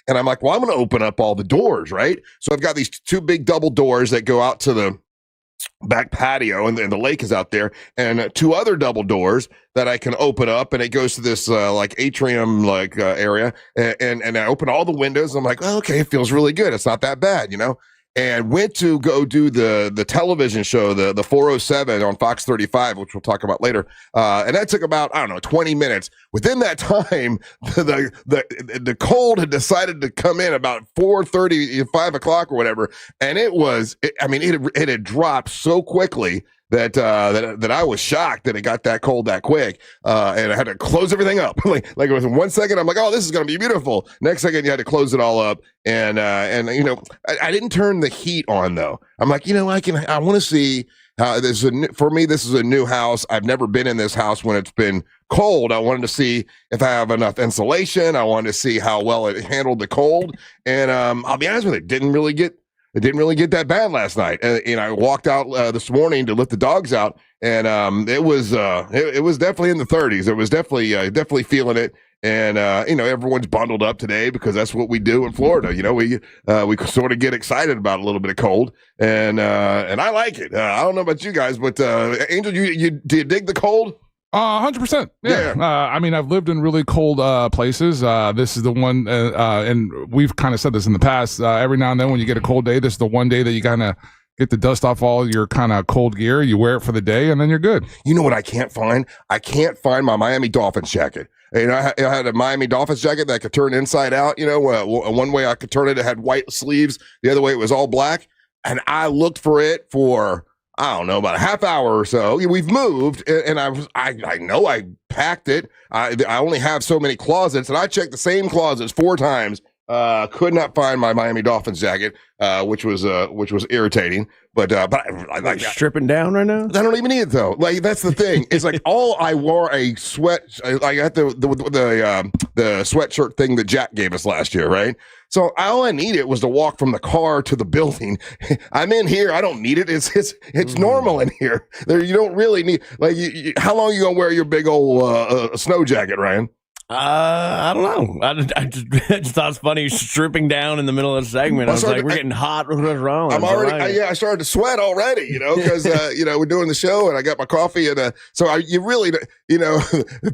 And I'm like, well, I'm going to open up all the doors, right? So I've got these two big double doors that go out to the back patio, and the lake is out there, and two other double doors that I can open up, and it goes to this like atrium area, and I open all the windows. I'm like, oh, okay, it feels really good. It's not that bad, and went to go do the television show, the 407 on Fox 35, which we'll talk about later. And that took about, 20 minutes. Within that time, the cold had decided to come in about 4:30, 5 o'clock or whatever. And it had dropped so quickly that I was shocked that it got that cold that quick. And I had to close everything up. like it was in 1 second, I'm like, oh, this is going to be beautiful. Next second, you had to close it all up. And I didn't turn the heat on though. I'm like, I want to see how for me, this is a new house. I've never been in this house when it's been cold. I wanted to see if I have enough insulation. I wanted to see how well it handled the cold. And I'll be honest with you, it didn't really get that bad last night. And I walked out this morning to let the dogs out, and it was definitely in the 30s. It was definitely feeling it. And everyone's bundled up today because that's what we do in Florida. We sort of get excited about a little bit of cold, and I like it. I don't know about you guys, but Angel, do you dig the cold? 100%. Yeah. I've lived in really cold places. This is the one, and we've kind of said this in the past. Every now and then when you get a cold day, this is the one day that you kind of get the dust off all your kind of cold gear. You wear it for the day, and then you're good. You know what I can't find? I can't find my Miami Dolphins jacket. I had a Miami Dolphins jacket that I could turn inside out. One way I could turn it had white sleeves. The other way it was all black. And I looked for it for, I don't know, about a half hour or so. We've moved, and I know I packed it. I only have so many closets, and I checked the same closets 4 times. Could not find my Miami Dolphins jacket, which was irritating. But I like stripping down right now. I don't even need it though. Like that's the thing. It's like all I wore a sweat. I got the sweatshirt thing that Jack gave us last year, right? So all I needed was to walk from the car to the building. I'm in here. I don't need it. It's normal in here. You don't really need how long are you gonna wear your big old snow jacket, Ryan? I don't know. I just thought it's funny stripping down in the middle of the segment. I was like, we're getting hot. What's wrong? I'm already, I started to sweat already, because, we're doing the show and I got my coffee. And you really,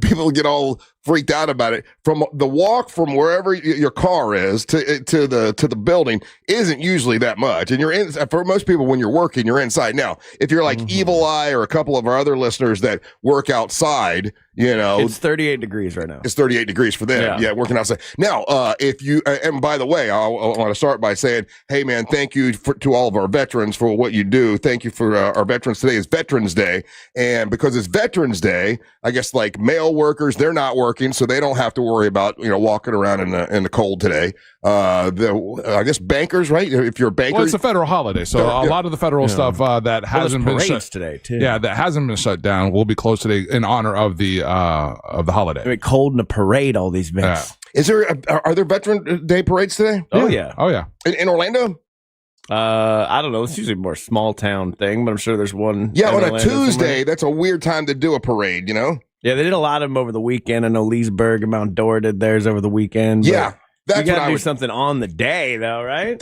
people get all freaked out about it. From the walk from wherever your car is to the building isn't usually that much. And you're in, for most people, when you're working, you're inside. Now, if you're like Evil Eye or a couple of our other listeners that work outside, it's 38 degrees right now. It's 38 degrees for them. Yeah, working outside. Now, if you, and by the way, I want to start by saying, hey, man, thank you to all of our veterans for what you do. Thank you for our veterans. Today is Veterans Day. And because it's Veterans Day, I guess like male workers, they're not working, so they don't have to worry about, walking around in the cold today. I guess bankers, right? If you're a banker. Well, it's a federal holiday, so a lot of the federal stuff that hasn't been shut today too. Yeah, that hasn't been shut down will be closed today in honor of the holiday. Cold in a parade, all these events. Yeah. Are there Veteran Day parades today? Oh yeah. In Orlando? I don't know. It's usually more small town thing, but I'm sure there's one. Yeah, on a Tuesday, that's a weird time to do a parade, Yeah, they did a lot of them over the weekend. I know Leesburg and Mount Dora did theirs over the weekend. Yeah. You got to do something on the day, though, right?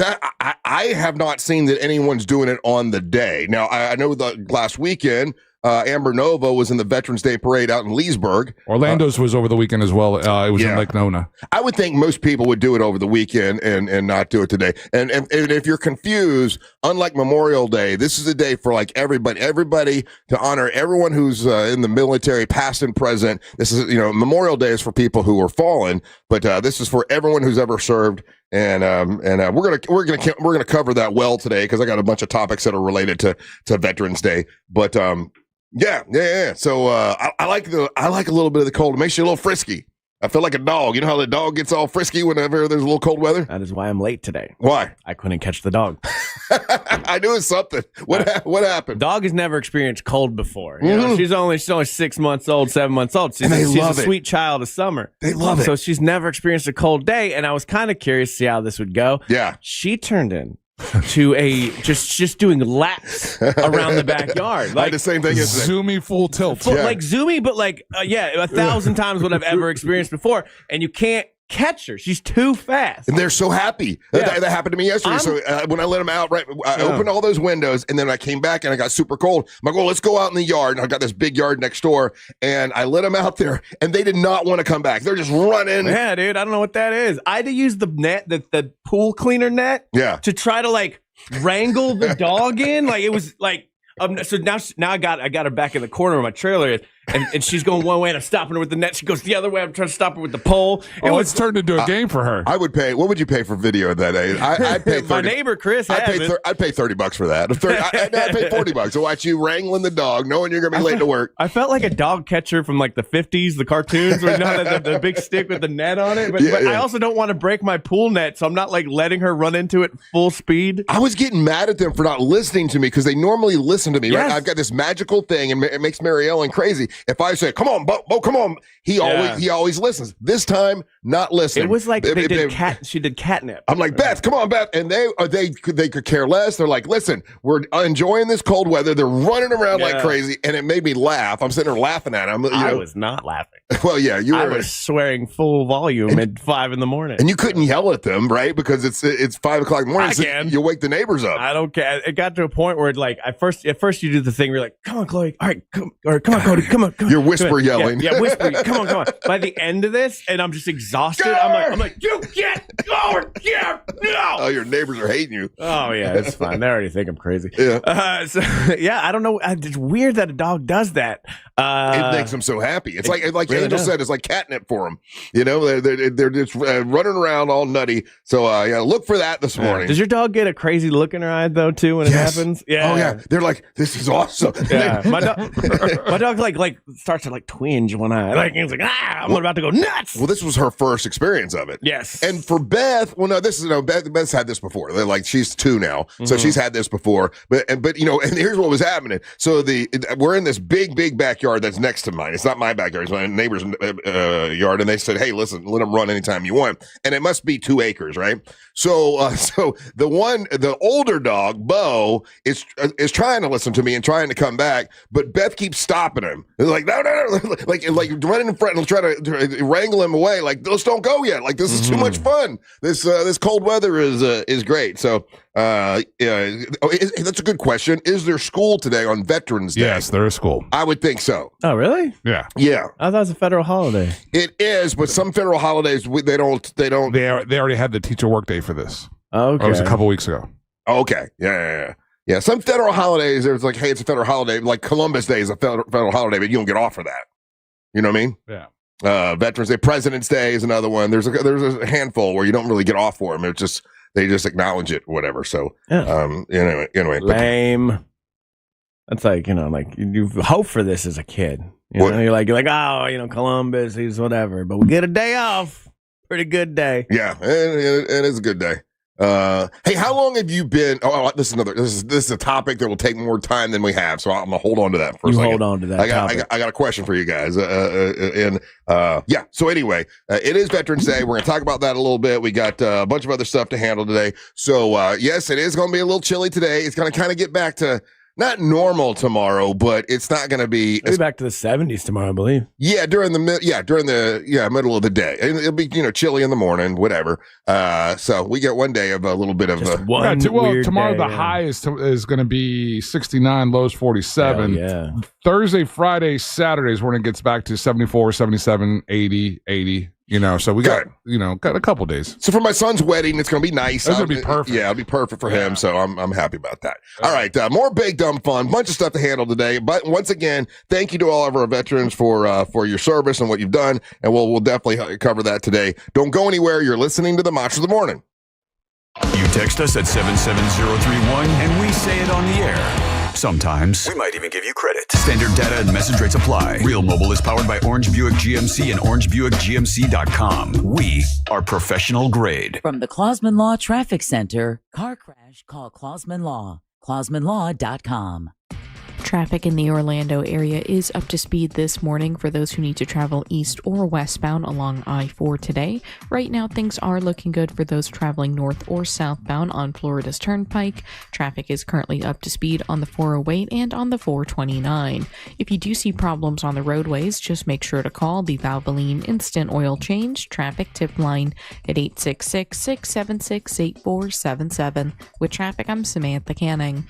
I have not seen that anyone's doing it on the day. Now, I know the last weekend, Amber Nova was in the Veterans Day Parade out in Leesburg. Orlando's was over the weekend as well. It was in Lake Nona. I would think most people would do it over the weekend and not do it today. And if you're confused, unlike Memorial Day, this is a day for like everybody to honor everyone who's in the military, past and present. This is, Memorial Day is for people who are fallen, but this is for everyone who's ever served. And we're gonna cover that well today because I got a bunch of topics that are related to Veterans Day. But yeah. So I like a little bit of the cold. It makes you a little frisky. I feel like a dog. You know how the dog gets all frisky whenever there's a little cold weather? That is why I'm late today. Why? I couldn't catch the dog. I knew it was something. What happened? Dog has never experienced cold before. She's only 6 months old, 7 months old. She's a sweet child of summer. They love it. So she's never experienced a cold day, and I was kind of curious to see how this would go. Yeah. She turned in to a just doing laps around the backyard. Like the same thing as zoomy full tilt. Like zoomy, but 1,000 times what I've ever experienced before. And you can't catch her. She's too fast. And they're so happy. Yeah. That happened to me yesterday. When I let them out, I opened all those windows, and then I came back and I got super cold. I'm like, well, let's go out in the yard. And I got this big yard next door, and I let them out there, and they did not want to come back. They're just running. Yeah, dude, I don't know what that is. I had to use the net, the pool cleaner net, to try to like wrangle the dog in. Like it was like, so now I got her back in the corner where my trailer is. And she's going one way, and I'm stopping her with the net. She goes the other way. I'm trying to stop her with the pole. It's turned into a game for her. I would pay. What would you pay for video of that? I'd pay 30. My neighbor Chris has it. I'd pay $30 for that. I'd pay $40 to watch you wrangling the dog, knowing you're gonna be late to work. I felt like a dog catcher from like the 50s, the cartoons, where the big stick with the net on it. But I also don't want to break my pool net, so I'm not like letting her run into it full speed. I was getting mad at them for not listening to me because they normally listen to me. Right? I've got this magical thing, and it makes Mary Ellen crazy. If I say, "Come on, Bo, come on," he always listens. This time, not listening. It was like she did catnip. I'm like, Beth, come on, Beth, and they could care less. They're like, listen, we're enjoying this cold weather. They're running around like crazy, and it made me laugh. I'm sitting there laughing at them. I was not laughing. Well, yeah, you were. I was swearing full volume at 5 a.m, and you couldn't yell at them, right? Because it's 5 o'clock in the morning. I can. You wake the neighbors up. I don't care. It got to a point where like at first you do the thing where you're like, come on, Chloe, all right, come on, Cody, come on. You're whisper yelling. Yeah, whisper. Come on. By the end of this, and I'm just exhausted. I'm like, you get over here now. Oh, your neighbors are hating you. Oh yeah, it's fine. They already think I'm crazy. Yeah. I don't know. It's weird that a dog does that. It makes them so happy. It's like really Angel said, it's like catnip for them. You know, they're just running around all nutty. So look for that this morning. Does your dog get a crazy look in her eye though too when it happens? Yeah. Oh yeah. They're like, this is awesome. Yeah. my dog like starts to like twinge one eye. Like he's like, I'm about to go nuts. Well, this was her first experience of it. Yes. And for Beth, Beth's had this before. They're like, she's 2 now, so she's had this before. But and here's what was happening. So we're in this big backyard that's next to mine. It's not my backyard. It's my neighbor's yard. And they said, hey, listen, let them run anytime you want. And it must be 2 acres, right? So the older dog, Bo, is trying to listen to me and trying to come back, but Beth keeps stopping him. They're like, no, like running in front and try to wrangle him away. Like, let's don't go yet. Like, this is too much fun. This cold weather is great. So that's a good question. Is there school today on Veterans Day? Yes, there is school. I would think so. Oh, really? Yeah. I thought it was a federal holiday. It is, but some federal holidays they don't. They already had the teacher workday for this. Okay. It was a couple weeks ago. Okay. Yeah. Some federal holidays, there's like, hey, it's a federal holiday. Like Columbus Day is a federal holiday, but you don't get off for that. You know what I mean? Yeah. Veterans Day, President's Day is another one. There's a handful where you don't really get off for them. They just acknowledge it, whatever. So, anyway. Lame. That's like, like you hope for this as a kid. You're like, oh, Columbus, he's whatever, but we get a day off. Pretty good day. Yeah, it is a good day. Hey, how long have you been? Oh, this is a topic that will take more time than we have, so I'm gonna hold on to that for a second. Hold on to that. I got a question for you guys. So anyway, it is Veterans Day. We're gonna talk about that a little bit. We got a bunch of other stuff to handle today. So yes, it is gonna be a little chilly today. It's gonna kind of get back to not normal tomorrow, but it's not going to be. It's back to the 70s tomorrow, I believe. Yeah, during the middle of the day, and it'll be chilly in the morning, whatever. So we get one day of a little bit of tomorrow the high is going to be 69, lows 47. Yeah. Thursday, Friday, Saturdays when it gets back to 74, 77, 80. So we got a couple days. So for my son's wedding, it's going to be nice. It's going to be perfect. Yeah, it'll be perfect for him. So I'm happy about that. All right, more big dumb fun, bunch of stuff to handle today. But once again, thank you to all of our veterans for your service and what you've done, and we'll definitely cover that today. Don't go anywhere. You're listening to the Monster of the Morning. You text us at 77031, and we say it on the air. Sometimes. We might even give you credit. Standard data and message rates apply. Real Mobile is powered by Orange Buick GMC and OrangeBuickGMC.com. We are professional grade. From the Clausman Law Traffic Center, car crash, call Clausman Law. ClausmanLaw.com. Traffic in the Orlando area is up to speed this morning for those who need to travel east or westbound along I-4 today. Right now, things are looking good for those traveling north or southbound on Florida's Turnpike. Traffic is currently up to speed on the 408 and on the 429. If you do see problems on the roadways, just make sure to call the Valvoline Instant Oil Change Traffic Tip Line at 866-676-8477. With traffic, I'm Samantha Canning.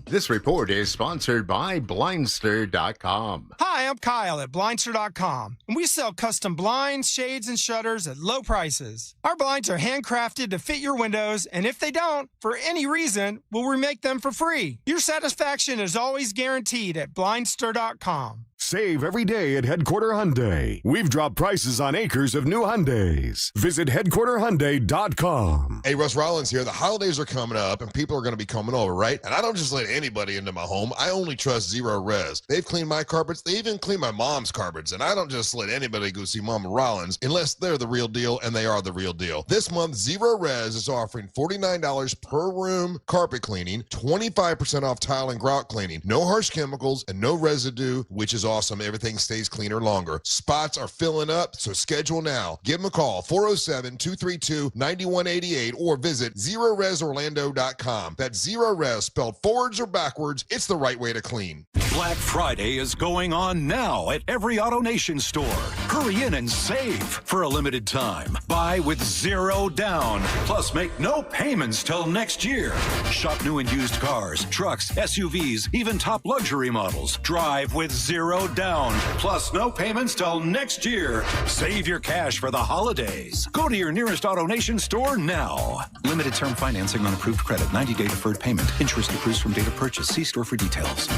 This report is sponsored by Blindster.com. Hi, I'm Kyle at Blindster.com, and we sell custom blinds, shades, and shutters at low prices. Our blinds are handcrafted to fit your windows, and if they don't, for any reason, we'll remake them for free. Your satisfaction is always guaranteed at Blindster.com. Save every day at Headquarter Hyundai. We've dropped prices on acres of new Hyundais. Visit HeadquarterHyundai.com. Hey, Russ Rollins here. The holidays are coming up and people are going to be coming over, right? And I don't just let anybody into my home. I only trust Zero Res. They've cleaned my carpets. They even clean my mom's carpets. And I don't just let anybody go see Mama Rollins unless they're the real deal, and they are the real deal. This month, Zero Res is offering $49 per room carpet cleaning, 25% off tile and grout cleaning, no harsh chemicals, and no residue, which is awesome. Everything stays cleaner longer. Spots are filling up, so schedule now. Give them a call, 407-232-9188, or visit ZeroResOrlando.com. That's Zero Res, spelled forwards or backwards. It's the right way to clean. Black Friday is going on now at every AutoNation store. Hurry in and save for a limited time. Buy with zero down, plus make no payments till next year. Shop new and used cars, trucks, SUVs, even top luxury models. Drive with zero down, plus no payments till next year. Save your cash for the holidays. Go to your nearest AutoNation store now. Limited term financing on approved credit, 90-day deferred payment. Interest accrues from date of purchase. See store for details.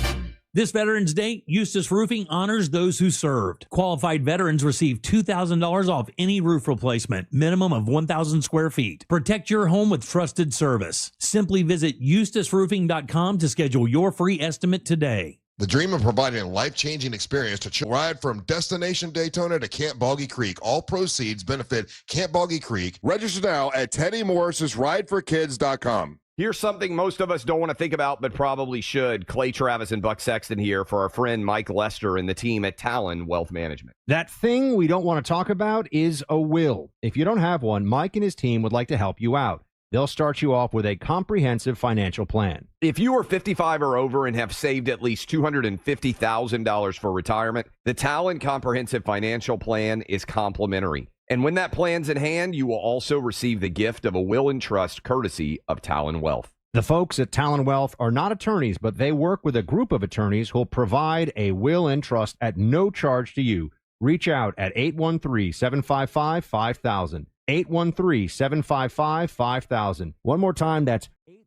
This Veterans Day, Eustis Roofing honors those who served. Qualified veterans receive $2,000 off any roof replacement, minimum of 1,000 square feet. Protect your home with trusted service. Simply visit EustisRoofing.com to schedule your free estimate today. The dream of providing a life-changing experience to ride from Destination Daytona to Camp Boggy Creek. All proceeds benefit Camp Boggy Creek. Register now at Teddy Morris's RideForKids.com. Here's something most of us don't want to think about, but probably should. Clay Travis and Buck Sexton here for our friend Mike Lester and the team at Talon Wealth Management. That thing we don't want to talk about is a will. If you don't have one, Mike and his team would like to help you out. They'll start you off with a comprehensive financial plan. If you are 55 or over and have saved at least $250,000 for retirement, the Talon Comprehensive Financial Plan is complimentary. And when that plan's in hand, you will also receive the gift of a will and trust courtesy of Talon Wealth. The folks at Talon Wealth are not attorneys, but they work with a group of attorneys who'll provide a will and trust at no charge to you. Reach out at 813-755-5000. 813-755-5000. One more time, that's 813-755-5000.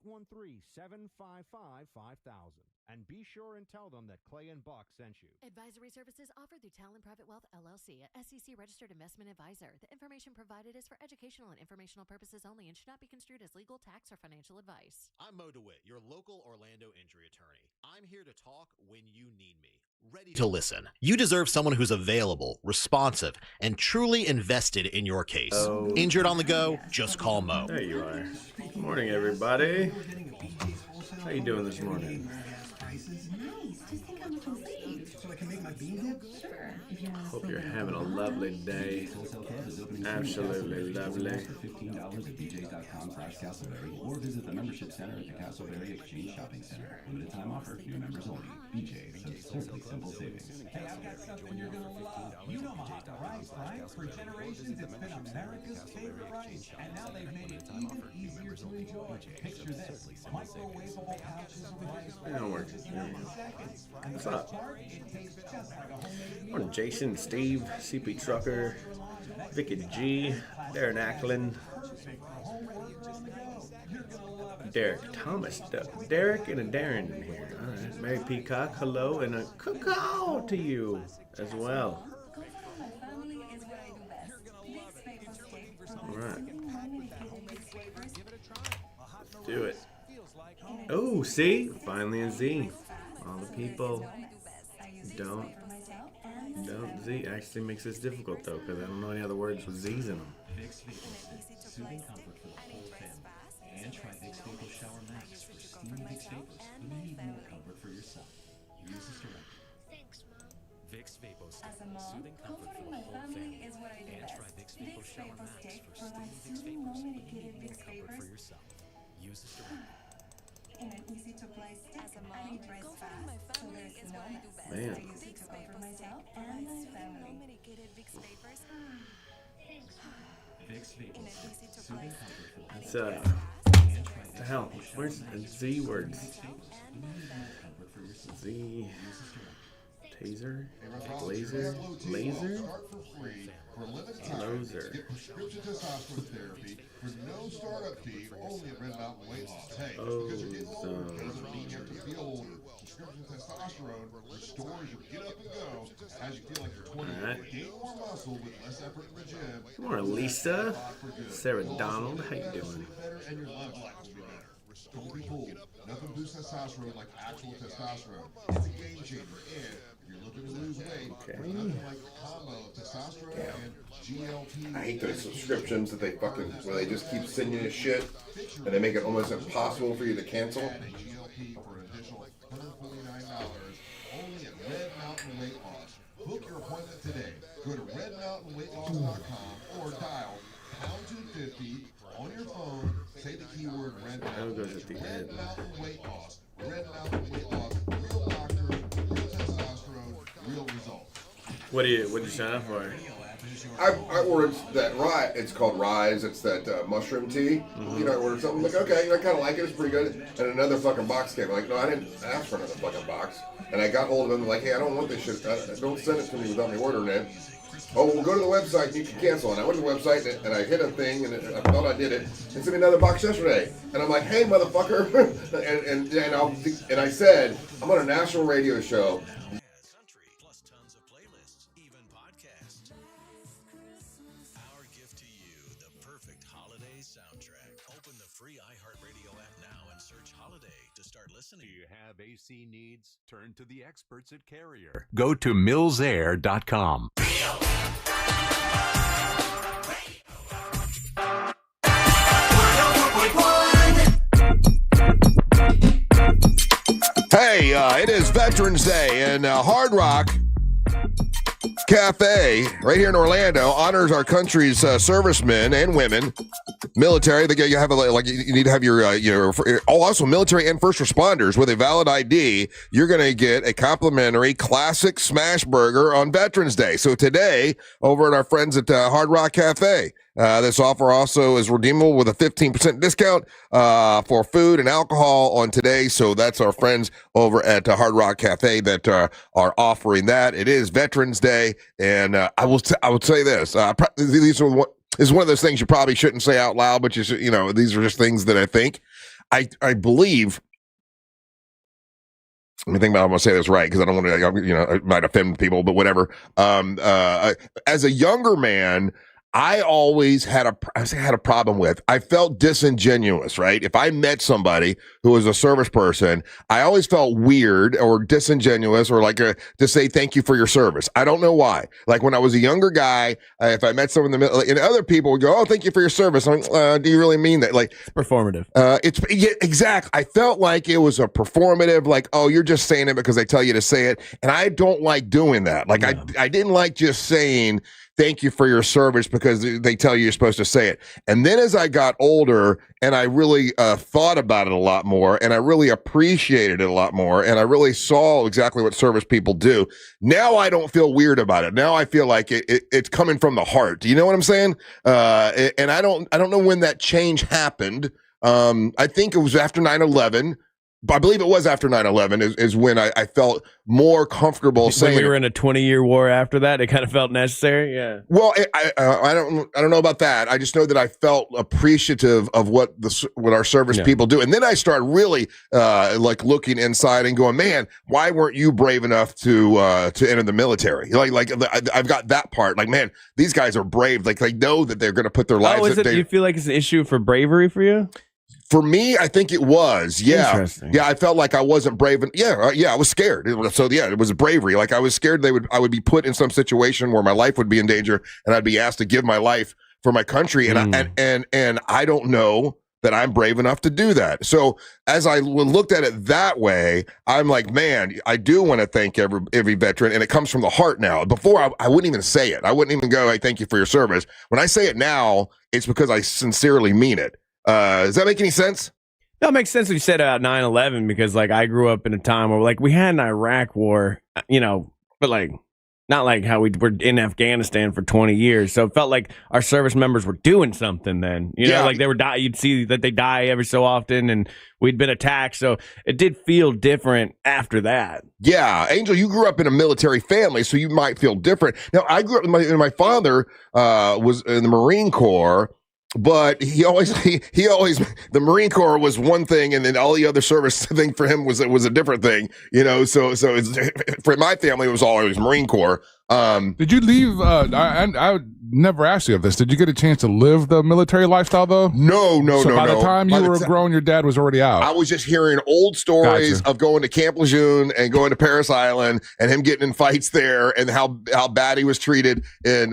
And be sure and tell them that Clay and Buck sent you. Advisory services offered through Talon Private Wealth, LLC, a SEC registered investment advisor. The information provided is for educational and informational purposes only and should not be construed as legal, tax, or financial advice. I'm Mo DeWitt, your local Orlando injury attorney. I'm here to talk when you need me. Ready to listen. You deserve someone who's available, responsive, and truly invested in your case. Injured on the go? Just call Mo. There you are. Good morning, everybody. How you doing this morning? Hope you're having a lovely day. Absolutely lovely. $15 at BJ's.com/Castleberry or visit the membership center at the Castleberry Exchange Shopping Center. Limited time offer, new members only. BJ's, absurdly simple savings. Hey, I've got something you're gonna love. You know Mahaka Rice, right? For generations, it's been America's favorite rice, and now they've made it even easier to enjoy. Picture this: microwavable pouches of rice. Don't work. Seconds. What's up? Morning, Jason, Steve, CP Trucker, Vicky G, Darren Ackland, Derek Thomas, Derek and a Darren in here. All right, Mary Peacock, hello, and a cacao to you as well. All right, let's do it. Oh, see, finally a Z. All the people don't Z actually makes this difficult though, because I don't know any other words with Z's in them. Soothing comfort for the whole family. And try Vicks Vapor Shower Max for steamy Vicks Vapors. You need more comfort for yourself. Vicks VapoStick, soothing comfort for the whole family. And try Vicks VapoShower Max for steamy Vicks Vapors, even comfort for yourself. Use this directly. In an easy-to-apply stick, and it dries fast, so there's no mess. Man. I use it to comfort myself and my family. Vicks Vapors, soothing comfort for the whole It's what the hell? Where's the Z words? Z. Taser? Laser? Laser? Loser. Prescription testosterone therapy for no startup fee, only at Red Mountain Weight Loss. Hey, because you're getting older, doesn't mean you have to feel older. Prescription testosterone restores your get up and go as you feel like you're 20. Alright. Gain more muscle with less effort in the gym. Good morning, Lisa. Sarah Donald, how you doing? And your love life will be better. Don't be fooled. Nothing boosts testosterone like actual testosterone. It's a game changer. And if you're looking to lose weight, nothing like a combo of testosterone and GLP. I hate those subscriptions that they fucking, where they just keep sending you shit and they make it almost impossible for you to cancel. GLP for an additional $149 only at Red Mountain Weight Loss. Book your appointment today. Go to redmountainweightloss.com or dial #250 on your phone. Say the keyword Red Mountain. Goes at the end. Red Mountain Weight Loss. Red Mountain Weight Loss. Real doctors, real testosterone, real results. What did you sign up for? I ordered that Rise. It's called Rise. It's that mushroom tea. You know, I ordered something. I'm like, okay, I kind of like it. It's pretty good. And another fucking box came. I'm like, no, I didn't ask for another fucking box. And I got hold of them. Like, hey, I don't want this shit. Don't send it to me without me ordering it. Oh, well, go to the website and you can cancel. And I went to the website and I hit a thing and I thought I did it. And sent me another box yesterday. And I'm like, hey, motherfucker. and I said, I'm on a national radio show. Do you have AC needs? Turn to the experts at Carrier. Go to millsair.com. Hey, it is Veterans Day, and Hard Rock Cafe right here in Orlando honors our country's servicemen and women, military. You have you need to have your also military and first responders with a valid ID. You're going to get a complimentary classic smash burger on Veterans Day. So today, over at our friends at Hard Rock Cafe. This offer also is redeemable with a 15% discount for food and alcohol on today. So that's our friends over at Hard Rock Cafe that are offering that. It is Veterans Day, and I will say this: this is one of those things you probably shouldn't say out loud, but these are just things that I think. I believe. Let me think about how I'm going to say this right because I don't want to, it might offend people, but whatever. As a younger man, I always had a problem with. I felt disingenuous, right? If I met somebody who was a service person, I always felt weird or disingenuous or to say thank you for your service. I don't know why. Like when I was a younger guy, if I met someone in the middle, and other people would go, "Oh, thank you for your service." I'm like, do you really mean that? Like performative. Exactly. I felt like it was a performative. Like, oh, you're just saying it because they tell you to say it, and I don't like doing that. Like I didn't like just saying thank you for your service because they tell you you're supposed to say it. And then as I got older and I really thought about it a lot more and I really appreciated it a lot more and I really saw exactly what service people do, now I don't feel weird about it. Now I feel like it's coming from the heart. Do you know what I'm saying? And I don't know when that change happened. I think it was after 9/11. I believe it was after 9/11 is when I felt more comfortable saying. When we were in a 20-year war after that, it kind of felt necessary. Yeah. Well, I don't know about that. I just know that I felt appreciative of what our service people do, and then I started really looking inside and going, man, why weren't you brave enough to enter the military? Like I've got that part. Like, man, these guys are brave. Like they know that they're going to put their lives. Oh, is it? Do you feel like it's an issue for bravery for you? For me, I think it was. Yeah. Yeah, I felt like I wasn't brave. I was scared. So, it was bravery. Like I was scared I would be put in some situation where my life would be in danger and I'd be asked to give my life for my country. And I don't know that I'm brave enough to do that. So as I looked at it that way, I'm like, man, I do want to thank every veteran, and it comes from the heart now. Before, I wouldn't even say it. I wouldn't even go, "I thank you for your service." When I say it now, it's because I sincerely mean it. Does that make any sense? No, it makes sense what you said about 9/11, because like I grew up in a time where like we had an Iraq war, but like not like how we were in Afghanistan for 20 years. So it felt like our service members were doing something then. Like they were you'd see that they die every so often, and we'd been attacked. So it did feel different after that. Yeah, Angel, you grew up in a military family, so you might feel different. Now, I grew up, my father was in the Marine Corps. But he always the Marine Corps was one thing, and then all the other service thing for him was a different thing, So it's, for my family, it was always Marine Corps. Did you leave? I never asked you of this. Did you get a chance to live the military lifestyle though? No. So by the time you were grown, your dad was already out. I was just hearing old stories of going to Camp Lejeune and going to Paris Island and him getting in fights there and how bad he was treated in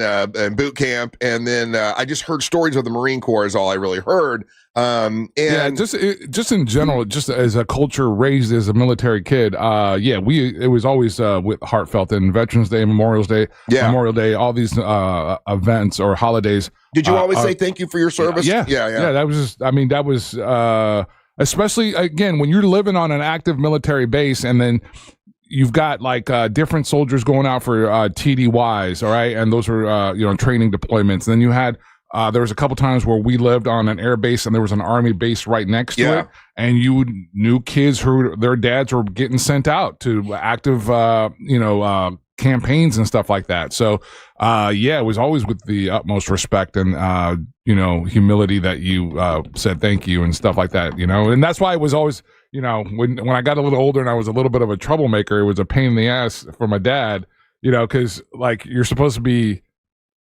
boot camp. And then I just heard stories of the Marine Corps is all I really heard. Just in general, just as a culture raised as a military kid, it was always with heartfelt, and Veterans Day, Memorial Day, all these events or holidays. Did you always say thank you for your service? Yeah. That was especially again when you're living on an active military base, and then you've got like different soldiers going out for TDYs, all right, and those were training deployments. And then you had. There was a couple times where we lived on an air base and there was an army base right next to it, and you knew kids who their dads were getting sent out to active, campaigns and stuff like that. So, it was always with the utmost respect and humility that you said thank you and stuff like that. And that's why it was always, when I got a little older and I was a little bit of a troublemaker, it was a pain in the ass for my dad, because like you're supposed to be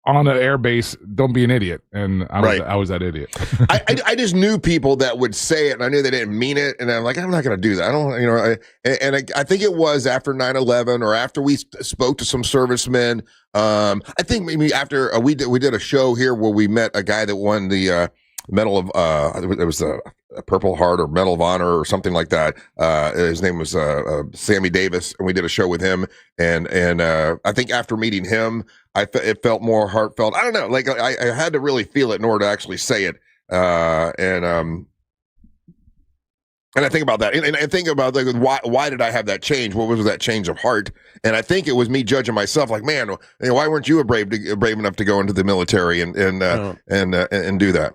on an air base, don't be an idiot, and I was that idiot. I just knew people that would say it, and I knew they didn't mean it, and I'm like, I'm not going to do that. I don't, I think it was after 9/11 or after we spoke to some servicemen. I think maybe after we did a show here where we met a guy that won the Medal of it was a Purple Heart or Medal of Honor or something like that. His name was Sammy Davis, and we did a show with him. And I think after meeting him, it felt more heartfelt. I don't know, like I had to really feel it in order to actually say it. And I think about that, and I think about like why did I have that change? What was that change of heart? And I think it was me judging myself, like, man, why weren't you brave enough to go into the military and do that?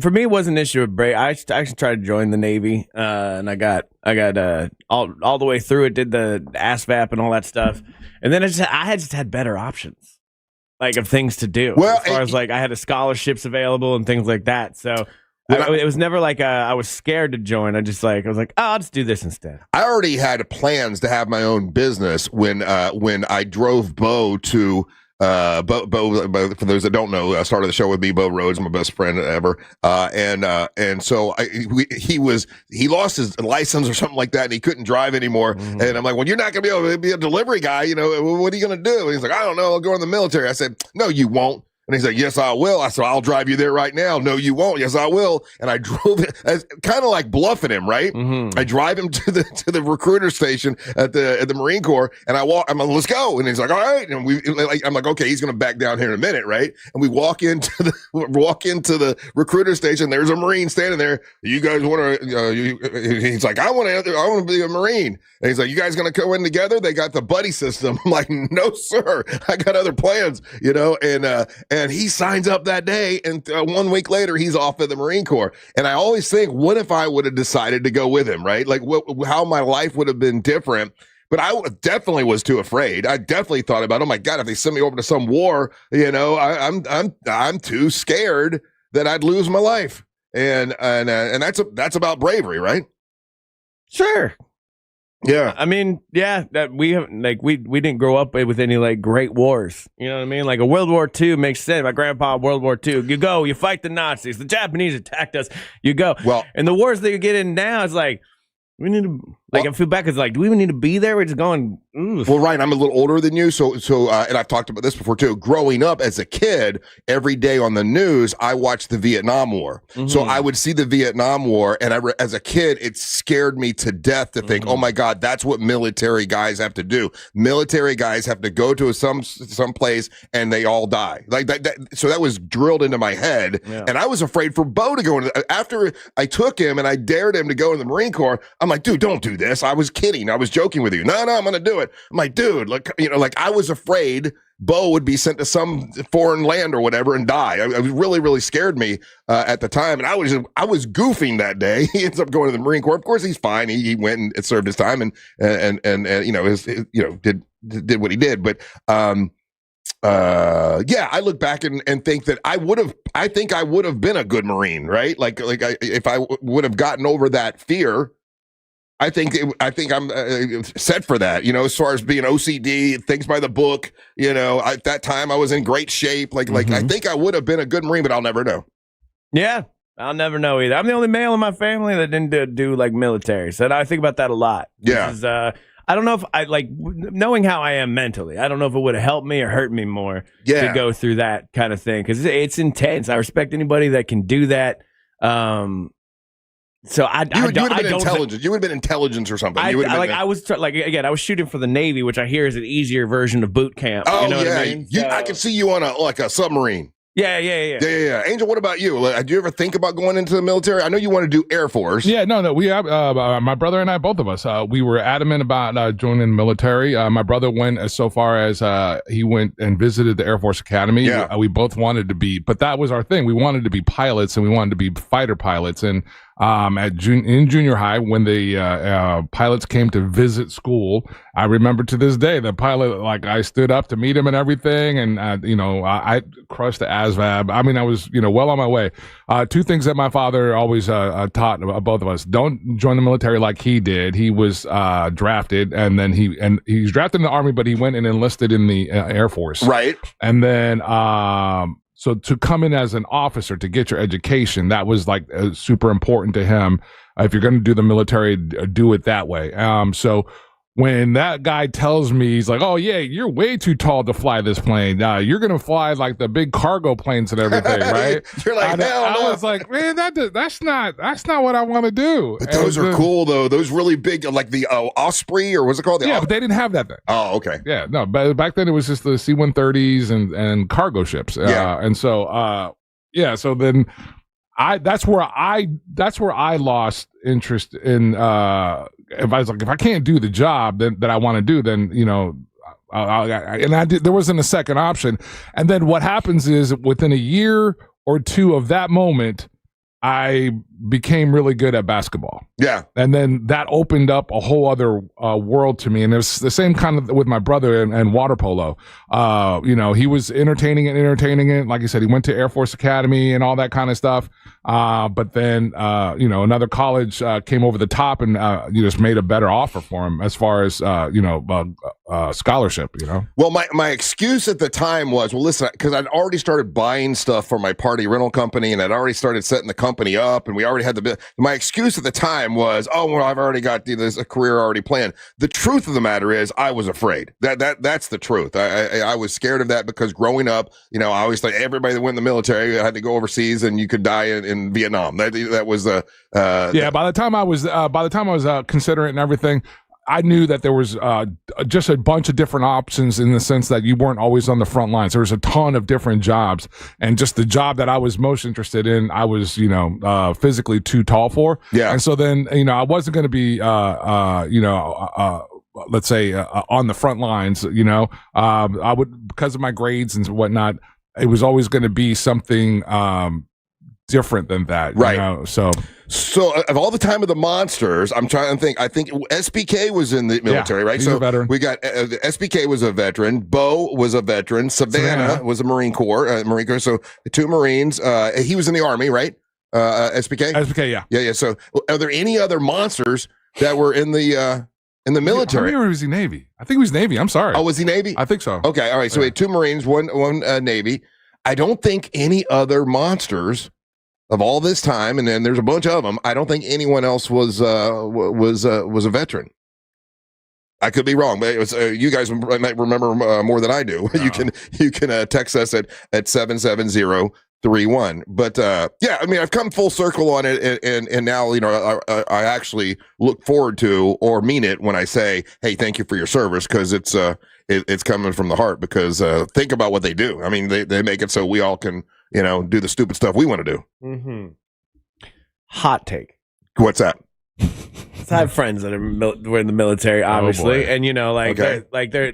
For me, it wasn't an issue of brave. I actually tried to join the Navy, and I got all the way through it. Did the ASVAB and all that stuff, and then I just had better options, like of things to do. Well, as far as like I had scholarships available and things like that. So it was never like I was scared to join. I was like, oh, I'll just do this instead. I already had plans to have my own business when I drove Bo to. Bo, for those that don't know, started the show with me. Bo Rhodes, my best friend ever, and so he lost his license or something like that, and he couldn't drive anymore. Mm-hmm. And I'm like, well, you're not gonna be able to be a delivery guy, what are you gonna do? And he's like, I don't know, I'll go in the military. I said, no, you won't. And he's like, yes, I will. I said, I'll drive you there right now. No, you won't. Yes, I will. And I drove it, kind of like bluffing him, right? Mm-hmm. I drive him to the recruiter station at the Marine Corps, and I'm like, let's go. And he's like, all right. And I'm like, okay, he's gonna back down here in a minute, right? And we walk into the recruiter station. There's a Marine standing there. You guys want to? He's like, I want to be a Marine. And he's like, you guys gonna go in together? They got the buddy system. I'm like, no, sir. I got other plans, And he signs up that day, and 1 week later, he's off at the Marine Corps. And I always think, what if I would have decided to go with him, right? Like, how my life would have been different. But I definitely was too afraid. I definitely thought about, oh my God, if they send me over to some war, I'm too scared that I'd lose my life. And that's about bravery, right? Sure. Yeah, I mean, that we didn't grow up with any like great wars. You know what I mean? Like a World War II makes sense. My grandpa, World War II. You go, you fight the Nazis. The Japanese attacked us. You go. Well, and the wars that you get in now is like We need to, I feel bad because, do we even need to be there? We're just going, oof. Well, Ryan, I'm a little older than you, so, and I've talked about this before too. Growing up as a kid, every day on the news, I watched the Vietnam War. Mm-hmm. So I would see the Vietnam War, and as a kid, it scared me to death to think, oh my God, that's what military guys have to do. Military guys have to go to some place and they all die. Like that. So that was drilled into my head, and I was afraid for Bo to go into. After I took him and I dared him to go in the Marine Corps, I'm like, dude, don't do this. I was kidding. I was joking with you. No, I'm going to do it. I'm like, dude, I was afraid Bo would be sent to some foreign land or whatever and die. It really, really scared me at the time. And I was goofing that day. He ends up going to the Marine Corps. Of course, he's fine. He went and served his time and did what he did. But I look back and think that I would have been a good Marine, right? If I would have gotten over that fear. I think I'm set for that, as far as being OCD, things by the book, at that time I was in great shape. I think I would have been a good Marine, but I'll never know. Yeah, I'll never know either. I'm the only male in my family that didn't do military. So I think about that a lot. Yeah. I don't know if knowing how I am mentally, I don't know if it would have helped me or hurt me more to go through that kind of thing. Cause it's intense. I respect anybody that can do that. So you would have been intelligence. You would have been intelligence or something. I was shooting for the Navy, which I hear is an easier version of boot camp. Oh, you know what I mean? I could see you on a submarine. Yeah. Angel, what about you? Do you ever think about going into the military? I know you want to do Air Force. Yeah, no. We have my brother and I, both of us. We were adamant about joining the military. My brother went so far as he went and visited the Air Force Academy. Yeah. We both wanted to be, but that was our thing. We wanted to be pilots and we wanted to be fighter pilots. And in junior high, when the pilots came to visit school, I remember to this day the pilot, I stood up to meet him and everything, and I crushed the ASVAB. I mean, I was well on my way. Two things that my father always taught both of us: don't join the military like he did. He was drafted, and then he's drafted in the Army, but he went and enlisted in the Air Force, right? And then so to come in as an officer to get your education, that was super important to him. If you're going to do the military, do it that way. So when that guy tells me, he's like, oh yeah, you're way too tall to fly this plane. You're going to fly the big cargo planes and everything, right? You're like, I was like, man, that's not what I want to do. But those are cool though. Those really big, like the Osprey, or what's it called? But they didn't have that then. Oh, okay. Yeah, no, but back then it was just the C-130s and cargo ships. And so, so then that's where I lost interest in, if I can't do the job that I want to do, then, there wasn't a second option. And then what happens is within a year or two of that moment, I became really good at basketball. Yeah. And then that opened up a whole other world to me. And it's the same kind of with my brother and water polo. He was entertaining it. Like I said, he went to Air Force Academy and all that kind of stuff. But then, another college came over the top and just made a better offer for him as far as, scholarship, Well, my excuse at the time was, well, listen, because I'd already started buying stuff for my party rental company and I'd already started setting the company up and we already had my excuse at the time was, oh, well, I've already got a career already planned. The truth of the matter is I was afraid. That's the truth. I was scared of that because growing up, I always thought everybody that went in the military had to go overseas and you could die in Vietnam. That was by the time I was considering it and everything, I knew that there was just a bunch of different options in the sense that you weren't always on the front lines. There was a ton of different jobs, and just the job that I was most interested in, I was, physically too tall for. Yeah. And so then, I wasn't going to be, let's say, on the front lines. I would, because of my grades and whatnot, it was always going to be something different than that, right? So of all the Time of the Monsters, I'm trying to think. I think SBK was in the military, right? He's a veteran. We got SBK was a veteran. Bo was a veteran. Savannah was a Marine Corps. So 2 Marines. He was in the Army, right? SBK. SBK, yeah. Yeah. So are there any other monsters that were in the military? Or was he Navy? I think he was Navy. I'm sorry. Oh, was he Navy? I think so. Okay. All right. So we had 2 Marines, one Navy. I don't think any other monsters of all this time, and then there's a bunch of them, I don't think anyone else was a veteran. I could be wrong, but it was, you guys might remember more than I do. No. You can text us at 77031. But yeah, I mean, I've come full circle on it, and now I actually look forward to or mean it when I say, "Hey, thank you for your service," because it's coming from the heart. Because think about what they do. I mean, they make it so we all can do the stupid stuff we want to do. Mm-hmm. Hot take. What's that? I have friends that were in the military, obviously, and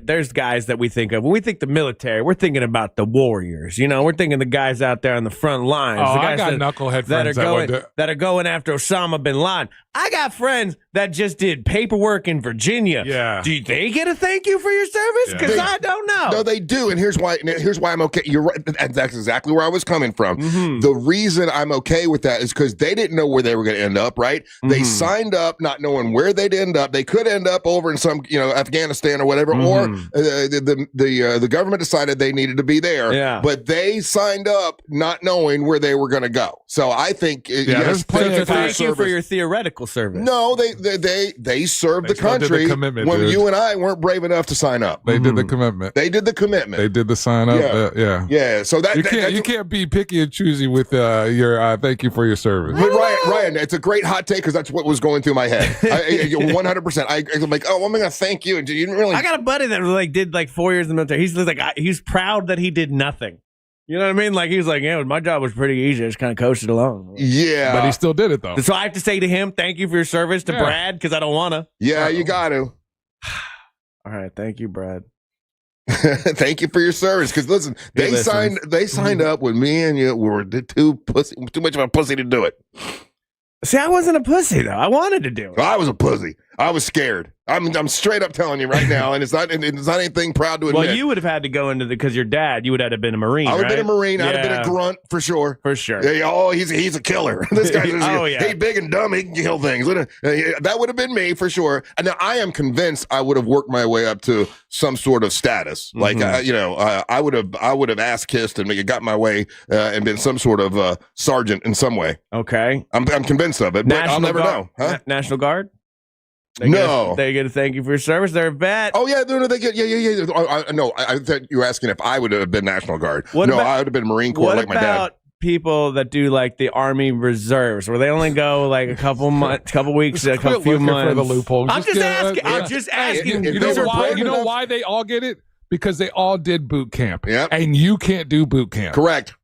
there's guys that we think of when we think the military. We're thinking about the warriors. We're thinking the guys out there on the front lines. Oh, the guys I got knucklehead friends that are going after Osama bin Laden. I got friends that just did paperwork in Virginia. Yeah, do they get a thank you for your service? Because I don't know. No, they do, and here's why I'm okay. You're right. That's exactly where I was coming from. Mm-hmm. The reason I'm okay with that is because they didn't know where they were going to end up. Right? Mm-hmm. They signed up not knowing where they'd end up. They could end up over in some Afghanistan or whatever, or the government decided they needed to be there. Yeah. But they signed up not knowing where they were going to go. So I think there's plenty of thank you for your theoretical service. No, they served the country when you and I weren't brave enough to sign up. They did the commitment. They did the commitment. They did the sign up. Yeah. So you can't be picky and choosy with your thank you for your service. But Ryan, it's a great hot take because that's what was going through my head. 100%. I'm like, oh, I'm gonna thank you. And you didn't really. I got a buddy that did 4 years in the military. He's proud that he did nothing. You know what I mean? He was like, yeah, my job was pretty easy. I just kind of coasted along. Yeah. But he still did it, though. So I have to say to him, thank you for your service to Brad, because I don't want to. Yeah, you got to. All right. Thank you, Brad. Thank you for your service. Because listen, they signed up with me and you were too much of a pussy to do it. See, I wasn't a pussy, though. I wanted to do it. I was a pussy. I was scared. I'm straight up telling you right now, and it's not anything proud to admit. Well, you would have had to go into because your dad, you would have been a Marine. I would have right? been a Marine. I'd have been a grunt for sure. For sure. Yeah, he's a killer. This guy he's big and dumb. He can kill things. That would have been me for sure. And now I am convinced I would have worked my way up to some sort of status. Mm-hmm. I would have ass kissed and got my way and been some sort of sergeant in some way. Okay. I'm convinced of it, but I'll never know. Huh? National Guard? They get a thank you for your service. They're a vet. Oh yeah, no, they get No, I thought you were asking if I would have been National Guard. I would have been Marine Corps like my dad. What about people that do the Army Reserves, where they only go a couple months, couple weeks, a few months? For the loophole. I'm just asking. You know why they all get it? Because they all did boot camp. Yep. And you can't do boot camp. Correct.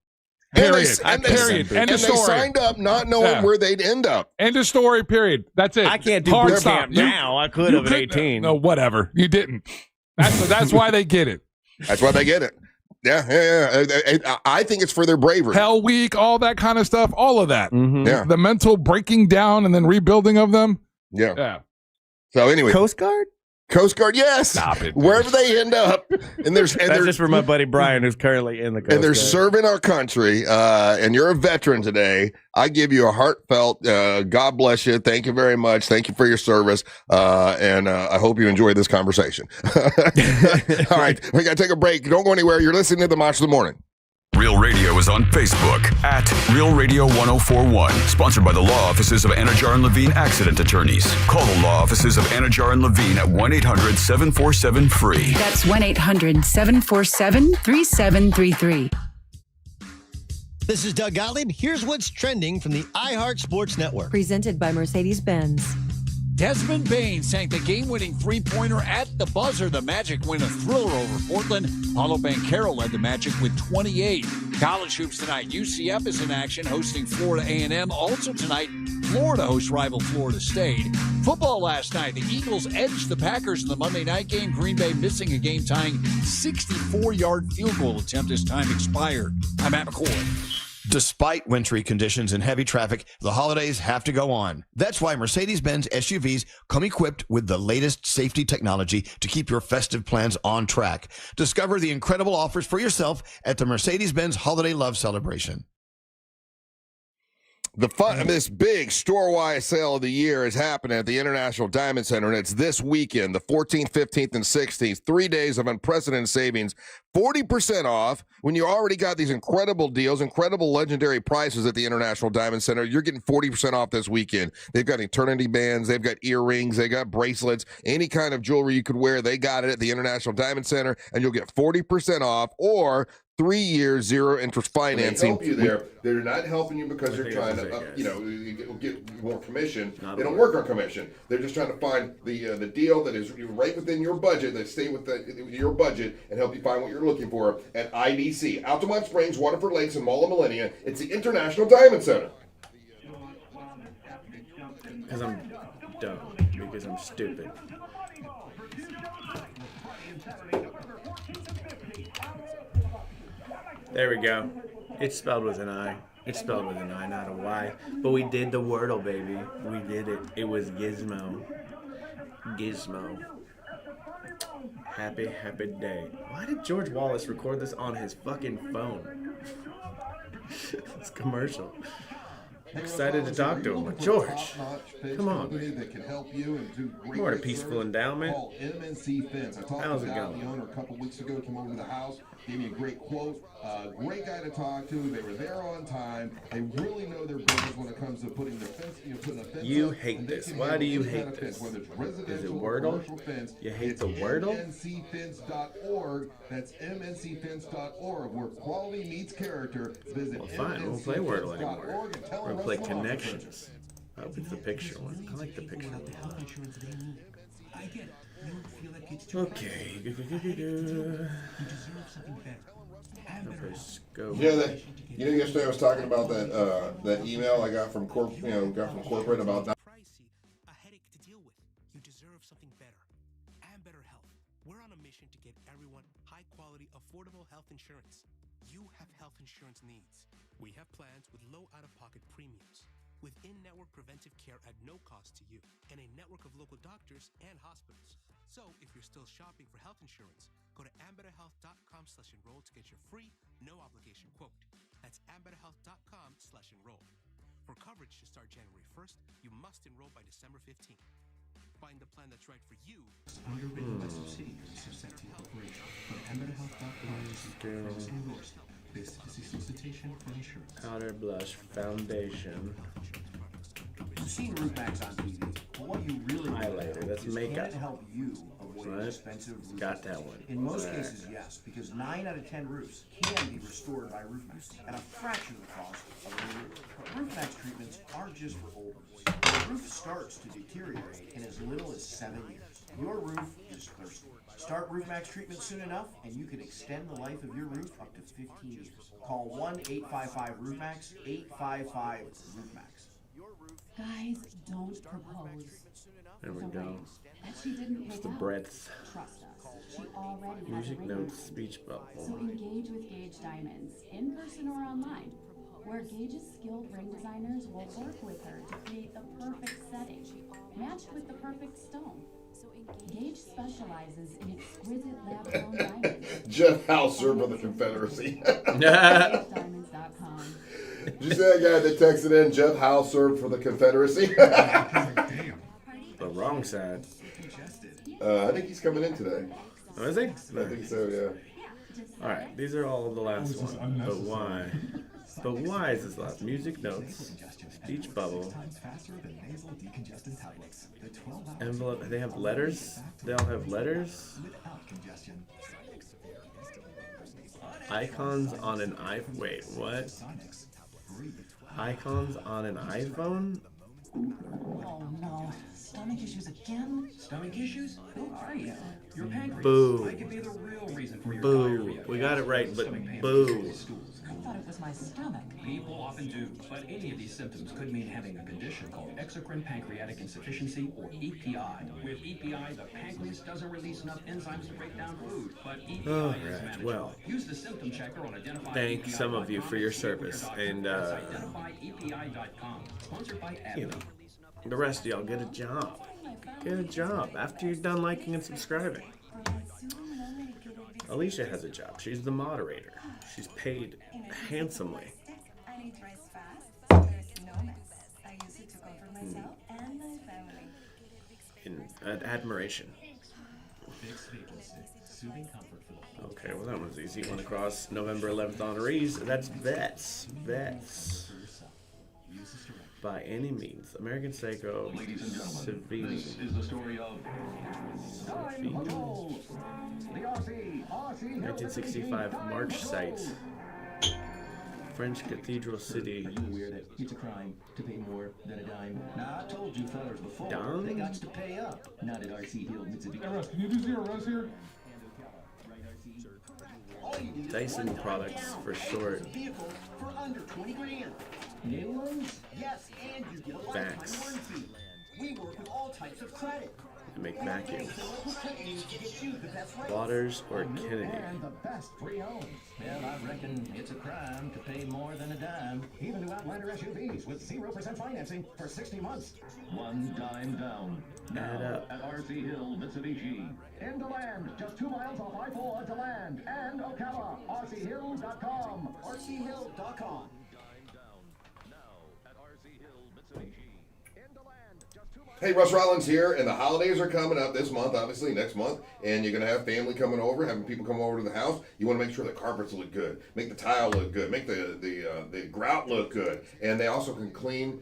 Period. End of story. They signed up not knowing where they'd end up. End of story, period. That's it. I can't do boot camp now. I could have at 18. No, whatever. You didn't. That's why they get it. That's why they get it. Yeah. I think it's for their bravery. Hell Week, all that kind of stuff, all of that. Mm-hmm. Yeah. The mental breaking down and then rebuilding of them. Yeah. So anyway. Coast Guard? Coast Guard, yes. Stop it. Wherever they end up. That's just for my buddy Brian, who's currently in the Coast Guard. And they're serving our country, and you're a veteran today. I give you a heartfelt, God bless you. Thank you very much. Thank you for your service. And I hope you enjoyed this conversation. All right, we got to take a break. Don't go anywhere. You're listening to The Match of the Morning. Real Radio is on Facebook at Real Radio 1041. Sponsored by the law offices of Anajar and Levine Accident Attorneys. Call the law offices of Anajar and Levine at 1-800-747-FREE. That's 1-800-747-3733. This is Doug Gottlieb. Here's what's trending from the iHeart Sports Network. Presented by Mercedes-Benz. Desmond Bain sank the game-winning three-pointer at the buzzer. The Magic win a thriller over Portland. Paulo Banchero led the Magic with 28. College hoops tonight. UCF is in action, hosting Florida A&M. Also tonight, Florida hosts rival Florida State. Football last night. The Eagles edged the Packers in the Monday night game. Green Bay missing a game-tying 64-yard field goal attempt as time expired. I'm Matt McCoy. Despite wintry conditions and heavy traffic, the holidays have to go on. That's why Mercedes-Benz SUVs come equipped with the latest safety technology to keep your festive plans on track. Discover the incredible offers for yourself at the Mercedes-Benz Holiday Love Celebration. This big store-wide sale of the year is happening at the International Diamond Center, and it's this weekend, the 14th, 15th, and 16th. 3 days of unprecedented savings, 40% off. When you already got these incredible deals, incredible legendary prices at the International Diamond Center, you're getting 40% off this weekend. They've got eternity bands, they've got earrings, they got bracelets, any kind of jewelry you could wear, they got it at the International Diamond Center, and you'll get 40% off or 3 years, 0 interest financing. They help you there. They're not helping you because they're trying to, get more commission. They don't work on commission. They're just trying to find the deal that is right within your budget, that stay with your budget, and help you find what you're looking for at IDC, Altamont Springs, Waterford Lakes, and Mall of Millennia. It's the International Diamond Center. Because I'm dumb. Because I'm stupid. There we go. It's spelled with an I. It's spelled with an I, not a Y. But we did the Wordle, baby. We did it. It was Gizmo. Gizmo. Happy, happy day. Why did George Wallace record this on his fucking phone? It's commercial. I'm excited to talk to him. But George, come on. More at a peaceful endowment. How's it going? The owner a couple weeks ago came over to the house, gave me a great quote. Great guy to talk to. They were there on time. They really know their business when it comes to putting their fence. Putting a fence. You hate this. Why do you hate this? Is it Wordle? You hate the Wordle? MNCFence.org. That's MNCFence.org, where quality meets character. Visit. Well, fine. We won't play Wordle anymore. We're gonna play Connections. I hope it's the picture one. I like the picture one. Okay. Yesterday I was talking about that email I got from corporate about that. A headache to deal with. You deserve something better. And better health. We're on a mission to get everyone high quality, affordable health insurance. You have health insurance needs. We have plans with low out-of-pocket premiums, with in-network preventive care at no cost to you, and a network of local doctors and hospitals. So if you're still shopping for health insurance, go to ambetterhealth.com/enroll to get your free, no-obligation quote. That's ambetterhealth.com/enroll. For coverage to start January 1st, you must enroll by December 15th. Find the plan that's right for you. Underwritten by subsidiaries of Safety Corporation. Go to ambetterhealth.com/enroll. Face-to-face solicitation for insurance. Powder Blush Foundation. You've seen Roofmax on TV. What you really highlighter. That's makeup. Can it help you avoid expensive roofs? Got that one. In most cases, yes, because 9 out of 10 roofs can be restored by Roofmax at a fraction of the cost of a new roof. But Roofmax treatments aren't just for old roofs. The roof starts to deteriorate in as little as 7 years. Your roof is thirsty. Start Roofmax treatment soon enough, and you can extend the life of your roof up to 15 years. Call 1-855-ROOFMAX, 855-ROOFMAX. Guys, don't propose. There we go. That she didn't It's pick the up. breadth. Trust us. She already has Music a ring notes, on her. speech bubble. So engage with Gage Diamonds, in person or online, where Gage's skilled ring designers will work with her to create the perfect setting, matched with the perfect stone. Gage specializes in exquisite lab-grown diamonds. Jeff Howell served on the Confederacy. GageDiamonds.com. Did you see that guy that texted in, Jeff Howell served for the Confederacy? The wrong side. I think he's coming in today. Oh, is he? I think so, yeah. All right, these are all the last one. But why? But why is this last? Music notes, speech bubble, envelope. They have letters. They all have letters. Icons on an iPhone. Wait, what? Icons on an iPhone? Oh no. Stomach issues again? Stomach issues? Who are you? Your pancreas. Boo. I could be the real reason for your Boo. diarrhea. We got it right, but boo. I thought it was my stomach. People often do, but any of these symptoms could mean having a condition called exocrine pancreatic insufficiency, or EPI. With EPI, the pancreas doesn't release enough enzymes to break down food, but EPI All is right, manageable. well, Use the symptom checker on Identify thank EPI. some of you for your service, and IdentifyEPI.com. Sponsored by you know, the rest of y'all get a job. Get a job after you're done liking and subscribing. Alicia has a job. She's the moderator. She's paid handsomely. I need rice fast, so there's no mess. admiration. Okay, well that one's easy. One across November 11th honorees. That's Vets. Vets. By any means. American Psycho. Ladies and gentlemen, this is the story of Savini. 1965 March site. French Cathedral City. Are you aware that it's a crime to pay more than a dime? Now, I told you fellas before, Dime? they got to pay up. Not at RC Hill, Mitsubishi. Can you do zero res here? Dyson Products for short. For under 20 grand. New ones? Yes, and you get a lifetime Vax. warranty. We work with all types of credit. They make vacuums. Waters Waters or Kennedy? And the best pre-owned. Well, I reckon it's a crime to pay more than a dime. Even to Outlander SUVs with 0% financing for 60 months. One dime down. Add Now up. at RC Hill, Mitsubishi. In DeLand, just 2 miles off I-4 DeLand. And Ocala, RCHill.com. RCHill.com. Hey, Russ Rollins here, and the holidays are coming up this month, obviously next month, and you're going to have family coming over, having people come over to the house. You want to make sure the carpets look good, make the tile look good, make the grout look good, and they also can clean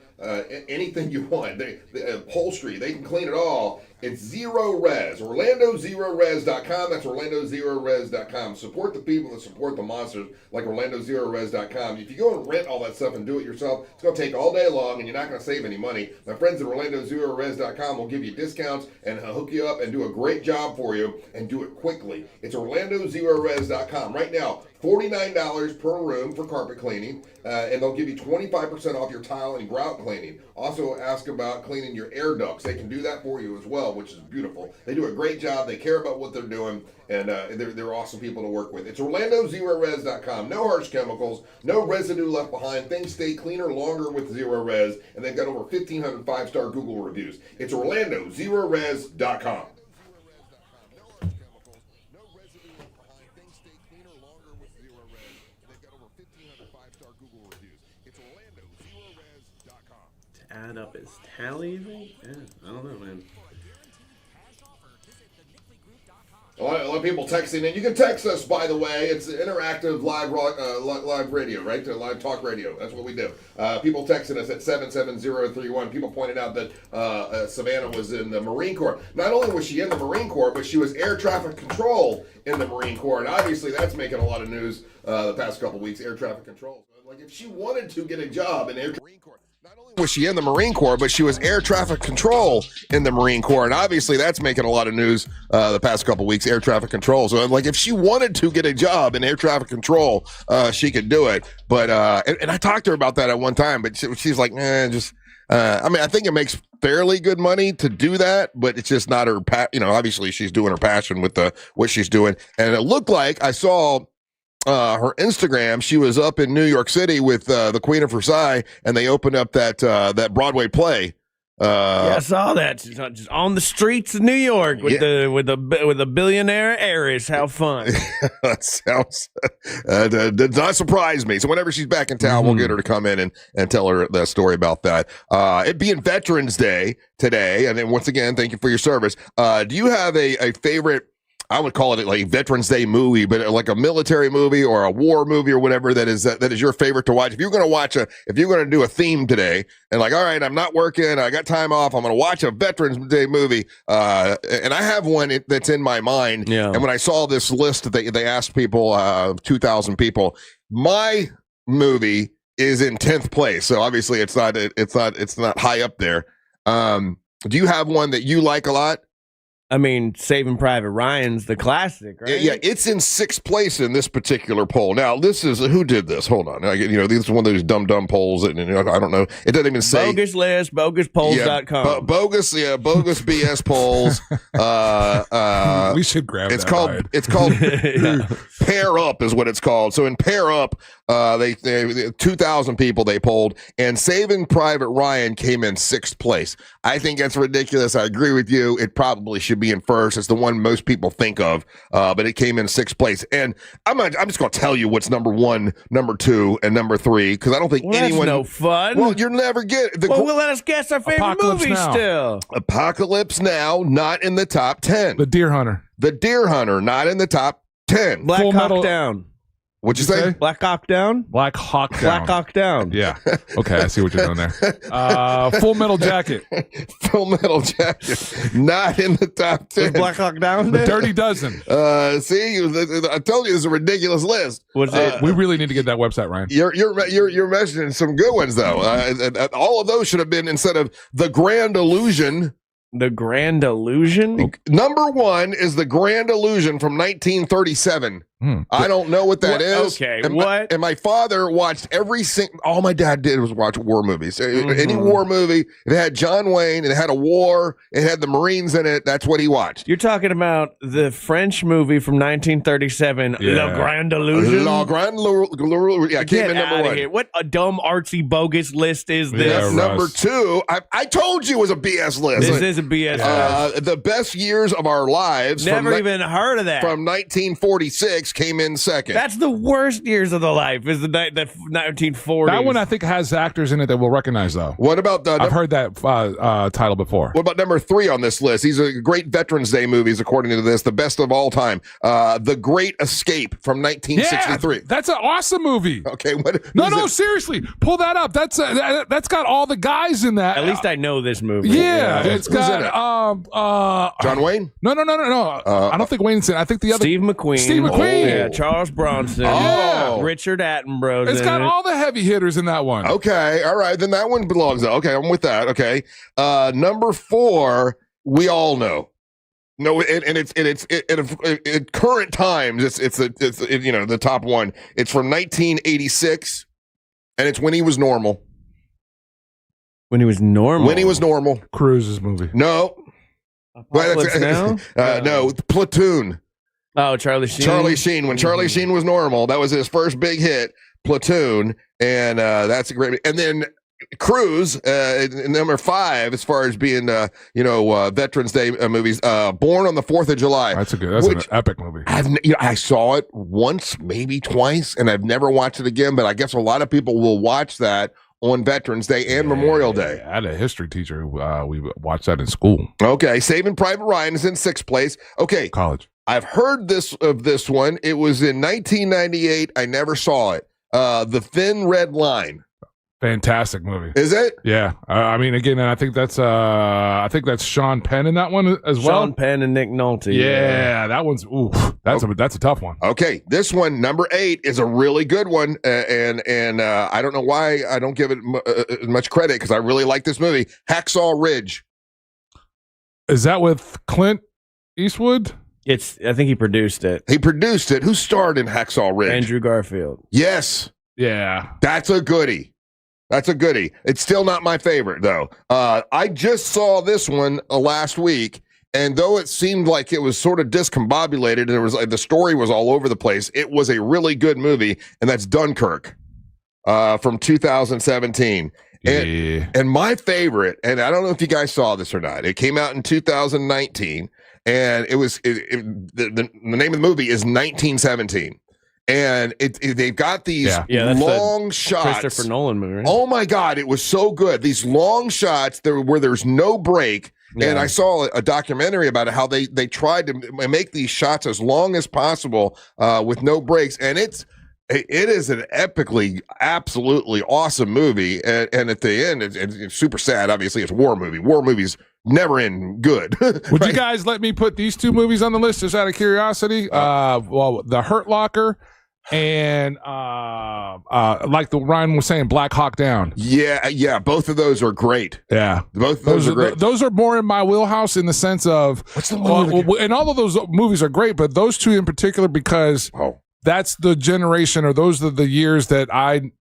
anything you want. The upholstery, they can clean it all. It's Zero Res, OrlandoZeroRes.com. That's OrlandoZeroRes.com. Support the people that support the monsters, like OrlandoZeroRes.com. If you go and rent all that stuff and do it yourself, it's going to take all day long, and you're not going to save any money. My friends at OrlandoZeroRes.com will give you discounts and hook you up and do a great job for you and do it quickly. It's OrlandoZeroRes.com. Right now, $49 per room for carpet cleaning, and they'll give you 25% off your tile and grout cleaning. Also, ask about cleaning your air ducts. They can do that for you as well, which is beautiful. They do a great job. They care about what they're doing, and they're awesome people to work with. It's OrlandoZeroRes.com. No harsh chemicals, no residue left behind. Things stay cleaner longer with Zero Res, and they've got over 1,500 5-star Google reviews. It's OrlandoZeroRes.com. Add up is tally, you think? Yeah, I don't know, man. A lot of people texting in. You can text us, by the way. It's interactive live radio, right? Live talk radio. That's what we do. People texting us at 77031. People pointed out that Savannah was in the Marine Corps. Not only was she in the Marine Corps, but she was air traffic control in the Marine Corps. And obviously that's making a lot of news the past couple weeks, air traffic control. Like if she wanted to get a job in Marine Corps, was she in the Marine Corps, but she was air traffic control in the Marine Corps, and obviously that's making a lot of news the past couple weeks, air traffic control. So like if she wanted to get a job in air traffic control, she could do it. But and I talked to her about that at one time, but she's like, I mean, I think it makes fairly good money to do that, but it's just not her obviously she's doing her passion with what she's doing. And it looked like I saw her Instagram, she was up in New York City with the Queen of Versailles, and they opened up that Broadway play. Yeah, I saw that. Just on the streets of New York with the billionaire heiress. How fun! That sounds does not surprise me. So whenever she's back in town, we'll get her to come in and tell her the story about that. It being Veterans Day today, and then once again, thank you for your service. Do you have a favorite? I would call it like Veterans Day movie, but like a military movie or a war movie or whatever that is your favorite to watch. If you're going to do a theme today and like, all right, I'm not working, I got time off, I'm going to watch a Veterans Day movie. And I have one that's in my mind. Yeah. And when I saw this list that they asked people, 2,000 people, my movie is in 10th place. So obviously it's not high up there. Do you have one that you like a lot? I mean, Saving Private Ryan's the classic, right? Yeah, it's in 6th place in this particular poll. Now, this is who did this? Hold on, this is one of those dumb polls, and I don't know. It doesn't even say bogus list, boguspolls.com. Bogus BS polls. We should grab. It's called Pair Up is what it's called. So in Pair Up, They 2,000 people they polled, and Saving Private Ryan came in 6th place. I think that's ridiculous. I agree with you. It probably should be in first. It's the one most people think of, but it came in 6th place. And I'm just going to tell you what's number 1, number 2, and number 3 because I don't think anyone. That's no fun. Well, you'll never get. Well, let us guess our favorite Apocalypse movie Now. still. Apocalypse Now, not in the top 10. The Deer Hunter. The Deer Hunter, not in the top 10. Black Full Hawk Metal- Down. What'd you say? Black Hawk Down? Black Hawk Down. Black Hawk Down. Yeah. Okay, I see what you're doing there. Full Metal Jacket. Full Metal Jacket, not in the top 10. Was Black Hawk Down there? Dirty Dozen. See, I told you it's a ridiculous list. Was it? We really need to get that website, Ryan. You're mentioning some good ones though. All of those should have been instead of The Grand Illusion. The Grand Illusion? Number 1 is The Grand Illusion from 1937. I don't know what that is. Okay, and what? And my father watched every single. All my dad did was watch war movies. Any war movie, it had John Wayne, it had a war, it had the Marines in it. That's what he watched. You're talking about the French movie from 1937, Yeah. Le Grand Illusion? La Grande Illusion. Yeah, came Get in number outta 1. here. What a dumb, artsy, bogus list is this? Yeah, That's number Russ. 2. I told you it was a BS list. This is a BS list. The best years of our lives. Never from even heard of that. From 1946 came in 2nd. That's the worst years of the life, is the 1940s. That one I think has actors in it that we'll recognize, though. What about the? I've heard that title before. What about number 3 on this list? These are great Veterans Day movies, according to this, the best of all time. The Great Escape from 1963. Yeah, that's an awesome movie. Okay, what? No, seriously, pull that up. That's got all the guys in that. At least I know this movie. Yeah, it's Who's in got John Wayne? No. I don't think Wayne's in. I think the other Steve McQueen. Steve McQueen. Yeah, Charles Bronson. Oh. Richard Attenborough's It's in got it. all the heavy hitters in that one. Okay, all right, then that one belongs. Okay, I'm with that. Okay, number 4, we all know. No, and it's in current times. It's the top one. It's from 1986, and it's When He Was Normal. When he was normal. When He Was Normal. Cruise's movie. No. Apocalypse Now? No, Platoon. Oh, Charlie Sheen. Charlie Sheen. When Charlie Sheen was normal, that was his first big hit, Platoon, and that's a great. And then Cruise, number 5, as far as being Veterans Day movies. Born on the 4th of July. That's an epic movie. I saw it once, maybe twice, and I've never watched it again. But I guess a lot of people will watch that on Veterans Day and Memorial Day. I had a history teacher who we watched that in school. Okay, Saving Private Ryan is in 6th place. Okay, college. I've heard of this one. It was in 1998. I never saw it. The Thin Red Line. Fantastic movie. Is it? Yeah. I mean, again, I think that's Sean Penn in that one as well. Sean Penn and Nick Nolte. Yeah, that one's that's a tough one. Okay, this one, number 8, is a really good one, and I don't know why I don't give it much credit because I really like this movie, Hacksaw Ridge. Is that with Clint Eastwood? I think he produced it. He produced it. Who starred in Hacksaw Ridge? Andrew Garfield. Yes. Yeah. That's a goodie. It's still not my favorite, though. I just saw this one last week, and though it seemed like it was sort of discombobulated and it was like the story was all over the place, it was a really good movie, and that's Dunkirk from 2017. And my favorite, and I don't know if you guys saw this or not, it came out in 2019, and the name of the movie is 1917. And they've got these long shots. Christopher Nolan movie. Right? Oh my God, it was so good. These long shots where there's no break. Yeah. And I saw a documentary about it, how they tried to make these shots as long as possible with no breaks. And it is an epically, absolutely awesome movie. And at the end, it's super sad. Obviously, it's a war movie. War movies never end good. Would you guys let me put these 2 movies on the list just out of curiosity? The Hurt Locker and like the Ryan was saying, Black Hawk Down. Yeah, both of those are great. Yeah, both of those are great. Those are more in my wheelhouse in the sense of what's the movie? And all of those movies are great, but those 2 in particular because that's the generation, or those are the years that I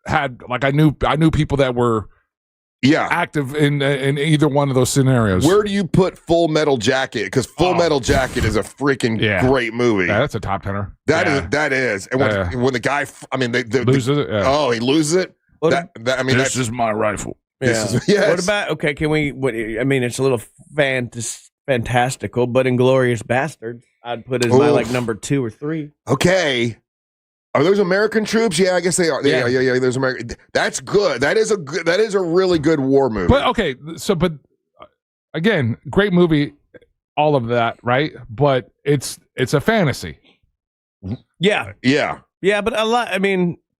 had. Like I knew people that were active in either one of those scenarios. Where do you put Full Metal Jacket? Because Full Metal Jacket is a freaking great movie. Yeah, that's a top tenor. That is. And when the guy, loses it. Yeah. Oh, he loses it. This is my rifle. Yeah. What about? Okay, can we? It's a little fantastical, but Inglourious Bastards, I'd put as my number 2 or 3. Okay. Are those American troops? Yeah, I guess they are. Yeah. Those American. That's good. That is a really good war movie. But okay, but again, great movie, all of that, right? But it's a fantasy. Yeah. But a lot.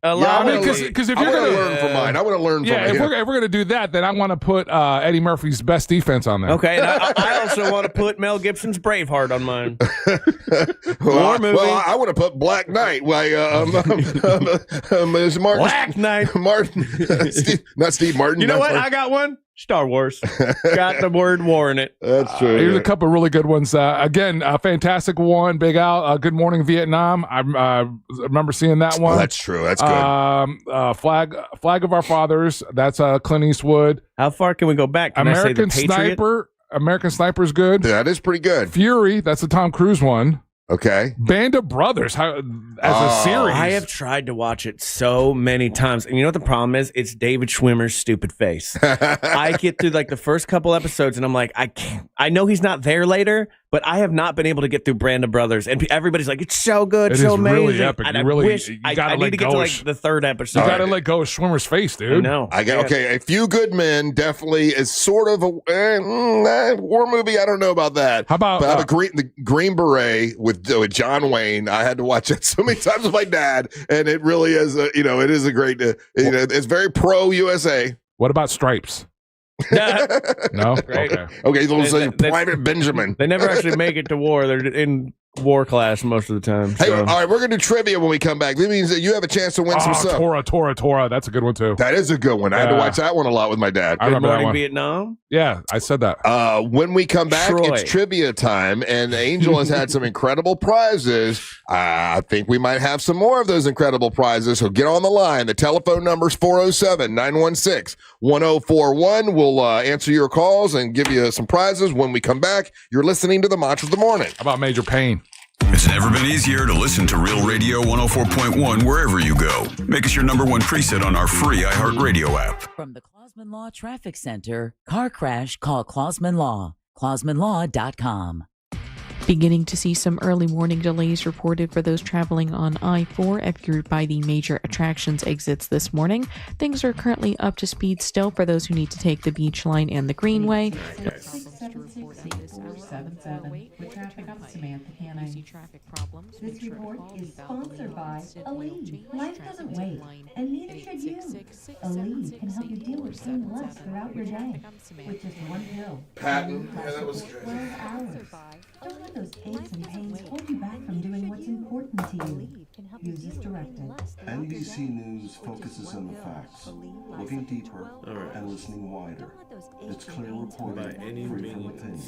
Because if you're gonna learn from mine, I want to learn from if we're gonna do that, then I want to put Eddie Murphy's Best Defense on there. Okay, and I also want to put Mel Gibson's Braveheart on mine. War movie. Well, I want to put Black Knight. Black Knight. Martin, not Steve Martin. You know what? I got one. Star Wars. Got the word war in it. That's true. Here's a couple of really good ones. Again, a fantastic one. Big Al, Good Morning Vietnam. I remember seeing that one. That's true. That's good. Flag of Our Fathers. That's Clint Eastwood. How far can we go back? Can American I say The Patriot? Sniper. American Sniper's good. That is pretty good. Fury. That's the Tom Cruise one. Okay. Band of Brothers as a series. I have tried to watch it so many times. And you know what the problem is? It's David Schwimmer's stupid face. I get through the first couple episodes and I'm like, I can't. I know he's not there later, but I have not been able to get through Band of Brothers. And everybody's like, it's so good, it so is amazing. Really epic. And I wish I need to get to the third episode. You got to let go of Schwimmer's face, dude. I know. Okay, A Few Good Men definitely is sort of a war movie. I don't know about that. How about the Green Beret with John Wayne? I had to watch it so many times with my dad, and it really is. It is a great. It's very pro USA. What about Stripes? No. Right. Okay. Private Benjamin. They never actually make it to war. They're in war class most of the time. Hey, all right, we're gonna do trivia when we come back. That means that you have a chance to win some stuff. Tora. That's a good one too. That is a good one. I had to watch that one a lot with my dad. I remember that one. Vietnam. Yeah, I said that. When we come back, Troy. It's trivia time, and Angel has had some incredible prizes. I think we might have some more of those incredible prizes. So get on the line. The telephone number is 407-916-1041. We'll answer your calls and give you some prizes when we come back. You're listening to the Mantra of the Morning. How about Major Payne? It's never been easier to listen to Real Radio 104.1 wherever you go. Make us your number one preset on our free iHeartRadio app. From the Clausman Law Traffic Center, car crash, call Clausman Law. ClausmanLaw.com. Beginning to see some early morning delays reported for those traveling on I-4 if you're by the major attractions exits this morning. Things are currently up to speed still for those who need to take the Beach Line and the Greenway. 676-477 with traffic on Samantha Canning. This report is sponsored by Aleve. Life doesn't wait, and neither should you. Aleve can help you deal with pain less throughout your day with just one pill. Patton, that was 12 hours. Don't let those aches and pains hold you back from doing what's important to you. Use this directive. NBC News focuses on the facts, looking deeper and listening wider. It's clear reporting, free from opinion.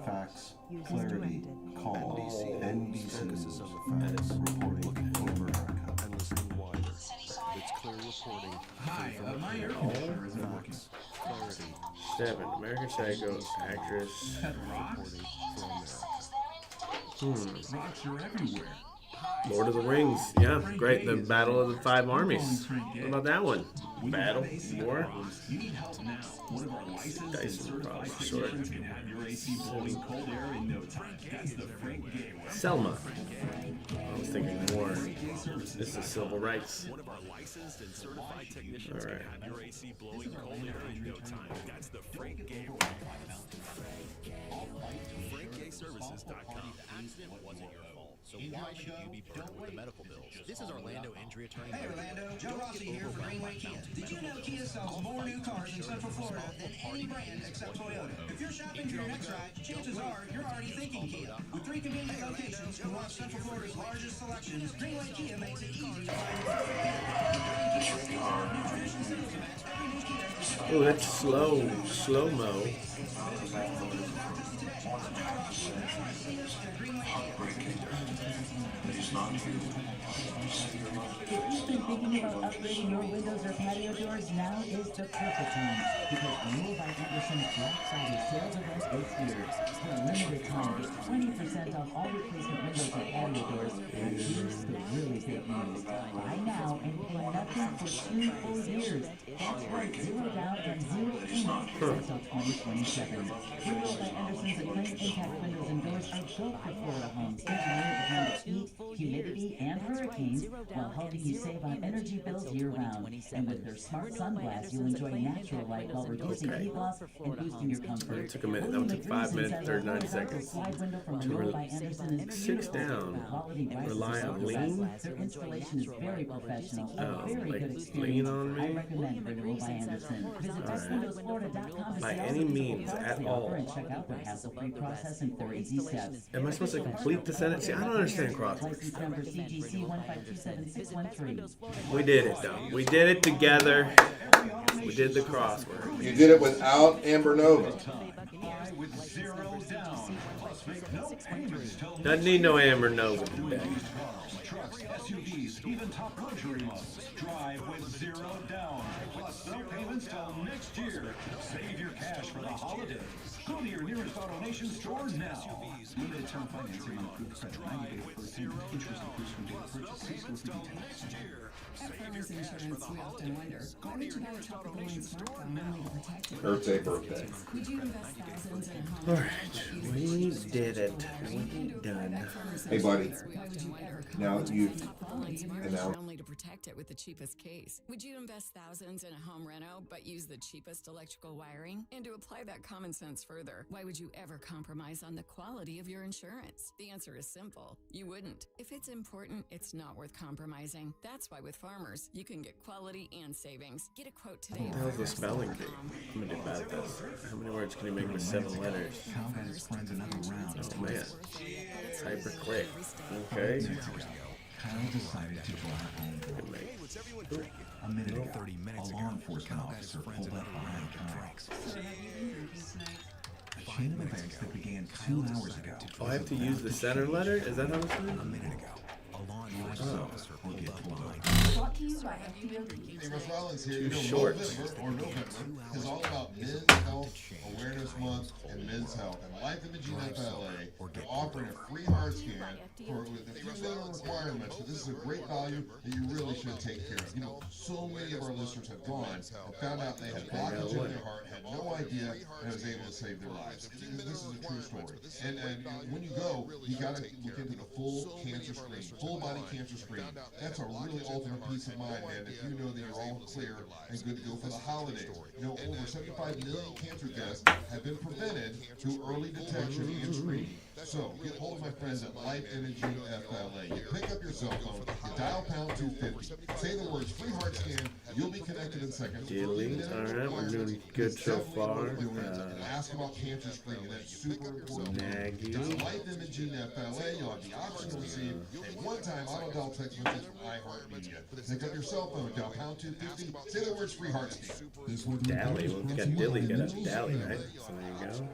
Facts, clarity, calm. NBC News, reporting for America. Hi, my air conditioner isn't working. 7. American Psycho actress. Rocks are everywhere. Lord of the Rings. Yeah, great. The Battle of the Five Armies. What about that one? Battle? War? You need help now. One of our licensed and certified technicians can have your AC blowing cold air in no time. That's the Frank Gay way. Selma. I was thinking war. This is civil rights. One of our licensed and certified technicians can have your AC blowing cold air in no time. That's the Frank Gay way. FrankGayServices.com. The accident wasn't your fault, so why should you be burdened with the medical bills? This is Orlando injury attorney. Hey Orlando, Joe Rossi here for Greenway Kia. Did you know Kia sells more new cars in Central Florida than any brand except Toyota? If you're shopping for your next ride, chances are you're already thinking Kia. With 3 convenient locations and one of Central Florida's largest selections, Greenway Kia makes it easy to find your perfect Kia. New tradition sales events, every new Kia Oh, that's slow-mo. If you've been thinking about upgrading your windows or patio doors, now is the perfect time. Because Renewal by Anderson's Black Friday sales event is here. For a limited time, get 20% off all replacement windows or patio doors. And here's the really big news. Buy now and pay nothing for 2 full years. That's right, 0 down and 0 payments until 2027. Renewal by Anderson's Acclaim Impact windows and doors are built for Florida homes, engineered to handle heat, humidity, and hurricanes, while helping you save on energy bills year-round. And with their smart sunglass, you'll enjoy natural light while reducing heat loss and boosting your comfort. It took a minute. That took 5 minutes, 39 seconds. To 6 down. Rely on lean? Their installation is very professional. Oh, like lean on me? I recommend Renewal by Anderson. Visit bestwindowsflorida.com to By see any means at all. and check out their hassle-free processing for easy steps. Am I supposed to complete the sentence? See, I don't understand crosswords. License number CGC 1527613. We did it, though. We did it together. We did the crossword. You did it without Amber Nova. Doesn't need no Amber Nova today. Trucks, SUVs, even top luxury models. Drive with 0 down. Plus no payments till next year. Save your cash for the holidays. Go to your nearest AutoNation store now. Limited term financing on approved credit. 90 days first payment. Interest increase from date of purchase. See school fee details. At Farmers Insurance, we often wonder, why would you buy a tropical line smartphone only to protect it? Birthday. Would you invest thousands in a home? Alright, we did it. We done. Hey, buddy. Now you've only to protect it with the cheapest case. Would you invest thousands in a home reno but use the cheapest electrical wiring? And to apply that common sense further, why would you ever compromise on the quality of your insurance? The answer is simple. You wouldn't. If it's important, it's not worth compromising. That's why with Farmers, you can get quality and savings. Get a quote today. That was a spelling bee. I'm gonna do bad this. How many words can you make with 7 letters? Oh man. Hyper quick. Okay. Kyle decided to drive home. A minute ago, a law enforcement officer pulled up behind Kyle. A chain of events that began 2 hours ago. Oh, I have to use the center letter? Is that how it's done? A minute ago, a law enforcement officer pulled up behind Brought to you by FDOD. Hey, Russ Rollins here. Too You know, short. November is all about Men's Health Awareness Month and Men's Health. And Life Imaging FLA are offering a free heart scan with a few minimum requirements. But this is a great value that you really should take care of. You know, so many of our listeners have gone and found out they had blockage in their heart, had no idea, and was able to save their lives. This is a true story. And when you go, you got to look into the full cancer screening, full body cancer screening. That's a really ultimate peace of mind, man. If you know that you're all clear and good to go for the holidays. You know, over 75 million cancer deaths have been prevented through early detection and screening. So, get hold of my friends at Life Imaging FLA. You pick up your cell phone, you dial pound 250, say the words free heart scan, you'll be connected in seconds. Dealing. Alright, we're doing good so far. Ask about cancer screening, that's super important. Nagy. It's Life Imaging FLA. You'll have the option to receive a one-time auto dial text message from iHeartMedia. Pick up your cell phone, dial pound 250, say the words free heart scan. Dally. Well, we got Dilly, got a Dally, right? So there you go.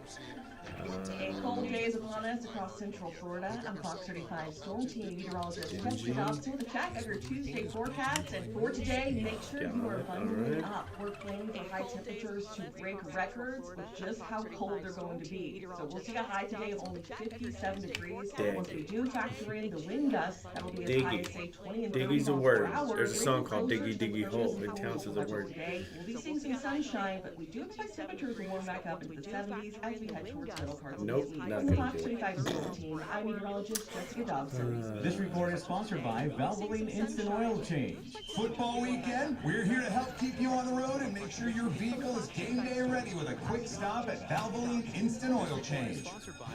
A cold day is upon us across Central Florida. I'm Fox 35 Storm Team Meteorologist Presley Dobson with a check of your Tuesday forecast. And for today, make sure you are bundling up. We're planning for high temperatures to break records with just how cold they're going to be. So we'll see a high today of only 57 degrees. Once we do factor in the wind gusts, that will be as high as say 20 and 30 Diggy's a miles word. per hour. There's a song called Diggy Diggy Hole. It counts as a word. We'll be seeing some sunshine, but we do expect temperatures to warm back up into the 70s as we head towards middle parts of the week. Not From the gonna Fox do it. 35 Storm Team, I'm meteorologist Jessica Dobson. This report is sponsored by Valvoline Instant Oil Change. Football weekend, we're here to help keep you on the road and make sure your vehicle is game day ready with a quick stop at Valvoline Instant Oil Change.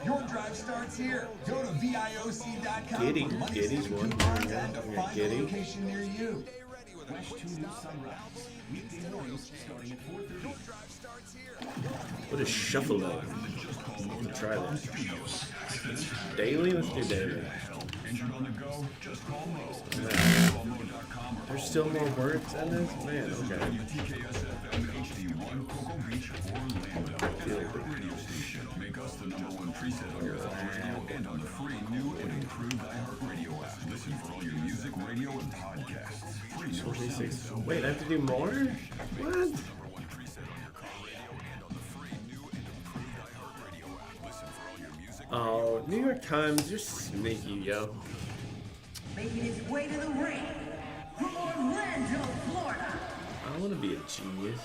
Your drive starts here. Go to VIOC.com Giddy. for money Giddy's saving one. coupons and to find a Giddy. location near you. Fresh 2 News Sunrise. Weekday mornings starting at 4:30. What is shuffle up? Try this. Daily? Let's do daily. Injured on the go? Just call Mo. There's still more words in this? Man, okay. TKSFM HD1 Cocoa Beach, Orlando. Radio station. Make us the #1 preset on your phone radio and on the free new and improved iHeartRadio app. Listen for all your music, radio, and podcasts. Free 26. Wait, I have to do more? What? Oh, New York Times, you're sneaky, yo. Making his way to the ring from Orlando, Florida. I want to be a genius.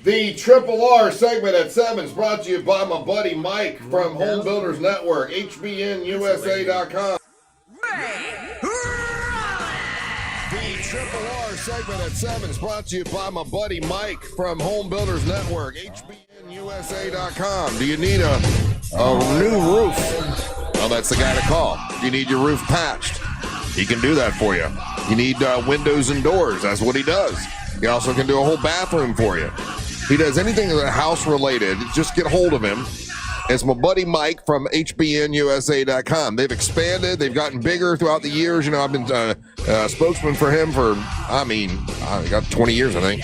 The Triple R segment at 7 is brought to you by my buddy Mike from Home Builders Network, HBNUSA.com. The Triple R segment at 7 is brought to you by my buddy Mike from Home Builders Network, HBNUSA.com. Do you need a new roof? Well, that's the guy to call. You need your roof patched. He can do that for you. You need windows and doors. That's what he does. He also can do a whole bathroom for you. He does anything house related. Just get hold of him. It's my buddy Mike from HBNUSA.com. They've expanded. They've gotten bigger throughout the years. You know, I've been spokesman for him for, I got 20 years, I think.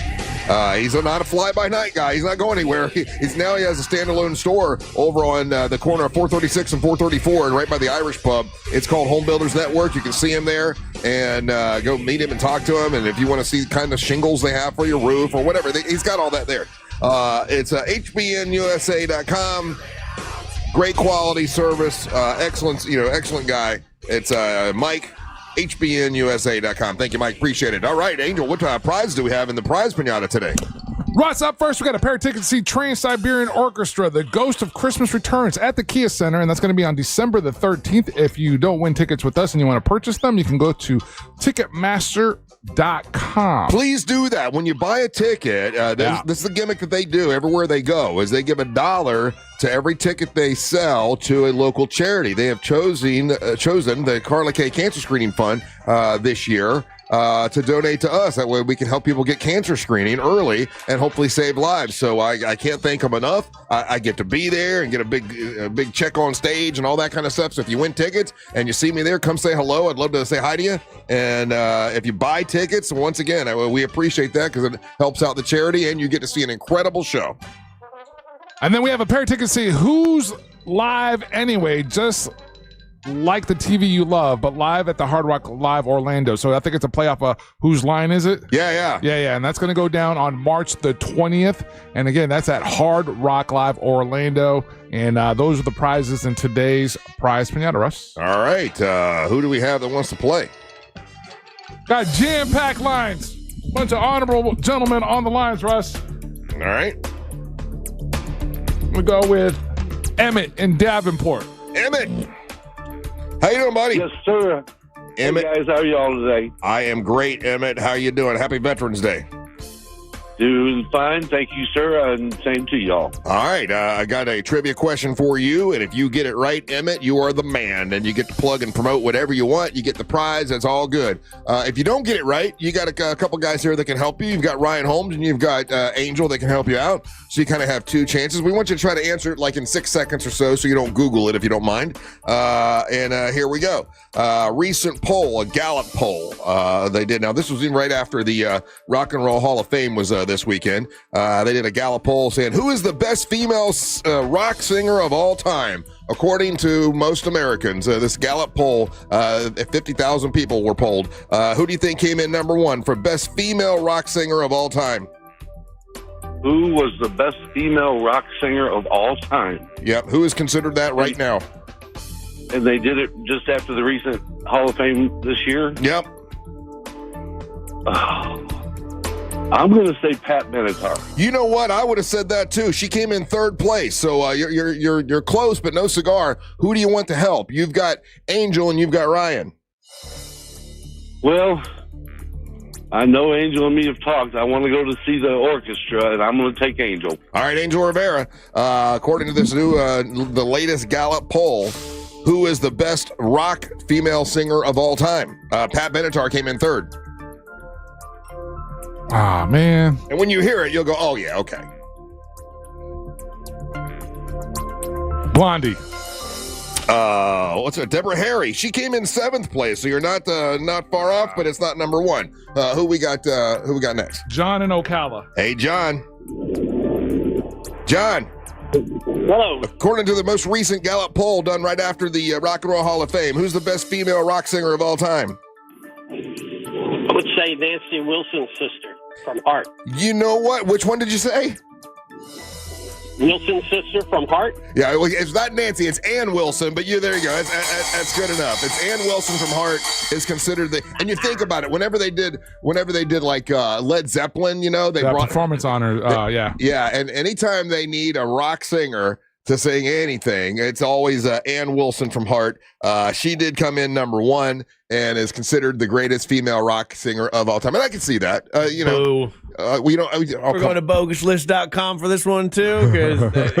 He's not a fly-by-night guy. He's not going anywhere. He has a standalone store over on the corner of 436 and 434 and right by the Irish Pub. It's called Home Builders Network. You can see him there and go meet him and talk to him. And if you want to see the kind of shingles they have for your roof or whatever, he's got all that there. It's HBNUSA.com. Great quality service. Excellent guy. It's Mike. HBNUSA.com. Thank you, Mike. Appreciate it. All right, Angel, what prize do we have in the prize pinata today? Russ, up first, we got a pair of tickets to see Trans-Siberian Orchestra, The Ghost of Christmas Returns at the Kia Center, and that's going to be on December the 13th. If you don't win tickets with us and you want to purchase them, you can go to Ticketmaster.com. Please do that. When you buy a ticket, this is the gimmick that they do everywhere they go, is they give $1 to every ticket they sell to a local charity. They have chosen the Carla K Cancer Screening Fund this year to donate to us. That way we can help people get cancer screening early and hopefully save lives. So I can't thank them enough. I get to be there and get a big check on stage and all that kind of stuff. So if you win tickets and you see me there, come say hello. I'd love to say hi to you. And if you buy tickets, once again, we appreciate that because it helps out the charity and you get to see an incredible show. And then we have a pair of tickets to see Who's Live Anyway, just like the TV you love, but live at the Hard Rock Live Orlando. So I think it's a playoff of Whose Line Is It? Yeah. And that's going to go down on March the 20th. And again, that's at Hard Rock Live Orlando. And those are the prizes in today's prize pinata, Russ. All right. Who do we have that wants to play? Got jam-packed lines. Bunch of honorable gentlemen on the lines, Russ. All right. We go with Emmett in Davenport. Emmett. How you doing, buddy? Yes, sir. Emmett. Hey guys, how are y'all today? I am great, Emmett. How you doing? Happy Veterans Day. Doing fine. Thank you, sir, and same to y'all. All right. I got a trivia question for you, and if you get it right, Emmett, you are the man, and you get to plug and promote whatever you want. You get the prize. That's all good. If you don't get it right, you got a couple guys here that can help you. You've got Ryan Holmes, and you've got Angel that can help you out. So you kind of have two chances. We want you to try to answer it like in 6 seconds or so you don't Google it if you don't mind. And here we go. Recent poll, a Gallup poll they did. Now, this was in right after the Rock and Roll Hall of Fame was this weekend. They did a Gallup poll saying, who is the best female rock singer of all time? According to most Americans, this Gallup poll, 50,000 people were polled. Who do you think came in number one for best female rock singer of all time? Who was the best female rock singer of all time? Yep. Who is considered that right now? And they did it just after the recent Hall of Fame this year? Yep. I'm going to say Pat Benatar. You know what? I would have said that too. She came in third place, so you're close, but no cigar. Who do you want to help? You've got Angel and you've got Ryan. Well, I know Angel and me have talked. I want to go to see the orchestra, and I'm going to take Angel. All right, Angel Rivera. According to this new, the latest Gallup poll, who is the best rock female singer of all time? Pat Benatar came in third. Ah, man. And when you hear it, you'll go, oh, yeah, okay. Blondie. What's it? Deborah Harry. She came in 7th place, so you're not far off, but it's not number 1. Who we got next? John in Ocala. Hey, John. John. Hello. According to the most recent Gallup poll done right after the Rock and Roll Hall of Fame, who's the best female rock singer of all time? I would say Nancy Wilson's sister from Heart. You know what? Which one did you say? Wilson's sister from Heart? Yeah, it's not Nancy, it's Ann Wilson, but there you go. That's good enough. It's Ann Wilson from Heart is considered and you think about it, whenever they did like Led Zeppelin, they brought performance honor, yeah. Yeah, and anytime they need a rock singer to sing anything, it's always Ann Wilson from Heart. She did come in number 1 and is considered the greatest female rock singer of all time. And I can see that. Boo. We don't. We're going to boguslist.com for this one too, because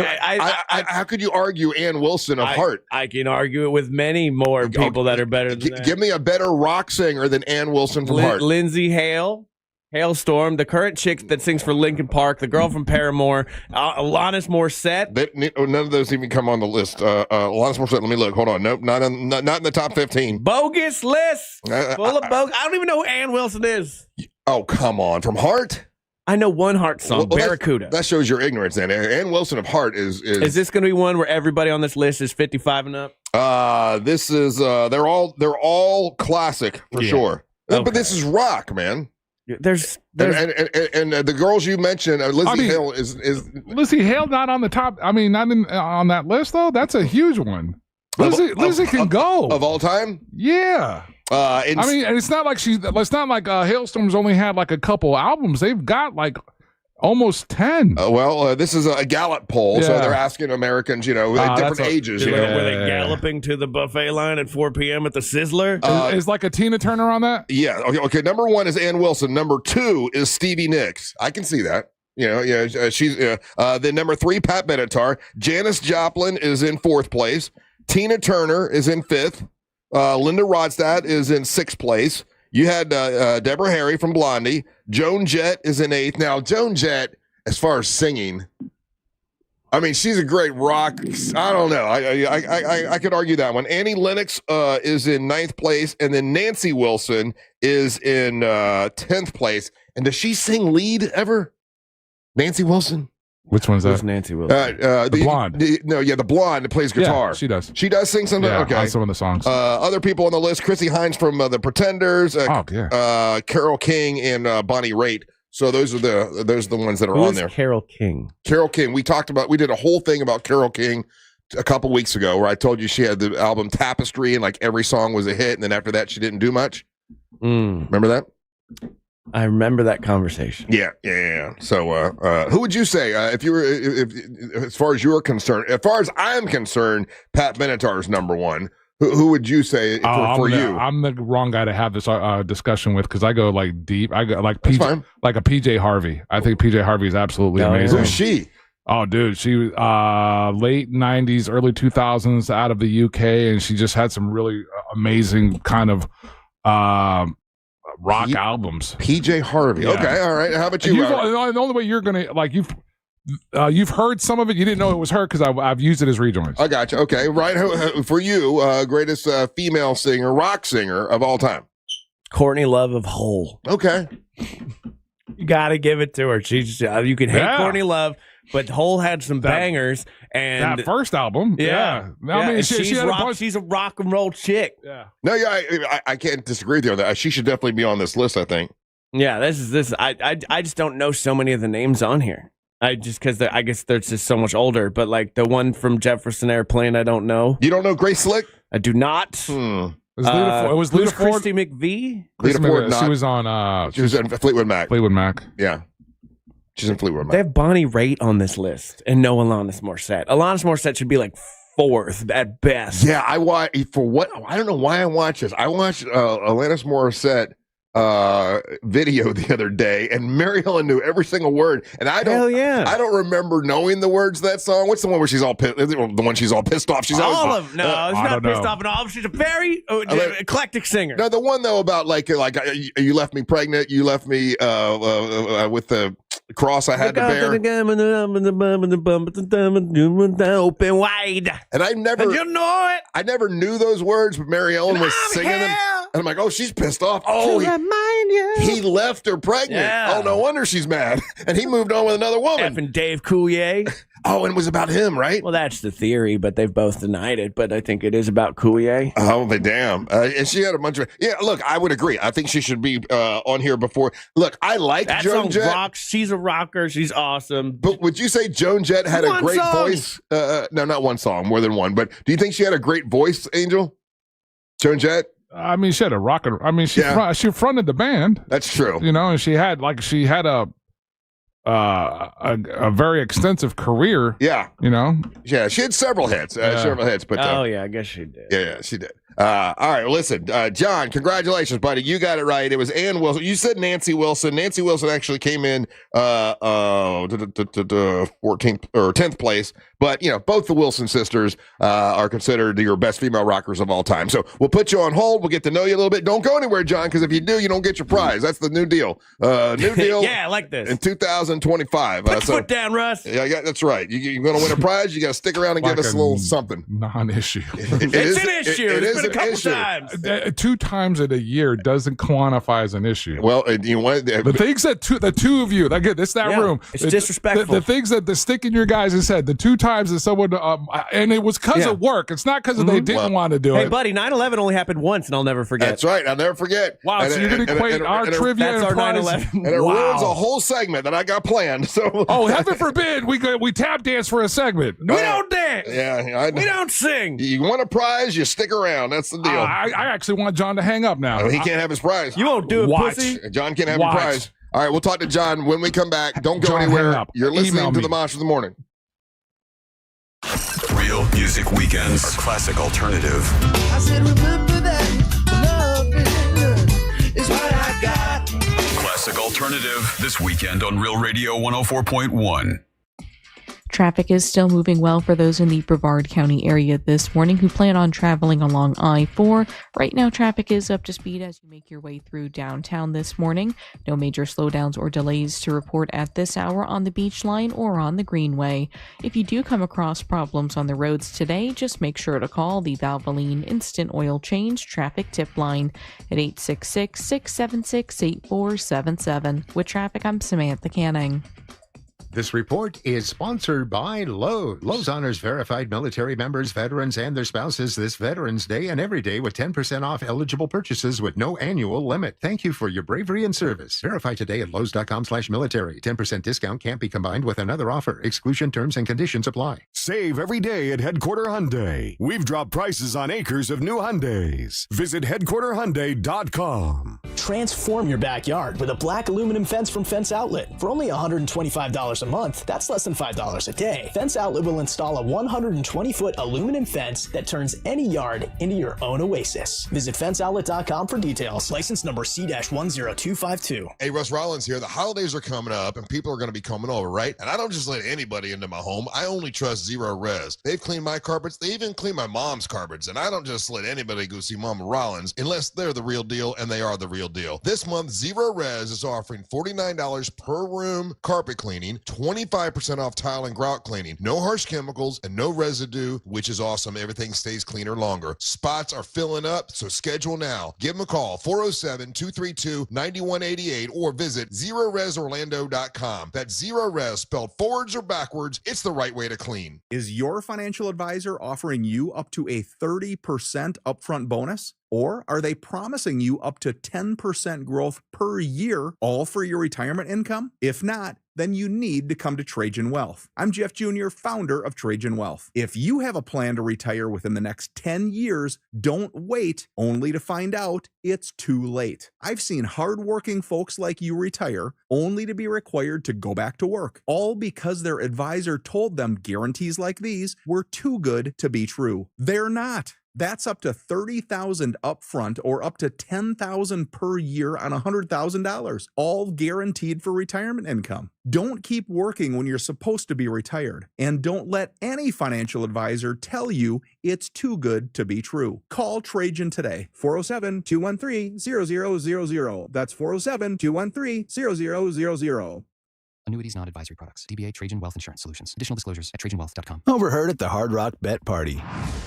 how could you argue Ann Wilson of Heart? I can argue it with many more people that are better than that. Give me a better rock singer than Ann Wilson from Heart. Lindsay Hale, Hailstorm, the current chick that sings for Linkin Park, the girl from Paramore, Alanis Morissette. None of those even come on the list. Alanis Morissette. Let me look. Hold on. Nope, not in the top 15. Bogus list. Full of bogus. I don't even know who Ann Wilson is. Oh, come on. From Heart? I know one Heart song, Barracuda. That shows your ignorance then. Ann Wilson of Heart is this going to be one where everybody on this list is 55 and up? This is they're all classic for sure. Okay. But this is rock, man. There's and the girls you mentioned, Lizzie Hale is Lizzie Hale not on the top. I mean, not on that list though. That's a huge one. Lizzie can go of all time. Yeah. I mean, it's not like Hailstorm's only had like a couple albums. They've got like almost 10. This is a Gallup poll, so they're asking Americans, at different ages. Were they galloping to the buffet line at 4 p.m. at the Sizzler? Is like a Tina Turner on that? Yeah. Okay. Number 1 is Ann Wilson. Number 2 is Stevie Nicks. I can see that. She's then number 3, Pat Benatar. Janis Joplin is in 4th place. Tina Turner is in 5th. Linda Ronstadt is in 6th place. You had Deborah Harry from Blondie. Joan Jett is in 8th. Now, Joan Jett, as far as singing, I mean, she's a great rock. I don't know. I could argue that one. Annie Lennox is in 9th place, and then Nancy Wilson is in 10th place. And does she sing lead ever? Nancy Wilson? Which one's that? Who's Nancy Wilson? The blonde. The blonde that plays guitar. Yeah, she does. She does sing something? Yeah, okay. on some of the songs. Other people on the list, Chrissy Hines from The Pretenders, Carole King, and Bonnie Raitt. So those are the ones that are on there. Carole King? Carole King. We did a whole thing about Carole King a couple weeks ago where I told you she had the album Tapestry and like every song was a hit, and then after that she didn't do much. Remember that? I remember that conversation. Yeah. So, who would you say if as far as you're concerned? As far as I'm concerned, Pat Benatar is number 1. Who would you say for you? I'm the wrong guy to have this discussion with because I go like deep. I go like a PJ Harvey. I think PJ Harvey is absolutely amazing. Who's she? Oh, dude, she was late 90s, early 2000s out of the UK, and she just had some really amazing kind of rock albums. PJ Harvey. Yeah. Okay, all right. How about you? The only way you're gonna you've heard some of it. You didn't know it was her because I've used it as rejoins. I got you. Okay, right. For you, greatest female rock singer of all time. Courtney Love of Hole. Okay, you got to give it to her. She's you can hate Courtney Love, but Hole had some bangers. And that first album, I mean, she's a rock and roll chick. Yeah. No, I can't disagree with you on that. She should definitely be on this list, I think. Yeah, this. I just don't know so many of the names on here. I guess they're just so much older. But like the one from Jefferson Airplane, I don't know. You don't know Grace Slick? I do not. It was Lita Ford. Christy McVie. Lita Ford. She was on. She was in Fleetwood Mac. Fleetwood Mac. Yeah. She's in Fleetwood Mac. They have Bonnie Raitt on this list and no Alanis Morissette. Alanis Morissette should be like 4th at best. Yeah, I don't know why I watched this. I watched Alanis Morissette video the other day, and Mary Ellen knew every single word, and I don't remember knowing the words of that song. What's the one where she's all pissed? The one she's all pissed off. She's all of them. No, it's not pissed off at all. She's a very eclectic singer. No, the one though about like you left me pregnant, you left me with the cross I had to bear. Open wide. And I never, you know it. I never knew those words, but Mary Ellen was singing them. And I'm like, oh, she's pissed off. Oh, he left her pregnant. Yeah. Oh, no wonder she's mad. And he moved on with another woman. And Dave Coulier. Oh, and it was about him, right? Well, that's the theory, but they've both denied it. But I think it is about Coulier. Oh, they damn. And she had a bunch of... Yeah, look, I would agree. I think she should be on here before. Look, I like That Joan song Jett. rocks. She's a rocker. She's awesome. But would you say Joan Jett had a great voice? No, not one song, more than one. But do you think she had a great voice, Angel? Joan Jett? I mean, she had a rocker. I mean, she fronted the band. That's true. You know, and she had a very extensive career. Yeah. You know? Yeah, she had several hits. Several hits. But I guess she did. Yeah, she did. All right, listen, John, congratulations, buddy. You got it right. It was Ann Wilson. You said Nancy Wilson. Nancy Wilson actually came in 14th or 10th place. But, you know, both the Wilson sisters are considered your best female rockers of all time. So we'll put you on hold. We'll get to know you a little bit. Don't go anywhere, John, because if you do, you don't get your prize. That's the new deal. New deal. Yeah, I like this. In 2025. Put your foot down, Russ. Yeah, that's right. You're going to win a prize. You got to stick around and give us a little something. Non-issue. It's an issue. It's been a couple times. 2 times in a year doesn't quantify as an issue. Well, you want the things that the two of you, again, it's that room. It's disrespectful. The things that stick in your guys' head, the 2 times that someone, and it was because of work. It's not because they didn't want to do it. Hey, buddy, 9/11 only happened once, and I'll never forget. That's right. I'll never forget. Wow, so you're going to equate our trivia that's and our prize. 9/11. And it ruins a whole segment that I got planned. So, heaven forbid we tap dance for a segment. We don't dance. Yeah, we don't sing. You want a prize, you stick around. That's the deal. I actually want John to hang up now. No, he can't have his prize. You won't do it, Watch. pussy. John can't have your prize. All right, we'll talk to John when we come back. Don't go John, anywhere. hang up. You're listening Email to me. the Monster of the Morning. Real Music Weekends are classic alternative. I said, remember that love is what I got. Classic alternative this weekend on Real Radio 104.1. Traffic is still moving well for those in the Brevard County area this morning who plan on traveling along I-4. Right now, traffic is up to speed as you make your way through downtown this morning. No major slowdowns or delays to report at this hour on the Beach Line or on the Greenway. If you do come across problems on the roads today, just make sure to call the Valvoline Instant Oil Change Traffic Tip Line at 866-676-8477. With traffic, I'm Samantha Canning. This report is sponsored by Lowe's. Lowe's honors verified military members, veterans, and their spouses this Veterans Day and every day with 10% off eligible purchases with no annual limit. Thank you for your bravery and service. Verify today at Lowe's.com/military. 10% discount can't be combined with another offer. Exclusion terms and conditions apply. Save every day at Headquarter Hyundai. We've dropped prices on acres of new Hyundais. Visit headquarterhyundai.com. Transform your backyard with a black aluminum fence from Fence Outlet. For only $125 a month, that's less than $5 a day. Fence Outlet will install a 120-foot aluminum fence that turns any yard into your own oasis. Visit fenceoutlet.com for details. License number C-10252. Hey, Russ Rollins here. The holidays are coming up and people are going to be coming over, right? And I don't just let anybody into my home. I only trust Zero Res. They've cleaned my carpets. They even clean my mom's carpets. And I don't just let anybody go see Mama Rollins unless they're the real deal, and they are the real deal. This month, Zero Res is offering $49 per room carpet cleaning, 25% off tile and grout cleaning, no harsh chemicals and no residue, which is awesome. Everything stays cleaner longer. Spots are filling up, so schedule now. Give them a call, 407-232-9188, or visit ZeroResOrlando.com. That's Zero Res, spelled forwards or backwards. It's the right way to clean. Is your financial advisor offering you up to a 30% upfront bonus? Or are they promising you up to 10% growth per year, all for your retirement income? If not, then you need to come to Trajan Wealth. I'm Jeff Jr., founder of Trajan Wealth. If you have a plan to retire within the next 10 years, don't wait only to find out it's too late. I've seen hardworking folks like you retire only to be required to go back to work, all because their advisor told them guarantees like these were too good to be true. They're not. That's up to $30,000 upfront or up to $10,000 per year on $100,000, all guaranteed for retirement income. Don't keep working when you're supposed to be retired, and don't let any financial advisor tell you it's too good to be true. Call Trajan today, 407-213-0000. That's 407-213-0000. Annuities, not advisory products. DBA Trajan Wealth Insurance Solutions. Additional disclosures at TrajanWealth.com. Overheard at the Hard Rock Bet Party.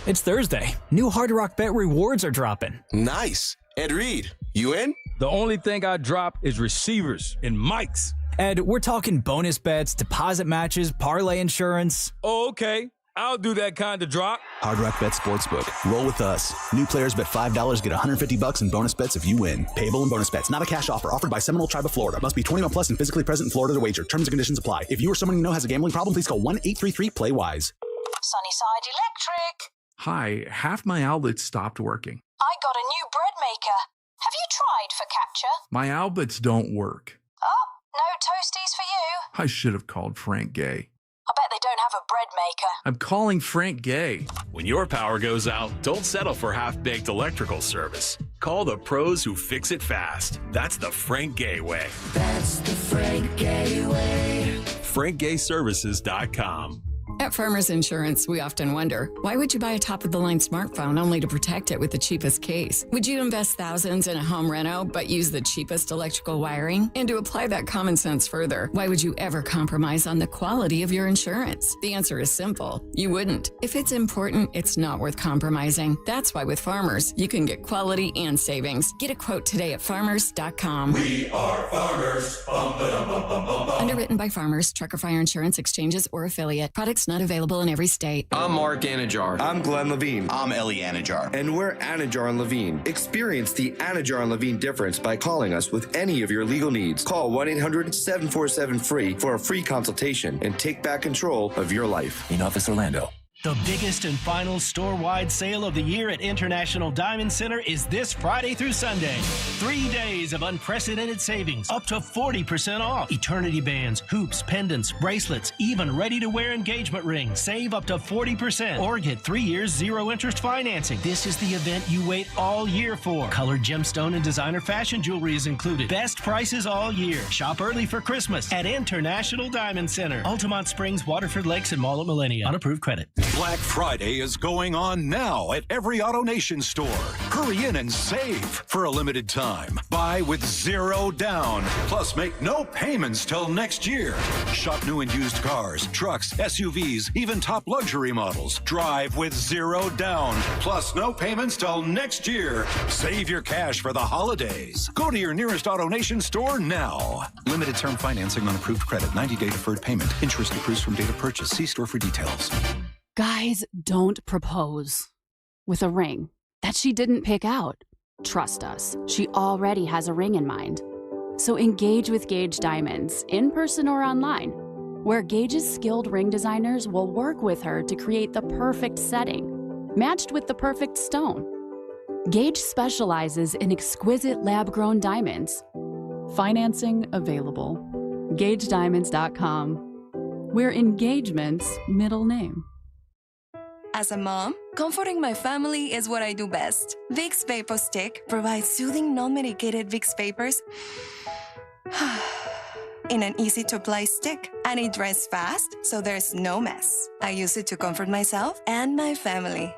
It's Thursday. New Hard Rock Bet rewards are dropping. Nice. Ed Reed, you in? The only thing I drop is receivers and mics. Ed, we're talking bonus bets, deposit matches, parlay insurance. Oh, okay. I'll do that kind of drop. Hard Rock Bet Sportsbook. Roll with us. New players bet $5, get $150 in bonus bets if you win. Payable in bonus bets. Not a cash offer. Offered by Seminole Tribe of Florida. Must be 21 plus and physically present in Florida to wager. Terms and conditions apply. If you or someone you know has a gambling problem, please call 1-833-PLAY-WISE. Sunnyside Electric. Hi, half my outlets stopped working. I got a new bread maker. Have you tried focaccia? My outlets don't work. Oh, no toasties for you. I should have called Frank Gay. I bet they don't have a bread maker. I'm calling Frank Gay. When your power goes out, don't settle for half-baked electrical service. Call the pros who fix it fast. That's the Frank Gay way. That's the Frank Gay way. FrankGayServices.com. At Farmers Insurance, we often wonder, why would you buy a top-of-the-line smartphone only to protect it with the cheapest case? Would you invest thousands in a home reno but use the cheapest electrical wiring? And to apply that common sense further, why would you ever compromise on the quality of your insurance? The answer is simple. You wouldn't. If it's important, it's not worth compromising. That's why with Farmers, you can get quality and savings. Get a quote today at farmers.com. We are farmers. Bum, ba-dum, bum, bum, bum, bum. Underwritten by Farmers, Trucker Fire Insurance Exchanges, or affiliate. Products not available in every state. I'm Mark Anajar. I'm Glenn Levine. I'm Ellie Anajar. And we're Anajar and Levine. Experience the Anajar and Levine difference by calling us with any of your legal needs. Call 1-800-747-FREE for a free consultation and take back control of your life. In Office Orlando. The biggest and final store-wide sale of the year at International Diamond Center is this Friday through Sunday. 3 days of unprecedented savings, up to 40% off. Eternity bands, hoops, pendants, bracelets, even ready-to-wear engagement rings. Save up to 40% or get 3 years zero-interest financing. This is the event you wait all year for. Colored gemstone and designer fashion jewelry is included. Best prices all year. Shop early for Christmas at International Diamond Center. Altamont Springs, Waterford Lakes, and Mall at Millennia. On approved credit. Black Friday is going on now at every AutoNation store. Hurry in and save for a limited time. Buy with zero down. Plus, make no payments till next year. Shop new and used cars, trucks, SUVs, even top luxury models. Drive with zero down. Plus, no payments till next year. Save your cash for the holidays. Go to your nearest AutoNation store now. Limited term financing on approved credit. 90-day deferred payment. Interest accrues from date of purchase. See store for details. Guys, don't propose with a ring that she didn't pick out. Trust us, she already has a ring in mind. So engage with Gage Diamonds, in person or online, where Gage's skilled ring designers will work with her to create the perfect setting, matched with the perfect stone. Gage specializes in exquisite lab-grown diamonds. Financing available. GageDiamonds.com. We're engagement's middle name. As a mom, comforting my family is what I do best. Vicks Vapor Stick provides soothing, non-medicated Vicks vapors in an easy-to-apply stick, and it dries fast, so there's no mess. I use it to comfort myself and my family.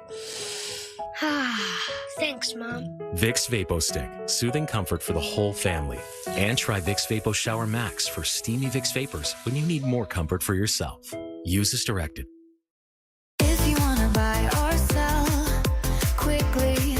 Thanks, Mom. Vicks Vapo Stick, soothing comfort for the whole family. And try Vicks Vapo Shower Max for steamy Vicks Vapors when you need more comfort for yourself. Use as directed. If you want to buy or sell quickly,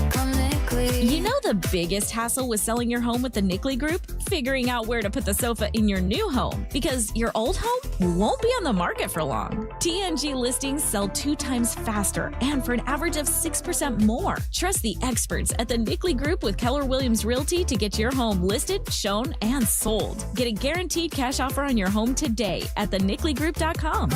come Nickley. You know the biggest hassle with selling your home with the Nickley Group? Figuring out where to put the sofa in your new home, because your old home won't be on the market for long. TNG listings sell 2 times faster and for an average of 6% more. Trust the experts at the Nickley Group with Keller Williams Realty to get your home listed, shown, and sold. Get a guaranteed cash offer on your home today at thenickley.com.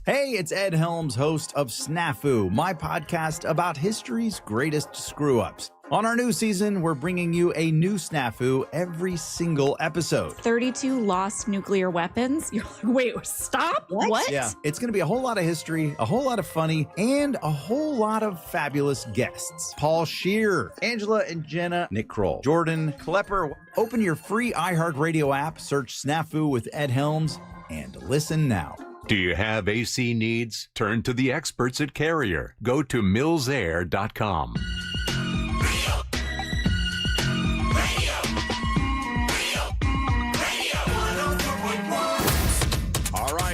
Hey, it's Ed Helms, host of Snafu, my podcast about history's greatest screw-ups. On our new season, we're bringing you a new snafu every single episode. 32 lost nuclear weapons. You're like, wait, stop? What? Yeah, it's going to be a whole lot of history, a whole lot of funny, and a whole lot of fabulous guests. Paul Scheer, Angela and Jenna, Nick Kroll, Jordan Klepper. Open your free iHeartRadio app, search Snafu with Ed Helms, and listen now. Do you have AC needs? Turn to the experts at Carrier. Go to millsair.com.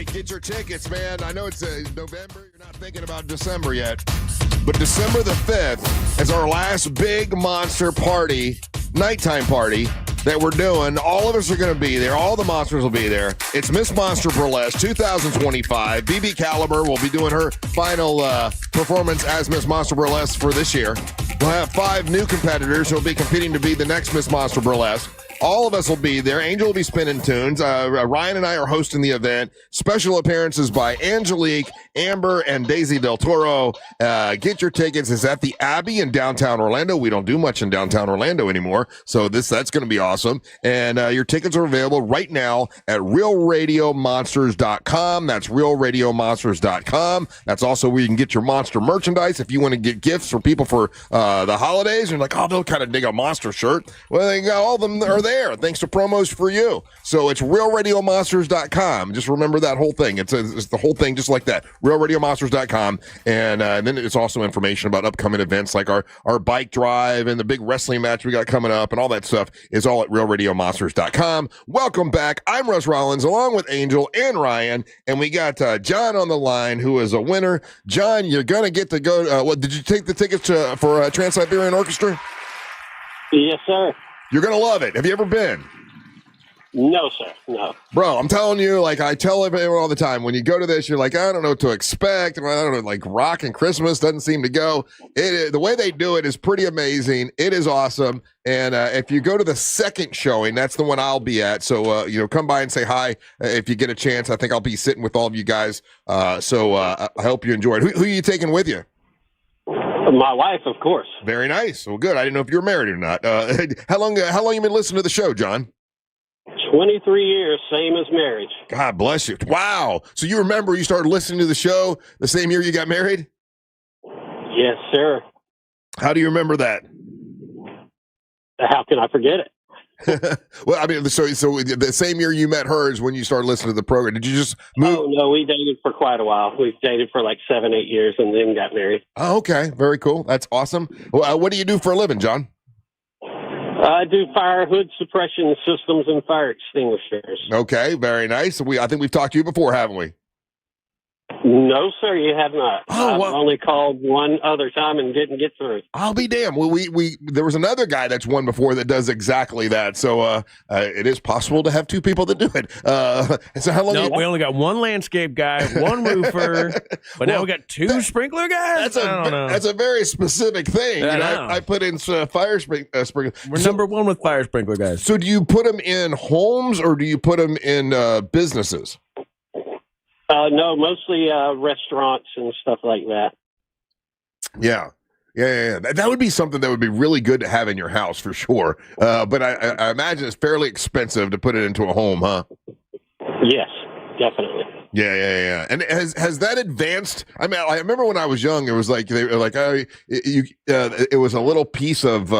right, get your tickets, man. I know it's November. You're not thinking about December yet. But December the 5th is our last big monster party, nighttime party that we're doing. All of us are going to be there. All the monsters will be there. It's Miss Monster Burlesque 2025. BB Caliber will be doing her final performance as Miss Monster Burlesque for this year. We'll have 5 new competitors who will be competing to be the next Miss Monster Burlesque. All of us will be there. Angel will be spinning tunes. Ryan and I are hosting the event. Special appearances by Angelique, Amber, and Daisy Del Toro. Get your tickets. It's at the Abbey in downtown Orlando. We don't do much in downtown Orlando anymore, so that's going to be awesome. And your tickets are available right now at realradiomonsters.com. That's realradiomonsters.com. That's also where you can get your monster merchandise. If you want to get gifts for people for the holidays, and you're like, oh, they'll kind of dig a monster shirt. Well, they got all of them are there. Thanks to promos for you. So it's realradiomonsters.com. Just remember that whole thing. It's the whole thing just like that. realradiomonsters.com. And then it's also information about upcoming events like our bike drive and the big wrestling match we got coming up and all that stuff is all at realradiomonsters.com. Welcome back. I'm Russ Rollins along with Angel and Ryan, and we got John on the line who is a winner. John, you're going to get to go. Did you take the tickets for Trans-Siberian Orchestra? Yes, sir. You're going to love it. Have you ever been? No, sir. No. Bro, I'm telling you, like I tell everyone all the time, when you go to this, you're like, I don't know what to expect. I don't know, like rock and Christmas doesn't seem to go. The way they do it is pretty amazing. It is awesome. And if you go to the second showing, that's the one I'll be at. So, come by and say hi if you get a chance. I think I'll be sitting with all of you guys. So I hope you enjoy it. Who are you taking with you? My wife, of course. Very nice. Well, good. I didn't know if you were married or not. How long you been listening to the show, John? 23 years, same as marriage. God bless you. Wow. So you remember you started listening to the show the same year you got married? Yes, sir. How do you remember that? How can I forget it? Well, I mean, so the same year you met her is when you started listening to the program. Did you just move? Oh, no, we dated for quite a while. We dated for like 7-8 years and then got married. Oh, okay. Very cool. That's awesome. What do you do for a living, John? I do fire hood suppression systems and fire extinguishers. Okay. Very nice. I think we've talked to you before, haven't we? No, sir, you have not. Oh, well, I've only called one other time and didn't get through. I'll be damned. Well, there was another guy that's won before that does exactly that. So it is possible to have 2 people that do it. So how long? No, we only got one landscape guy, one roofer, but now we got 2 sprinkler guys. I don't know. That's a very specific thing. I put in fire sprinkler. We're number 1 with fire sprinkler guys. So do you put them in homes or do you put them in businesses? No, mostly restaurants and stuff like that. Yeah. That would be something that would be really good to have in your house for sure. But I imagine it's fairly expensive to put it into a home, huh? Yes, definitely. Yeah. And has that advanced? I mean, I remember when I was young, it was like they were like, it was a little piece of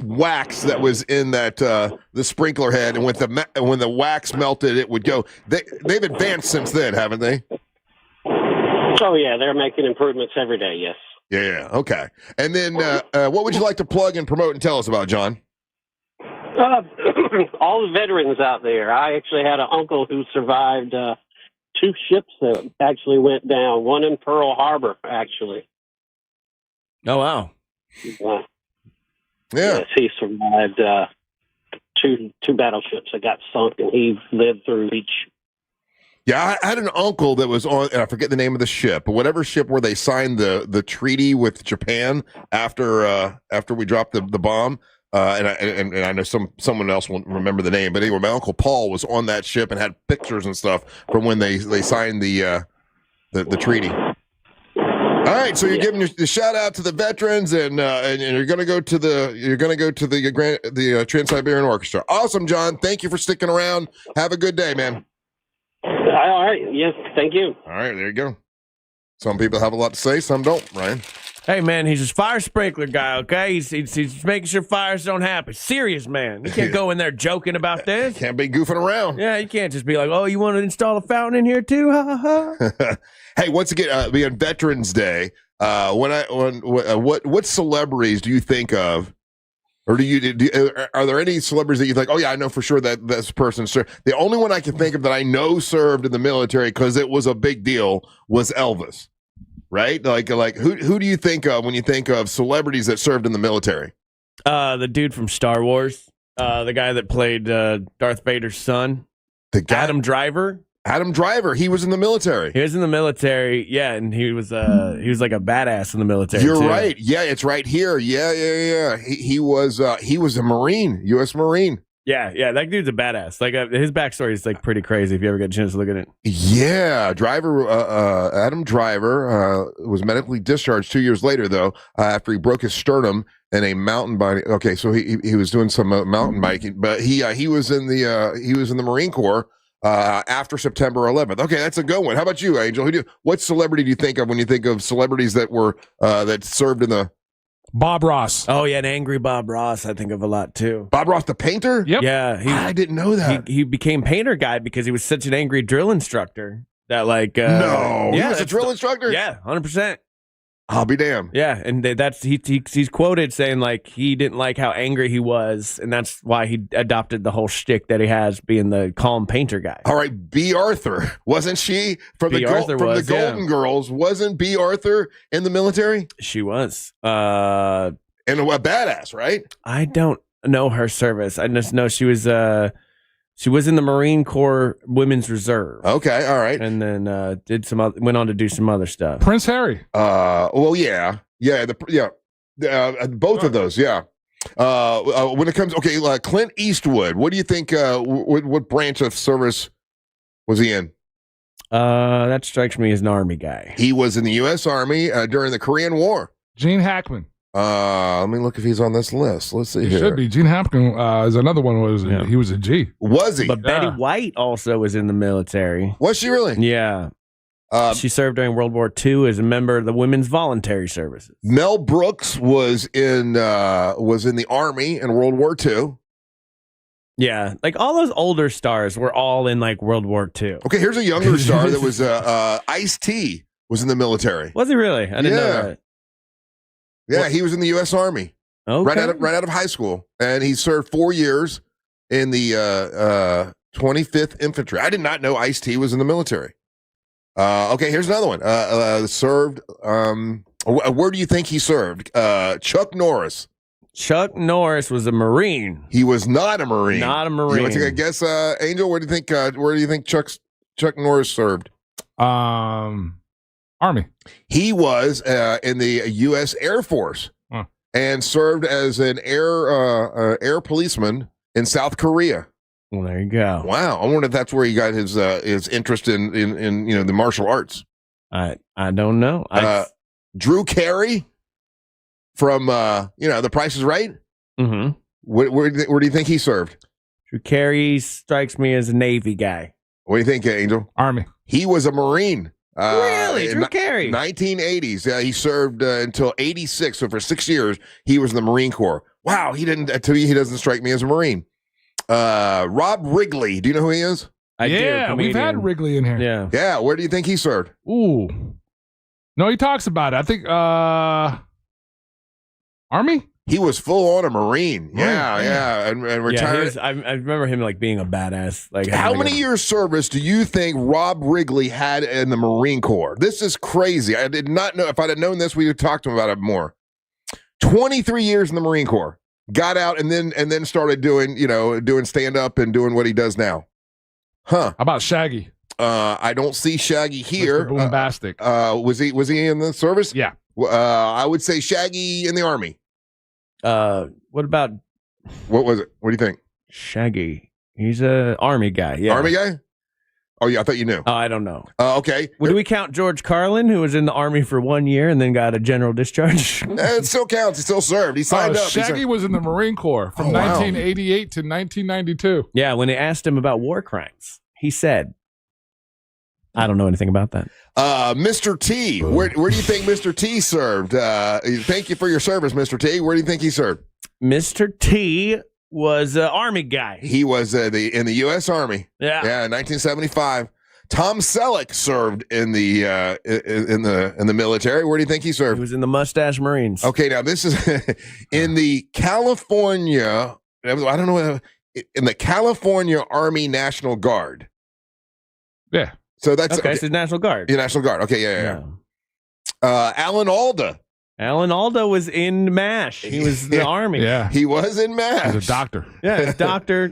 wax that was in that the sprinkler head, and when the wax melted, it would go. They've advanced since then, haven't they? Oh yeah, they're making improvements every day. Yes. Yeah. Okay. And then, what would you like to plug and promote and tell us about, John? All the veterans out there. I actually had an uncle who survived 2 ships that actually went down. One in Pearl Harbor, actually. Oh wow. Yeah. Yes, he survived 2 battleships that got sunk, and he lived through each. Yeah, I had an uncle that was on, and I forget the name of the ship, but whatever ship where they signed the treaty with Japan after we dropped the bomb. And I know someone else won't remember the name, but anyway, my Uncle Paul was on that ship and had pictures and stuff from when they signed the treaty. All right, so you're giving the shout out to the veterans, and you're going to go to the Trans-Siberian Orchestra. Awesome, John. Thank you for sticking around. Have a good day, man. All right. Yes, thank you. All right, there you go. Some people have a lot to say, some don't, Ryan. Hey, man, he's a fire sprinkler guy, okay? He's making sure fires don't happen. Serious, man. You can't go in there joking about this. Can't be goofing around. Yeah, you can't just be like, oh, you want to install a fountain in here too? Ha, ha, ha. Hey, once again, we had Veterans Day. What celebrities do you think of Or are there any celebrities that you think, oh yeah, I know for sure that this person served? The only one I can think of that I know served in the military because it was a big deal was Elvis, right? Like who do you think of when you think of celebrities that served in the military? The dude from Star Wars, the guy that played Darth Vader's son, Adam Driver. Adam Driver, he was in the military. He was in the military, yeah, and he was like a badass in the military. You're too. right. Yeah, it's right here. Yeah. He was a Marine, U.S. Marine. Yeah, that dude's a badass. Like his backstory is like pretty crazy if you ever get a chance to look at it. Yeah, Adam Driver was medically discharged 2 years later though, after he broke his sternum in a mountain bike. Okay, so he was doing some mountain biking, but he was in the Marine Corps. After September 11th. Okay, that's a good one. How about you, Angel? What celebrity do you think of when you think of celebrities that were that served in the? Bob Ross. Oh yeah, an angry Bob Ross. I think of a lot too. Bob Ross, the painter. Yep. Yeah, I didn't know that. He became painter guy because he was such an angry drill instructor that like. No, he was a drill instructor. Yeah, 100%. I'll be damned. Yeah, and he's quoted saying like he didn't like how angry he was, and that's why he adopted the whole shtick that he has, being the calm painter guy. All right, B. Arthur, wasn't she from the Golden Girls? Wasn't B. Arthur in the military? She was. And a badass, right? I don't know her service. I just know she was in the Marine Corps Women's Reserve. Okay, all right. And then went on to do some other stuff. Prince Harry. Well, yeah, both of those, yeah. When it comes, Clint Eastwood. What do you think? What branch of service was he in? That strikes me as an Army guy. He was in the U.S. Army during the Korean War. Gene Hackman. Let me look if he's on this list. Let's see He here. should be. Gene Hackman is another one. He was a G. Was he? But Betty White also was in the military. Was she really? Yeah. She served during World War II as a member of the Women's Voluntary Services. Mel Brooks was in the Army in World War II. Yeah, like all those older stars were all in like World War II. Okay, here's a younger star that was Ice-T was in the military. Was he really? I didn't know that. Yeah, he was in the U.S. Army. Okay. Right out of high school, and he served 4 years in the 25th Infantry. I did not know Ice-T was in the military. Okay, here's another one. Served. Where do you think he served? Chuck Norris. Chuck Norris was a Marine. He was not a Marine. Not a Marine. You want to take a guess, Angel? Where do you think Chuck Norris served? Army. He was in the U.S. Air Force and served as an air policeman in South Korea. Well, there you go. Wow, I wonder if that's where he got his interest in the martial arts. I don't know. Drew Carey from The Price is Right. Mm-hmm. Where do you think he served? Drew Carey strikes me as a Navy guy. What do you think, Angel? Army. He was a Marine. Really? Drew Carey? 1980s. Yeah, he served until 86. So for 6 years, he was in the Marine Corps. Wow, he doesn't strike me as a Marine. Rob Wrigley. Do you know who he is? I do. Yeah, we've had Wrigley in here. Yeah. Yeah, where do you think he served? Ooh. No, he talks about it. I think Army? He was full on a Marine. Yeah. And retired. Yeah, I remember him like being a badass. Like, how many years service do you think Rob Wrigley had in the Marine Corps? This is crazy. I did not know. If I'd have known this, we would talk to him about it more. 23 years in the Marine Corps. Got out and then started doing stand up and doing what he does now. Huh? How about Shaggy? I don't see Shaggy here. Mr. Boombastic. Was he in the service? Yeah. I would say Shaggy in the Army. What about what was it? What do you think? Shaggy? He's a Army guy. Yeah. Army guy? Oh yeah, I thought you knew. Oh, I don't know. Okay. Would we count George Carlin, who was in the Army for 1 year and then got a general discharge? It still counts. He still served. He signed up. Shaggy was in the Marine Corps from 1988 to 1992. Yeah, when they asked him about war crimes, he said, I don't know anything about that. Mr. T, where do you think Mr. T served? Thank you for your service, Mr. T. Where do you think he served? Mr. T was an Army guy. He was in the U.S. Army. Yeah. Yeah, 1975. Tom Selleck served in the military. Where do you think he served? He was in the Mustache Marines. Okay, now this is in the California. I don't know, in the California Army National Guard. Yeah. So that's okay. So National Guard. Yeah, National Guard. Okay, yeah. Alan Alda. Alan Alda was in MASH. He was the Army. Yeah. He was in MASH. He's a doctor. Yeah, it's Doctor.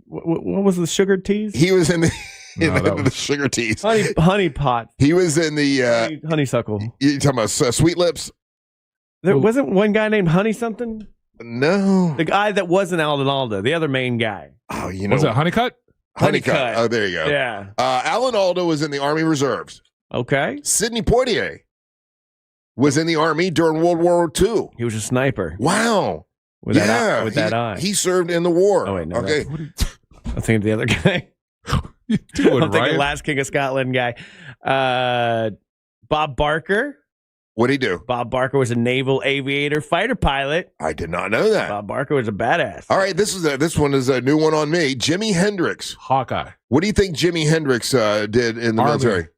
What was the sugar teas? He was in the sugar teas. Honey pot. He was in the honeysuckle. You talking about Sweet Lips? There wasn't one guy named Honey something. No, the guy that wasn't Alan Alda, the other main guy. Oh, you know, was it Honeycutt? Honeycutt. Oh, there you go. Yeah. Alan Alda was in the Army Reserves. Okay. Sidney Poitier was in the Army during World War II. He was a sniper. Wow. With that eye. He served in the war. Oh, wait, no. Okay. I'm thinking of the other guy. I'm thinking Last King of Scotland guy. Bob Barker. What'd he do? Bob Barker was a naval aviator fighter pilot. I did not know that. Bob Barker was a badass. All right, this one is a new one on me. Jimi Hendrix. Hawkeye. What do you think Jimi Hendrix did in the military?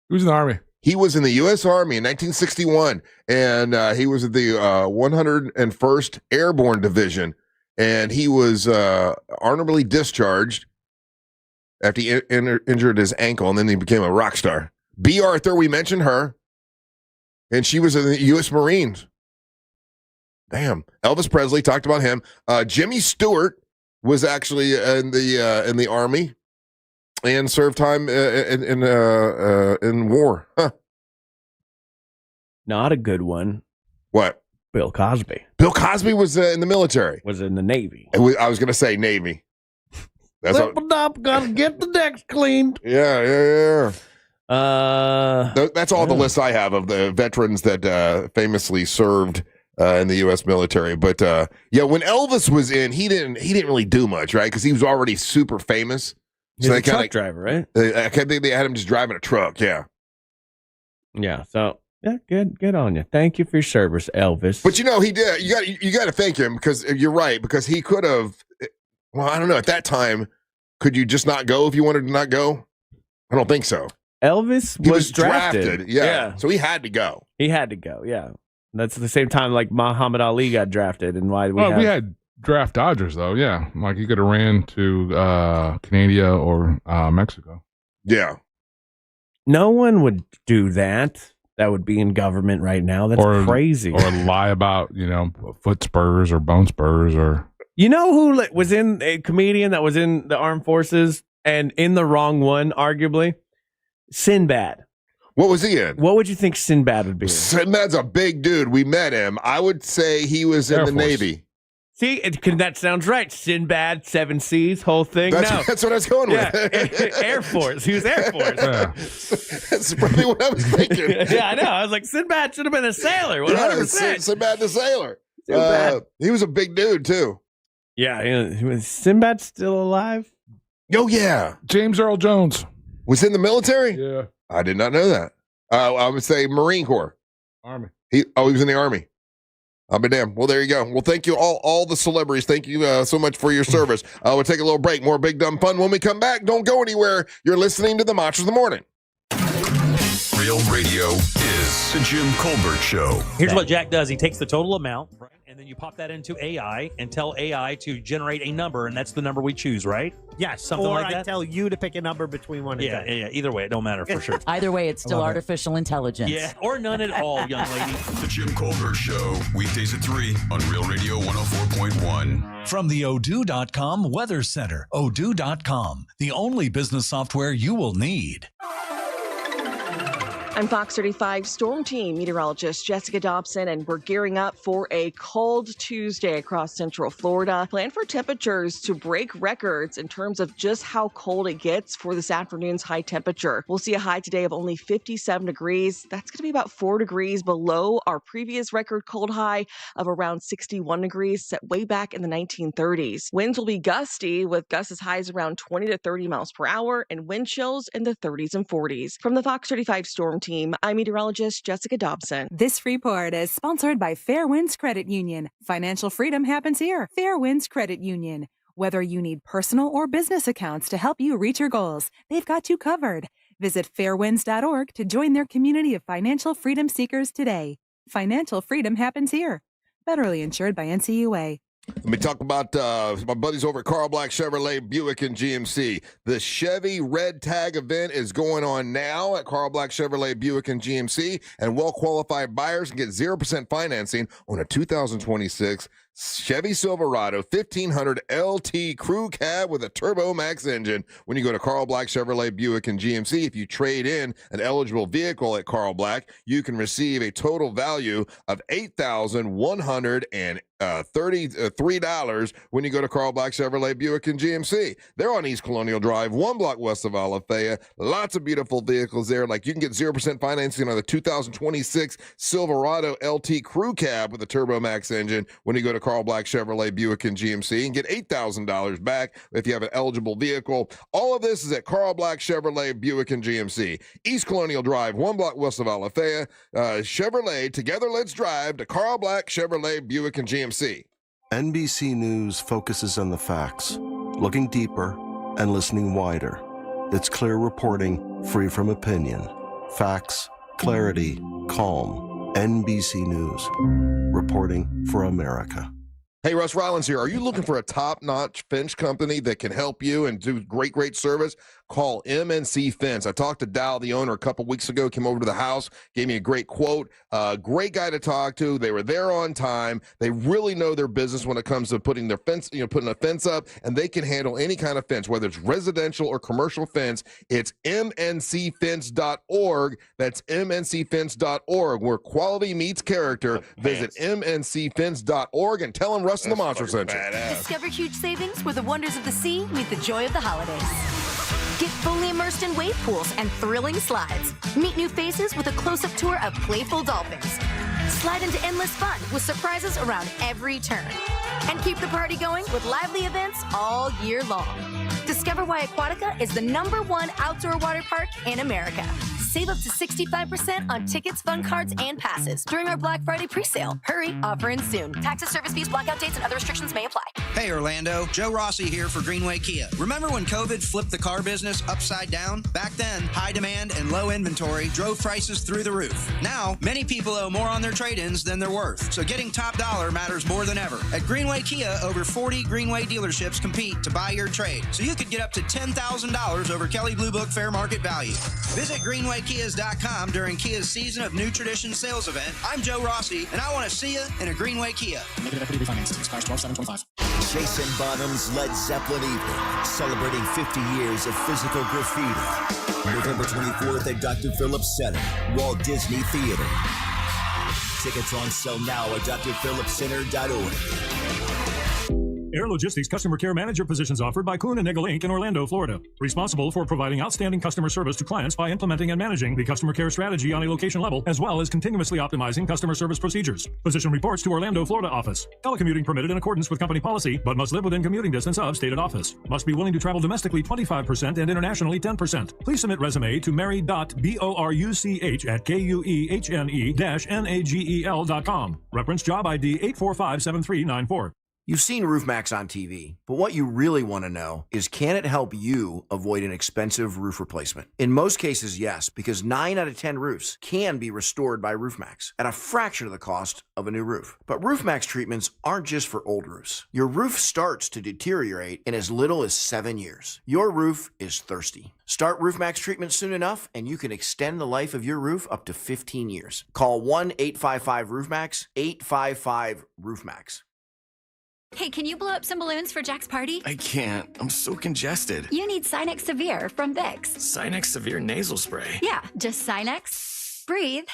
He was in the Army. He was in the U.S. Army in 1961, and he was at the 101st Airborne Division, and he was honorably discharged after he injured his ankle, and then he became a rock star. B. Arthur, we mentioned her, and she was in the U.S. Marines. Damn. Elvis Presley, talked about him. Jimmy Stewart was actually in the Army and served time in war. Huh. Not a good one. What? Bill Cosby. Bill Cosby was in the military. Was in the Navy. I was going to say Navy. That's gotta get the decks cleaned. Yeah. That's all the list I have of the veterans that famously served in the U.S. military. But when Elvis was in, he didn't really do much, right? Because he was already super famous. He's a truck driver, right? I think they had him just driving a truck. Yeah. Yeah. So yeah, good on you. Thank you for your service, Elvis. But he did. You got to thank him because you're right. Because he could have. Well, I don't know. At that time, could you just not go if you wanted to not go? I don't think so. Elvis was drafted. Yeah. So he had to go. Yeah. That's the same time like Muhammad Ali got drafted, and why we had draft dodgers though. Yeah, like he could have ran to Canada or Mexico. Yeah. No one would do that. That would be in government right now. That's crazy. Or lie about foot spurs or bone spurs or. You know who was in a comedian that was in the armed forces and in the wrong one, arguably? Sinbad. What was he in? What would you think Sinbad would be in? Sinbad's a big dude. We met him. I would say he was in the Navy. See, that sounds right. Sinbad, 7 Seas, whole thing. That's what I was going with. Air Force. He was Air Force. Yeah. That's probably what I was thinking. Yeah, I know. I was like, Sinbad should have been a sailor. 100%. Sinbad the sailor. He was a big dude, too. Yeah. Was Sinbad still alive? Oh, yeah. James Earl Jones. Was in the military? Yeah. I did not know that. I would say Marine Corps. Army. He was in the Army. I'll be damned. Well, there you go. Well, thank you all the celebrities. Thank you so much for your service. We'll take a little break. More Big Dumb Fun when we come back. Don't go anywhere. You're listening to the Monsters of the Morning. Real radio is the Jim Colbert Show. Here's what Jack does. He takes the total amount, right? And then you pop that into AI and tell AI to generate a number, and that's the number we choose, right? Yeah, something or like that. I tell you to pick a number between 1 and 10. Yeah. Either way, it don't matter for sure. Either way, it's still artificial intelligence. Yeah, or none at all, young lady. The Jim Colbert Show, weekdays at 3 on Real Radio 104.1. From the Odoo.com Weather Center. Odoo.com, the only business software you will need. I'm Fox 35 Storm Team meteorologist Jessica Dobson, and we're gearing up for a cold Tuesday across central Florida. Plan for temperatures to break records in terms of just how cold it gets for this afternoon's high temperature. We'll see a high today of only 57 degrees. That's going to be about 4 degrees below our previous record cold high of around 61 degrees set way back in the 1930s. Winds will be gusty with gusts as high as around 20 to 30 miles per hour and wind chills in the 30s and 40s. From the Fox 35 Storm Team, I'm meteorologist Jessica Dobson. This report is sponsored by Fair Winds Credit Union. Financial freedom happens here. Fair Winds Credit Union. Whether you need personal or business accounts to help you reach your goals, they've got you covered. Visit fairwinds.org to join their community of financial freedom seekers today. Financial freedom happens here. Federally insured by NCUA. Let me talk about my buddies over at Carl Black Chevrolet Buick and GMC. The Chevy Red Tag event is going on now at Carl Black Chevrolet Buick and GMC, and well-qualified buyers can get 0% financing on a 2026 Chevy Silverado 1500 LT Crew Cab with a Turbo Max engine when you go to Carl Black Chevrolet Buick and GMC. If you trade in an eligible vehicle at Carl Black, you can receive a total value of $8,133 when you go to Carl Black Chevrolet Buick and GMC. They're on East Colonial Drive, 1 block west of Alafaya. Lots of beautiful vehicles there. Like you can get 0% financing on the 2026 Silverado LT Crew Cab with a Turbo Max engine when you go to Carl Black Chevrolet Buick and GMC and get $8,000 back if you have an eligible vehicle. All of this is at Carl Black Chevrolet Buick and GMC. East Colonial Drive, 1 block west of Alafaya. Chevrolet, together let's drive to Carl Black Chevrolet Buick and GMC. NBC News focuses on the facts, looking deeper and listening wider. It's clear reporting, free from opinion. Facts, clarity, calm. NBC News, reporting for America. Hey, Russ Rollins here. Are you looking for a top-notch fence company that can help you and do great service? Call MNC Fence. I talked to Dow, the owner, a couple weeks ago, came over to the house, gave me a great quote. Great guy to talk to. They were there on time. They really know their business when it comes to putting their fence, putting a fence up, and they can handle any kind of fence, whether it's residential or commercial fence. It's mncfence.org. That's mncfence.org, where quality meets character. Visit mncfence.org and tell them Russ and the Monster sent you. Discover huge savings where the wonders of the sea meet the joy of the holidays. Get fully immersed in wave pools and thrilling slides. Meet new faces with a close-up tour of playful dolphins. Slide into endless fun with surprises around every turn. And keep the party going with lively events all year long. Discover why Aquatica is the #1 outdoor water park in America. Save up to 65% on tickets, fun cards, and passes during our Black Friday presale. Hurry, offer ends soon. Taxes, service fees, blackout dates, and other restrictions may apply. Hey, Orlando. Joe Rossi here for Greenway Kia. Remember when COVID flipped the car business upside down? Back then, high demand and low inventory drove prices through the roof. Now, many people owe more on their trade-ins than they're worth, so getting top dollar matters more than ever. At Greenway Kia, over 40 Greenway dealerships compete to buy your trade, so you could get up to $10,000 over Kelley Blue Book fair market value. Visit GreenwayKias.com during Kia's Season of New Tradition sales event. I'm Joe Rossi, and I want to see you in a Greenway Kia. Negative equity refinance. Expires 12/7/25. Jason Bonham's Led Zeppelin Evening, celebrating 50 years of physical graffiti. November 24th at Dr. Phillips Center, Walt Disney Theater. Tickets on sale now at drphillipscenter.org. Air Logistics Customer Care Manager positions offered by Kuhn & Nagel Inc. in Orlando, Florida. Responsible for providing outstanding customer service to clients by implementing and managing the customer care strategy on a location level, as well as continuously optimizing customer service procedures. Position reports to Orlando, Florida office. Telecommuting permitted in accordance with company policy, but must live within commuting distance of stated office. Must be willing to travel domestically 25% and internationally 10%. Please submit resume to mary.boruch@kuehne-nagel.com. Reference job ID 8457394. You've seen RoofMax on TV, but what you really want to know is, can it help you avoid an expensive roof replacement? In most cases, yes, because 9 out of 10 roofs can be restored by RoofMax at a fraction of the cost of a new roof. But RoofMax treatments aren't just for old roofs. Your roof starts to deteriorate in as little as 7 years. Your roof is thirsty. Start RoofMax treatment soon enough, and you can extend the life of your roof up to 15 years. Call 1-855-RoofMax, 855-RoofMax. Hey, can you blow up some balloons for Jack's party? I can't. I'm so congested. You need Sinex Severe from Vicks. Sinex Severe nasal spray. Yeah, just Sinex. Breathe.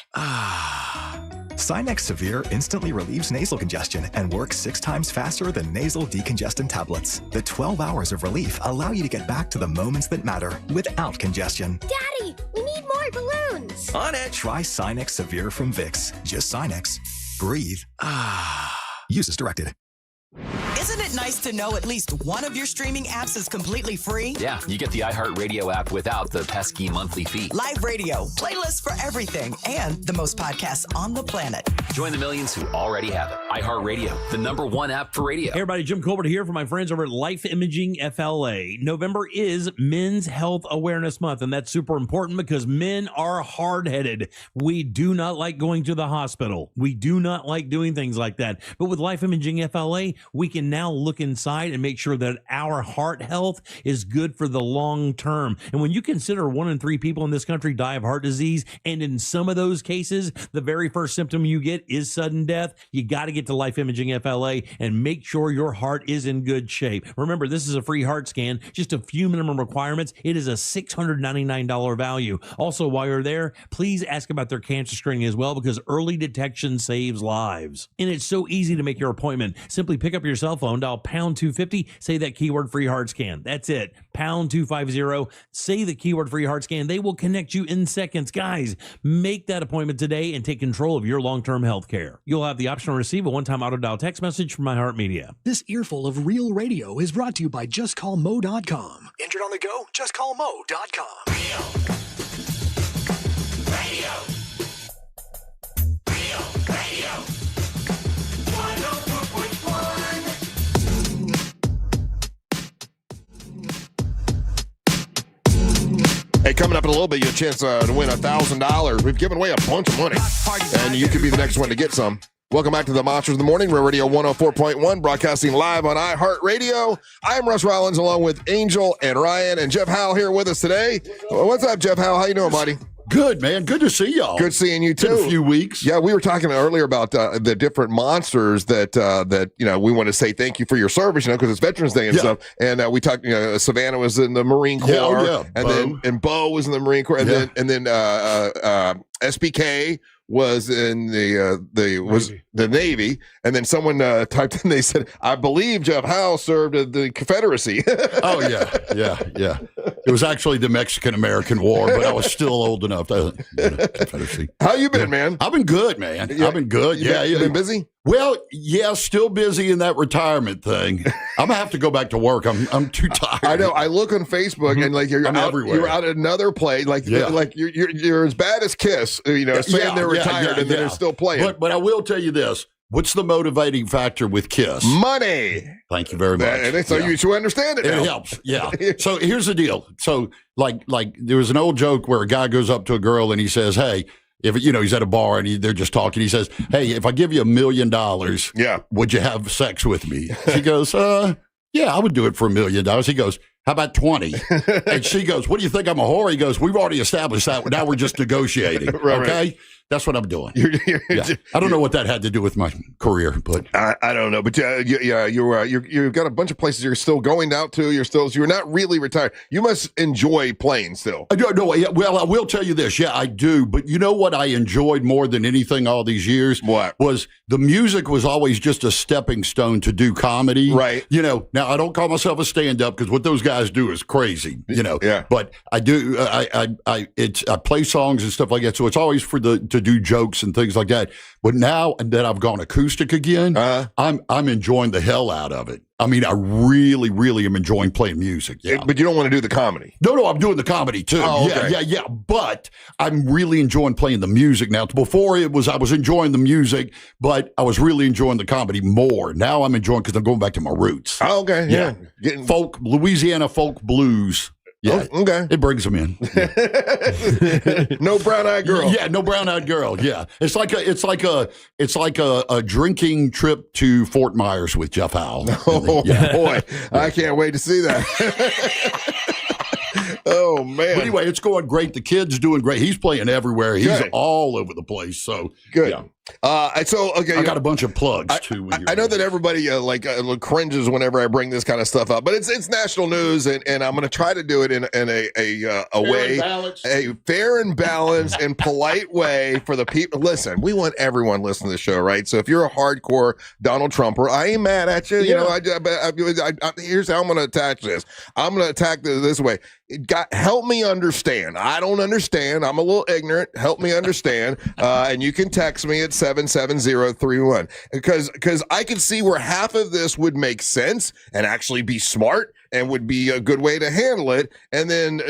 Sinex Severe instantly relieves nasal congestion and works 6 times faster than nasal decongestant tablets. The 12 hours of relief allow you to get back to the moments that matter without congestion. Daddy, we need more balloons. On it. Try Sinex Severe from Vicks. Just Sinex. Breathe. Use as directed. Isn't it nice to know at least one of your streaming apps is completely free? Yeah, you get the iHeartRadio app without the pesky monthly fee. Live radio, playlists for everything, and the most podcasts on the planet. Join the millions who already have it. iHeartRadio, the #1 app for radio. Hey everybody, Jim Colbert here for my friends over at Life Imaging FLA. November is Men's Health Awareness Month, and that's super important because men are hard-headed. We do not like going to the hospital. We do not like doing things like that. But with Life Imaging FLA, we can now look inside and make sure that our heart health is good for the long term. And when you consider 1 in 3 people in this country die of heart disease, and in some of those cases, the very first symptom you get is sudden death, you got to get to Life Imaging FLA and make sure your heart is in good shape. Remember, this is a free heart scan, just a few minimum requirements. It is a $699 value. Also, while you're there, please ask about their cancer screening as well, because early detection saves lives. And it's so easy to make your appointment. Simply pick up your cell phone, dial pound 250, say that keyword free heart scan. That's it. Pound 250, say the keyword free heart scan. They will connect you in seconds. Guys, make that appointment today and take control of your long-term health care. You'll have the option to receive a one-time auto-dial text message from iHeartMedia. This earful of real radio is brought to you by JustCallMo.com. Injured on the go? JustCallMo.com. Radio. Hey, coming up in a little bit, you have a chance to win $1,000. We've given away a bunch of money, and you could be the next one to get some. Welcome back to the Monsters of the Morning, Real Radio 104.1, broadcasting live on iHeartRadio. I'm Russ Rollins, along with Angel and Ryan and Jeff Howell here with us today. What's up, Jeff Howell? How you doing, buddy? Good, man. Good to see y'all. Good seeing you, too. Been a few weeks. Yeah, we were talking earlier about the different monsters that we want to say thank you for your service, because it's Veterans Day and stuff. And we talked, Savannah was in the Marine Corps. And Bo was in the Marine Corps. And then SBK was in the Navy, and then someone typed in, they said, I believe Jeff Howell served in the Confederacy. Oh, yeah. It was actually the Mexican-American War, but I was still old enough to Confederacy. How you been, man? I've been good, man. I've been good. You been busy? Well, yeah, still busy in that retirement thing. I'm gonna have to go back to work. I'm too tired. I know. I look on Facebook and you're out everywhere. You're out at another play. You're as bad as Kiss. Saying they're retired and then they're still playing. But I will tell you this. What's the motivating factor with Kiss? Money. Thank you very much. And so you should understand it now. It helps. Yeah. So here's the deal. So like there was an old joke where a guy goes up to a girl and he says, hey, if he's at a bar and they're just talking, he says, hey, if I give you $1 million, would you have sex with me? She goes, yeah, I would do it for $1 million. He goes, how about 20? And she goes, what do you think, I'm a whore? He goes, we've already established that. Now we're just negotiating. Okay? Right. That's what I'm doing. I don't know what that had to do with my career, but I don't know. But you've got a bunch of places you're still going out to. You're not really retired. You must enjoy playing still. No, well, I will tell you this. Yeah, I do. But you know what I enjoyed more than anything all these years? What? Was the music was always just a stepping stone to do comedy. Right. Now I don't call myself a stand-up because what those guys do is crazy. Yeah. But I do. I play songs and stuff like that. So it's always to do jokes and things like that. But now that I've gone acoustic again, I'm enjoying the hell out of it. I mean, I really, really am enjoying playing music. Yeah. But you don't want to do the comedy. No, I'm doing the comedy too. Oh, okay. Yeah. But I'm really enjoying playing the music now. Before I was enjoying the music, but I was really enjoying the comedy more. Now I'm enjoying because I'm going back to my roots. Oh, okay. Yeah. Getting Louisiana folk blues. Yeah. Oh, okay. It brings them in. Yeah. No brown-eyed girl. Yeah, no brown-eyed girl. Yeah. It's like a drinking trip to Fort Myers with Jeff Howell. Oh boy. I can't wait to see that. Oh man. But anyway, it's going great. The kid's doing great. He's playing everywhere. He's all over the place. So good. Yeah. I got a bunch of plugs too. I know that everybody cringes whenever I bring this kind of stuff up, but it's national news, and I'm going to try to do it in a fair and balanced and polite way for the people. Listen, we want everyone listening to the show, right? So if you're a hardcore Donald Trumper, I ain't mad at you. Here's how I'm going to attack this. I'm going to attack this way. Help me understand. I don't understand. I'm a little ignorant. Help me understand. And you can text me at 888-770-31. Because I can see where half of this would make sense and actually be smart and would be a good way to handle it. And then,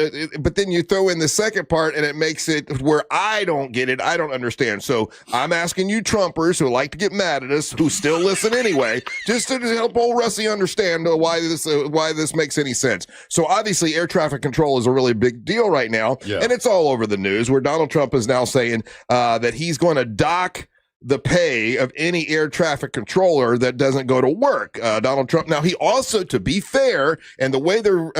but then you throw in the second part and it makes it where I don't get it. I don't understand. So I'm asking you Trumpers who like to get mad at us, who still listen anyway, just to help old Russie understand why this makes any sense. So obviously air traffic control is a really big deal right now. Yeah. And it's all over the news where Donald Trump is now saying that he's going to dock the pay of any air traffic controller that doesn't go to work. Donald Trump. Now, he also, to be fair, and the way they're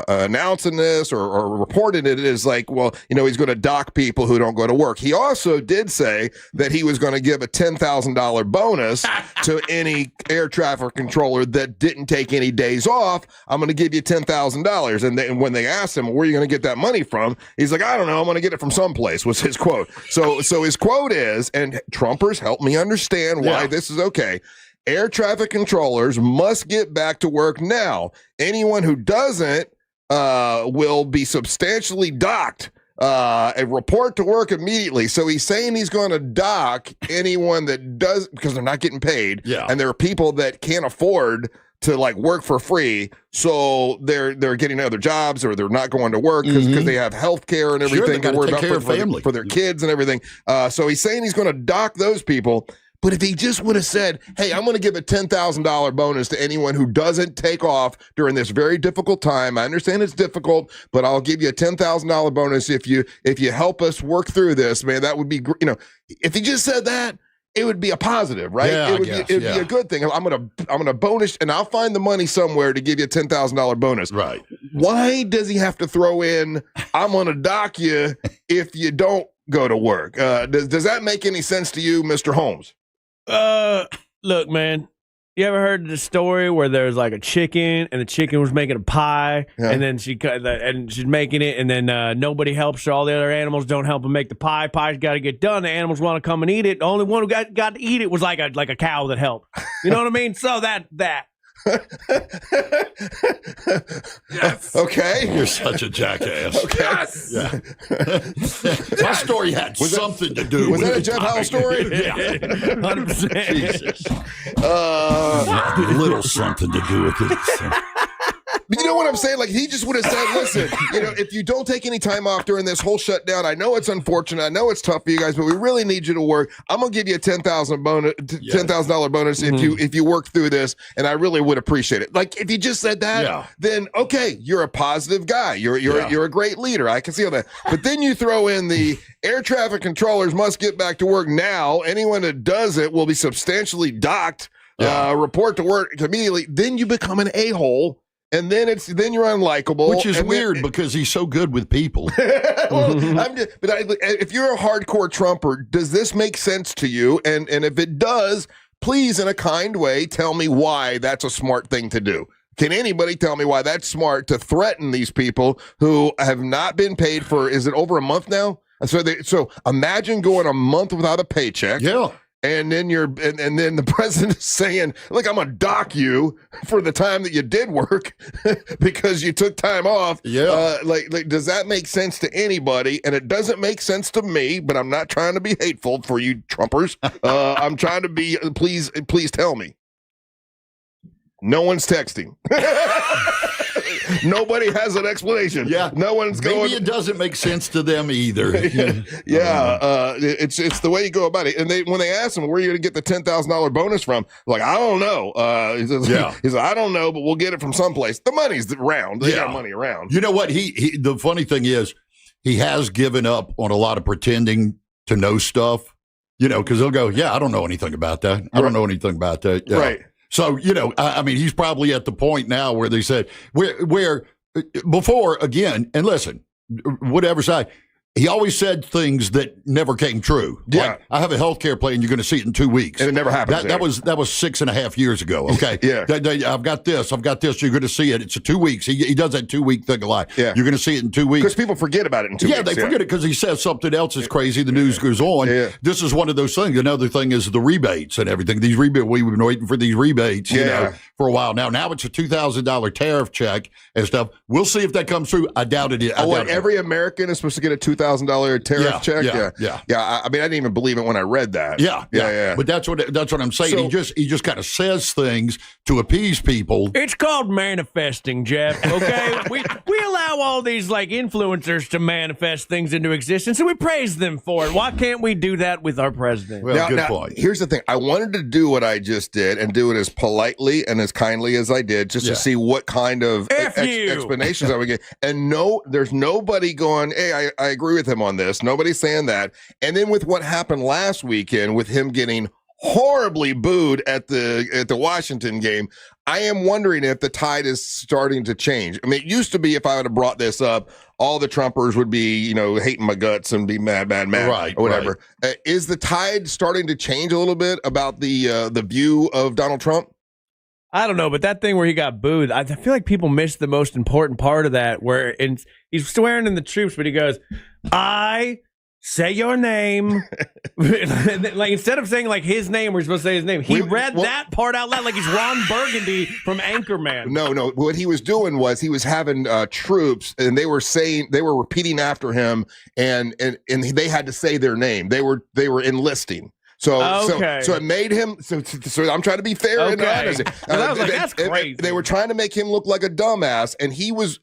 announcing this or reporting it is like, well, he's going to dock people who don't go to work. He also did say that he was going to give a $10,000 bonus to any air traffic controller that didn't take any days off. I'm going to give you $10,000. And when they asked him, where are you going to get that money from? He's like, I don't know. I'm going to get it from someplace, was his quote. So his quote is, and Trumpers, help me understand why this is okay. Air traffic controllers must get back to work now. Anyone who doesn't will be substantially docked. A report to work immediately. So he's saying he's going to dock anyone that does, because they're not getting paid. Yeah. And there are people that can't afford to work for free, so they're getting other jobs or they're not going to work because they have health care and everything to worry about for their kids and everything. So he's saying he's going to dock those people. But if he just would have said, hey, I'm going to give a $10,000 bonus to anyone who doesn't take off during this very difficult time. I understand it's difficult, but I'll give you a $10,000 bonus if you help us work through this, man. That would be, if he just said that, it would be a positive, right? Yeah, it would be a good thing. I'm gonna bonus, and I'll find the money somewhere to give you a $10,000 bonus. Right. Why does he have to throw in, I'm going to dock you if you don't go to work? Does that make any sense to you, Mr. Holmes? Look, man, you ever heard the story where there's like a chicken and the chicken was making a pie and then she's making it and then nobody helps her. All the other animals don't help her make the pie. Pie's got to get done. The animals want to come and eat it. The only one who got to eat it was like a cow that helped. You know what I mean? So that. Yes. Okay. You're such a jackass. Okay. Yes. Yeah. My story had something to do with that a Jeff Howell story? Yeah. 100%. Jesus. A little something to do with it. But you know what I'm saying? He just would have said, listen, if you don't take any time off during this whole shutdown, I know it's unfortunate. I know it's tough for you guys, but we really need you to work. I'm going to give you a $10,000 bonus if you work through this, and I really would appreciate it. If you just said that, then okay, you're a positive guy. You're a great leader. I can see all that. But then you throw in the air traffic controllers must get back to work now. Anyone that does it will be substantially docked. Report to work immediately. Then you become an a-hole. And then you're unlikable, which is weird because he's so good with people. If you're a hardcore Trumper, does this make sense to you? And if it does, please, in a kind way, tell me why that's a smart thing to do. Can anybody tell me why that's smart to threaten these people who have not been paid for? Is it over a month now? So imagine going a month without a paycheck. Yeah. And then and then the president is saying, look, I'm going to dock you for the time that you did work because you took time off. Yeah. Does that make sense to anybody? And it doesn't make sense to me, but I'm not trying to be hateful for you Trumpers. I'm trying to be, please tell me. No one's texting. Nobody has an explanation. Yeah. No one's going. Maybe it doesn't make sense to them either. It's the way you go about it. And when they ask him, where are you going to get the $10,000 bonus from? I don't know. He says, I don't know, but we'll get it from someplace. The money's around. They got money around. You know what? The funny thing is, he has given up on a lot of pretending to know stuff, because he'll go, I don't know anything about that. I don't know anything about that. Yeah. Right. So, he's probably at the point now where they said, where before, again, and listen, whatever side, he always said things that never came true. Yeah. I have a health care plan. You're going to see it in 2 weeks. And it never happened. That was 6.5 years ago. Okay. Yeah. I've got this. You're going to see it. It's 2 weeks. He does that 2 week thing a lot. Yeah. You're going to see it in 2 weeks. Because people forget about it in 2 weeks. Yeah, they forget it because he says something else is crazy. The news goes on. Yeah. This is one of those things. Another thing is the rebates and everything. These rebates, we've been waiting for these rebates, for a while now. Now it's a $2,000 tariff check and stuff. We'll see if that comes through. I doubt it. Every American is supposed to get a $2,000 $2,000 tariff check. Yeah. I mean, I didn't even believe it when I read that. Yeah. But that's what I'm saying. So, he just kind of says things to appease people. It's called manifesting, Jeff. Okay, we allow all these like influencers to manifest things into existence, and we praise them for it. Why can't we do that with our president? Well, good point. Here's the thing: I wanted to do what I just did and do it as politely and as kindly as I did, just to see what kind of explanations I would get. And there's nobody going, "Hey, I agree with him on this." Nobody's saying that. And then with what happened last weekend, with him getting horribly booed at the Washington game, I am wondering if the tide is starting to change. I mean, it used to be if I would have brought this up, all the Trumpers would be, hating my guts and be mad, right, or whatever. Right. Is the tide starting to change a little bit about the view of Donald Trump? I don't know, but that thing where he got booed, I feel like people missed the most important part of that, where he's swearing in the troops, but he goes, "I say your name." Like, instead of saying like his name, we're supposed to say his name. He read that part out loud like he's Ron Burgundy from Anchorman. No. What he was doing was he was having troops, and they were repeating after him, and they had to say their name. They were enlisting. So it made him. So I'm trying to be fair and honest. I was like, that's crazy. They were trying to make him look like a dumbass, and he was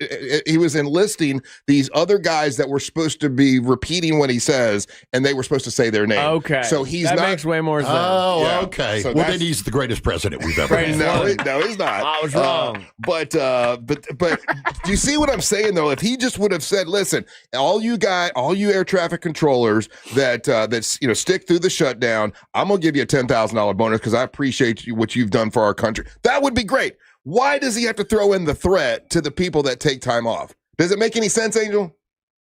enlisting these other guys that were supposed to be repeating what he says, and they were supposed to say their name. Okay, so that makes way more sense. Oh, okay. So then he's the greatest president we've ever had. No, he's not. I was wrong. But do you see what I'm saying though? If he just would have said, "Listen, all you air traffic controllers that stick through the shutdown, I'm going to give you a $10,000 bonus because I appreciate what you've done for our country." That would be great. Why does he have to throw in the threat to the people that take time off? Does it make any sense, Angel?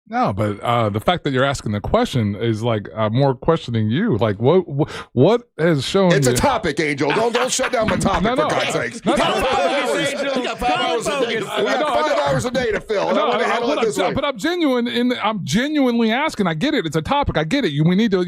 No, but the fact that you're asking the question is like more questioning you. Like, what has shown? It's a topic, Angel. Don't shut down my topic, for God's sakes. We got 5 hours a day to fill. But I'm genuine. I'm genuinely asking. I get it. It's a topic. I get it. We need to,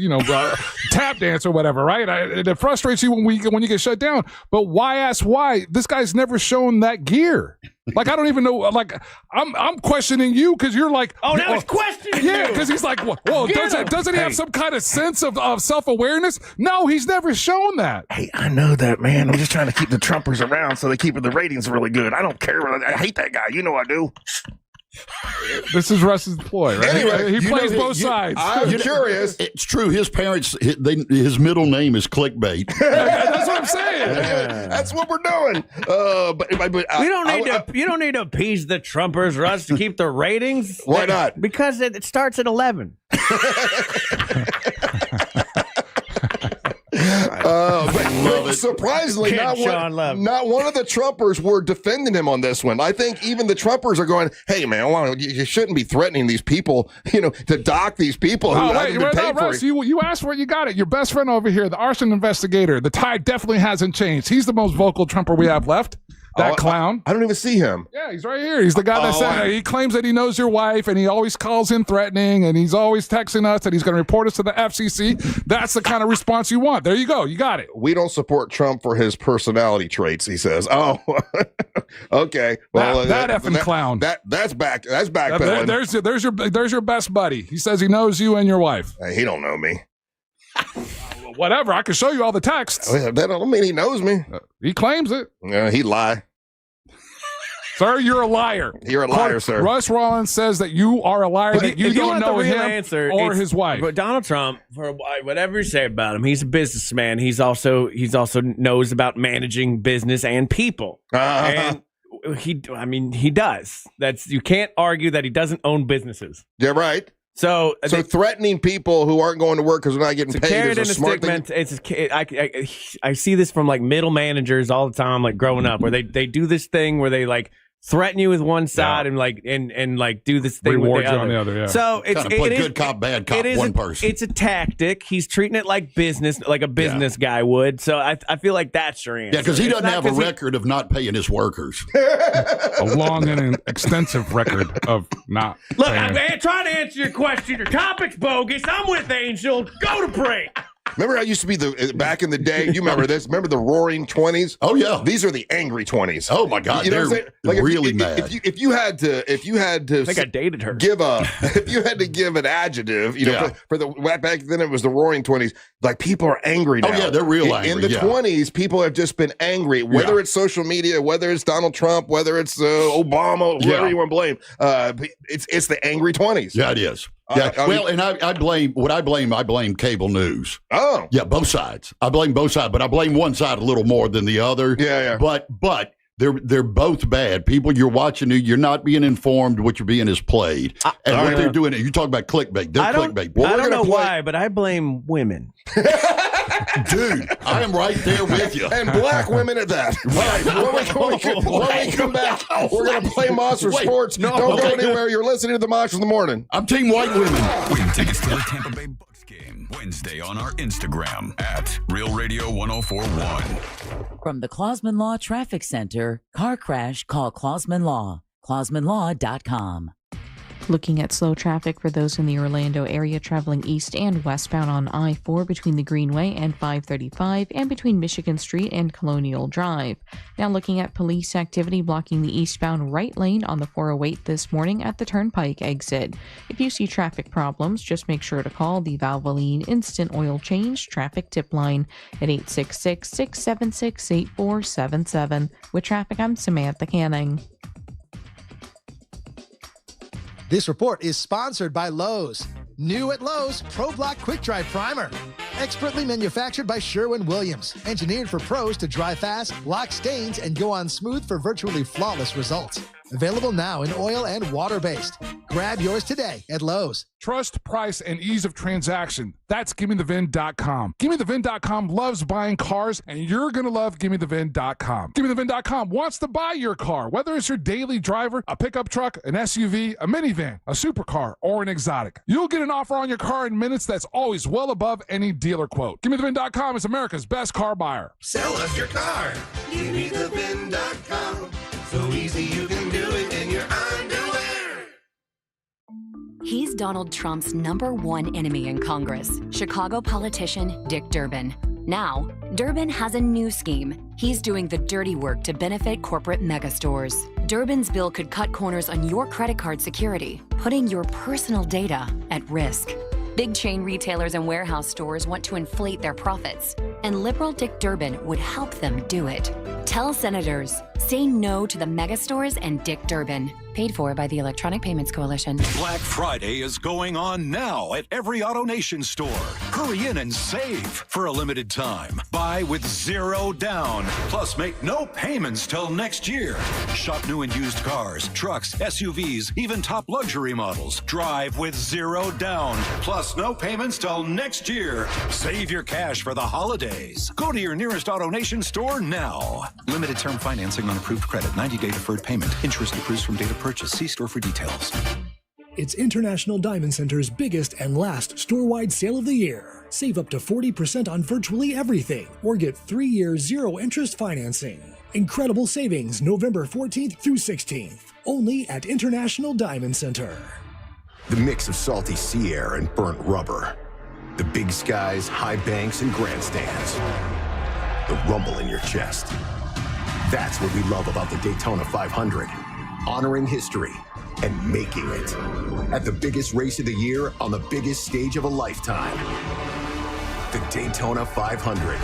tap dance or whatever, right? It frustrates you when you get shut down. But why ask why? This guy's never shown that gear. Like, I don't even know. Like, I'm questioning you because you're like, oh, now he's questioning you. Yeah, because he's like, whoa, doesn't he have some kind of sense of self-awareness? No, he's never shown that. Hey, I know that, man. I'm just trying to keep the Trumpers around so they keep the ratings really good. I don't care. I hate that guy. You know I do. This is Russ's ploy, right? Anyway, he plays both sides. I'm curious. It's true. His parents, his middle name is clickbait. That's what I'm saying. That's what we're doing. But you don't need to appease the Trumpers, Russ, to keep the ratings. Why not? Because it starts at 11. But surprisingly, not one of the Trumpers were defending him on this one. I think even the Trumpers are going, "Hey, man, you shouldn't be threatening these people, to dock these people who haven't been paid for it." You asked for it, you got it. Your best friend over here, the arson investigator, the tide definitely hasn't changed. He's the most vocal Trumper we have left. That clown. I don't even see him. Yeah, he's right here. He's the guy that said he claims that he knows your wife, and he always calls in threatening, and he's always texting us that he's going to report us to the FCC. That's the kind of response you want. There you go. You got it. We don't support Trump for his personality traits, he says. Oh, okay. Well, that effing clown. That's back. That's backpedaling. There's your best buddy. He says he knows you and your wife. He don't know me. Whatever. I can show you all the texts. That don't mean he knows me. He claims it. He'd lie. Sir, you're a liar. You're a liar, sir. Russ Rollins says that you are a liar, that you don't know him or his wife. But Donald Trump, for whatever you say about him, he's a businessman. He's also knows about managing business and people. And he does. You can't argue that he doesn't own businesses. Yeah, right. So threatening people who aren't going to work because they're not getting paid is a smart thing. I see this from like middle managers all the time, like growing up, where they do this thing where they like threaten you with one side and do this thing reward with the you other. on the other. Yeah. So it's good cop, bad cop, one person. It's a tactic. He's treating it like business, like a business guy would. So I feel like that's your answer. Yeah, because he doesn't have a record of not paying his workers. A long and extensive record of not. Look, paying. I'm trying to answer your question. Your topic's bogus. I'm with Angel. Go to break. Remember how it used to be back in the day? You remember this? Remember the Roaring 20s? Oh yeah, these are the angry 20s. Oh my God, you know they're like really mad. If you had to, I think I dated her. If you had to give an adjective, for the back then it was the Roaring 20s. Like people are angry now. Oh yeah, they're real angry. In the 20s, people have just been angry. Whether it's social media, whether it's Donald Trump, whether it's Obama, whoever you want to blame, it's the angry 20s. Yeah, it is. Yeah. And I blame cable news. Oh. Yeah, both sides. I blame both sides, but I blame one side a little more than the other. Yeah. But they're both bad. People, you're watching it, you're not being informed. What you're being is played. And what they're doing, you talk about clickbait. They're clickbait. I don't know why, but I blame women. Dude, I am right there with you. And black women at that. Right. When we come back, we're going to play Monster Sports. Don't go anywhere. You're listening to the Monsters in the Morning. I'm Team White Women. Win tickets to the Tampa Bay Bucks game Wednesday on our Instagram at Real Radio 1041. From the Clausman Law Traffic Center, car crash, call Clausman Law. ClausmanLaw.com. Looking at slow traffic for those in the Orlando area traveling east and westbound on I-4 between the Greenway and 535 and between Michigan Street and Colonial Drive. Now looking at police activity blocking the eastbound right lane on the 408 this morning at the Turnpike exit. If you see traffic problems, just make sure to call the Valvoline Instant Oil Change Traffic Tip Line at 866-676-8477. With traffic, I'm Samantha Canning. This report is sponsored by Lowe's. New at Lowe's, Pro Block Quick Dry Primer. Expertly manufactured by Sherwin-Williams. Engineered for pros to dry fast, block stains, and go on smooth for virtually flawless results. Available now in oil and water-based. Grab yours today at Lowe's. Trust, price, and ease of transaction. That's GimmeTheVin.com. GimmeTheVin.com loves buying cars, and you're going to love GimmeTheVin.com. GimmeTheVin.com wants to buy your car, whether it's your daily driver, a pickup truck, an SUV, a minivan, a supercar, or an exotic. You'll get an offer on your car in minutes that's always well above any dealer quote. GimmeTheVin.com is America's best car buyer. Sell us your car. GimmeTheVin.com. So easy you can do it in your underwear. He's Donald Trump's #1 enemy in Congress, Chicago politician Dick Durbin. Now, Durbin has a new scheme. He's doing the dirty work to benefit corporate megastores. Durbin's bill could cut corners on your credit card security, putting your personal data at risk. Big chain retailers and warehouse stores want to inflate their profits, and liberal Dick Durbin would help them do it. Tell senators, say no to the megastores and Dick Durbin. Paid for by the Electronic Payments Coalition. Black Friday is going on now at every AutoNation store. Hurry in and save for a limited time. Buy with 0 down. Plus, make no payments till next year. Shop new and used cars, trucks, SUVs, even top luxury models. Drive with 0 down. Plus, no payments till next year. Save your cash for the holidays. Go to your nearest AutoNation store now. Limited term financing on approved credit. 90-day deferred payment. Interest accrues from date of purchase. See store for details. It's International Diamond Center's biggest and last store-wide sale of the year. Save up to 40% on virtually everything, or get 3-year zero-interest financing. Incredible savings November 14th through 16th, only at International Diamond Center. The mix of salty sea air and burnt rubber. The big skies, high banks, and grandstands. The rumble in your chest. That's what we love about the Daytona 500. Honoring history and making it. At the biggest race of the year on the biggest stage of a lifetime. The Daytona 500.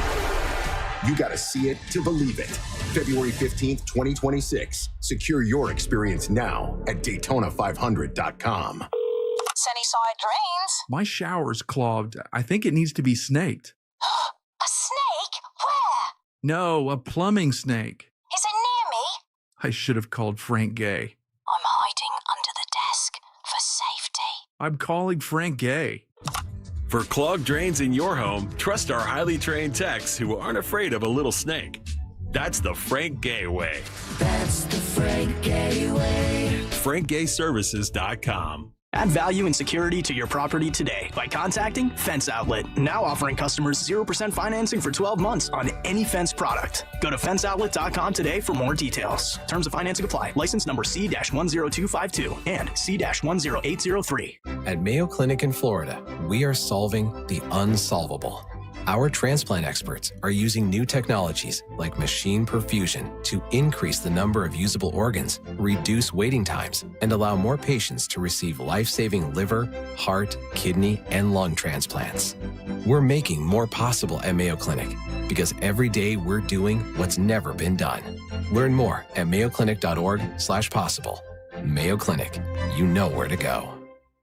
You gotta see it to believe it. February 15th, 2026. Secure your experience now at Daytona500.com. Sunnyside drains. My shower's clogged. I think it needs to be snaked. A snake? Where? No, a plumbing snake. Is it near me? I should have called Frank Gay. I'm hiding under the desk for safety. I'm calling Frank Gay. For clogged drains in your home, trust our highly trained techs who aren't afraid of a little snake. That's the Frank Gay way. That's the Frank Gay way. FrankGayServices.com. Add value and security to your property today by contacting Fence Outlet. Now offering customers 0% financing for 12 months on any fence product. Go to fenceoutlet.com today for more details. Terms of financing apply. License number C-10252 and C-10803. At Mayo Clinic in Florida, we are solving the unsolvable. Our transplant experts are using new technologies like machine perfusion to increase the number of usable organs, reduce waiting times, and allow more patients to receive life-saving liver, heart, kidney, and lung transplants. We're making more possible at Mayo Clinic because every day we're doing what's never been done. Learn more at mayoclinic.org/possible. Mayo Clinic, you know where to go.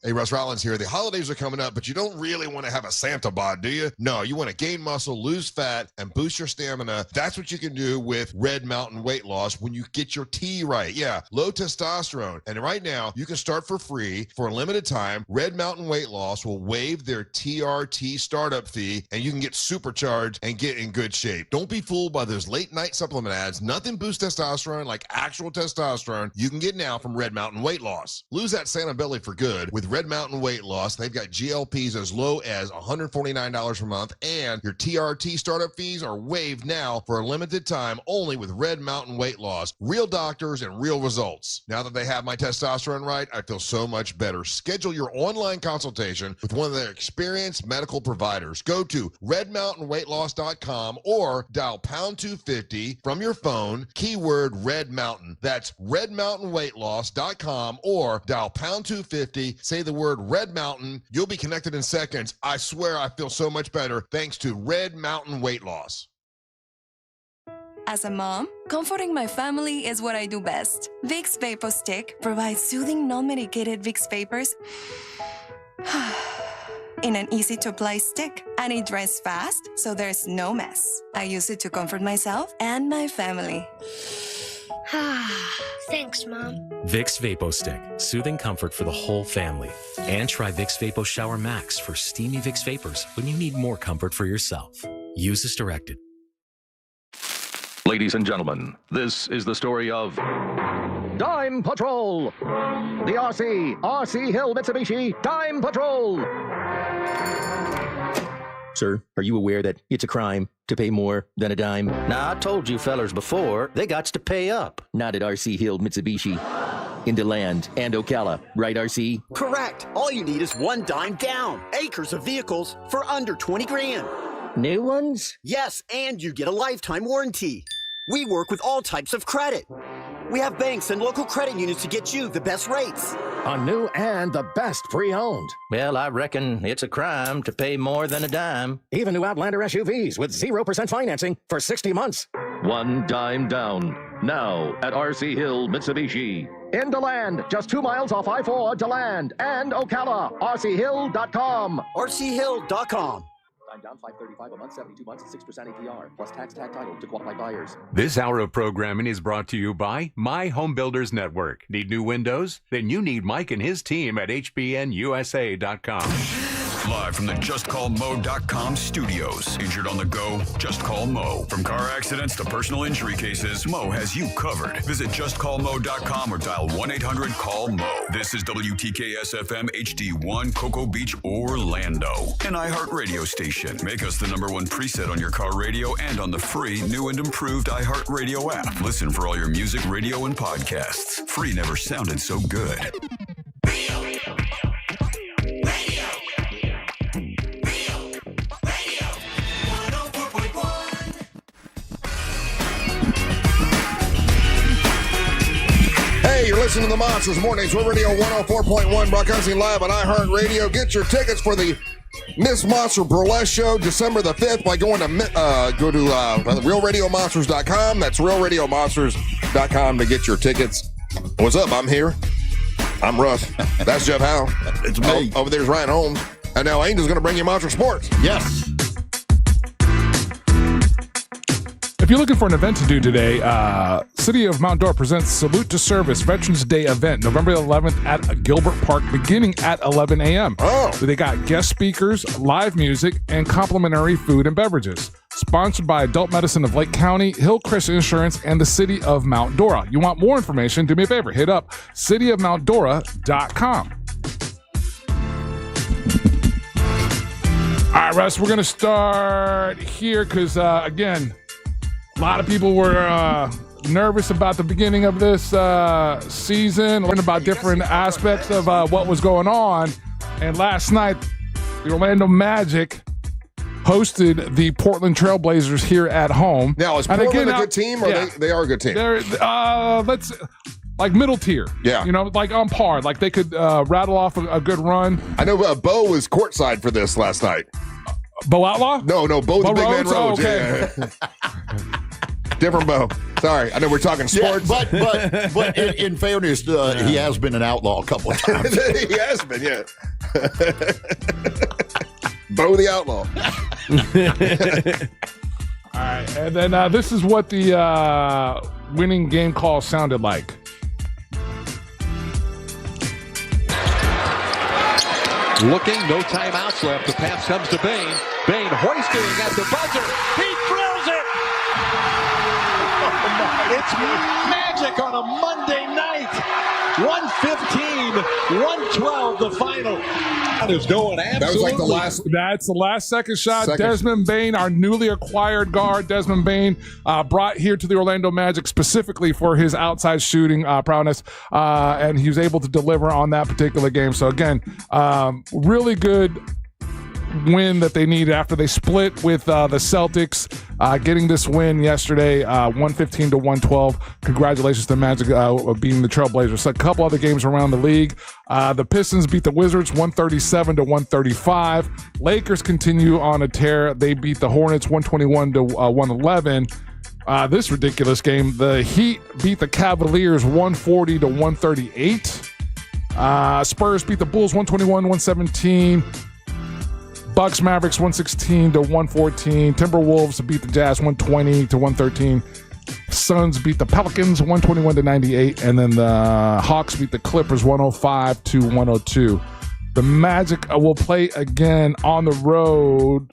Hey, Russ Rollins here. The holidays are coming up, but you don't really want to have a Santa bod, do you? No, you want to gain muscle, lose fat, and boost your stamina. That's what you can do with Red Mountain Weight Loss when you get your T right. Yeah, low testosterone. And right now, you can start for free for a limited time. Red Mountain Weight Loss will waive their TRT startup fee, and you can get supercharged and get in good shape. Don't be fooled by those late-night supplement ads. Nothing boosts testosterone like actual testosterone you can get now from Red Mountain Weight Loss. Lose that Santa belly for good with Red Mountain Weight Loss. They've got GLPs as low as $149 per month, and your TRT startup fees are waived now for a limited time only with Red Mountain Weight Loss. Real doctors and real results. Now that they have my testosterone right, I feel so much better. Schedule your online consultation with one of their experienced medical providers. Go to redmountainweightloss.com or dial pound 250 from your phone, keyword Red Mountain. That's redmountainweightloss.com or dial pound 250, say the word Red Mountain. You'll be connected in seconds. I swear I feel so much better thanks to Red Mountain Weight Loss. As a mom, comforting my family is what I do best. Vicks Vapor Stick provides soothing, non-medicated Vicks vapors in an easy-to-apply stick, and it dries fast, so there's no mess. I use it to comfort myself and my family. Thanks, Mom. Vicks Vapo Stick, soothing comfort for the whole family. And try Vicks Vapo Shower Max for steamy Vicks Vapors when you need more comfort for yourself. Use as directed. Ladies and gentlemen, this is the story of Dime Patrol! The RC Hill Mitsubishi Dime Patrol! Sir, are you aware that it's a crime to pay more than a dime? Now, I told you fellers before, they got to pay up. Not at RC Hill Mitsubishi. In DeLand and Ocala, right, RC? Correct. All you need is one dime down. Acres of vehicles for under 20 grand. New ones? Yes, and you get a lifetime warranty. We work with all types of credit. We have banks and local credit unions to get you the best rates. On new and the best pre-owned. Well, I reckon it's a crime to pay more than a dime. Even new Outlander SUVs with 0% financing for 60 months. One Dime Down, now at RC Hill Mitsubishi. In DeLand, just 2 miles off I-4, DeLand and Ocala. RCHill.com. RCHill.com. Time down, $535 a month, 72 months, 6% APR, plus tax tag title to qualified buyers. This hour of programming is brought to you by My Home Builders Network. Need new windows? Then you need Mike and his team at HBNUSA.com. Live from the JustCallMo.com studios. Injured on the go? Just call Mo. From car accidents to personal injury cases, Mo has you covered. Visit JustCallMo.com or dial 1-800-CALL-MO. This is WTKS-FM HD1, Cocoa Beach, Orlando. An iHeartRadio station. Make us the #1 preset on your car radio and on the free, new and improved iHeartRadio app. Listen for all your music, radio, and podcasts. Free never sounded so good. Hey, you're listening to the Monsters Mornings. We're Radio 104.1, broadcasting live on iHeartRadio. Get your tickets for the Miss Monster Burlesque Show December the 5th by going to realradiomonsters.com. That's realradiomonsters.com to get your tickets. What's up? I'm here. I'm Russ. That's Jeff Howell. It's me. Over there's Ryan Holmes. And now Angel's going to bring you Monster Sports. Yes. If you're looking for an event to do today, City of Mount Dora presents Salute to Service Veterans Day event, November 11th at Gilbert Park, beginning at 11 a.m. Oh. They got guest speakers, live music, and complimentary food and beverages. Sponsored by Adult Medicine of Lake County, Hillcrest Insurance, and the City of Mount Dora. You want more information? Do me a favor. Hit up cityofmountdora.com. All right, Russ, we're going to start here because, again, a lot of people were nervous about the beginning of this season, learning about different aspects of what was going on. And last night, the Orlando Magic hosted the Portland Trailblazers here at home. Now, is Portland a good team, or they are a good team? They're like middle tier. Yeah. Like on par. Like they could rattle off a good run. I know Bo was courtside for this last night. Bo Outlaw? No, Bo the Big Man Rhodes. Oh, okay. Yeah. Different Bo. Sorry, I know we're talking sports. Yeah, but in fairness, he has been an outlaw a couple of times. He has been, yeah. Bo the Outlaw. All right, and then this is what the winning game call sounded like. Looking, no timeouts left. The pass comes to Bain. Bain hoisting at the buzzer. He throws it. It's magic on a Monday night. 1:15, 1:12, the final. That is going absolutely. That was like the last. That's the last second shot. Desmond Bain, our newly acquired guard, Desmond Bain, brought here to the Orlando Magic specifically for his outside shooting prowess, and he was able to deliver on that particular game. So again, really good win that they needed after they split with the Celtics, getting this win yesterday, 115 to 112. Congratulations to Magic beating the Trailblazers. So a couple other games around the league. The Pistons beat the Wizards 137 to 135. Lakers continue on a tear. They beat the Hornets 121 to 111. This ridiculous game. The Heat beat the Cavaliers 140 to 138. Spurs beat the Bulls 121-117. Bucks Mavericks 116 to 114. Timberwolves beat the Jazz 120 to 113. Suns beat the Pelicans 121 to 98, and then the Hawks beat the Clippers 105 to 102. The Magic will play again on the road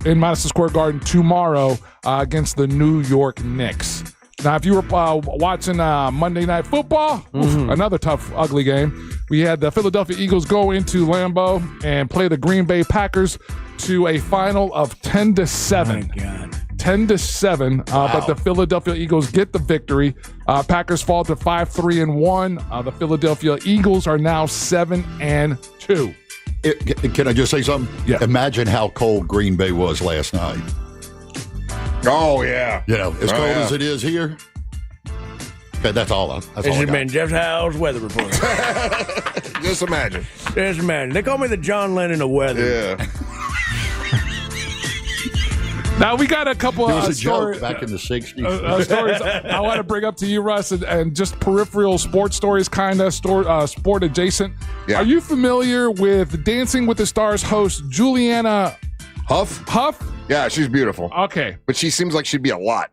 in Madison Square Garden tomorrow against the New York Knicks. Now, if you were watching Monday Night Football, another tough, ugly game. We had the Philadelphia Eagles go into Lambeau and play the Green Bay Packers to a final of 10-7. Oh my God. 10-7, but the Philadelphia Eagles get the victory. Packers fall to 5-3-1. The Philadelphia Eagles are now 7-2. Can I just say something? Yeah. Imagine how cold Green Bay was last night. Oh, yeah. As cold as it is here. Okay, that's all. This has been Jeff Howell's weather report. Just imagine. Just imagine. They call me the John Lennon of weather. Yeah. Now, we got a couple There was of a stories. joke back in the 60s. Stories I want to bring up to you, Russ, and just peripheral sports stories, kind of sport adjacent. Yeah. Are you familiar with Dancing with the Stars host Juliana Huff? Yeah, she's beautiful. Okay. But she seems like she'd be a lot.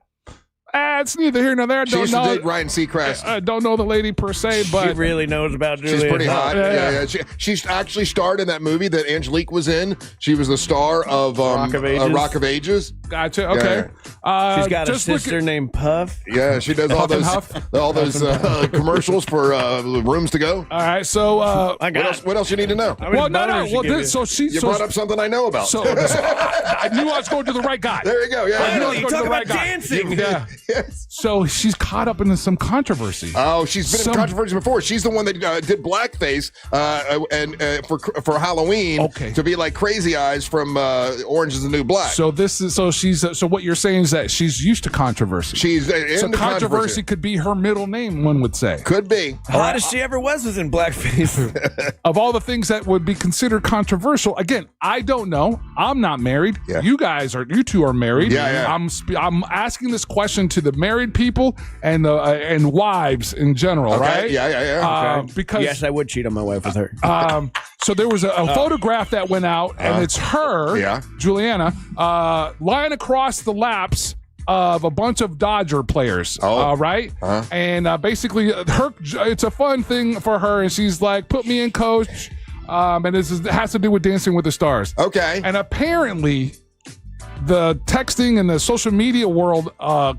It's neither here nor there. She used to date Ryan Seacrest. I don't know the lady per se, but She really knows about Julia. She's pretty hot. Yeah. She's actually starred in that movie that Angelique was in. She was the star of Rock of Ages. Rock of Ages. Gotcha. Okay. She's got a sister named Puff. Yeah, she does all those commercials for rooms to go. All right. So what else you need to know? Well, no. Well, You brought up something I know about. So I knew I was going to the right guy. There you go. Yeah. I knew I was going to Talk the about right guy. dancing. Yeah. Yes. So she's caught up in some controversy. Oh, she's been in controvery before. She's the one that did blackface and for Halloween to be like Crazy Eyes from Orange is the New Black. So so what you're saying is that she's used to controversy. She's into controversy could be her middle name, one would say. Could be. Hottest she ever was in blackface. Of all the things that would be considered controversial, again, I don't know. I'm not married. Yeah. You two are married. Yeah. I'm asking this question to the married people and wives in general, right? Yeah. Because yes, I would cheat on my wife with her. So there was a photograph that went out, and it's her, Juliana, lying across the laps of a bunch of Dodger players, right? And basically, it's a fun thing for her, and she's like, "Put me in, coach." And it has to do with Dancing with the Stars. Okay. And apparently, the texting and the social media world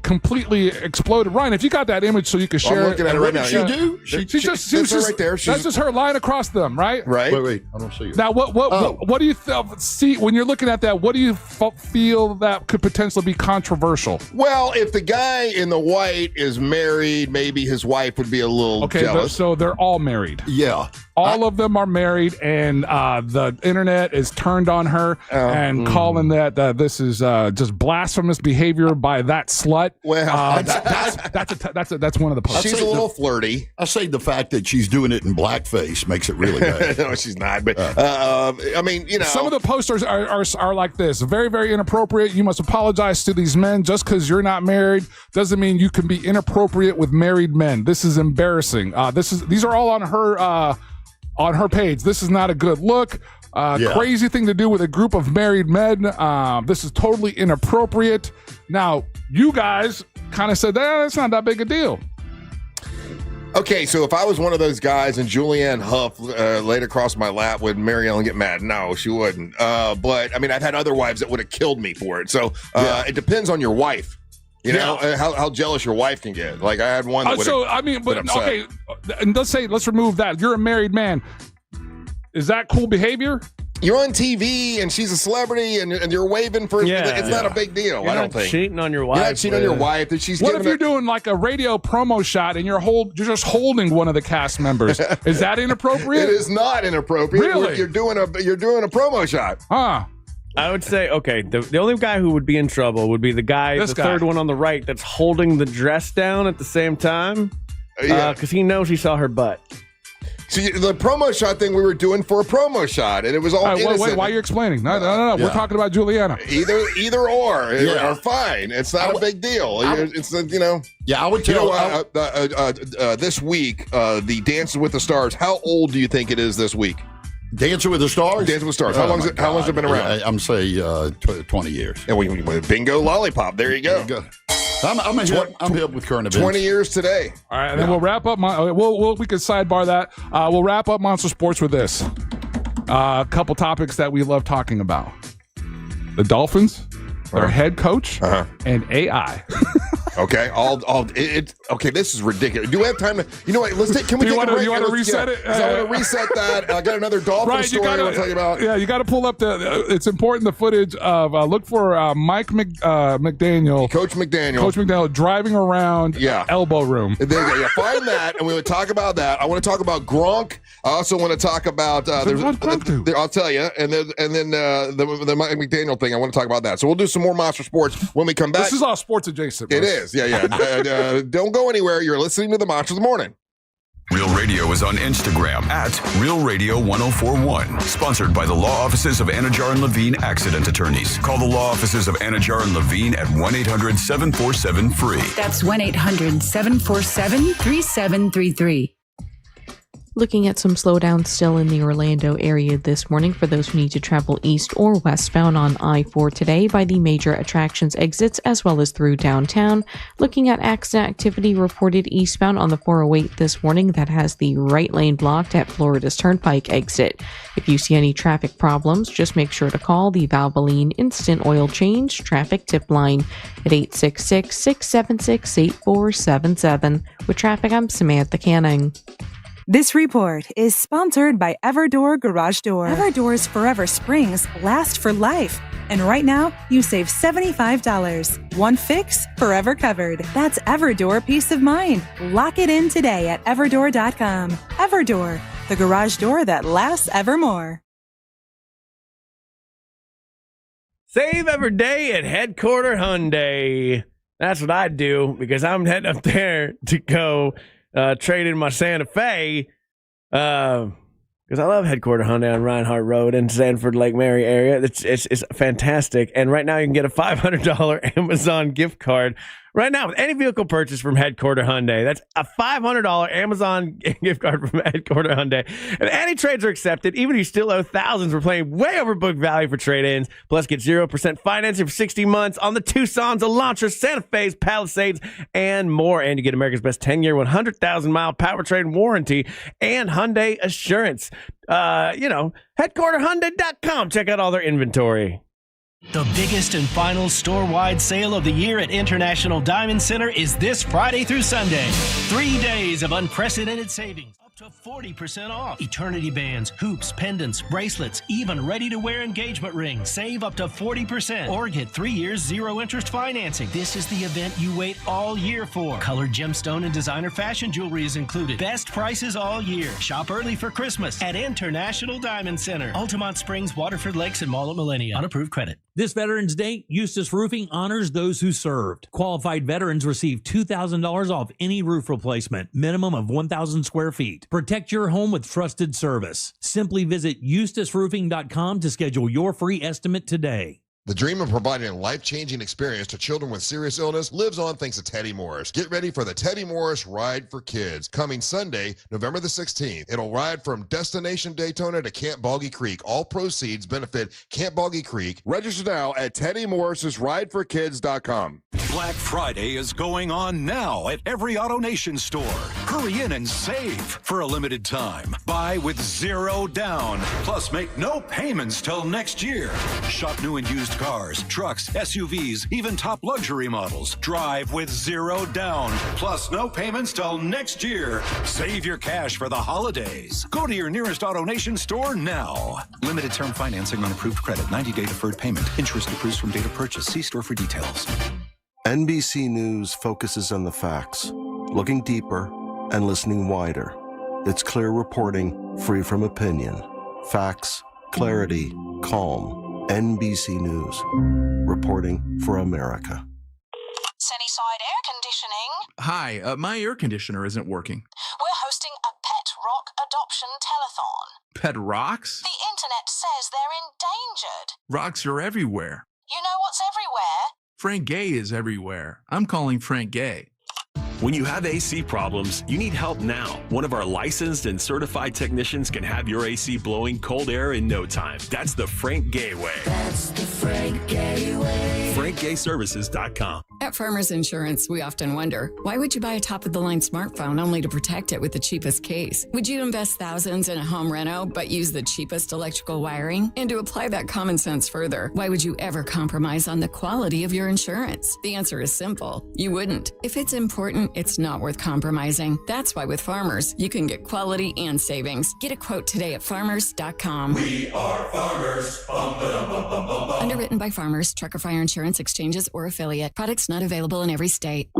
completely exploded. Ryan, if you got that image so you could share I'm looking at it right now. She do? She was right there. That's just her lying across them, right? Right. Wait. I don't see it. Now, what do you see when you're looking at that? What do you feel that could potentially be controversial? Well, if the guy in the white is married, maybe his wife would be a little jealous. So they're all married. Yeah. All of them are married, and the internet is turned on her and calling that this is just blasphemous behavior by that slut. Well, that's one of the posts. She's a little flirty. I say the fact that she's doing it in blackface makes it really bad. No, she's not. But I mean, some of the posters are like this: very, very inappropriate. You must apologize to these men. Just because you're not married doesn't mean you can be inappropriate with married men. This is embarrassing. These are all on her page. This is not a good look. Crazy thing to do with a group of married men. This is totally inappropriate. Now, you guys kind of said, that's not that big a deal. Okay, so if I was one of those guys and Julianne Hough laid across my lap, would Mary Ellen get mad? No, she wouldn't. But, I mean, I've had other wives that would have killed me for it. So it depends on your wife. You know, how jealous your wife can get. Like, I had one that okay, and let's remove that. You're a married man. Is that cool behavior? You're on TV and she's a celebrity and you're waving for it's not a big deal. You're I don't think. Cheating on your wife. You're not cheating on your wife. That she's what if you're doing like a radio promo shot and you're just holding one of the cast members? Is that inappropriate? It is not inappropriate. Really? You're doing a promo shot. Huh. I would say, okay, the only guy who would be in trouble would be the guy, third one on the right that's holding the dress down at the same time. Because he knows he saw her butt. See, the promo shot thing we were doing for a promo shot, and it was all innocent. Wait, why are you explaining? No. Yeah. We're talking about Juliana. Either or are fine. It's not a big deal. Yeah, I would tell. This week, the Dances with the Stars. How old do you think it is this week? Dancing with the Stars? Dancing with the Stars. How long has it been around? I'm say 20 years. And we bingo lollipop. There you go. I'm hip with current events. 20 years today. All right, and then we'll wrap up. We can sidebar that. We'll wrap up Monster Sports with this. A couple topics that we love talking about: the Dolphins, their head coach, and AI. Okay, okay. This is ridiculous. Do we have time to? You know what? Let's take. Can we take a break? You want to reset it? I want to reset that. I got another Dolphin story I want to tell you about. Yeah, you got to pull up it's important. The footage of look for Mike McDaniel, Coach McDaniel, driving around. Elbow room. Find that, and we would talk about that. I want to talk about Gronk. I also want to talk about. I'll tell you, and then the Mike McDaniel thing. I want to talk about that. So we'll do some more Monster Sports when we come back. This is all sports adjacent. It is. Yeah. Don't go anywhere. You're listening to the Monster of the Morning. Real Radio is on Instagram at Real Radio 1041. Sponsored by the law offices of Anajar and Levine Accident Attorneys. Call the law offices of Anajar and Levine at 1-800-747-FREE. That's 1-800-747-3733. Looking at some slowdowns still in the Orlando area this morning for those who need to travel east or westbound on I-4 today by the major attractions exits as well as through downtown. Looking at accident activity reported eastbound on the 408 this morning that has the right lane blocked at Florida's Turnpike exit. If you see any traffic problems, just make sure to call the Valvoline Instant Oil Change Traffic Tip Line at 866-676-8477. With traffic, I'm Samantha Canning. This report is sponsored by Everdoor Garage Door. Everdoor's Forever Springs last for life. And right now, you save $75. One fix, forever covered. That's Everdoor peace of mind. Lock it in today at everdoor.com. Everdoor, the garage door that lasts evermore. Save every day at Headquarter Hyundai. That's what I do because I'm heading up there to go trade in my Santa Fe because I love Headquarter Hyundai on Reinhardt Road in Sanford Lake Mary area. It's fantastic. And right now you can get a $500 Amazon gift card right now with any vehicle purchase from Headquarter Hyundai. That's a $500 Amazon gift card from Headquarter Hyundai. And any trades are accepted, even if you still owe thousands. We're playing way over book value for trade-ins. Plus, get 0% financing for 60 months on the Tucsons, Elantras, Santa Fe's, Palisades, and more. And you get America's best 10-year, 100,000-mile powertrain warranty and Hyundai Assurance. HeadquarterHyundai.com. Check out all their inventory. The biggest and final store-wide sale of the year at International Diamond Center is this Friday through Sunday. 3 days of unprecedented savings. Up to 40% off. Eternity bands, hoops, pendants, bracelets, even ready-to-wear engagement rings. Save up to 40%. Or get 3 years zero-interest financing. This is the event you wait all year for. Colored gemstone and designer fashion jewelry is included. Best prices all year. Shop early for Christmas at International Diamond Center. Altamont Springs, Waterford Lakes, and Mall at Millennia. On approved credit. This Veterans Day, Eustis Roofing honors those who served. Qualified veterans receive $2,000 off any roof replacement, minimum of 1,000 square feet. Protect your home with trusted service. Simply visit EustisRoofing.com to schedule your free estimate today. The dream of providing a life-changing experience to children with serious illness lives on thanks to Teddy Morris. Get ready for the Teddy Morris Ride for Kids, coming Sunday, November the 16th. It'll ride from Destination Daytona to Camp Boggy Creek. All proceeds benefit Camp Boggy Creek. Register now at TeddyMorris'sRideForKids.com. Black Friday is going on now at every AutoNation store. Hurry in and save for a limited time. Buy with zero down. Plus, make no payments till next year. Shop new and used cars, trucks, SUVs, even top luxury models. Drive with zero down. Plus, no payments till next year. Save your cash for the holidays. Go to your nearest AutoNation store now. Limited term financing on approved credit. 90-day deferred payment. Interest accrues from date of purchase. See store for details. NBC News focuses on the facts, looking deeper and listening wider. It's clear reporting, free from opinion. Facts, clarity, calm. NBC News, reporting for America. Sunnyside Air Conditioning. Hi, my air conditioner isn't working. We're hosting a pet rock adoption telethon. Pet rocks? The internet says they're endangered. Rocks are everywhere. You know what's everywhere? Frank Gay is everywhere. I'm calling Frank Gay. When you have AC problems, you need help now. One of our licensed and certified technicians can have your AC blowing cold air in no time. That's the Frank Gay way. That's the Frank Gay way. FrankGayServices.com. At Farmers Insurance, we often wonder, why would you buy a top-of-the-line smartphone only to protect it with the cheapest case? Would you invest thousands in a home reno but use the cheapest electrical wiring? And to apply that common sense further, why would you ever compromise on the quality of your insurance? The answer is simple. You wouldn't. If it's important, it's not worth compromising. That's why with Farmers, you can get quality and savings. Get a quote today at farmers.com. We are farmers. Bum, ba-dum, bum, bum, bum, bum. Underwritten by Farmers, Trucker Fire Insurance Exchanges, or affiliate. Products not available in every state.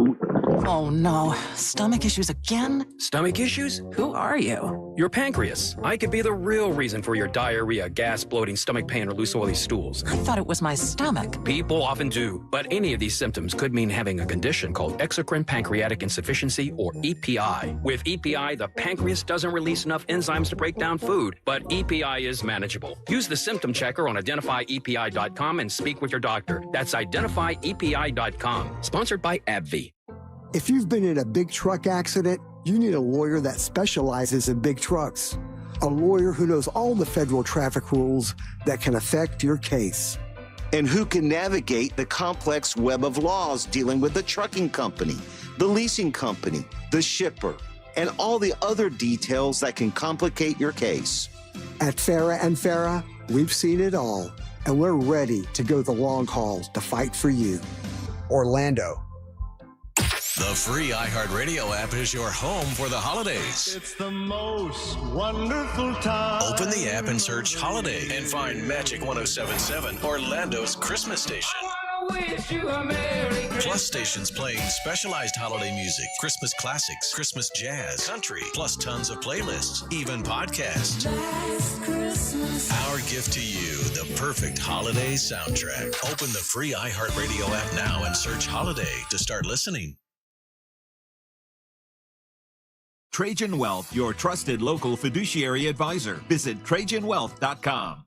Oh no, stomach issues again? Stomach issues? Who are you? Your pancreas. I could be the real reason for your diarrhea, gas, bloating, stomach pain, or loose oily stools. I thought it was my stomach. People often do, but any of these symptoms could mean having a condition called exocrine pancreatic insufficiency, or EPI. With EPI, the pancreas doesn't release enough enzymes to break down food, but EPI is manageable. Use the symptom checker on identifyepi.com and speak with your doctor. That's identifyepi.com. Sponsored by AbbVie. If you've been in a big truck accident, you need a lawyer that specializes in big trucks. A lawyer who knows all the federal traffic rules that can affect your case. And who can navigate the complex web of laws dealing with the trucking company, the leasing company, the shipper, and all the other details that can complicate your case. At Farah & Farah, we've seen it all, and we're ready to go the long haul to fight for you. Orlando. The free iHeartRadio app is your home for the holidays. It's the most wonderful time. Open the app and search Holiday and find Magic 107.7, Orlando's Christmas station. Plus stations playing specialized holiday music, Christmas classics, Christmas jazz, country, plus tons of playlists, even podcasts. Our gift to you, the perfect holiday soundtrack. Open the free iHeartRadio app now and search Holiday to start listening. Trajan Wealth, your trusted local fiduciary advisor. Visit TrajanWealth.com.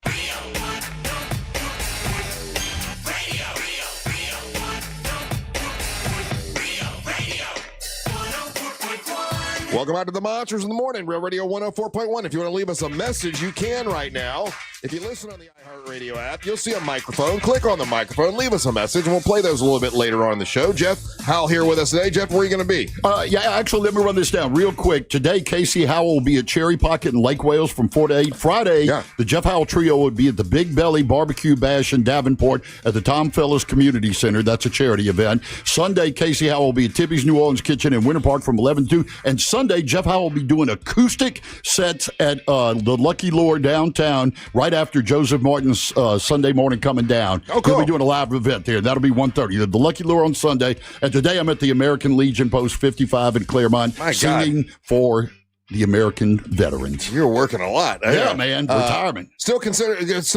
Welcome back to the Monsters in the Morning, Real Radio 104.1. If you want to leave us a message, you can right now. If you listen on the iHeartRadio app, you'll see a microphone. Click on the microphone, leave us a message, and we'll play those a little bit later on in the show. Jeff Howell here with us today. Jeff, where are you going to be? Actually, let me run this down real quick. Today, Casey Howell will be at Cherry Pocket in Lake Wales from 4 to 8. Friday, the Jeff Howell Trio would be at the Big Belly Barbecue Bash in Davenport at the Tom Phillips Community Center. That's a charity event. Sunday, Casey Howell will be at Tippy's New Orleans Kitchen in Winter Park from 11 to 2. And Sunday, Jeff Howell will be doing acoustic sets at the Lucky Lure downtown right after Joseph Martin's Sunday morning coming down. Oh, cool. He'll be doing a live event there. That'll be 1:30. The Lucky Lure on Sunday. And today I'm at the American Legion Post 55 in Claremont singing for the American veterans. You're working a lot. Yeah, man. Retirement. Still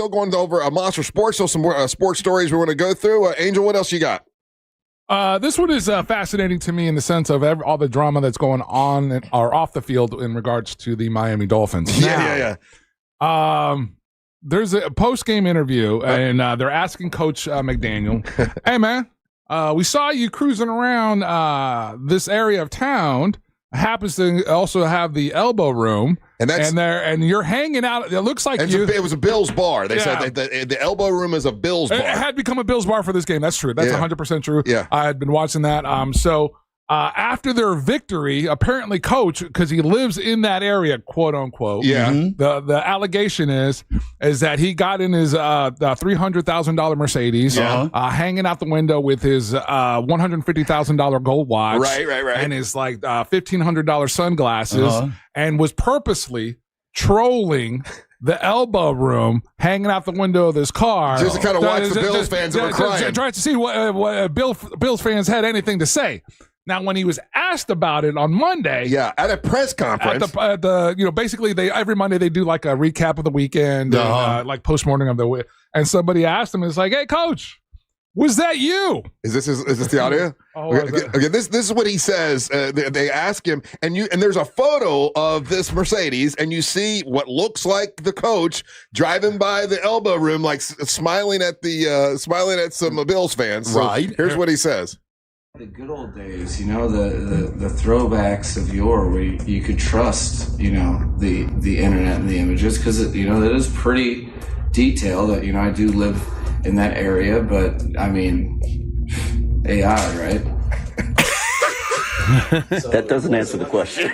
going over a Monster Sports. Still some more sports stories we want to go through. Angel, what else you got? This one is fascinating to me in the sense of all the drama that's going on or off the field in regards to the Miami Dolphins. Yeah. There's a post-game interview, and they're asking Coach McDaniel, "Hey, man, we saw you cruising around this area of town. Happens to also have the elbow room, and you're hanging out. It looks like it was a Bills bar. They said that the elbow room is a Bills bar. It had become a Bills bar for this game. That's true. That's 100% true. Yeah, I had been watching that. After their victory, apparently Coach, because he lives in that area, quote unquote. Yeah. The allegation is that he got in his $300,000 Mercedes, hanging out the window with his $150,000 gold watch, right, and his $1,500 sunglasses, and was purposely trolling the elbow room, hanging out the window of this car, just to kind of watch the Bills fans that were crying, trying to see what Bills fans had anything to say. Now, when he was asked about it on Monday, at a press conference, at the basically every Monday they do like a recap of the weekend, and, like postmortem of the week, and somebody asked him, "It's like, hey, Coach, was that you?" Is this the audio? Okay, this is what he says. They ask him, and there's a photo of this Mercedes, and you see what looks like the coach driving by the elbow room, like smiling at some Bills fans. Right. So here's what he says. The good old days, the throwbacks of yore, where you could trust, the internet and the images, because it is pretty detailed. That I do live in that area, but I mean, AI, right? That doesn't answer the question.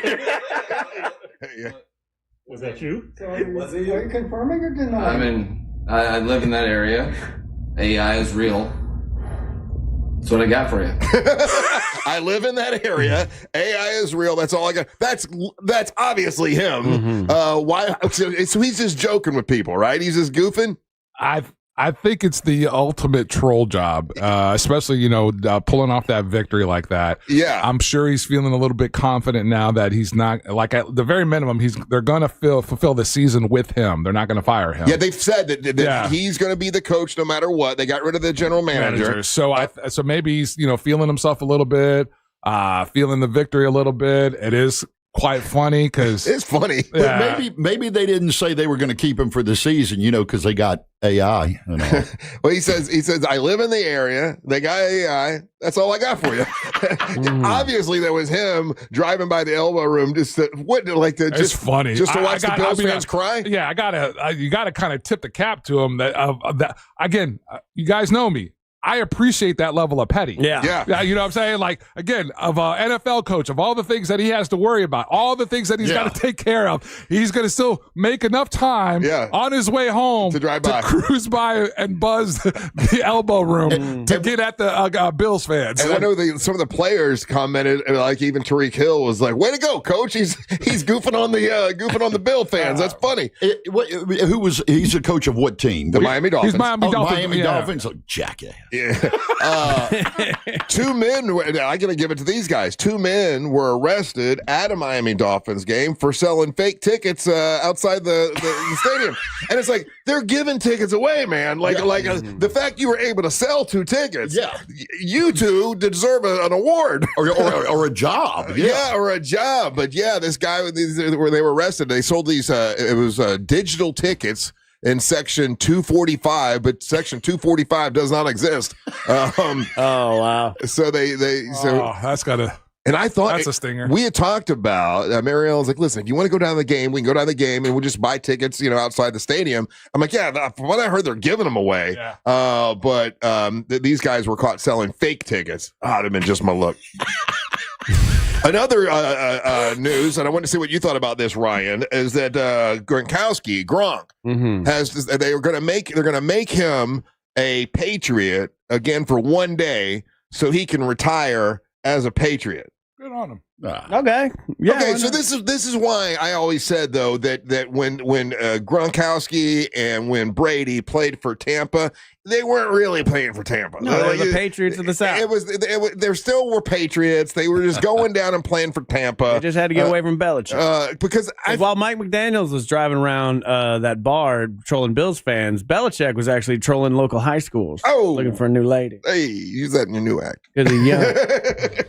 Was that you? Are you confirming or denying? I live in that area. AI is real. That's what I got for you. I live in that area. AI is real. That's all I got. That's obviously him. Why? So he's just joking with people, right? He's just goofing. I think it's the ultimate troll job, especially, pulling off that victory like that. Yeah. I'm sure he's feeling a little bit confident now that he's not, like, at the very minimum, they're going to fulfill the season with him. They're not going to fire him. Yeah, they've said that he's going to be the coach no matter what. They got rid of the general manager. So maybe he's, feeling himself a little bit, feeling the victory a little bit. It is quite funny because it's funny. Yeah. But maybe they didn't say they were going to keep him for the season, because they got AI. Well, he says, I live in the area. They got AI. That's all I got for you. Obviously, that was him driving by the elbow room. It's funny. Just to watch the Bills fans cry. Yeah, you gotta kind of tip the cap to him that again, you guys know me. I appreciate that level of petty. Yeah. You know what I'm saying? Like, again, of an NFL coach, of all the things that he has to worry about, all the things that he's got to take care of, he's going to still make enough time on his way home to drive by, cruise by and buzz the elbow room to get at the Bills fans. And I know some of the players commented, like even Tariq Hill was like, "Way to go, coach! He's goofing on the Bill fans. That's funny." He's a coach of what team? The Miami Dolphins. He's Miami Dolphins. Miami Dolphins. Oh, jackass. Yeah. Two men, I gotta give it to these guys. 2 men were arrested at a Miami Dolphins game for selling fake tickets outside the stadium. And it's like, they're giving tickets away, man. The fact you were able to sell 2 tickets, you two deserve an award. or a job. Or a job. But this guy, where they were arrested, they sold these, it was digital tickets in section 245, but section 245 does not exist. Oh wow! So that's gotta. And I thought that's a stinger. We had talked about Marielle was like, listen, if you want to go down to the game, we can go down to the game and we'll just buy tickets, outside the stadium. I'm like, yeah, from what I heard, they're giving them away. Yeah. But these guys were caught selling fake tickets. It'd have been just my luck. Another news, and I want to see what you thought about this, Ryan, is that Gronk they're going to make him a Patriot again for one day so he can retire as a Patriot. Good on him. Okay. Yeah. Okay. So this is why I always said though that when Gronkowski and when Brady played for Tampa, they weren't really playing for Tampa. No, they were the Patriots of the South. There still were Patriots. They were just going down and playing for Tampa. They just had to get away from Belichick. Because while Mike McDaniels was driving around that bar trolling Bills fans, Belichick was actually trolling local high schools. Looking for a new lady. Hey, use that in your new act. Because he's young.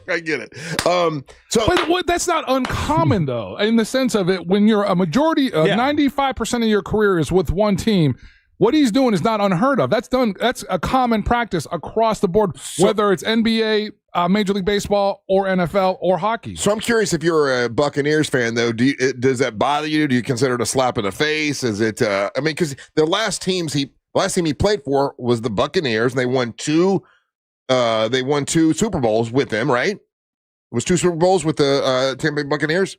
I get it. But that's not uncommon though, in the sense of it. When you're a majority, 95% of your career is with one team. What he's doing is not unheard of. That's a common practice across the board, whether it's NBA, Major League Baseball, or NFL, or hockey. So I'm curious if you're a Buccaneers fan, though. Does that bother you? Do you consider it a slap in the face? Is it? Because the last team he played for was the Buccaneers, and they won two Super Bowls with them, right? It was 2 Super Bowls with the Tampa Bay Buccaneers.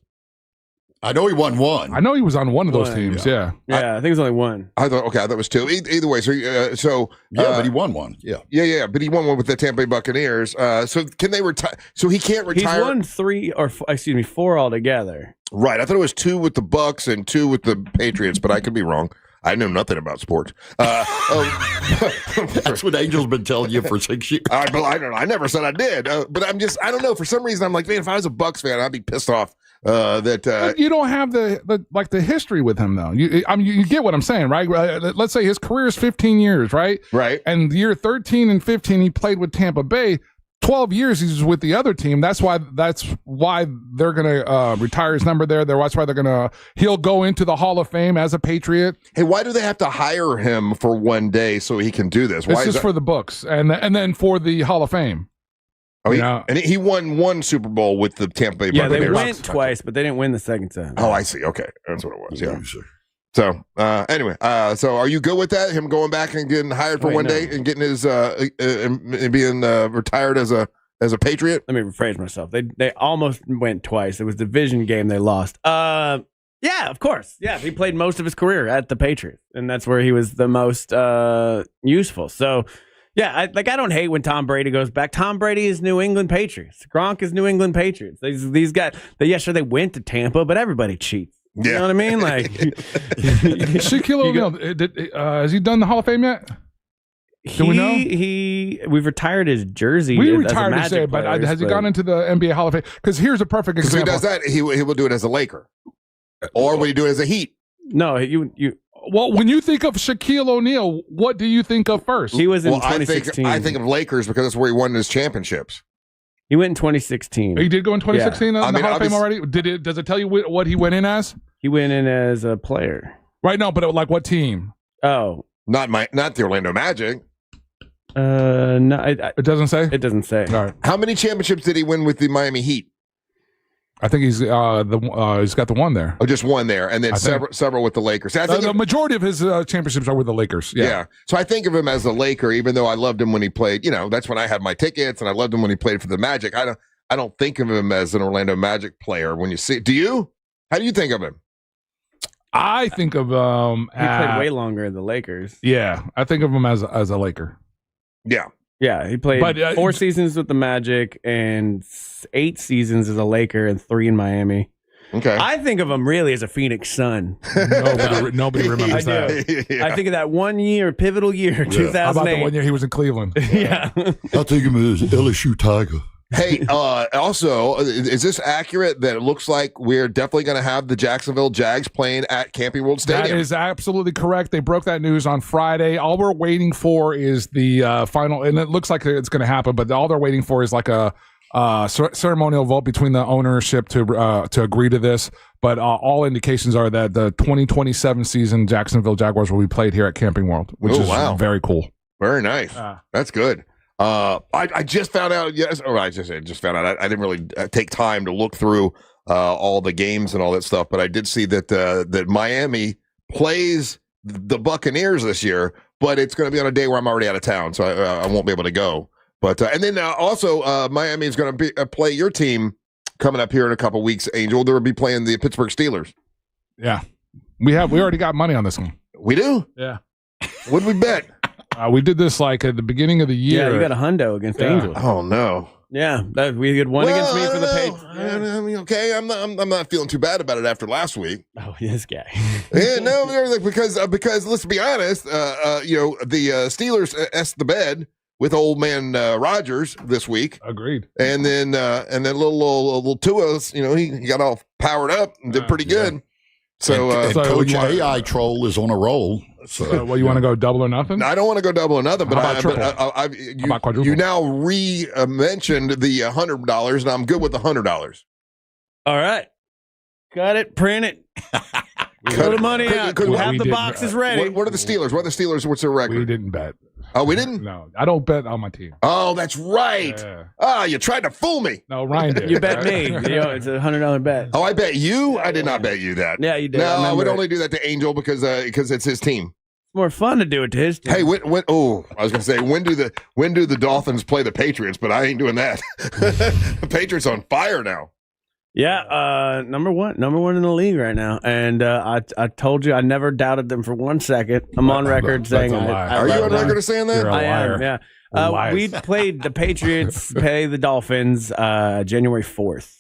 I know he won one. I know he was on one of those teams. Yeah. I think it was only one. I thought it was 2. Either way, but he won one. Yeah, but he won one with the Tampa Bay Buccaneers. So can they retire? So he can't retire. He's won 4 altogether. Right. I thought it was 2 with the Bucs and 2 with the Patriots, but I could be wrong. I know nothing about sports. That's what Angel's been telling you for 6 years. I don't know. I never said I did, but I don't know. For some reason, I'm like, man, if I was a Bucs fan, I'd be pissed off that you don't have the history with him though. You get what I'm saying, right? Let's say his career is 15 years, right? Right. And year 13 and 15, he played with Tampa Bay. 12 years he's with the other team. That's why they're gonna retire his number there. That's why he'll go into the Hall of Fame as a Patriot. Hey, why do they have to hire him for one day so he can do this? Why this is for the books and then for the Hall of Fame. Oh, and he won 1 Super Bowl with the Tampa Bay Buccaneers. Yeah, they went twice, but they didn't win the second time. Oh, I see. Okay, that's what it was. Yeah. So anyway, so are you good with that? Him going back and getting hired for one day and getting his and being retired as a Patriot? Let me rephrase myself. They almost went twice. It was the division game they lost. Yeah, of course. Yeah, he played most of his career at the Patriots, and that's where he was the most useful. So. Yeah, I don't hate when Tom Brady goes back. Tom Brady is New England Patriots. Gronk is New England Patriots. These guys, they went to Tampa, but everybody cheats. You know what I mean? Like Shaquille O'Neal, has he done the Hall of Fame yet? Do we know? We've retired his jersey. We retired his jersey, but has he gone into the NBA Hall of Fame? Because here's a perfect example. If he does that, he will do it as a Laker, or will he do it as a Heat? No, you. Well, when you think of Shaquille O'Neal, what do you think of first? He was in 2016. I think of Lakers because that's where he won his championships. He went in 2016. He did go in 2016 in the Hall of Fame already? Does it tell you what he went in as? He went in as a player. Right, no, but like what team? Oh. Not the Orlando Magic. No, it doesn't say? It doesn't say. All right. How many championships did he win with the Miami Heat? I think he's got the one there. Oh, just one there, and then several with the Lakers. I think the majority of his championships are with the Lakers. Yeah. So I think of him as a Laker, even though I loved him when he played. That's when I had my tickets, and I loved him when he played for the Magic. I don't think of him as an Orlando Magic player. When you see, do you? How do you think of him? I think of he played way longer in the Lakers. Yeah, I think of him as a Laker. Yeah. Yeah, he played 4 seasons with the Magic and 8 seasons as a Laker and 3 in Miami. Okay. I think of him really as a Phoenix Sun. Nobody remembers that. Yeah. I think of that one year, pivotal year, 2008. How about the one year he was in Cleveland? Yeah. I think of him as LSU Tiger. Hey, also, is this accurate that it looks like we're definitely going to have the Jacksonville Jags playing at Camping World Stadium? That is absolutely correct. They broke that news on Friday. All we're waiting for is the final, and it looks like it's going to happen, but all they're waiting for is like a ceremonial vote between the ownership to agree to this. But all indications are that the 2027 season Jacksonville Jaguars will be played here at Camping World, which is very cool. Very nice. That's good. I just found out. Yes, or I just found out. I didn't really take time to look through all the games and all that stuff, but I did see that that Miami plays the Buccaneers this year, but it's going to be on a day where I'm already out of town, so I won't be able to go. But and then also Miami is going to play your team coming up here in a couple weeks. Angel, they'll be playing the Pittsburgh Steelers. Yeah, we already got money on this one. We do. Yeah. What did we bet? We did this like at the beginning of the year. Yeah, you got a hundo against Angel. Oh no. Yeah, we had one against me for the Patriots. I mean, okay, I'm not feeling too bad about it after last week. Oh, this guy. Yeah, no, because let's be honest, the Steelers asked the bed with old man Rodgers this week. Agreed. And then little Tua's, he got all powered up and did pretty good. Yeah. So, and Coach AI Troll is on a roll. So you want to go double or nothing? I don't want to go double or nothing, but you now mentioned the $100, and I'm good with the $100. All right, got it. Print it. Throw the money out. Have the boxes ready. What are the Steelers? What's their record? We didn't bet. Oh, we didn't? No, I don't bet on my team. Oh, that's right. You tried to fool me. No, Ryan did. You bet me. It's a $100 bet. Oh, I bet you? I did not bet you that. Yeah, you did. No, I would only do that to Angel because it's his team. It's more fun to do it to his team. Hey, I was going to say, when do the Dolphins play the Patriots? But I ain't doing that. The Patriots on fire now. Yeah, number one in the league right now, and I told you I never doubted them for 1 second. I'm on record saying Are you on record saying that? I am. Yeah, we played the Patriots, play the Dolphins, January 4th.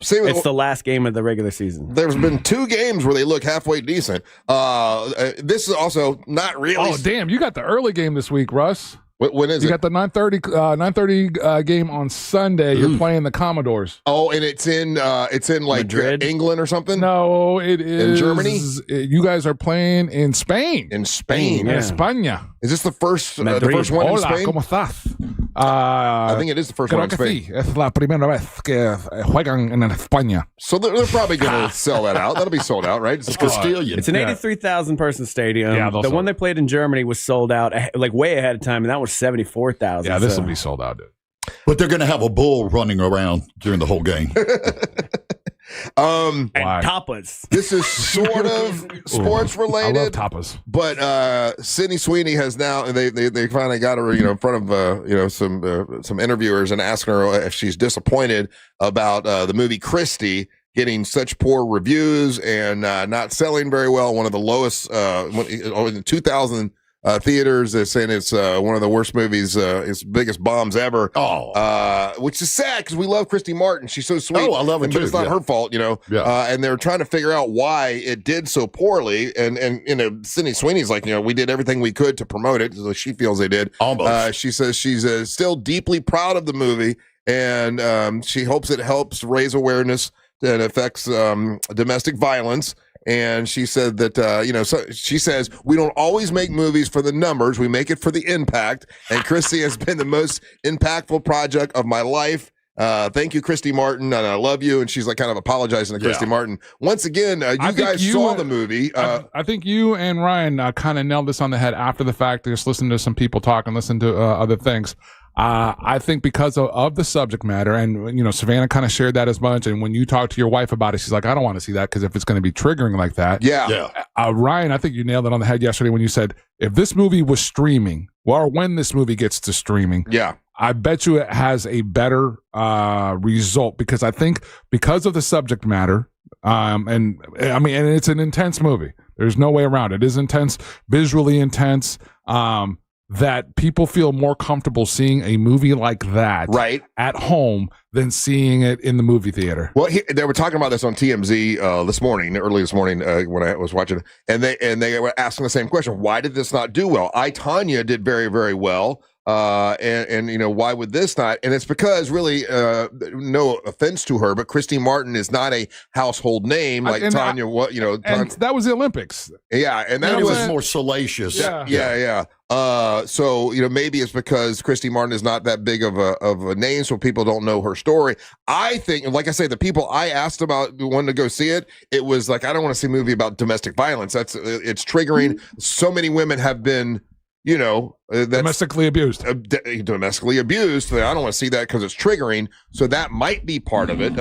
See, it's the last game of the regular season. There's been 2 games where they look halfway decent. This is also not really. Oh, damn! You got the early game this week, Russ. When is you it? got the 9:30 game on Sunday. You're playing the Commodores. Oh, and it's in like England or something. No, it is in Germany. You guys are playing in Spain. In Spain, in España. Is this the first one in Spain? ¿Cómo estás? I think it is the first one in Spain. Sí. Es la primera vez que juegan en España. So they're probably going to sell that out. That'll be sold out, right? It's Castilian. It's an 83,000 person stadium. Yeah, the one they played in Germany was sold out like way ahead of time, and that was 74,000. Yeah, this will be sold out, dude. But they're going to have a bull running around during the whole game. And tapas. This is sort of sports related. I love tapas. But Sydney Sweeney has now they finally got her in front of some interviewers and asking her if she's disappointed about the movie Christie getting such poor reviews and not selling very well. One of the lowest in 2000 theaters. They're saying it's one of the worst movies, its biggest bombs ever. Which is sad because we love Christy Martin. She's so sweet. Oh, I love her too. But it's not her fault, Yeah. And they're trying to figure out why it did so poorly. And Sydney Sweeney's like, we did everything we could to promote it. So she feels they did. Almost. She says she's still deeply proud of the movie, and she hopes it helps raise awareness that affects domestic violence. And she said that, she says, we don't always make movies for the numbers. We make it for the impact. And Christy has been the most impactful project of my life. Thank you, Christy Martin. And I love you. And she's like kind of apologizing to Christy Martin. Once again, you guys saw the movie. I think you and Ryan kind of nailed this on the head after the fact. Just listen to some people talk and listen to other things. I think because of the subject matter, and Savannah kind of shared that as much. And when you talk to your wife about it, she's like, I don't want to see that because if it's going to be triggering like that. Yeah. Ryan, I think you nailed it on the head yesterday when you said if this movie was streaming, or when this movie gets to streaming, I bet you it has a better result because I think because of the subject matter, and it's an intense movie. There's no way around it. It is intense, visually intense. That people feel more comfortable seeing a movie like that at home than seeing it in the movie theater. Well, they were talking about this on TMZ early this morning when I was watching, and they were asking the same question: why did this not do well? I, Tanya, did very, very well. And why would this not? And it's because really, no offense to her, but Christy Martin is not a household name like Tanya. And that was the Olympics. Yeah, and that was more salacious. Yeah. So maybe it's because Christy Martin is not that big of a name, so people don't know her story. I think, like I say, the people I asked about wanting to go see it, it was like, I don't want to see a movie about domestic violence. It's triggering. So many women have been that's domestically abused. Domestically abused. I don't want to see that because it's triggering. So that might be part of it.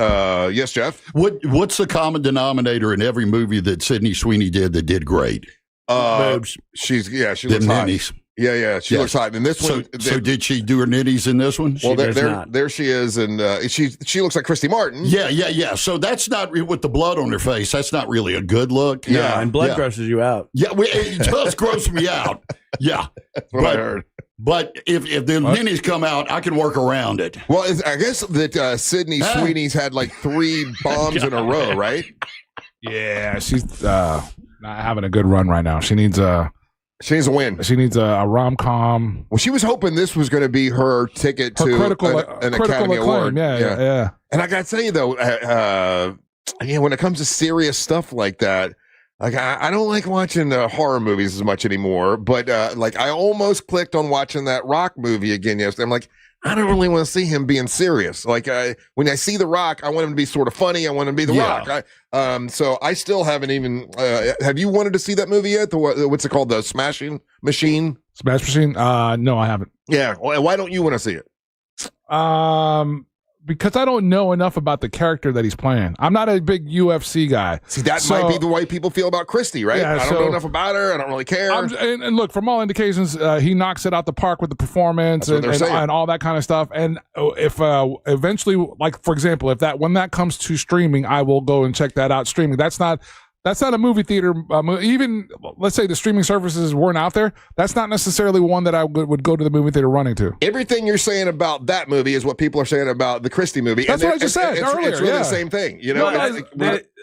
Yes, Jeff? What's the common denominator in every movie that Sydney Sweeney did great? Boobs. She looks hot. Ninnies. Yeah, she looks hot. And this one. So did she do her nitties in this one? Well, there she is, and she looks like Christy Martin. Yeah. So that's not with the blood on her face. That's not really a good look. Yeah, and blood grosses you out. Yeah, it does gross me out. Yeah, that's what I heard. But if the ninnies come out, I can work around it. Well, I guess that Sydney Sweeney's had like 3 bombs in a row, right? Yeah, she's not having a good run right now. She needs a win. She needs a rom-com. Well, she was hoping this was going to be her ticket to an Academy Award. Yeah. And I got to tell you, though, when it comes to serious stuff like that, like I don't like watching horror movies as much anymore. But I almost clicked on watching that Rock movie again yesterday. I'm like, I don't really want to see him being serious. Like when I see The Rock, I want him to be sort of funny. I want him to be The Rock. So I still haven't even. Have you wanted to see that movie yet? What's it called? The Smashing Machine? Smash Machine? No, I haven't. Yeah. Why don't you want to see it? Because I don't know enough about the character that he's playing. I'm not a big UFC guy. See, that might be the way people feel about Christy, right? Yeah, I don't know enough about her. I don't really care. And look, from all indications, he knocks it out the park with the performance and all that kind of stuff. And if eventually, like for example, when that comes to streaming, I will go and check that out streaming. That's not a movie theater. Even let's say the streaming services weren't out there. That's not necessarily one that I would go to the movie theater running to. Everything you're saying about that movie is what people are saying about the Christie movie. That's what I just said earlier. It's really the same thing.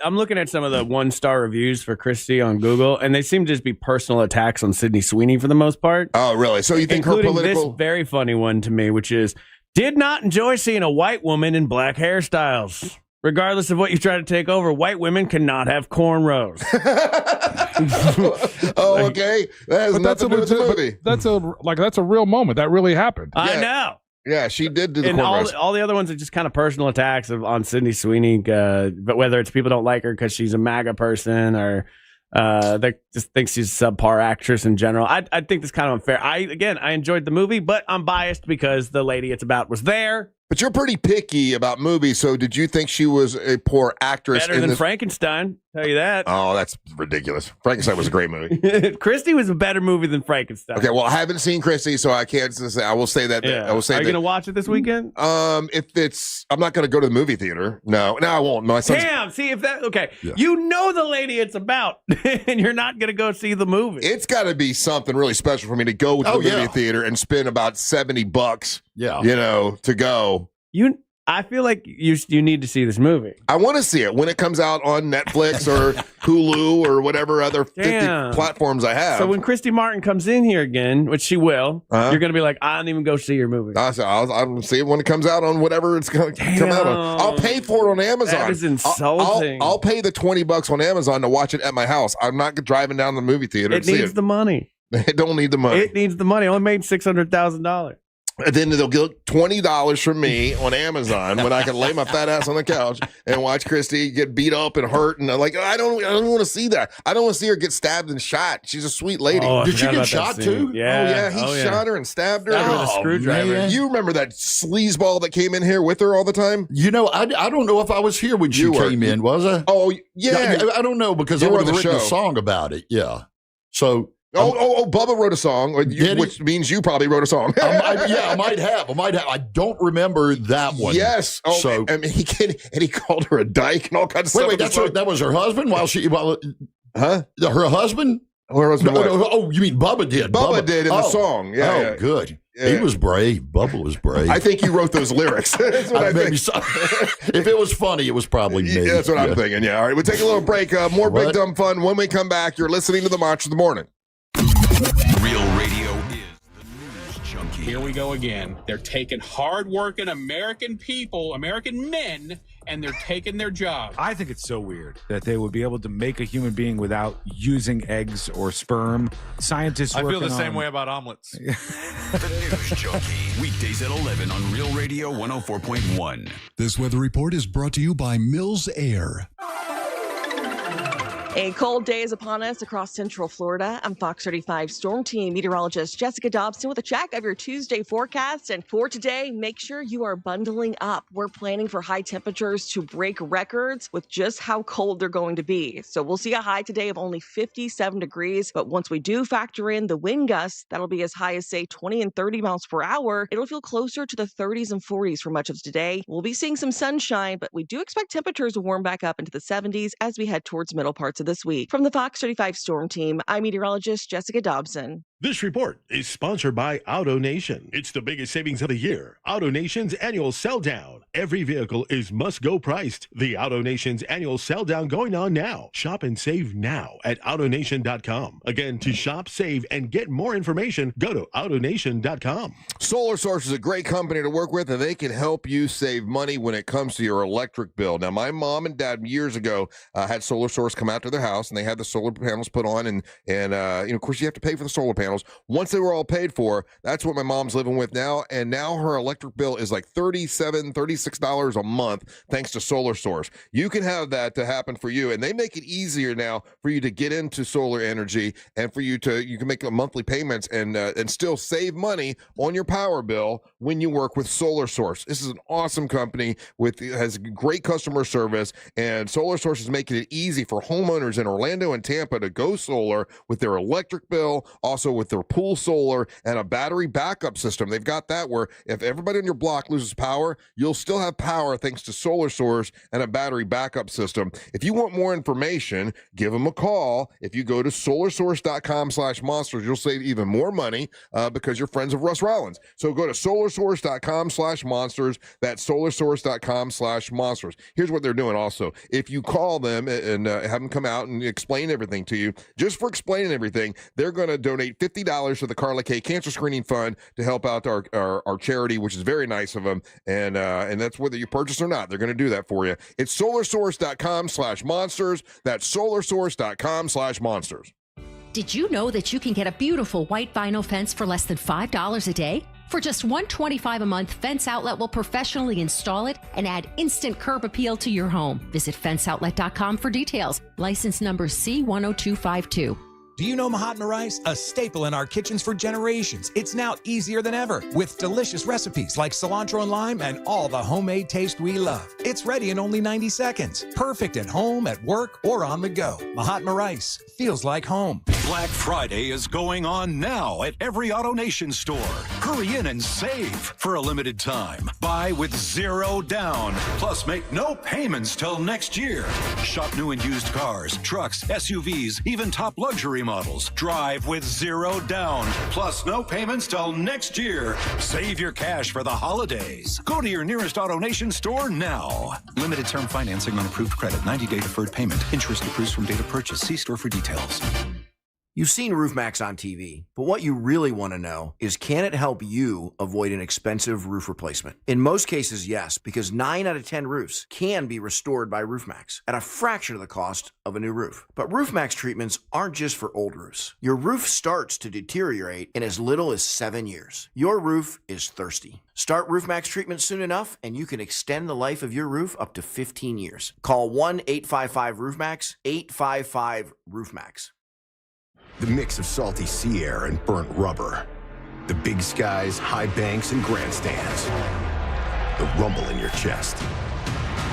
I'm looking at some of the 1-star reviews for Christie on Google, and they seem to just be personal attacks on Sydney Sweeney for the most part. Oh, really? So you think her political? This very funny one to me, which is, did not enjoy seeing a white woman in black hairstyles. Regardless of what you try to take over, white women cannot have cornrows. Okay. That has nothing to do with the movie. That's a real moment. That really happened. I know. Yeah, she did do the and cornrows. all the other ones are just kind of personal attacks on Sydney Sweeney, but whether it's people don't like her because she's a MAGA person or they just think she's a subpar actress in general. I think that's kind of unfair. I enjoyed the movie, but I'm biased because the lady it's about was there. But you're pretty picky about movies, so did you think she was a poor actress? Better than Frankenstein, tell you that. Oh, that's ridiculous. Frankenstein was a great movie. Christie was a better movie than Frankenstein. Okay, well, I haven't seen Christie, so I can't say. I will say that. Yeah. I will say. Are you going to watch it this weekend? If it's, I'm not going to go to the movie theater. No, I won't. My son's, Damn. See if that. Okay, you know the lady it's about, and you're not going to go see the movie. It's got to be something really special for me to go to the movie theater and spend about $70. Yeah, to go. I feel like you need to see this movie. I want to see it when it comes out on Netflix or Hulu or whatever other 50 platforms I have. So when Christy Martin comes in here again, which she will, you're going to be like, I don't even go see your movie. I'll see it when it comes out on whatever it's going to come out on. I'll pay for it on Amazon. That is insulting. I'll pay the $20 on Amazon to watch it at my house. I'm not driving down to the movie theater to see it. It needs the money. It don't need the money. It needs the money. I only made $600,000. And then they'll get $20 from me on Amazon when I can lay my fat ass on the couch and watch Christy get beat up and hurt. And like, I don't want to see that. I don't want to see her get stabbed and shot. She's a sweet lady. Did she get shot too? Yeah. He shot her and stabbed her. With a screwdriver. Man. You remember that sleazeball that came in here with her all the time? I don't know if I was here when she came in, was I? Oh, yeah. I don't know because I would have written a song about it. Yeah. So. Bubba wrote a song, which means you probably wrote a song. I might have. I don't remember that one. Yes. Oh, so I mean, he called her a dyke and all kinds of stuff. Wait, that was her husband? Her husband? Her husband? No, you mean Bubba did? Bubba did in the song. Yeah. Good. Yeah. He was brave. Bubba was brave. I think you wrote those lyrics. That's what I think. If it was funny, it was probably me. That's what I'm thinking. Yeah. All right. We'll take a little break. More big dumb fun when we come back. You're listening to the Monster of the Morning. Real radio is the news junkie. Here we go again. They're taking hard-working American people, American men, and they're taking their jobs. I think it's so weird that they would be able to make a human being without using eggs or sperm. Scientists I feel the same way about omelets. The News Junkie. Weekdays at 11 on Real Radio 104.1. This weather report is brought to you by Mills Air. A cold day is upon us across Central Florida. I'm Fox 35 Storm Team meteorologist Jessica Dobson with a check of your Tuesday forecast. And for today, make sure you are bundling up. We're planning for high temperatures to break records with just how cold they're going to be. So we'll see a high today of only 57 degrees. But once we do factor in the wind gusts, that'll be as high as, say, 20 and 30 miles per hour. It'll feel closer to the 30s and 40s for much of today. We'll be seeing some sunshine, but we do expect temperatures to warm back up into the 70s as we head towards middle parts of this week. From the Fox 35 Storm Team, I'm meteorologist Jessica Dobson. This report is sponsored by AutoNation. It's the biggest savings of the year. AutoNation's annual sell down. Every vehicle is must-go priced. The AutoNation's annual sell down going on now. Shop and save now at AutoNation.com. Again, to shop, save, and get more information, go to AutoNation.com. Solar Source is a great company to work with, and they can help you save money when it comes to your electric bill. Now, my mom and dad years ago had Solar Source come out to their house, and they had the solar panels put on, and of course, you have to pay for the solar panels. Once they were all paid for, that's what my mom's living with now, and now her electric bill is like $36 a month thanks to Solar Source. You can have that to happen for you, and they make it easier now for you to get into solar energy, and for you can make monthly payments and still save money on your power bill when you work with Solar Source. This is an awesome company has great customer service, and Solar Source is making it easy for homeowners in Orlando and Tampa to go solar with their electric bill, also with their pool solar, and a battery backup system. They've got that where if everybody on your block loses power, you'll still have power thanks to Solar Source and a battery backup system. If you want more information, give them a call. If you go to solarsource.com/monsters, you'll save even more money because you're friends of Russ Rollins. So go to solarsource.com/monsters. That's solarsource.com/monsters. Here's what they're doing also. If you call them and have them come out and explain everything to you, just for explaining everything, they're going to donate $50 to the Carla K Cancer Screening Fund to help out our charity, which is very nice of them. And that's whether you purchase or not, they're going to do that for you. It's solarsource.com/monsters. That's solarsource.com/monsters. Did you know that you can get a beautiful white vinyl fence for less than $5 a day? For just $125 a month, Fence Outlet will professionally install it and add instant curb appeal to your home. Visit fenceoutlet.com for details. License number C10252. Do you know Mahatma rice? A staple in our kitchens for generations. It's now easier than ever with delicious recipes like cilantro and lime and all the homemade taste we love. It's ready in only 90 seconds. Perfect at home, at work, or on the go. Mahatma rice feels like home. Black Friday is going on now at every AutoNation store. Hurry in and save for a limited time. Buy with zero down. Plus, make no payments till next year. Shop new and used cars, trucks, SUVs, even top luxury models. Drive with zero down. Plus, no payments till next year. Save your cash for the holidays. Go to your nearest AutoNation store now. Limited term financing on approved credit. 90-day deferred payment. Interest accrues from date of purchase. See store for details. You've seen RoofMax on TV, but what you really want to know is, can it help you avoid an expensive roof replacement? In most cases, yes, because 9 out of 10 roofs can be restored by RoofMax at a fraction of the cost of a new roof. But RoofMax treatments aren't just for old roofs. Your roof starts to deteriorate in as little as 7 years. Your roof is thirsty. Start RoofMax treatment soon enough, and you can extend the life of your roof up to 15 years. Call 1-855-RoofMax, 855-RoofMax. The mix of salty sea air and burnt rubber. The big skies, high banks, and grandstands. The rumble in your chest.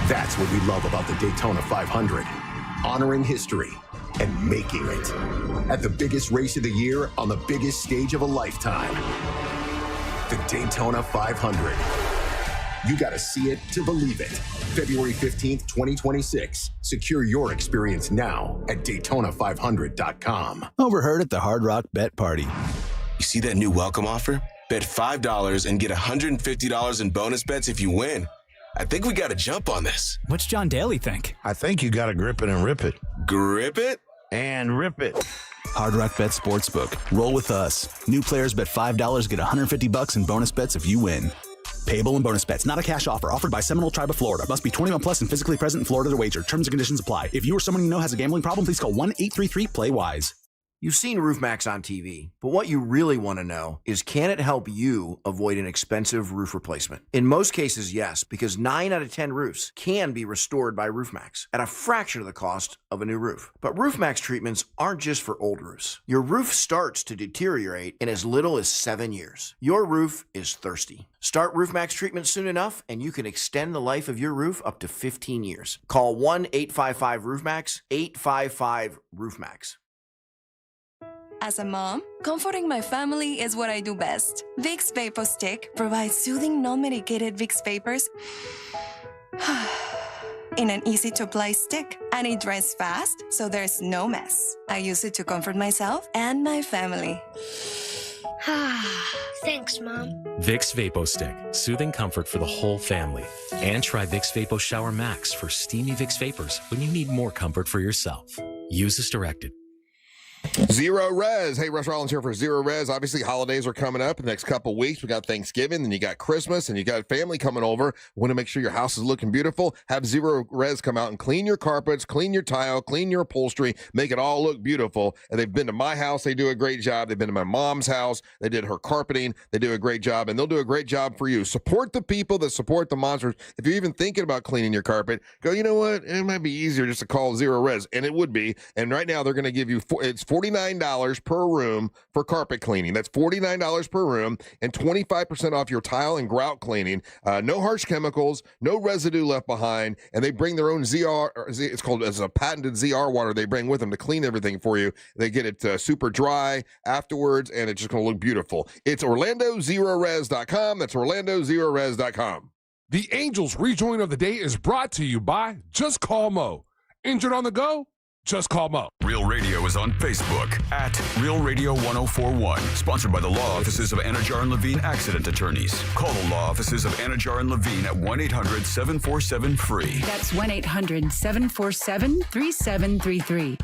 That's what we love about the Daytona 500. Honoring history and making it. At the biggest race of the year on the biggest stage of a lifetime. The Daytona 500. You gotta see it to believe it. February 15th, 2026. Secure your experience now at Daytona500.com. Overheard at the Hard Rock Bet Party. You see that new welcome offer? Bet $5 and get $150 in bonus bets if you win. I think we gotta jump on this. What's John Daly think? I think you gotta grip it and rip it. Grip it? And rip it. Hard Rock Bet Sportsbook. Roll with us. New players bet $5, get $150 in bonus bets if you win. Payable in bonus bets. Not a cash offer. Offered by Seminole Tribe of Florida. Must be 21 plus and physically present in Florida to wager. Terms and conditions apply. If you or someone you know has a gambling problem, please call 1-833-PLAY-WISE. You've seen RoofMax on TV, but what you really want to know is, can it help you avoid an expensive roof replacement? In most cases, yes, because 9 out of 10 roofs can be restored by RoofMax at a fraction of the cost of a new roof. But RoofMax treatments aren't just for old roofs. Your roof starts to deteriorate in as little as 7 years. Your roof is thirsty. Start RoofMax treatment soon enough, and you can extend the life of your roof up to 15 years. Call 1-855-ROOFMAX, 855-ROOFMAX. As a mom, comforting my family is what I do best. Vicks Vapor Stick provides soothing, non-medicated Vicks vapors in an easy-to-apply stick, and it dries fast, so there's no mess. I use it to comfort myself and my family. Thanks, Mom. Vicks Vapo Stick, soothing comfort for the whole family. And try Vicks Vapo Shower Max for steamy Vicks Vapors when you need more comfort for yourself. Use as directed. Zero Res. Hey, Russ Rollins here for Zero Res. Obviously, holidays are coming up in the next couple of weeks. We got Thanksgiving, then you got Christmas, and you got family coming over. Want to make sure your house is looking beautiful? Have Zero Res come out and clean your carpets, clean your tile, clean your upholstery, make it all look beautiful. And they've been to my house. They do a great job. They've been to my mom's house. They did her carpeting. They do a great job, and they'll do a great job for you. Support the people that support the monsters. If you're even thinking about cleaning your carpet, go, you know what? It might be easier just to call Zero Res, and it would be. And right now, they're going to give you, it's $49 per room for carpet cleaning. That's $49 per room and 25% off your tile and grout cleaning. No harsh chemicals, no residue left behind, and they bring their own it's called as a patented ZR water they bring with them to clean everything for you. They get it super dry afterwards, and it's just going to look beautiful. It's OrlandoZeroRes.com. That's OrlandoZeroRes.com. The Angels Rejoin of the Day is brought to you by Just Call Mo. Injured on the go? Just call Mo. Real Radio is on Facebook at Real Radio 1041. Sponsored by the law offices of Anajar and Levine Accident Attorneys. Call the law offices of Anajar and Levine at 1-800-747-FREE. That's 1-800-747-3733.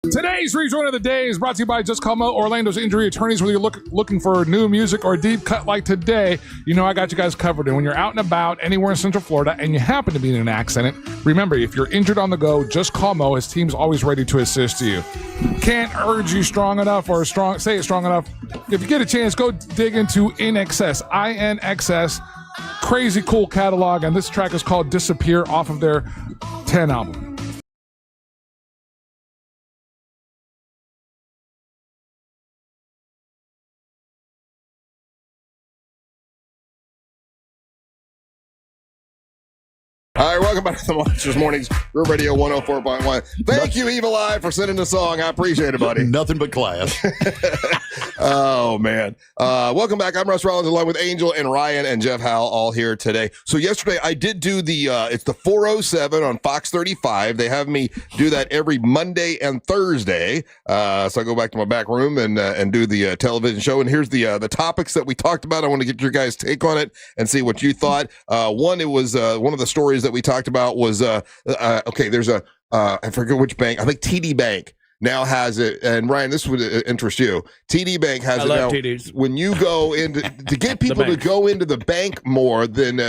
Today's Rejoin of the Day is brought to you by Just Call Mo, Orlando's injury attorneys. Whether you're looking for new music or a deep cut like today, you know I got you guys covered. And when you're out and about anywhere in Central Florida and you happen to be in an accident, remember, if you're injured on the go, just call Mo. His team's always ready to assist you. Can't urge you strong enough or say it strong enough. If you get a chance, go dig into INXS, INXS. Crazy cool catalog. And this track is called Disappear off of their 10 album. All right, welcome back to the Monsters Mornings, Real Radio 104.1. Thank you, Evil Eye, for sending the song. I appreciate it, buddy. Nothing but class. Oh, man. Welcome back. I'm Russ Rollins, along with Angel and Ryan and Jeff Howell, all here today. So yesterday, I did do it's the 407 on Fox 35. They have me do that every Monday and Thursday. So I go back to my back room and do the television show. And here's the topics that we talked about. I want to get your guys' take on it and see what you thought. One, it was one of the stories that we talked about was, there's I forget which bank. I think TD Bank now has it. And Ryan, this would interest you. TD Bank has it now. TDs. When you go into, to get people to go into the bank more than,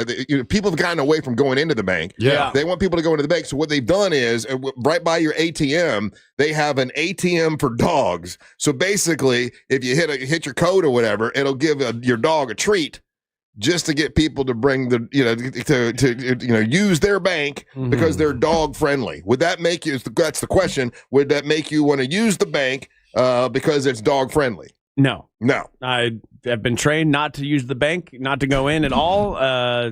people have gotten away from going into the bank. Yeah. They want people to go into the bank. So what they've done is, right by your ATM, they have an ATM for dogs. So basically, if you hit your code or whatever, it'll give your dog a treat, just to get people to bring to use their bank because they're dog friendly. Would that make you? That's the question. Would that make you want to use the bank because it's dog friendly? No. I have been trained not to use the bank, not to go in at all.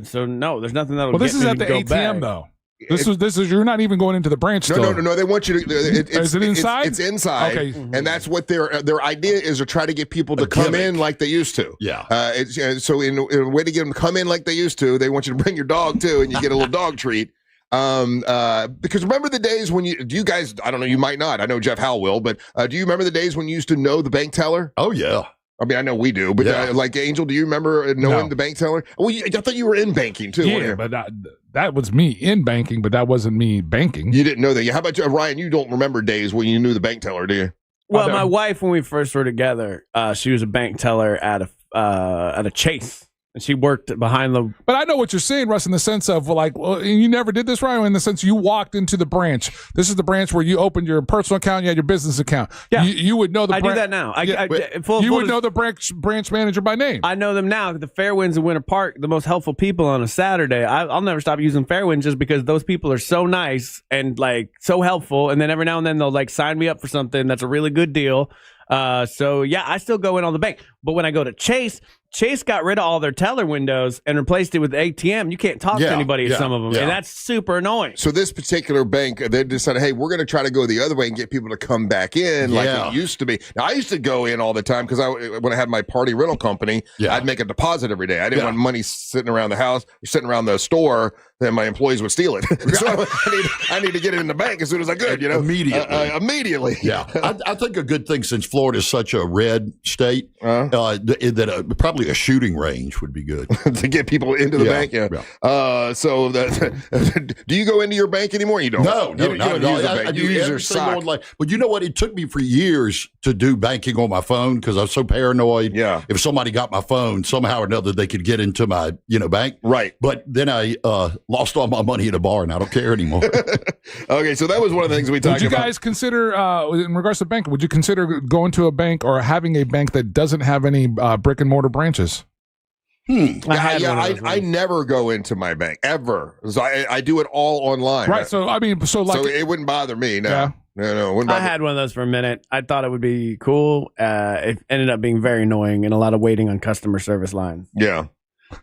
So no, there's nothing that'll. Well, this get is me at to the go ATM back. though. This is you're not even going into the branch. No. They want you to. Is it inside? It's inside. Okay. And that's what their idea is, to try to get people to come in like they used to. Yeah. So in a way to get them to come in like they used to, they want you to bring your dog too, and you get a little dog treat. Because remember the days when do you guys? I don't know. You might not. I know Jeff Howell will, but do you remember the days when you used to know the bank teller? Oh yeah. I mean, I know we do, but like Angel, do you remember knowing the bank teller? Well, I thought you were in banking too. Yeah, but that was me in banking, but that wasn't me banking. You didn't know that. How about you, Ryan? You don't remember days when you knew the bank teller, do you? Well, my wife, when we first were together, she was a bank teller at a Chase. And she worked behind the. But I know what you're saying, Russ, in the sense of like, well, you never did this, Ryan. In the sense you walked into the branch. This is the branch where you opened your personal account, you had your business account. Yeah, you would know the. I do that now. You would know the branch manager by name. I know them now. The Fairwinds in Winter Park, the most helpful people on a Saturday. I'll never stop using Fairwinds just because those people are so nice and like so helpful. And then every now and then they'll like sign me up for something that's a really good deal. So yeah, I still go in on the bank, but when I go to Chase got rid of all their teller windows and replaced it with ATM. You can't talk to anybody at some of them, and that's super annoying. So this particular bank, they decided, hey, we're going to try to go the other way and get people to come back in like it used to be. Now, I used to go in all the time because when I had my party rental company, I'd make a deposit every day. I didn't want money sitting around the house, sitting around the store, then my employees would steal it. So I need to get it in the bank as soon as I could, immediately. Yeah. I think a good thing, since Florida is such a red state, that probably a shooting range would be good. To get people into the bank, so do you go into your bank anymore? You don't? No, you don't use the bank. You use your sock. But you know what? It took me for years to do banking on my phone because I was so paranoid. Yeah. If somebody got my phone, somehow or another, they could get into my bank. Right. But then I lost all my money at a bar, and I don't care anymore. Okay, so that was one of the things we talked about. Would you guys consider, in regards to banking, would you consider going to a bank or having a bank that doesn't have any brick and mortar branches? I never go into my bank ever. So I do it all online. Right. So I mean, so it wouldn't bother me. No. Yeah. No. I had one of those for a minute. I thought it would be cool. It ended up being very annoying and a lot of waiting on customer service lines. Yeah.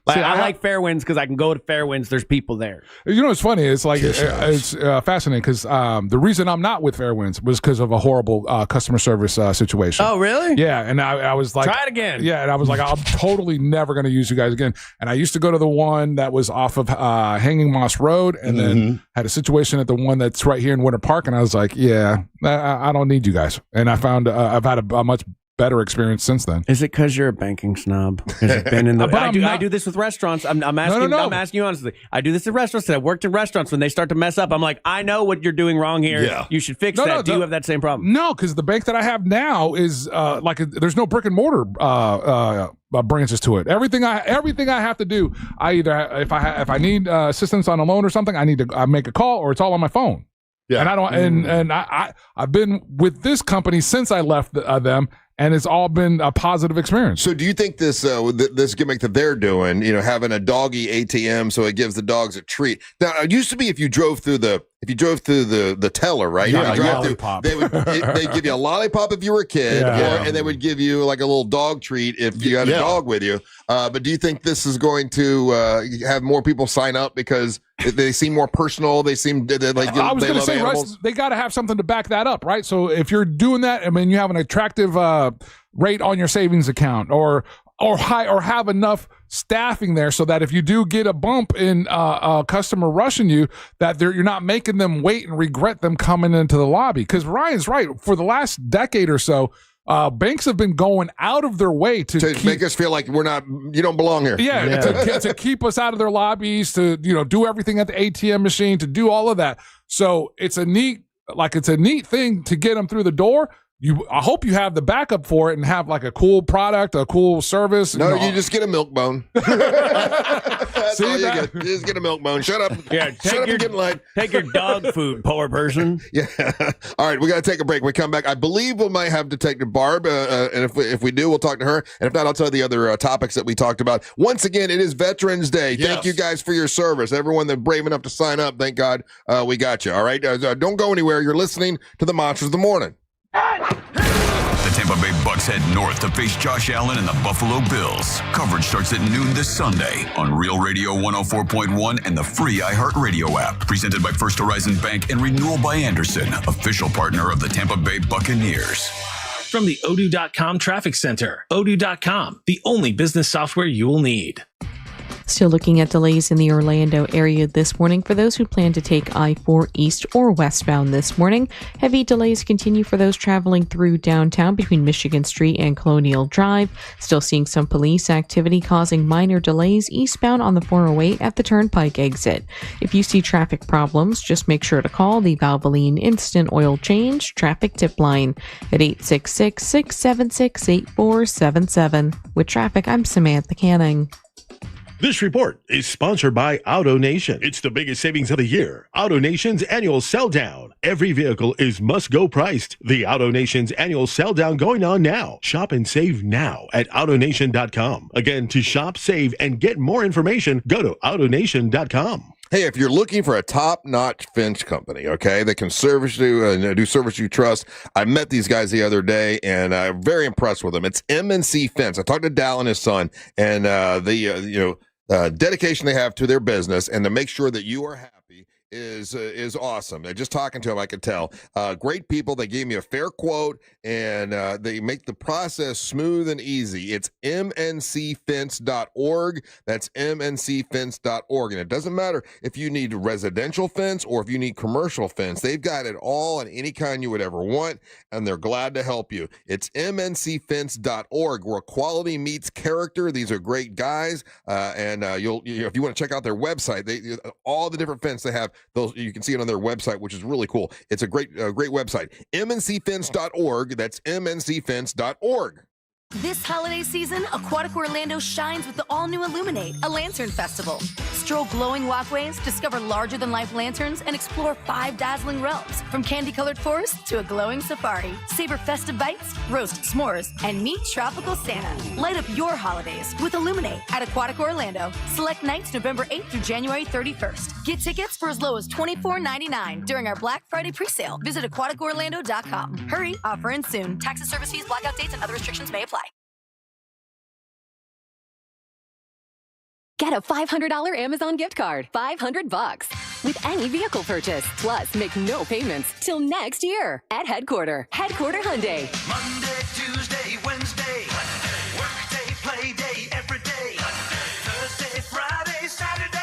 I like Fairwinds because I can go to Fairwinds. There's people there. You know what's funny? It's like it's fascinating because the reason I'm not with Fairwinds was because of a horrible customer service situation. Oh, really? Yeah, and I was like, try it again. Yeah, and I was like, I'm totally never going to use you guys again. And I used to go to the one that was off of Hanging Moss Road, and then had a situation at the one that's right here in Winter Park, and I was like, yeah, I don't need you guys. And I found I've had a much better experience since then. Is it because you're a banking snob? Has it been in the? I do this with restaurants. I'm asking. No. I'm asking you honestly. I do this at restaurants. I worked in restaurants. When they start to mess up, I'm like, I know what you're doing wrong here. Yeah. You should fix that. Do you have that same problem? No, because the bank that I have now is there's no brick and mortar branches to it. Everything I have to do, I either if I need assistance on a loan or something, I need to make a call, or it's all on my phone. Yeah, and I don't. I've been with this company since I left them. And it's all been a positive experience. So do you think this this gimmick that they're doing, having a doggy ATM so it gives the dogs a treat? Now, it used to be if you drove through the teller, right? Yeah, lollipop. They'd give you a lollipop if you were a kid, and they would give you like a little dog treat if you had a dog with you. But do you think this is going to have more people sign up because they seem more personal? They seem like I was going to say, Russ, they got to have something to back that up, right? So if you're doing that, I mean, you have an attractive rate on your savings account, or have enough staffing there so that if you do get a bump in a customer rushing you, that you're not making them wait and regret them coming into the lobby. Because Ryan's right. For the last decade or so, banks have been going out of their way to make us feel like you don't belong here. Yeah. To keep us out of their lobbies, to do everything at the ATM machine, to do all of that. So it's a neat thing to get them through the door. I hope you have the backup for it and have like a cool product, a cool service. No, you just get a milk bone. That's all you get. You just get a milk bone. Shut up. Yeah, Shut up and get in line. Take your dog food, poor person. Yeah. All right, we got to take a break. When we come back, I believe we might have Detective Barb, and if we do, we'll talk to her. And if not, I'll tell you the other topics that we talked about. Once again, it is Veterans Day. Yes. Thank you guys for your service. Everyone that's brave enough to sign up, thank God we got you. All right, don't go anywhere. You're listening to the Monsters of the Morning. The Tampa Bay Bucks head north to face Josh Allen and the Buffalo Bills. Coverage starts at noon this Sunday on Real Radio 104.1 and the free iHeartRadio app. Presented by First Horizon Bank and Renewal by Anderson, official partner of the Tampa Bay Buccaneers. From the Odoo.com Traffic Center, Odoo.com, the only business software you will need. Still looking at delays in the Orlando area this morning for those who plan to take I-4 east or westbound this morning. Heavy delays continue for those traveling through downtown between Michigan Street and Colonial Drive. Still seeing some police activity causing minor delays eastbound on the 408 at the Turnpike exit. If you see traffic problems, just make sure to call the Valvoline Instant Oil Change Traffic Tip Line at 866-676-8477. With traffic, I'm Samantha Canning. This report is sponsored by AutoNation. It's the biggest savings of the year. AutoNation's annual sell down. Every vehicle is must-go priced. The AutoNation's annual sell down going on now. Shop and save now at AutoNation.com. Again, to shop, save, and get more information, go to AutoNation.com. Hey, if you're looking for a top-notch fence company, okay, that can service you and do service you trust, I met these guys the other day, and I'm very impressed with them. It's M&C Fence. I talked to Dal and his son, and the dedication they have to their business and to make sure that you are happy is awesome. Just talking to them, I could tell. Great people. They gave me a fair quote, and they make the process smooth and easy. It's mncfence.org. That's mncfence.org. And it doesn't matter if you need residential fence or if you need commercial fence. They've got it all in any kind you would ever want, and they're glad to help you. It's mncfence.org, where quality meets character. These are great guys, and if you want to check out their website, all the different fence they have, those you can see it on their website, which is really cool. It's a great website. mncfence.org. That's mncfence.org. This holiday season, Aquatic Orlando shines with the all-new Illuminate, a lantern festival. Stroll glowing walkways, discover larger-than-life lanterns, and explore 5 dazzling realms, from candy-colored forests to a glowing safari. Savor festive bites, roast s'mores, and meet tropical Santa. Light up your holidays with Illuminate at Aquatic Orlando. Select nights November 8th through January 31st. Get tickets for as low as $24.99 during our Black Friday presale. Visit aquaticorlando.com. Hurry, offer ends soon. Taxes, service fees, blackout dates, and other restrictions may apply. Get a $500 Amazon gift card, $500 with any vehicle purchase. Plus, make no payments till next year at Headquarter Hyundai. Monday, Tuesday, Wednesday, workday, play day, every day. Thursday, Friday, Saturday.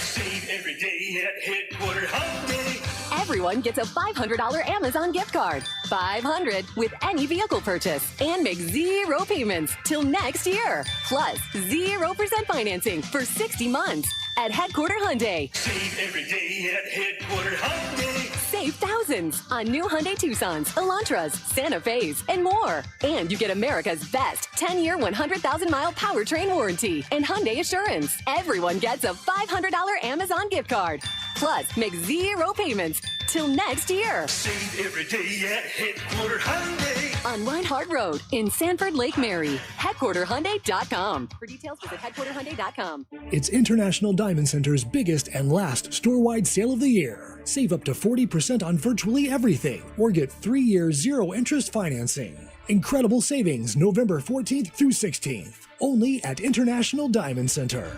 Save every day at Headquarter Hyundai. Everyone gets a $500 Amazon gift card, $500 with any vehicle purchase, and make 0 payments till next year. Plus, 0% financing for 60 months at Headquarter Hyundai. Save every day at Headquarter Hyundai. Save thousands on new Hyundai Tucsons, Elantras, Santa Fe's, and more. And you get America's best 10-year, 100,000-mile powertrain warranty and Hyundai Assurance. Everyone gets a $500 Amazon gift card. Plus, make 0 payments till next year. Save every day at Headquarter Hyundai. On Reinhardt Road in Sanford, Lake Mary. HeadquarterHyundai.com. For details, visit HeadquarterHyundai.com. It's International Diamond Center's biggest and last store-wide sale of the year. Save up to 40% on virtually everything, or get 3-year zero-interest financing. Incredible savings November 14th through 16th. Only at International Diamond Center.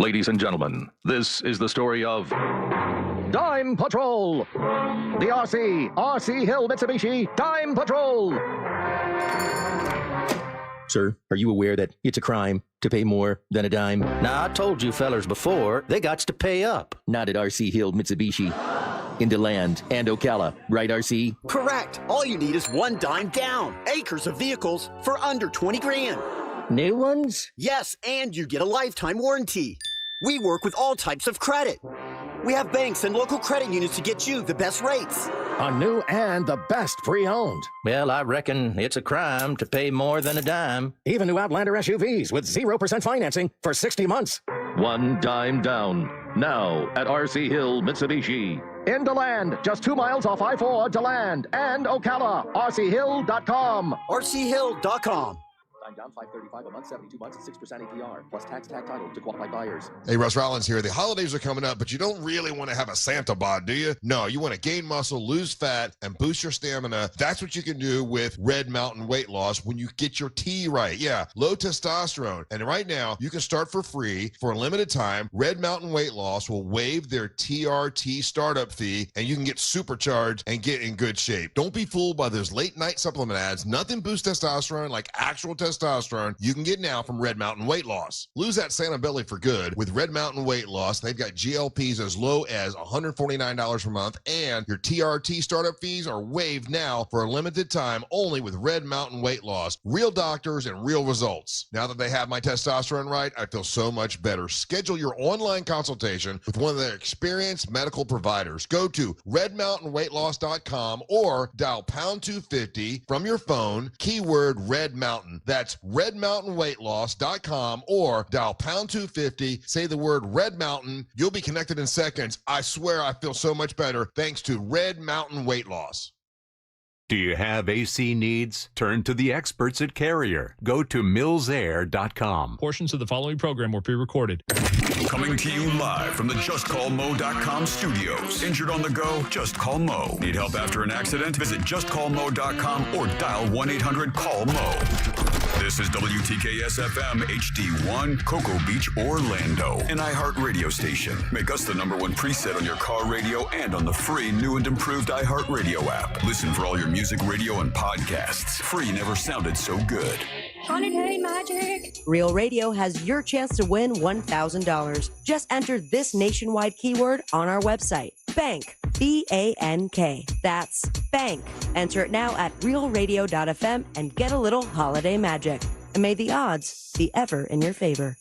Ladies and gentlemen, this is the story of Dime Patrol. The RC Hill Mitsubishi Dime Patrol. Sir, are you aware that it's a crime to pay more than a dime? Now, I told you fellers before, they gots to pay up. Not at RC Hill Mitsubishi. In DeLand and Ocala, right, RC? Correct. All you need is 1 dime down. Acres of vehicles for under 20 grand. New ones? Yes, and you get a lifetime warranty. We work with all types of credit. We have banks and local credit unions to get you the best rates. A new and the best pre-owned. Well, I reckon it's a crime to pay more than a dime. Even new Outlander SUVs with 0% financing for 60 months. 1 dime down. Now at RC Hill Mitsubishi. In DeLand, just 2 miles off I-4 DeLand and Ocala. RCHill.com. RCHill.com. Down $535 a month, 72 months, and 6% APR, plus tax title to qualified buyers. Hey, Russ Rollins here. The holidays are coming up, but you don't really want to have a Santa bod, do you? No, you want to gain muscle, lose fat, and boost your stamina. That's what you can do with Red Mountain Weight Loss when you get your T right. Yeah, low testosterone. And right now, you can start for free for a limited time. Red Mountain Weight Loss will waive their TRT startup fee, and you can get supercharged and get in good shape. Don't be fooled by those late-night supplement ads. Nothing boosts testosterone like actual testosterone testosterone you can get now from Red Mountain Weight Loss. Lose that Santa belly for good with Red Mountain Weight Loss. They've got GLPs as low as $149 per month, and your TRT startup fees are waived now for a limited time only with Red Mountain Weight Loss. Real doctors and real results. Now that they have my testosterone right, I feel so much better. Schedule your online consultation with one of their experienced medical providers. Go to redmountainweightloss.com or dial pound 250 from your phone, keyword Red Mountain. That's redmountainweightloss.com or dial pound 250, say the word Red Mountain. You'll be connected in seconds. I swear I feel so much better thanks to Red Mountain Weight Loss. Do you have AC needs? Turn to the experts at Carrier. Go to millsair.com. Portions of the following program were pre-recorded. Coming to you live from the JustCallMo.com studios. Injured on the go? Just call Mo. Need help after an accident? Visit JustCallMo.com or dial 1-800-CALL-MO. This is WTKS-FM HD1, Cocoa Beach, Orlando. An iHeart radio station. Make us the #1 preset on your car radio and on the free new and improved iHeart radio app. Listen for all your music, radio, and podcasts. Free never sounded so good. Holiday Magic! Real Radio has your chance to win $1,000. Just enter this nationwide keyword on our website. Bank. B-A-N-K. That's bank. Enter it now at realradio.fm and get a little holiday magic. And may the odds be ever in your favor.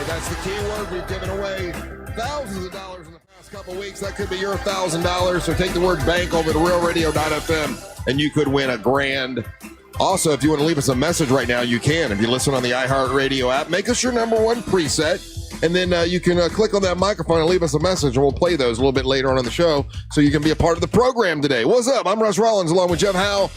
That's the keyword. We've given away thousands of dollars in the past couple weeks. That could be your $1,000. So take the word bank over to realradio.fm and you could win $1,000. Also, if you want to leave us a message right now, you can. If you listen on the iHeartRadio app, make us your #1 preset. And then you can click on that microphone and leave us a message, and we'll play those a little bit later on the show so you can be a part of the program today. What's up? I'm Russ Rollins along with Jeff Howell,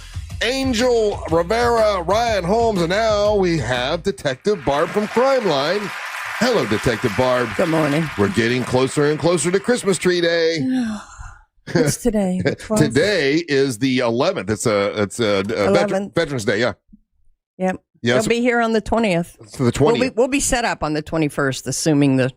Angel Rivera, Ryan Holmes, and now we have Detective Barb from Crimeline. Hello, Detective Barb. Good morning. We're getting closer and closer to Christmas tree day. What's today? Today is the 11th. It's Veterans Day. Yeah. Yep. Yeah, They'll be here on the 20th. So the 20th. We'll be set up on the 21st, assuming the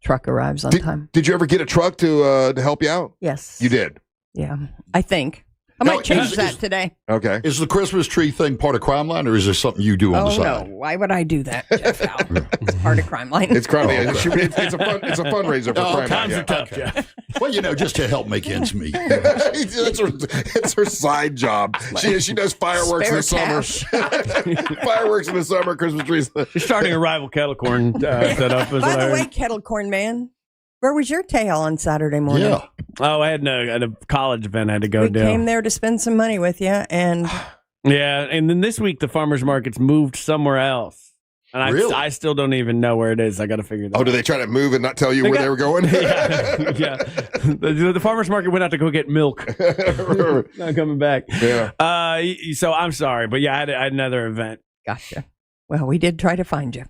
truck arrives on time. Did you ever get a truck to help you out? Yes. You did? Yeah, I think. I might change that today. Okay. Is the Christmas tree thing part of Crimeline, or is this something you do on the side? No. Why would I do that, Jeff Howell? It's part of Crimeline. It's Crimeline. It's a fundraiser for Crimeline. Times are tough, Jeff. Well, just to help make ends meet. It's her side job. She does fireworks in the summer. Fireworks in the summer, Christmas trees. You're starting a rival kettle corn setup. By the way, kettle corn man, where was your tail on Saturday morning? Yeah. Oh, I had a college event I had to go to. We came there to spend some money with you, and yeah, and then this week the farmers market's moved somewhere else, and I still don't even know where it is. I got to figure that out. Oh, do they try to move and not tell you where they were going? Yeah. The farmers market went out to go get milk. Not coming back. Yeah. So I'm sorry, but yeah, I had another event. Gotcha. Well, we did try to find you.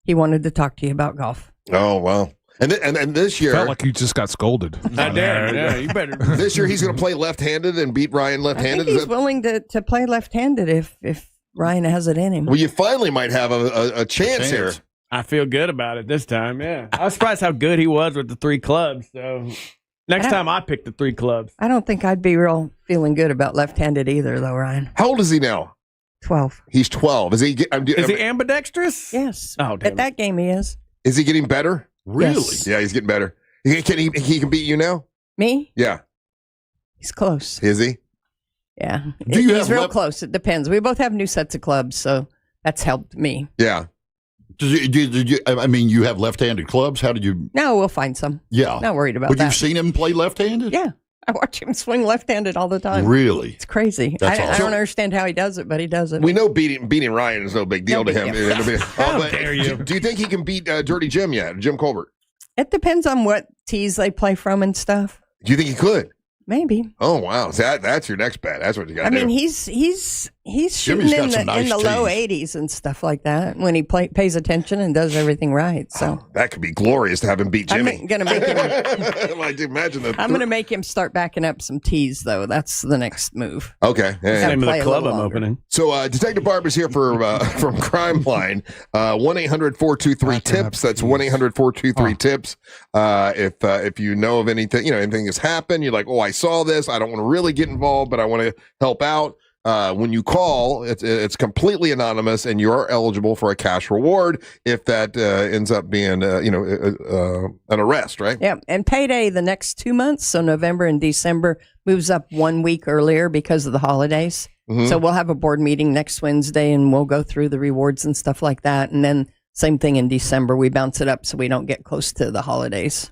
He wanted to talk to you about golf. Oh, well. And this year, felt like you just got scolded. I did. Yeah, you better. This year he's going to play left-handed and beat Ryan left-handed. I think he's willing to play left-handed if Ryan has it in him. Well, you finally might have a chance here. I feel good about it this time. Yeah, I was surprised how good he was with the 3 clubs. So next time I pick the 3 clubs. I don't think I'd be real feeling good about left-handed either, though, Ryan. How old is he now? 12. He's 12. Is he ambidextrous? Yes. Oh, at that game he is. Is he getting better? Really? Yes. Yeah, he's getting better. He can beat you now? Me? Yeah. He's close. Is he? Yeah. He's real close. It depends. We both have new sets of clubs, so that's helped me. Yeah. Did you, I mean, you have left-handed clubs. How did you? No, we'll find some. Yeah. Not worried about but that. You've seen him play left-handed? Yeah. I watch him swing left-handed all the time. Really? It's crazy. That's I awesome. don't understand how he does it, but he does it. We know beating Ryan is no big deal to him. How dare you? Do you think he can beat Dirty Jim yet? Jim Colbert? It depends on what tees they play from and stuff. Do you think he could? Maybe. Oh wow, so that's your next bet. That's what you got. I mean, he's He's shooting in the low 80s and stuff like that when he pays attention and does everything right. So that could be glorious to have him beat Jimmy. I'm gonna make him. I'm gonna make him start backing up some tees, though. That's the next move. Okay, That's the name of the club I'm opening. So Detective Barber's here for from Crimeline. 1-800-423-TIPS. That's 1-800-423-TIPS. If you know of anything, anything has happened, you're like, oh, I saw this. I don't want to really get involved, but I want to help out. When you call, it's completely anonymous, and you are eligible for a cash reward if that ends up being, an arrest, right? Yeah, and payday the next 2 months, so November and December, moves up 1 week earlier because of the holidays. Mm-hmm. So we'll have a board meeting next Wednesday, and we'll go through the rewards and stuff like that. And then same thing in December, we bounce it up so we don't get close to the holidays.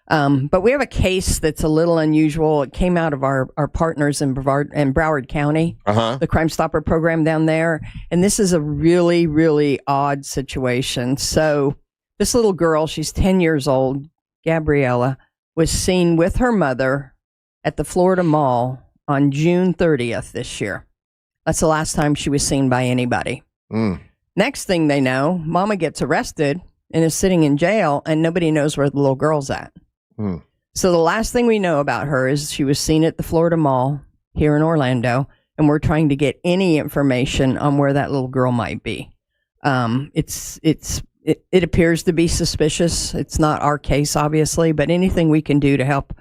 But we have a case that's a little unusual. It came out of our partners in Broward County, the Crime Stopper program down there. And this is a really, really odd situation. So this little girl, she's 10 years old, Gabriella, was seen with her mother at the Florida Mall on June 30th this year. That's the last time she was seen by anybody. Next thing they know, Mama gets arrested and is sitting in jail, and nobody knows where the little girl's at. So the last thing we know about her is she was seen at the Florida Mall here in Orlando, and we're trying to get any information on where that little girl might be. It appears to be suspicious. It's not our case, obviously, but anything we can do to help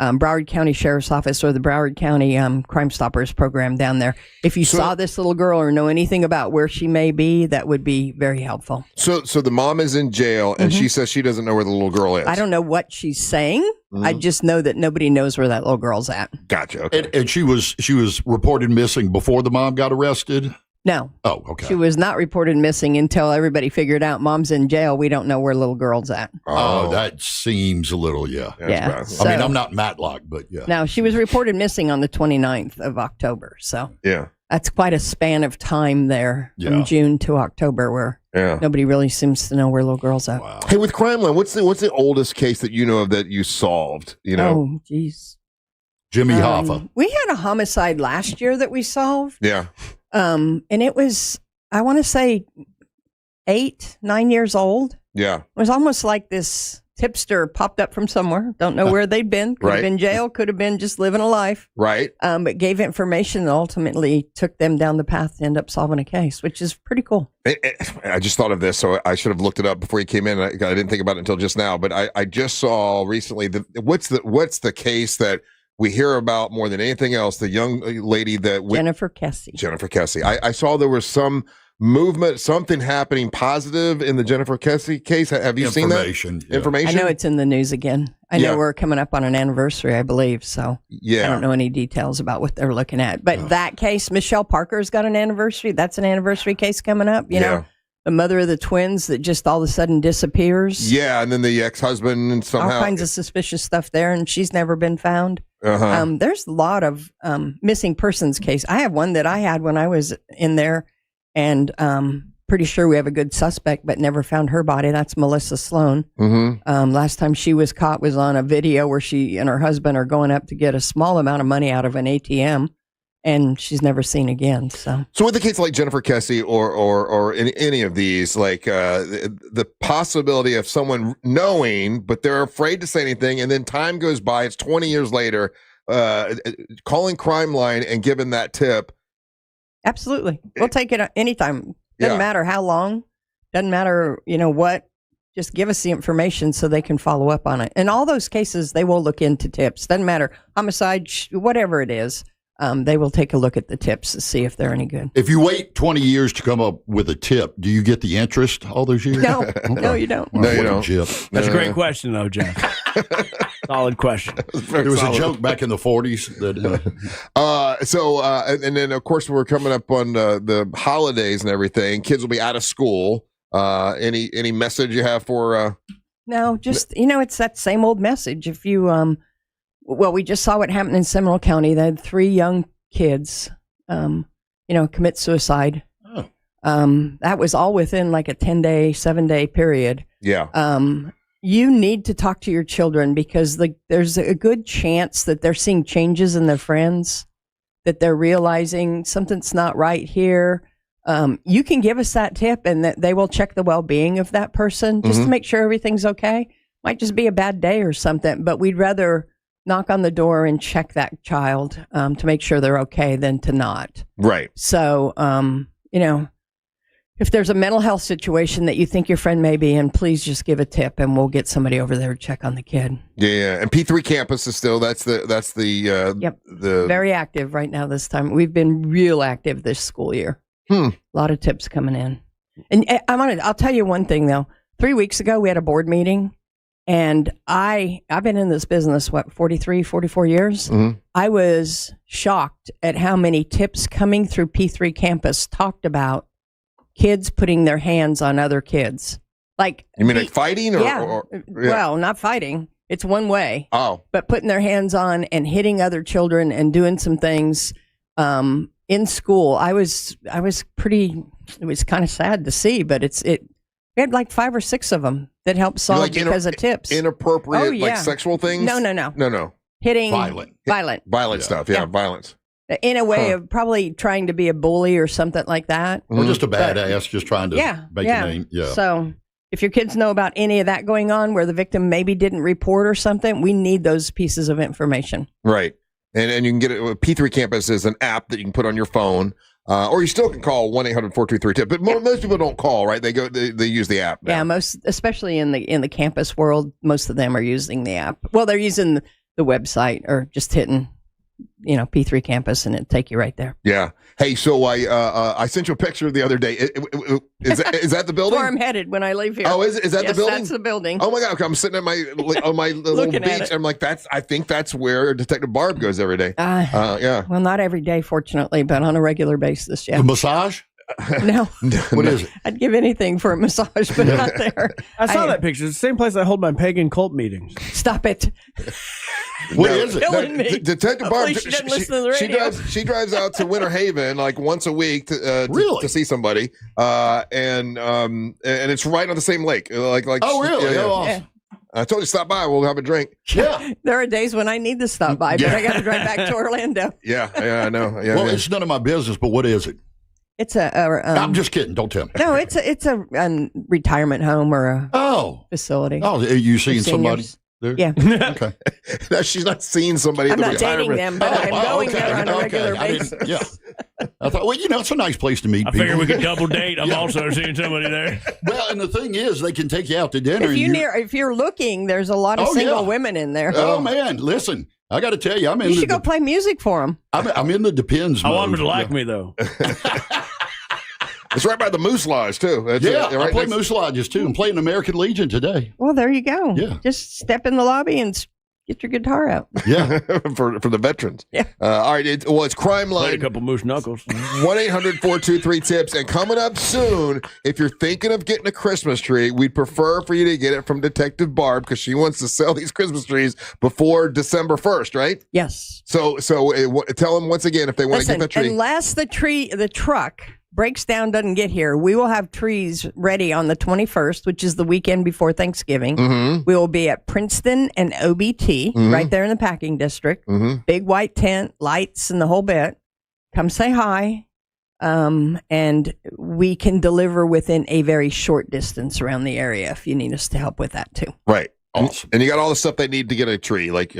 Broward County Sheriff's Office or the Broward County Crime Stoppers program down there. If you saw this little girl or know anything about where she may be, that would be very helpful. So the mom is in jail, and she says she doesn't know where the little girl is. I don't know what she's saying. I just know that nobody knows where that little girl's at. Gotcha. Okay. And she was reported missing before the mom got arrested? No. Oh, okay. She was not reported missing until everybody figured out Mom's in jail. We don't know where little girl's at. Oh, that seems a little, Yeah. I mean, I'm not Matlock, but yeah. No, she was reported missing on the 29th of October. So yeah, that's quite a span of time there from June to October where nobody really seems to know where little girl's at. Wow. Hey, with Crimeline, what's the oldest case that you know of that you solved? Oh, geez. Jimmy Hoffa. We had a homicide last year that we solved. Yeah. And it was, I want to say 8-9 years old. Yeah. It was almost like this tipster popped up from somewhere. Don't know where they'd been. Could have been jail. Could have been just living a life. Right. But gave information and ultimately took them down the path to end up solving a case, which is pretty cool. I just thought of this, so I should have looked it up before you came in. I didn't think about it until just now, but I just saw recently what's the case that we hear about more than anything else, the young lady that Jennifer Kessie. Jennifer Kessie. I saw there was some movement, something happening positive in the Jennifer Kessie case. Have you seen that? Yeah. Information? I know it's in the news again. I know we're coming up on an anniversary, I believe. So I don't know any details about what they're looking at. But that case, Michelle Parker's got an anniversary. That's an anniversary case coming up. You know, the mother of the twins that just all of a sudden disappears. Yeah, and then the ex-husband and somehow all kinds of suspicious stuff there, and she's never been found. There's a lot of missing persons case. I have one that I had when I was in there, and pretty sure we have a good suspect, but never found her body. That's Melissa Sloan. Last time she was caught was on a video where she and her husband are going up to get a small amount of money out of an ATM, and she's never seen again. So with a case like Jennifer Kessie or any of these, like the possibility of someone knowing, but they're afraid to say anything, and then time goes by, it's 20 years later, calling Crimeline and giving that tip. Absolutely. We'll take it anytime. Doesn't matter how long. Doesn't matter, what. Just give us the information so they can follow up on it. In all those cases, they will look into tips. Doesn't matter. Homicide, whatever it is. They will take a look at the tips to see if they're any good. If you wait 20 years to come up with a tip, do you get the interest all those years? No, no, you don't. No, you don't. That's a great question, though, Jeff. Solid question. There was a joke back in the 40s that. And then, of course, we're coming up on the holidays and everything. Kids will be out of school. Any message you have for? No, just it's that same old message. If you well, we just saw what happened in Seminole County. They had 3 young kids, commit suicide. That was all within like a 10-day, 7-day period. Yeah. You need to talk to your children because there's a good chance that they're seeing changes in their friends that they're realizing something's not right here, you can give us that tip, and that they will check the well-being of that person just to make sure everything's okay. Might just be a bad day or something, but we'd rather knock on the door and check that child to make sure they're okay than to not. Right. So, if there's a mental health situation that you think your friend may be in, please just give a tip, and we'll get somebody over there to check on the kid. Yeah, and P3 campus is still that's the very active right now this time. We've been real active this school year. A lot of tips coming in. And I'll tell you one thing though. 3 weeks ago we had a board meeting, and I've been in this business 44 years. I was shocked at how many tips coming through P3 campus talked about kids putting their hands on other kids. Like, you mean like fighting? Or well, not fighting. It's one way. Oh. But putting their hands on and hitting other children and doing some things in school. It was kind of sad to see, but we had like 5 or 6 of them that helped solve because of tips. Inappropriate, like sexual things? No. Hitting. Violent stuff. Yeah, violence. In a way of probably trying to be a bully or something like that. Or just a badass, just trying to make a name. Yeah. So if your kids know about any of that going on where the victim maybe didn't report or something, we need those pieces of information. Right. And you can get it. P3 Campus is an app that you can put on your phone, or you still can call 1-800-423-TIP. But most people don't call, right? They use the app now. Yeah, especially in the campus world, most of them are using the app. Well, they're using the website or just hitting P3 Campus, and it'll take you right there. Yeah. Hey, so I sent you a picture the other day. Is that the building? Where I'm headed when I leave here. Oh, is that the building? That's the building. Oh my God! I'm sitting on my little beach. I'm like, I think that's where Detective Barb goes every day. Yeah. Well, not every day, fortunately, but on a regular basis. Yeah. The massage? No. What is it? I'd give anything for a massage, but not there. I saw that picture. It's the same place I hold my pagan cult meetings. Stop it. What is it? Killing me. Detective Barb, she doesn't listen to the radio. She drives out to Winter Haven like once a week to see somebody, and it's right on the same lake. Like oh, really? Yeah. I told you stop by. We'll have a drink. Yeah. There are days when I need to stop by, but I got to drive back to Orlando. Yeah, I know. Yeah, well, it's none of my business, but what is it? It's I'm just kidding. Don't tell me. No, it's a retirement home or a facility. Oh, you seeing somebody there? Yeah. Okay. No, she's not seeing somebody. I'm at the not dating retirement. them, but I'm going there on a regular basis. Yeah. I thought, well, it's a nice place to meet people. I figured we could double date. I'm also seeing somebody there. Well, and the thing is, they can take you out to dinner. If you're looking, there's a lot of single women in there. Oh, man. Listen, I got to tell you, you should go play music for them. I'm in the depends mode. I want them to like me, though. It's right by the Moose Lodge, too. Right I play Moose Lodges, too. I'm playing American Legion today. Well, there you go. Yeah. Just step in the lobby and get your guitar out. Yeah. for the veterans. Yeah. All right. It's Crimeline. Played a couple moose knuckles. 1-800-423-TIPS. And coming up soon, if you're thinking of getting a Christmas tree, we'd prefer for you to get it from Detective Barb because she wants to sell these Christmas trees before December 1st, right? Yes. So tell them once again if they want to get the tree. Unless the truck breaks down, doesn't get here, we will have trees ready on the 21st, which is the weekend before Thanksgiving. We will be at Princeton and OBT, right there in the packing district. Big white tent, lights, and the whole bit. Come say hi. And we can deliver within a very short distance around the area if you need us to help with that too. Right. Awesome. And you got all the stuff they need to get a tree, like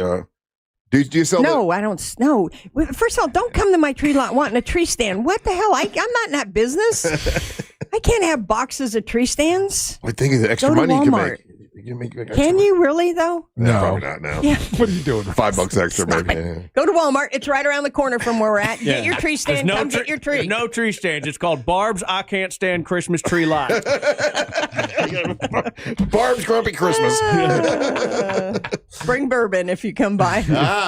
do you sell? No, I don't. No. First of all, don't come to my tree lot wanting a tree stand. What the hell? I'm not in that business. I can't have boxes of tree stands. I think the extra money you can make. Can you really, though? No, probably not now. Yeah. What are you doing? $5 extra, maybe. Yeah. Go to Walmart. It's right around the corner from where we're at. Yeah. Get your tree stand. Come get your tree. No tree stands. It's called Barb's I Can't Stand Christmas Tree Lot. Barb's Grumpy Christmas. Bring bourbon if you come by.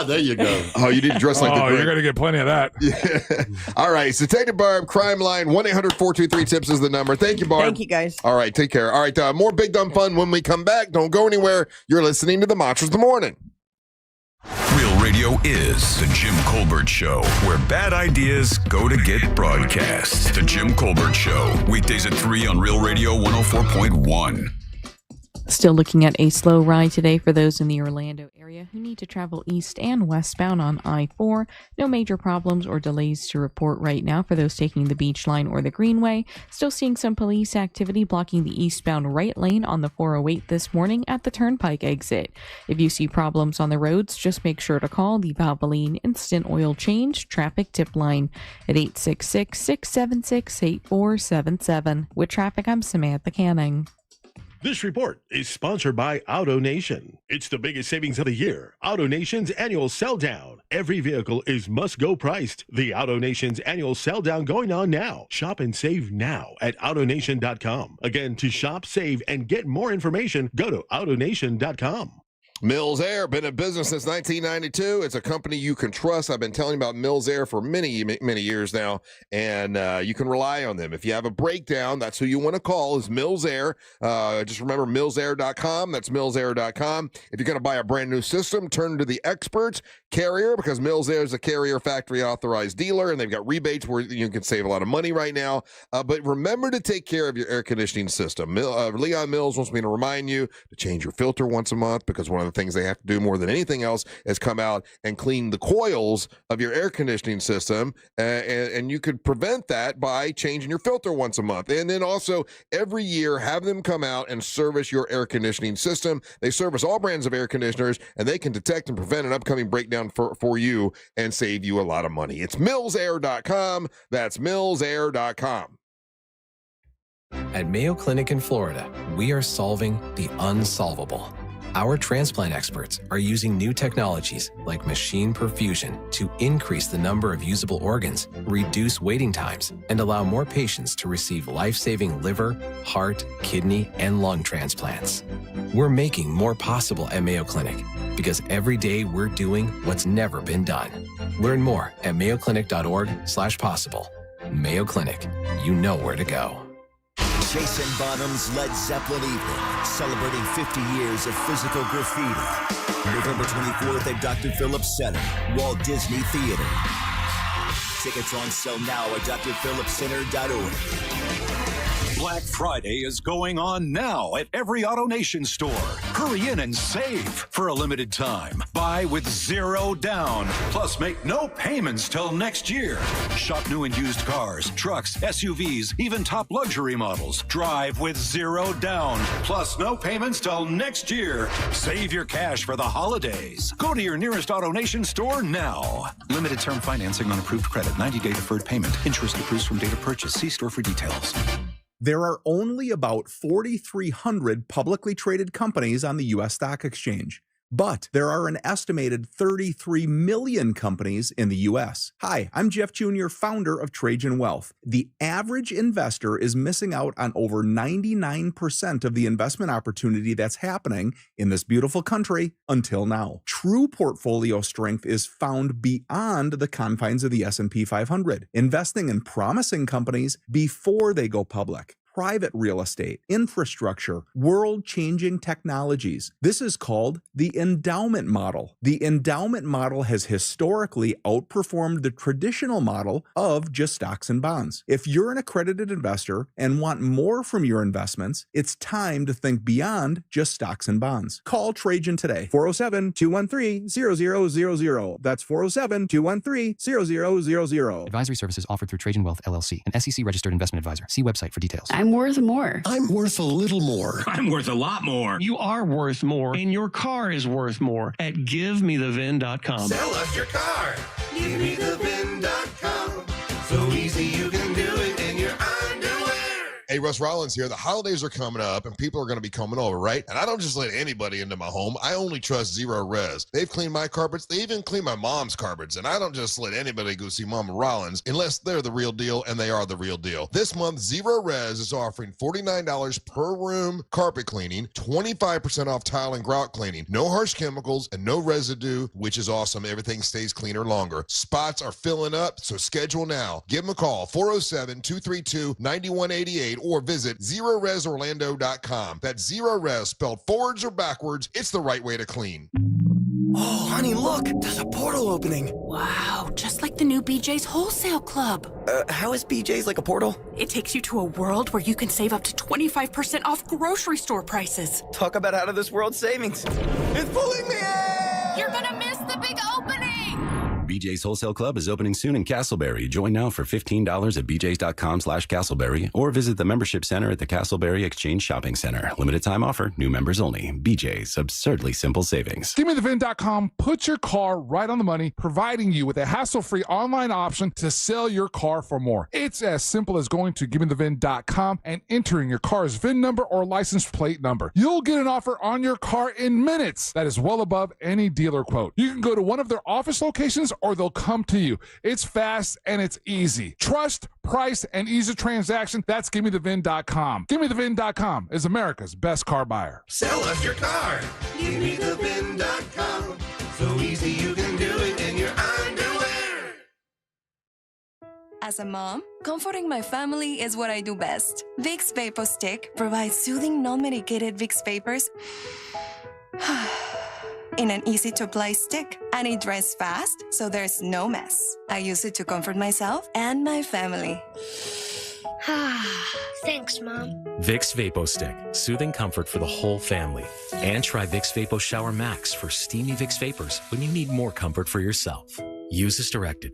There you go. Oh, you need to dress like the you're going to get plenty of that. Yeah. All right. So Detective Barb, Crimeline, 1-800-423-TIPS is the number. Thank you, Barb. Thank you, guys. All right. Take care. All right. More Big Dumb Fun when we come back. Don't go anywhere. You're listening to the Monsters of the Morning. Real Radio is the Jim Colbert Show, where bad ideas go to get broadcast. The Jim Colbert Show, weekdays at 3 on Real Radio 104.1. Still looking at a slow ride today for those in the Orlando area who need to travel east and westbound on I-4. No major problems or delays to report right now for those taking the Beach Line or the Greenway. Still seeing some police activity blocking the eastbound right lane on the 408 this morning at the Turnpike exit. If you see problems on the roads, just make sure to call the Valvoline Instant Oil Change Traffic Tip Line at 866-676-8477. With traffic, I'm Samantha Canning. This report is sponsored by Auto Nation. It's the biggest savings of the year. Auto Nation's annual sell down. Every vehicle is must-go priced. The Auto Nation's annual sell down going on now. Shop and save now at AutoNation.com. Again, to shop, save, and get more information, go to AutoNation.com. Mills Air, been in business since 1992. It's a company you can trust. I've been telling you about Mills Air for many years now, and you can rely on them. If you have a breakdown, that's who you want to call is Mills Air. Just remember millsair.com. That's millsair.com. If you're going to buy a brand new system, turn to the experts, Carrier, because Mills Air is a Carrier factory authorized dealer, and they've got rebates where you can save a lot of money right now. But remember to take care of your air conditioning system. Leon Mills wants me to remind you to change your filter once a month, because one of the things they have to do more than anything else is come out and clean the coils of your air conditioning system, and you could prevent that by changing your filter once a month. And then also every year have them come out and service your air conditioning system. They service all brands of air conditioners, and they can detect and prevent an upcoming breakdown for you and save you a lot of money. It's millsair.com. That's millsair.com. At Mayo Clinic in Florida, we are solving the unsolvable. Our transplant experts are using new technologies like machine perfusion to increase the number of usable organs, reduce waiting times, and allow more patients to receive life-saving liver, heart, kidney, and lung transplants. We're making more possible at Mayo Clinic because every day we're doing what's never been done. Learn more at mayoclinic.org/possible. Mayo Clinic, you know where to go. Jason Bonham's Led Zeppelin Evening, celebrating 50 years of physical graffiti. November 24th at Dr. Phillips Center, Walt Disney Theater. Tickets on sale now at drphillipscenter.org. Black Friday is going on now at every AutoNation store. Hurry in and save for a limited time. Buy with 0 down, plus make no payments till next year. Shop new and used cars, trucks, SUVs, even top luxury models. Drive with 0 down, plus no payments till next year. Save your cash for the holidays. Go to your nearest AutoNation store now. Limited term financing on approved credit, 90-day deferred payment. Interest accrues from date of purchase. See store for details. There are only about 4,300 publicly traded companies on the U.S. stock exchange, but there are an estimated 33 million companies in the U.S. Hi, I'm Jeff Jr., founder of Trajan Wealth. The average investor is missing out on over 99% of the investment opportunity that's happening in this beautiful country until now. True portfolio strength is found beyond the confines of the S&P 500, investing in promising companies before they go public. Private real estate, infrastructure, world-changing technologies. This is called the endowment model. The endowment model has historically outperformed the traditional model of just stocks and bonds. If you're an accredited investor and want more from your investments, it's time to think beyond just stocks and bonds. Call Trajan today, 407-213-0000. That's 407-213-0000. Advisory services offered through Trajan Wealth, LLC, an SEC-registered investment advisor. See website for details. I'm worth more. I'm worth a little more. I'm worth a lot more. You are worth more, and your car is worth more at GiveMeTheVin.com. Sell us your car. GiveMeTheVin.com. So easy you can do it in your underwear. Hey, Russ Rollins here. The holidays are coming up and people are going to be coming over, right? And I don't just let anybody into my home. I only trust Zero Res. They've cleaned my carpets. They even clean my mom's carpets. And I don't just let anybody go see Mama Rollins unless they're the real deal, and they are the real deal. This month, Zero Res is offering $49 per room carpet cleaning, 25% off tile and grout cleaning, no harsh chemicals and no residue, which is awesome. Everything stays cleaner longer. Spots are filling up, so schedule now. Give them a call, 407-232-9188. Or visit ZeroResOrlando.com. That's Zero Res spelled forwards or backwards. It's the right way to clean. Oh, honey, look, there's a portal opening. Wow, just like the new BJ's Wholesale Club. How is BJ's like a portal? It takes you to a world where you can save up to 25% off grocery store prices. Talk about out of this world savings. It's pulling me in! You're gonna miss the big opening! BJ's Wholesale Club is opening soon in Castleberry. Join now for $15 at bjs.com/Castleberry or visit the membership center at the Castleberry Exchange Shopping Center. Limited time offer, new members only. BJ's, absurdly simple savings. GiveMeTheVin.com puts your car right on the money, providing you with a hassle-free online option to sell your car for more. It's as simple as going to GiveMeTheVin.com and entering your car's VIN number or license plate number. You'll get an offer on your car in minutes that is well above any dealer quote. You can go to one of their office locations or they'll come to you. It's fast and it's easy. Trust, price, and ease of transaction. That's GiveMeTheVin.com. GiveMeTheVin.com is America's best car buyer. Sell us your car. GiveMeTheVin.com. So easy you can do it in your underwear. As a mom, comforting my family is what I do best. Vicks Vapor Stick provides soothing, non-medicated Vicks vapors in an easy-to-apply stick, and it dries fast, so there's no mess. I use it to comfort myself and my family. Thanks, Mom. Vicks Vapo Stick, soothing comfort for the whole family. And try Vicks Vapo Shower Max for steamy Vicks Vapors when you need more comfort for yourself. Use as directed.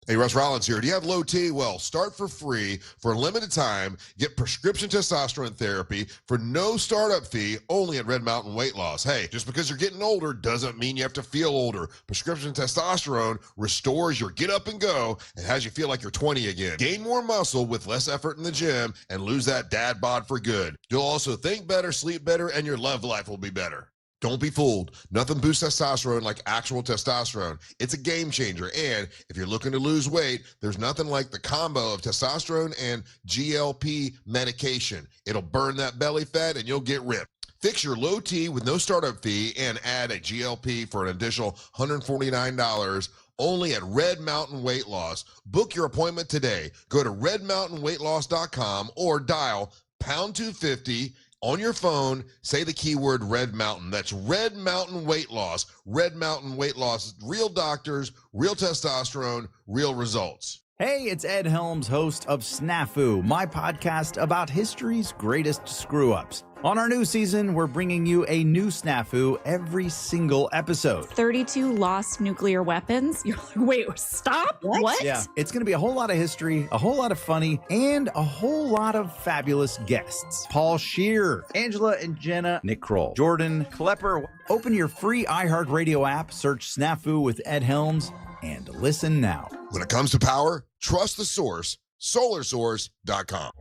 Hey, Russ Rollins here. Do you have low T? Well, start for free for a limited time. Get prescription testosterone therapy for no startup fee only at Red Mountain Weight Loss. Hey, just because you're getting older doesn't mean you have to feel older. Prescription testosterone restores your get up and go and has you feel like you're 20 again. Gain more muscle with less effort in the gym and lose that dad bod for good. You'll also think better, sleep better, and your love life will be better. Don't be fooled. Nothing boosts testosterone like actual testosterone. It's a game changer. And if you're looking to lose weight, there's nothing like the combo of testosterone and GLP medication. It'll burn that belly fat and you'll get ripped. Fix your low T with no startup fee and add a GLP for an additional $149 only at Red Mountain Weight Loss. Book your appointment today. Go to redmountainweightloss.com or dial pound 250 on your phone, say the keyword Red Mountain. That's Red Mountain Weight Loss. Red Mountain Weight Loss. Real doctors, real testosterone, real results. Hey, it's Ed Helms, host of Snafu, my podcast about history's greatest screw-ups. On our new season, we're bringing you a new snafu every single episode. 32 lost nuclear weapons? You're like, wait, stop? What? Yeah, it's going to be a whole lot of history, a whole lot of funny, and a whole lot of fabulous guests. Paul Scheer, Angela and Jenna, Nick Kroll, Jordan Klepper. Open your free iHeartRadio app, search Snafu with Ed Helms, and listen now. When it comes to power, trust the source, solarsource.com.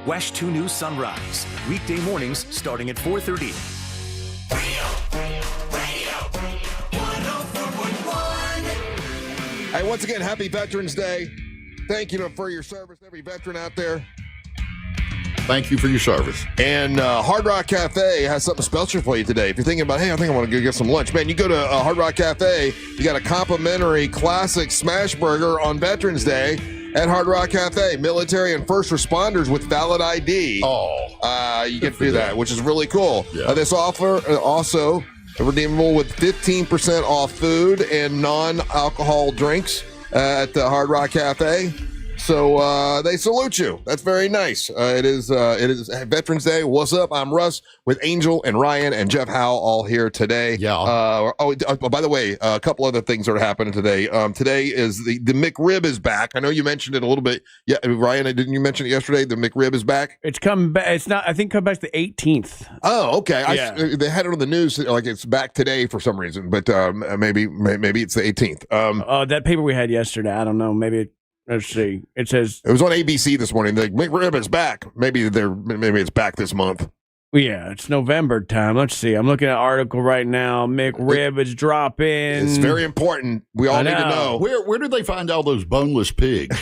WESH 2 News Sunrise, weekday mornings starting at 4:30. Hey, once again, happy Veterans Day. Thank you for your service, every veteran out there. Thank you for your service. And Hard Rock Cafe has something special for you today. If you're thinking about, hey, I think I want to go get some lunch. Man, you go to Hard Rock Cafe, you got a complimentary classic smash burger on Veterans Day at Hard Rock Cafe. Military and first responders with valid ID. You get to do that, which is really cool. Yeah. This offer also redeemable with 15% off food and non-alcohol drinks at the Hard Rock Cafe. So they salute you. That's very nice. It is Veterans Day. What's up? I'm Russ with Angel and Ryan and Jeff Howell all here today. Yeah. By the way, a couple other things that are happening today. Today is the McRib is back. I know you mentioned it a little bit. Yeah, Ryan, didn't you mention it yesterday? The McRib is back. It's coming back. It's not. I think come back the 18th. Oh, okay. Yeah. They had it on the news like it's back today for some reason, but maybe it's the 18th. That paper we had yesterday. I don't know. Maybe. Let's see. It says it was on ABC this morning. The McRib is back. Maybe it's back this month. Yeah, it's November time. Let's see. I'm looking at an article right now. McRib is dropping. It's very important. We all need to know. Where did they find all those boneless pigs?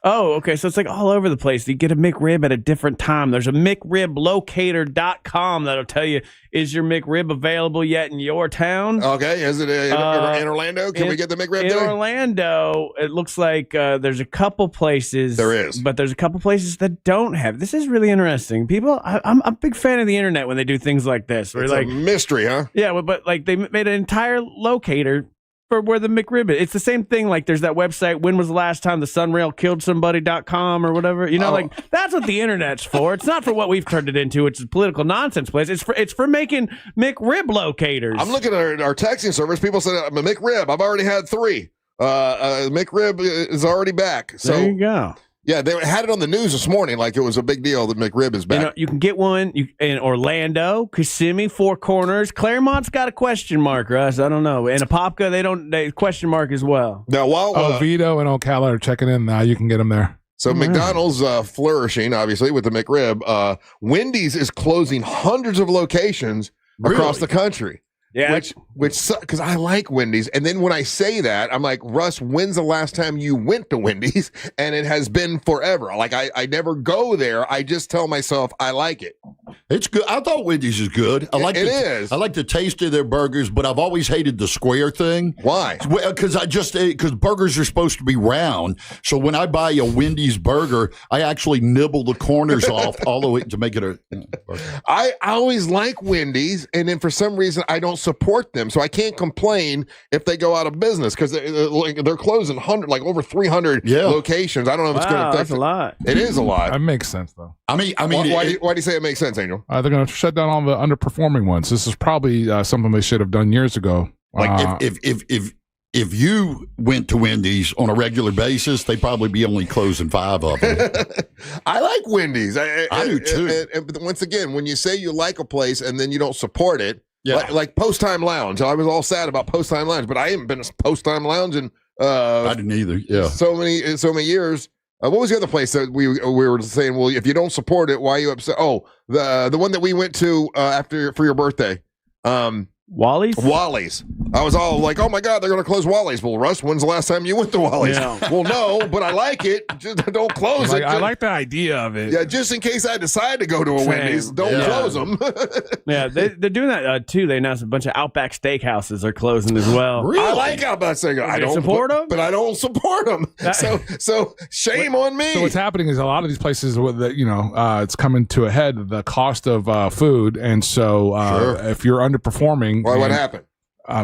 Oh, okay. So it's like all over the place. You get a McRib at a different time. There's a McRibLocator.com that'll tell you, is your McRib available yet in your town? Okay. Is it in Orlando? Can we get the McRib in there? Orlando, it looks like there's a couple places. There is. But there's a couple places that don't have. This is really interesting. People, I'm a big fan of the internet when they do things like this. Where It's like a mystery, huh? Yeah, but like they made an entire locator for where the McRib is. It's the same thing. Like there's that website, when was the last time the Sunrail killed somebody.com or whatever. You know, like that's what the internet's for. It's not for what we've turned it into. It's a political nonsense place. It's for making McRib locators. I'm looking at our texting service. People said, I'm a McRib. I've already had 3. McRib is already back. So there you go. Yeah, they had it on the news this morning like it was a big deal that McRib is back. You know, you can get one in Orlando, Kissimmee, Four Corners. Claremont's got a question mark, Russ. I don't know. And Apopka, they question mark as well. Now, while Vito and Ocala are checking in now, you can get them there. So McDonald's flourishing, obviously, with the McRib. Wendy's is closing hundreds of locations across the country. Yeah, which because I like Wendy's, and then when I say that, I'm like, Russ, when's the last time you went to Wendy's? And it has been forever. Like I never go there. I just tell myself I like it. It's good. I thought Wendy's is good. I like I like the taste of their burgers, but I've always hated the square thing. Why? Because because burgers are supposed to be round. So when I buy a Wendy's burger, I actually nibble the corners off all the way to make it a burger. I always like Wendy's, and then for some reason I don't support them, so I can't complain if they go out of business because they're closing over 300 locations. I don't know if it's going to affect. That's a lot. It is a lot. That makes sense though. I mean, why do you say it makes sense, Angel? They're going to shut down all the underperforming ones. This is probably something they should have done years ago. Like if you went to Wendy's on a regular basis, they'd probably be only closing 5 of them. I like Wendy's. I do too. But once again, when you say you like a place and then you don't support it, like Post Time Lounge, I was all sad about Post Time Lounge, but I haven't been to Post Time Lounge in I didn't either. Yeah, so many years. What was the other place that we were saying? Well, if you don't support it, why are you upset? Oh, the one that we went to for your birthday. Wally's. I was all like, oh my God, they're going to close Wally's. Well, Russ, when's the last time you went to Wally's? Yeah. Well, no, but I like it. Just don't close it. I like the idea of it. Yeah, just in case I decide to go to a Wendy's, don't close them. Yeah, they're doing that too. They announced a bunch of Outback Steakhouses are closing as well. Really? I like Outback Steakhouses. I don't support them, but I don't support them. So shame on me. So what's happening is a lot of these places, it's coming to a head, the cost of food, and so if you're underperforming, what happened?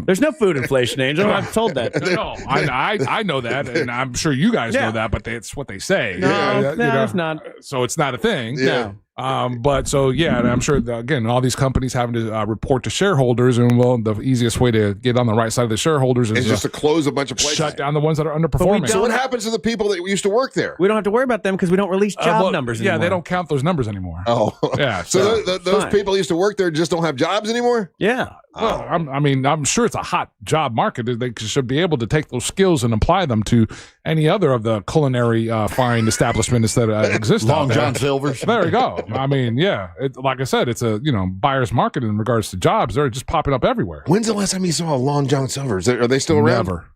There's no food inflation, Angel. I've told that. No, I know that, and I'm sure you guys know that, but it's what they say. No, it's not. So it's not a thing. Yeah. But so and I'm sure again, all these companies having to report to shareholders, and the easiest way to get on the right side of the shareholders is just to close a bunch of places, shut down the ones that are underperforming. So what happens to the people that used to work there? We don't have to worry about them because we don't release job numbers anymore. Yeah, they don't count those numbers anymore. Oh, yeah. So those people used to work there just don't have jobs anymore? Yeah. Well, I'm sure it's a hot job market. They should be able to take those skills and apply them to any other of the culinary fine establishments that exist. Long John Silver's. There we go. I mean, yeah. Like I said, it's a buyer's market in regards to jobs. They're just popping up everywhere. When's the last time you saw a Long John Silver's? Are they still around? Never.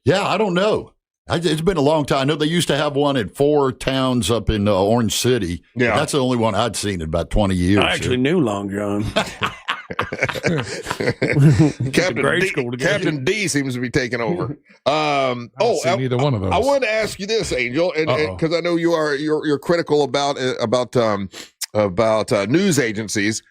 Yeah, I don't know. It's been a long time. I know they used to have one at 4 towns up in Orange City. Yeah, that's the only one I'd seen in about 20 years. I actually knew Long John. Captain D seems to be taking over. Neither one of those. I wanted to ask you this, Angel, and because I know you're critical about news agencies.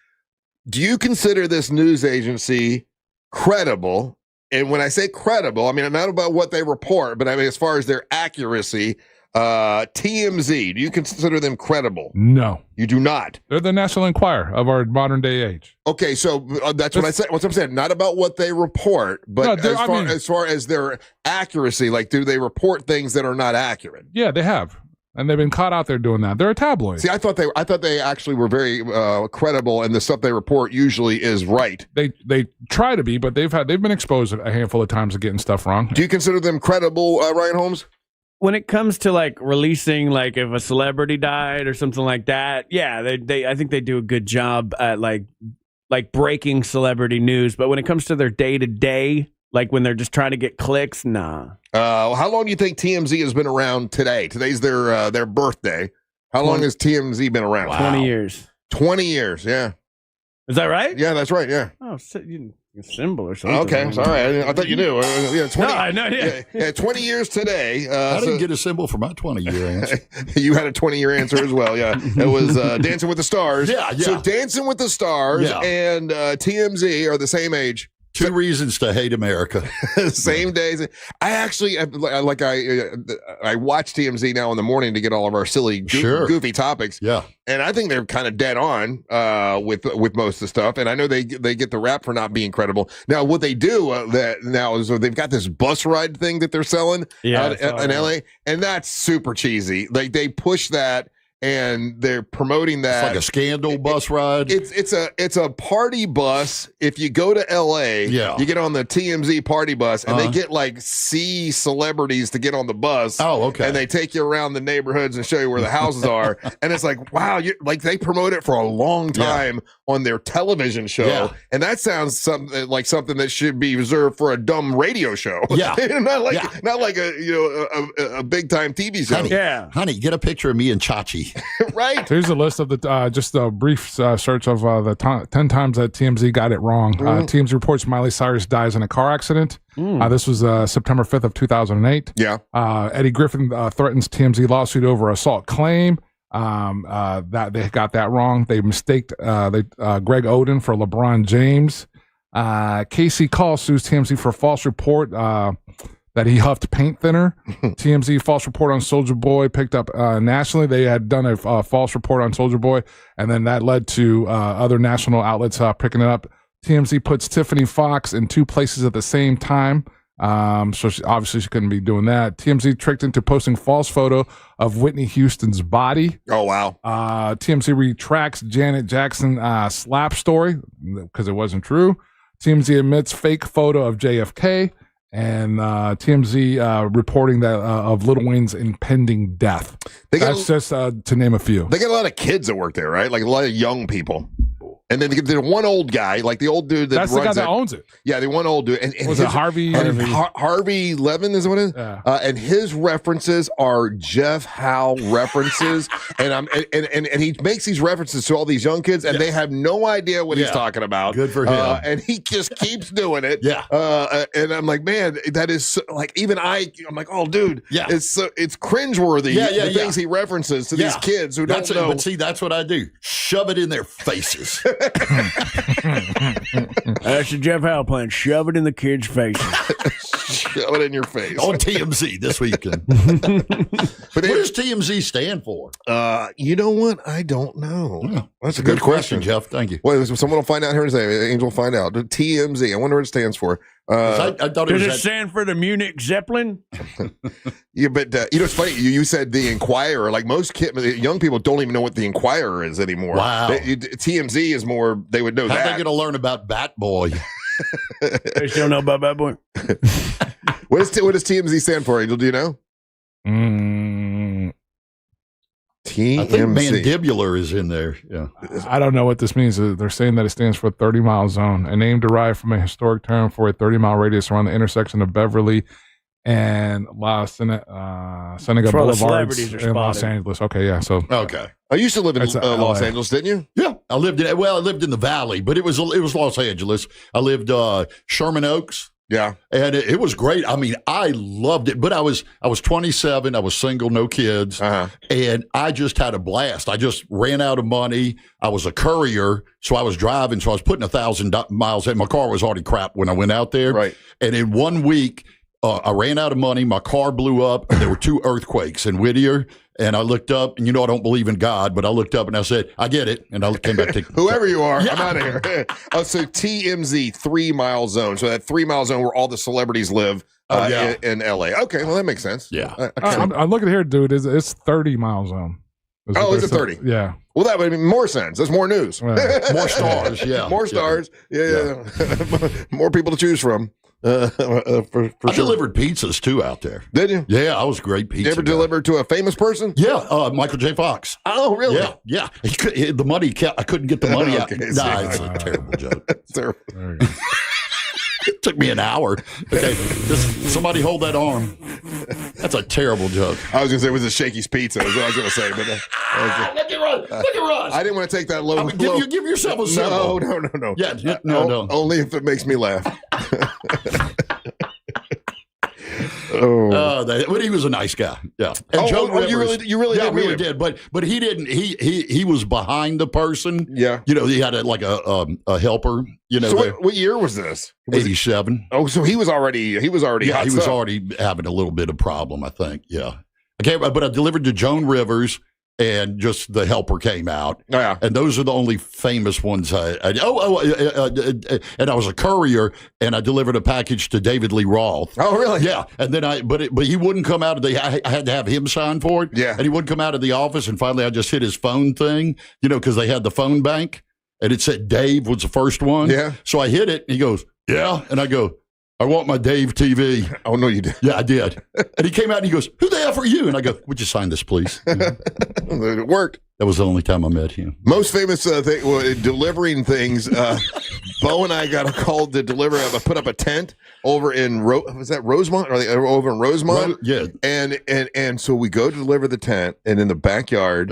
Do you consider this news agency credible? And when I say credible, I mean not about what they report, but I mean as far as their accuracy. TMZ, do you consider them credible? No, you do not. They're the National Enquirer of our modern day age. Okay, so that's what I said. What I'm saying, not about what they report, but as far as their accuracy, like do they report things that are not accurate? Yeah, they have, and they've been caught out there doing that. They're a tabloid. See, I thought they actually were very credible, and the stuff they report usually is right. They try to be, but they've been exposed a handful of times of getting stuff wrong. Do you consider them credible, Ryan Holmes? When it comes to like releasing, like if a celebrity died or something like that, yeah, I think they do a good job at like breaking celebrity news. But when it comes to their day-to-day Like when they're just trying to get clicks? Nah. How long do you think TMZ has been around today? Today's their birthday. How long has TMZ been around? Wow. 20 years. 20 years, yeah. Is that right? Yeah, that's right, yeah. Oh, a symbol or something. Okay, sorry. I thought you knew. Yeah, 20, No, I know, yeah. 20 years today. I didn't get a symbol for my 20-year answer. You had a 20-year answer as well, yeah. It was Dancing with the Stars. Yeah. So Dancing with the Stars and TMZ are the same age. 2 reasons to hate America. Same days. I actually I watch TMZ now in the morning to get all of our silly, goofy topics. Yeah, and I think they're kind of dead on with most of the stuff. And I know they get the rap for not being credible. Now, what they do is they've got this bus ride thing that they're selling out in LA, and that's super cheesy. Like they push that. And they're promoting that. It's like a scandal bus ride. It's a party bus. If you go to LA, you get on the TMZ party bus, and they get like C celebrities to get on the bus. Oh, okay. And they take you around the neighborhoods and show you where the houses are. And it's like, wow, like they promote it for a long time on their television show. Yeah. And that sounds something that should be reserved for a dumb radio show. Yeah. not like a big time TV show. Honey, get a picture of me and Chachi. Right. Here's a list of the just a brief search of the 10 times that TMZ got it wrong. TMZ reports Miley Cyrus dies in a car accident. This was September 5th of 2008. Yeah. Eddie Griffin threatens TMZ lawsuit over assault claim. That they got that wrong. They mistaked Greg Oden for LeBron James. Casey Call sues TMZ for false report that he huffed paint thinner. TMZ false report on Soulja Boy picked up nationally. They had done a false report on Soulja Boy, and then that led to other national outlets picking it up. TMZ puts Tiffany Fox in 2 places at the same time. So obviously she couldn't be doing that. TMZ tricked into posting false photo of Whitney Houston's body. Oh, wow. TMZ retracts Janet Jackson slap story because it wasn't true. TMZ admits fake photo of JFK. And TMZ reporting that of Lil Wayne's impending death. That's just to name a few. They got a lot of kids that work there, right? Like a lot of young people. And then there's one old guy, like the old dude that's runs the guy that owns it. Yeah, the one old dude. And was it Harvey? Harvey Levin is what it is. Yeah. And his references are Jeff Howell references, and he makes these references to all these young kids, and they have no idea what he's talking about. Good for him. And he just keeps doing it. Yeah. And I'm like, man, that is so, like even I'm like, oh, dude, it's cringeworthy. The things he references to these kids who don't know. But see, that's what I do. Shove it in their faces. That's the Jeff Howell plan. Shove it in the kids' faces. Shove it in your face. On TMZ this weekend. What does TMZ stand for? You know what? I don't know. Yeah. That's a good question, Jeff. Thank you. Well, someone will find out here today. Angel will find out. The TMZ. I wonder what it stands for. I thought Does it stand for the Munich Zeppelin? Yeah, but it's funny. You said the Inquirer. Like most young people don't even know what the Inquirer is anymore. Wow. TMZ is more. They would know How that. are they going to learn about Bat Boy? They still know about Bat Boy. What does TMZ stand for, Angel? Do you know? TMZ. I think mandibular is in there. Yeah. I don't know what this means. They're saying that it stands for 30-mile zone, a name derived from a historic term for a 30-mile radius around the intersection of Beverly and Seneca Boulevards in Los Angeles. Okay, yeah. So okay. I used to live in Los Angeles, didn't you? Yeah, I lived in the Valley, but it was Los Angeles. I lived Sherman Oaks. Yeah. And it was great. I mean, I loved it, but I was 27. I was single, no kids. And I just had a blast. I just ran out of money. I was a courier, so I was driving. So I was putting 1,000 miles in. My car was already crap when I went out there. Right. And in 1 week, I ran out of money. My car blew up, and there were 2 earthquakes in Whittier. And I looked up, and I don't believe in God, but I looked up and I said, I get it. And I came back to whoever you are, I'm out of here. So TMZ 3-mile zone. So that 3-mile zone where all the celebrities live in LA. Okay, well, that makes sense. Yeah. I'm looking here, dude. It's 30-mile zone. Is it 30? Yeah. Well, that would make more sense. That's more news. Right. More stars, yeah. More stars. Yeah. More people to choose from. For I delivered pizzas too out there. Did you? Yeah, I was a great pizza. You ever delivered to a famous person? Yeah, Michael J. Fox. Oh, really? Yeah. The money I couldn't get the money out. Okay, Nah, it's a terrible joke. Terrible. Took me an hour. Okay, just somebody hold that arm. That's a terrible joke. I was going to say it was a Shakey's Pizza. Is what I was going to say. But look at Russ. I didn't want to take that low. Give yourself a symbol. No. Yeah, no. Only if it makes me laugh. But he was a nice guy. Yeah. And Joe Rivers, you really did. But he didn't. He was behind the person. Yeah. He had a helper. So what year was this? 87. Oh, so he was already. Yeah, he was already having a little bit of problem, I think. Yeah. Okay, but I delivered to Joan Rivers. And just the helper came out. Oh, yeah. And those are the only famous ones. And I was a courier, and I delivered a package to David Lee Roth. Oh, really? Yeah. And then but he wouldn't come out of I had to have him sign for it. Yeah. And he wouldn't come out of the office. And finally, I just hit his phone thing, because they had the phone bank, and it said Dave was the first one. Yeah. So I hit it, and he goes, yeah. And I go, I want my Dave TV. Oh, no, you did. Yeah, I did. And he came out and he goes, who the F are you? And I go, would you sign this, please? It worked. That was the only time I met him. Most famous thing, delivering things. Bo and I got a call to deliver. I put up a tent over in was that Rosemont? Or over in Rosemont? Yeah. And so we go to deliver the tent, and in the backyard,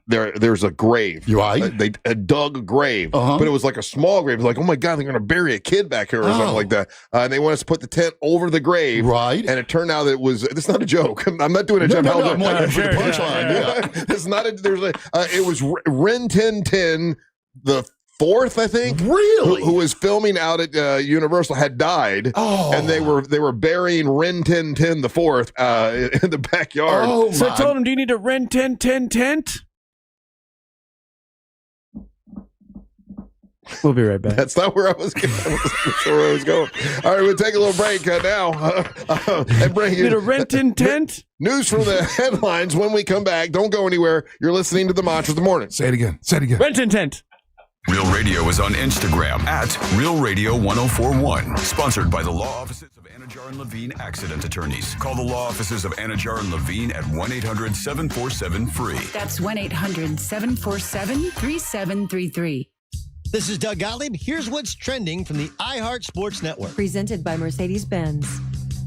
there's a grave. You right? They dug a grave, but it was like a small grave. It was like, oh my God, they're going to bury a kid back here or something like that. And they want us to put the tent over the grave. Right. And it turned out that it's not a joke. I'm not doing a Jeff Howell joke. I'm for the punchline. Yeah. It's not it was Ren 1010 the fourth, I think. Really? Who was filming out at Universal had died. Oh. And they were burying Ren 1010 the fourth in the backyard. Oh, so I told him, do you need a Ren 1010 tent? We'll be right back. That's not where I was going. I wasn't sure where I was going. All right, we'll take a little break now and bring you a rent-in tent. News from the headlines when we come back. Don't go anywhere. You're listening to the Monsters of the Morning. Say it again. Rent-in tent. Real Radio is on Instagram at Real Radio 1041. Sponsored by the law offices of Anajar and Levine Accident Attorneys. Call the law offices of Anajar and Levine at 1-800-747-FREE. That's 1-800-747-3733. This is Doug Gottlieb. Here's what's trending from the iHeart Sports Network. Presented by Mercedes-Benz.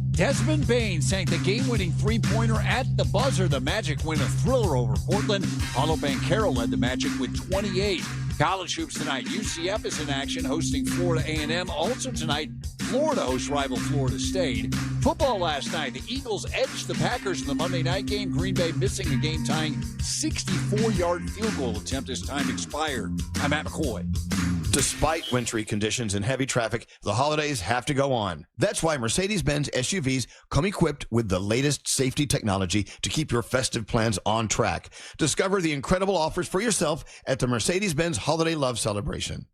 Desmond Bain sank the game-winning three-pointer at the buzzer. The Magic win a thriller over Portland. Paulo Banchero led the Magic with 28. College hoops tonight. UCF is in action, hosting Florida A&M. Also tonight, Florida hosts rival Florida State. Football last night. The Eagles edged the Packers in the Monday night game. Green Bay missing a game-tying 64-yard field goal attempt as time expired. I'm Matt McCoy. Despite wintry conditions and heavy traffic, the holidays have to go on. That's why Mercedes-Benz SUVs come equipped with the latest safety technology to keep your festive plans on track. Discover the incredible offers for yourself at the Mercedes-Benz Holiday Love Celebration.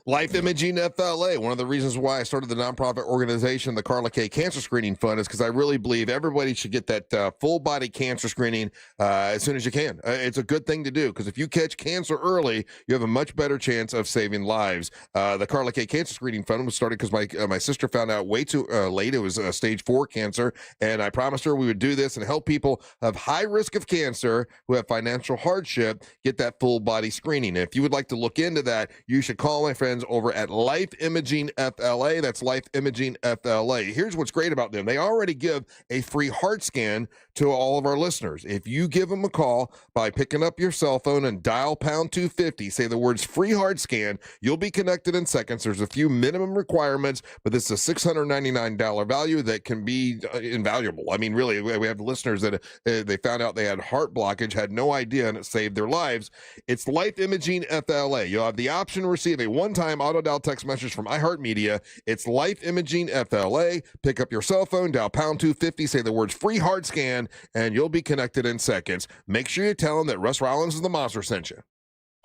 Life Imaging FLA. One of the reasons why I started the nonprofit organization, the Carla K Cancer Screening Fund, is because I really believe everybody should get that full body cancer screening as soon as you can. It's a good thing to do because if you catch cancer early, you have a much better chance of saving lives. The Carla K Cancer Screening Fund was started because my sister found out way too late. It was stage 4 cancer, and I promised her we would do this and help people have high risk of cancer who have financial hardship get that full body screening. And if you would like to look into that, you should call my friends over at Life Imaging FLA. That's Life Imaging FLA. Here's what's great about them. They already give a free heart scan to all of our listeners. If you give them a call by picking up your cell phone and dial pound 250, say the words free heart scan, you'll be connected in seconds. There's a few minimum requirements, but this is a $699 value that can be invaluable. I mean, really, we have listeners that they found out they had heart blockage, had no idea, and it saved their lives. It's Life Imaging FLA. You'll have the option to receive a one-time auto dial text message from iHeartMedia. It's Life Imaging FLA. Pick up your cell phone, dial pound 250, say the words free heart scan, and you'll be connected in seconds. Make sure you tell them that Russ Rollins and the Monster sent you.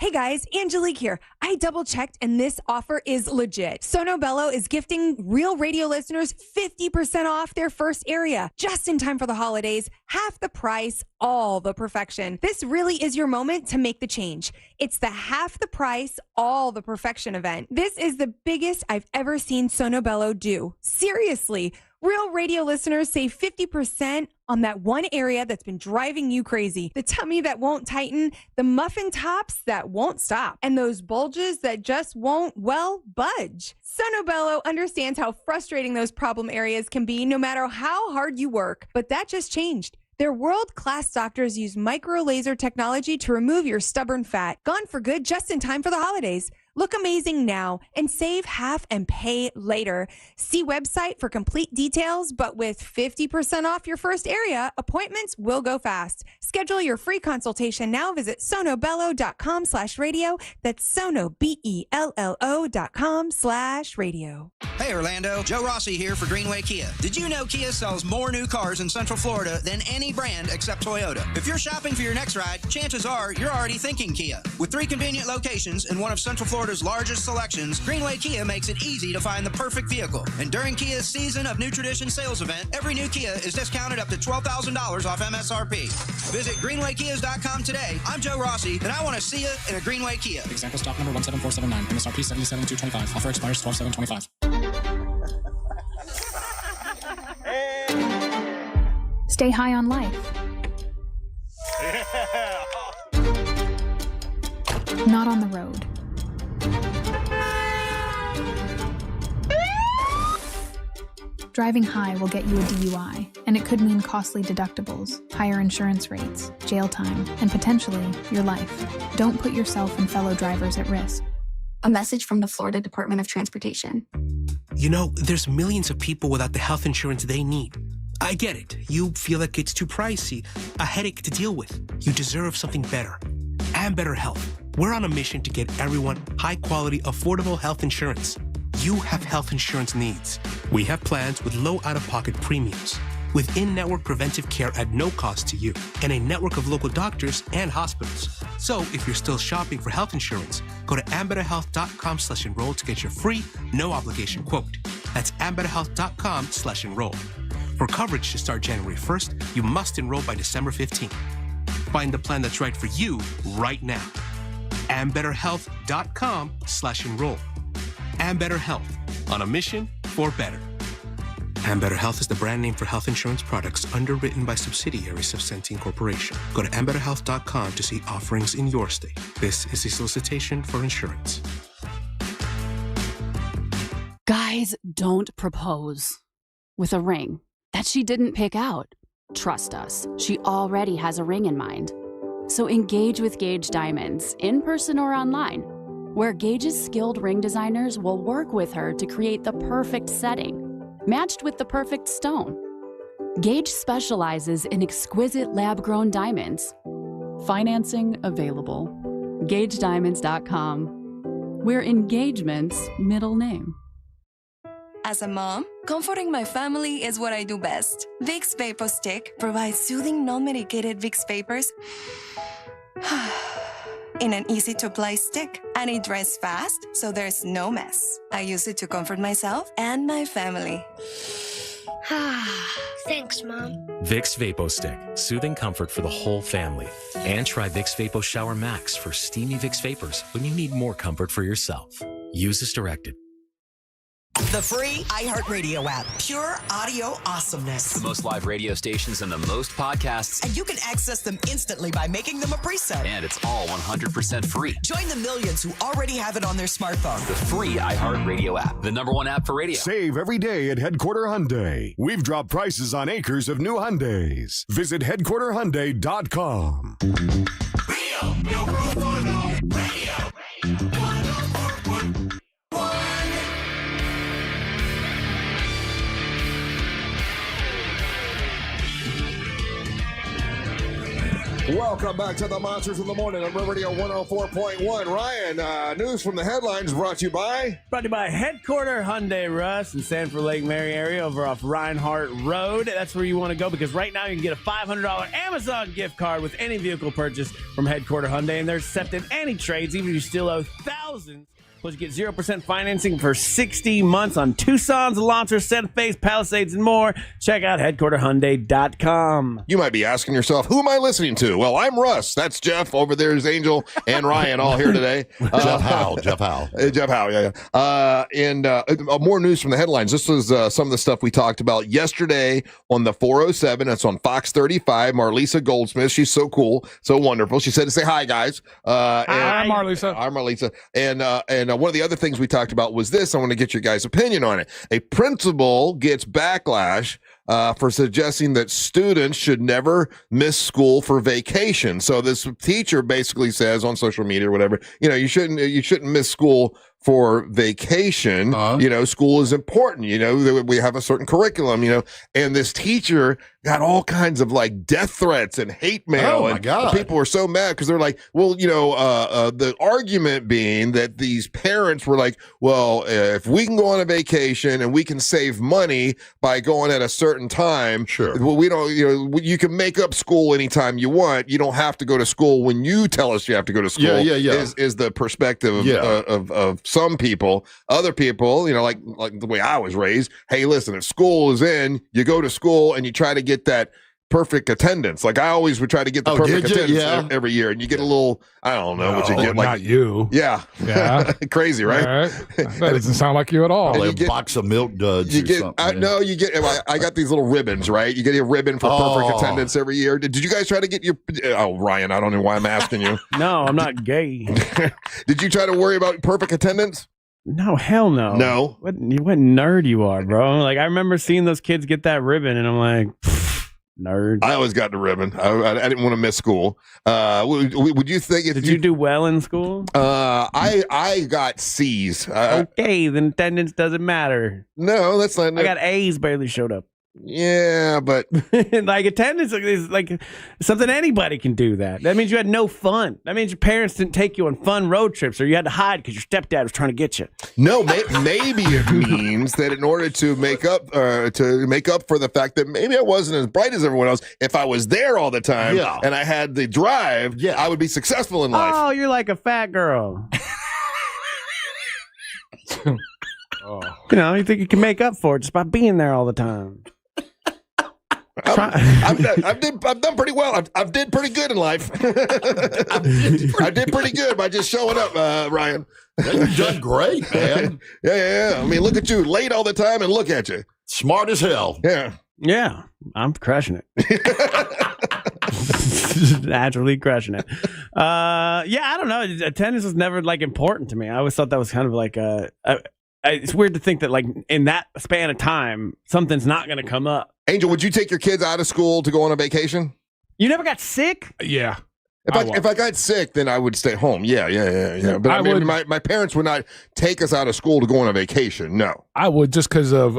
Hey guys, Angelique here. I double checked and this offer is legit. Sono Bello is gifting Real Radio listeners 50% off their first area. Just in time for the holidays, half the price, all the perfection. This really is your moment to make the change. It's the half the price, all the perfection event. This is the biggest I've ever seen Sono Bello do. Seriously. Real Radio listeners save 50% on that one area that's been driving you crazy. The tummy that won't tighten, the muffin tops that won't stop, and those bulges that just won't, well, budge. Sonobello understands how frustrating those problem areas can be no matter how hard you work, but that just changed. Their world-class doctors use micro-laser technology to remove your stubborn fat. Gone for good just in time for the holidays. Look amazing now and save half and pay later. See website for complete details, but with 50% off your first area, appointments will go fast. Schedule your free consultation now. Visit sonobello.com/radio. That's sonobello.com/radio. Hey Orlando, Joe Rossi here for Greenway Kia. Did you know Kia sells more new cars in Central Florida than any brand except Toyota? If you're shopping for your next ride, chances are you're already thinking Kia. With 3 convenient locations in one of Central Florida's largest selections, Greenway Kia makes it easy to find the perfect vehicle. And during Kia's Season of New Tradition sales event, every new Kia is discounted up to $12,000 off MSRP. Visit greenwaykias.com today. I'm Joe Rossi, and I want to see you in a Greenway Kia. Example stock number 17479. MSRP 77,225. Offer expires 12/7/25. Stay high on life. Not on the road. Driving high will get you a DUI, and it could mean costly deductibles, higher insurance rates, jail time, and potentially your life. Don't put yourself and fellow drivers at risk. A message from the Florida Department of Transportation. You know, there's millions of people without the health insurance they need. I get it. You feel like it's too pricey, a headache to deal with. You deserve something better. And better health. We're on a mission to get everyone high-quality, affordable health insurance. You have health insurance needs. We have plans with low out-of-pocket premiums, with in-network preventive care at no cost to you, and a network of local doctors and hospitals. So if you're still shopping for health insurance, go to ambetterhealth.com/enroll to get your free, no-obligation quote. That's ambetterhealth.com/enroll. For coverage to start January 1st, you must enroll by December 15th. Find the plan that's right for you right now. ambetterhealth.com/enroll. Ambetter Health, on a mission for better. Ambetter Health is the brand name for health insurance products underwritten by subsidiaries of Centene Corporation. Go to ambetterhealth.com to see offerings in your state. This is a solicitation for insurance. Guys, don't propose with a ring that she didn't pick out. Trust us, she already has a ring in mind. So engage with Gage Diamonds, in person or online, where Gage's skilled ring designers will work with her to create the perfect setting, matched with the perfect stone. Gage specializes in exquisite lab-grown diamonds. Financing available. GageDiamonds.com, where engagement's middle name. As a mom, comforting my family is what I do best. Vicks Vapor Stick provides soothing, non-medicated Vicks vapors in an easy-to-apply stick, and it dries fast, so there's no mess. I use it to comfort myself and my family. Thanks, Mom. Vicks Vapo Stick, soothing comfort for the whole family. And try Vicks Vapo Shower Max for steamy Vicks vapors when you need more comfort for yourself. Use as directed. The free iHeartRadio app. Pure audio awesomeness. The most live radio stations and the most podcasts. And you can access them instantly by making them a preset. And it's all 100% free. Join the millions who already have it on their smartphone. The free iHeartRadio app. The #1 app for radio. Save every day at Headquarter Hyundai. We've dropped prices on acres of new Hyundais. Visit headquarterhyundai.com. Real, no proof or no radio. 104.1. Welcome back to the Monsters in the Morning on River Radio 104.1. Ryan, news from the headlines brought to you by Headquarter Hyundai, Russ, in Sanford Lake Mary area over off Reinhardt Road. That's where you want to go because right now you can get a $500 Amazon gift card with any vehicle purchase from Headquarter Hyundai, and they're accepting any trades, even if you still owe thousands. Plus, you get 0% financing for 60 months on Tucson's, Lancers, Santa Fe's, Palisades, and more. Check out headquarterhyundai.com. You might be asking yourself, who am I listening to? Well, I'm Russ. That's Jeff. Over there is Angel and Ryan, all here today. Jeff Howell. Jeff Howell, yeah. And more news from the headlines. This was some of the stuff we talked about yesterday on the 407. That's on Fox 35. Marlisa Goldsmith. She's so cool, so wonderful. She said to say hi, guys. Hi, Marlisa. Hi, Marlisa. And one of the other things we talked about was this. I want to get your guys' opinion on it. A principal gets backlash for suggesting that students should never miss school for vacation. So this teacher basically says on social media or whatever, you shouldn't miss school for vacation. School is important. We have a certain curriculum, and this teacher got all kinds of like death threats and hate mail. Oh my God. People were so mad because they're like, well, the argument being that these parents were like, well, if we can go on a vacation and we can save money by going at a certain time, sure. Well, we don't, you can make up school anytime you want. You don't have to go to school when you tell us you have to go to school. Yeah. Is the perspective of some people. Other people, like the way I was raised, hey, listen, if school is in, you go to school and you try to get that perfect attendance. Like I always would try to get the perfect attendance every year, and you get a little, I don't know what you get. Like not you. Yeah. Crazy, right? That doesn't sound like you at all. And A box of milk duds. You get, I got these little ribbons, right? You get a ribbon for perfect attendance every year. Did you guys try to get your? Oh, Ryan, I don't know why I'm asking you. No, I'm not gay. Did you try to worry about perfect attendance? No, hell no. No. What nerd you are, bro. Like I remember seeing those kids get that ribbon, and I'm like, nerd. I always got the ribbon. I didn't want to miss school. Would you think? Did you do well in school? I got C's. Okay, then attendance doesn't matter. No, that's not. I got A's, barely showed up. Yeah, but like attendance is like something anybody can do. That means you had no fun. That means your parents didn't take you on fun road trips, or you had to hide because your stepdad was trying to get you. No, maybe it means that in order to make up for the fact that maybe I wasn't as bright as everyone else, if I was there all the time and I had the drive, I would be successful in life. Oh, you're like a fat girl. You think you can make up for it just by being there all the time. I've done pretty well. I've did pretty good in life. I did pretty good by just showing up, Ryan. You've done great, man. Yeah. I mean, look at you, late all the time, and look at you, smart as hell. Yeah, I'm crushing it. Naturally crushing it. I don't know. Attendance was never like important to me. I always thought that was kind of like it's weird to think that like in that span of time, something's not going to come up. Angel, would you take your kids out of school to go on a vacation? You never got sick? Yeah. If I got sick, then I would stay home. Yeah. But I mean, my parents would not take us out of school to go on a vacation. No. I would, just because of,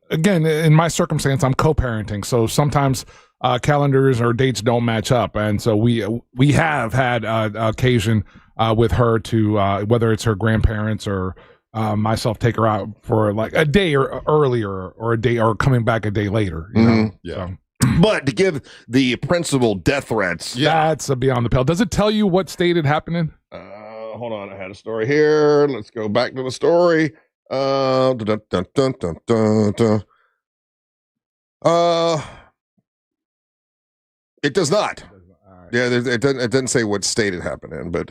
again, in my circumstance, I'm co-parenting. So sometimes calendars or dates don't match up. And so we have had occasion with her to, whether it's her grandparents or myself, take her out for like a day or earlier or a day or coming back a day later. You know? Yeah. So. But to give the principal death threats. That's a beyond the pale. Does it tell you what state it happened in? Hold on. I had a story here. Let's go back to the story. It does not. Yeah, it doesn't say what state it happened in, but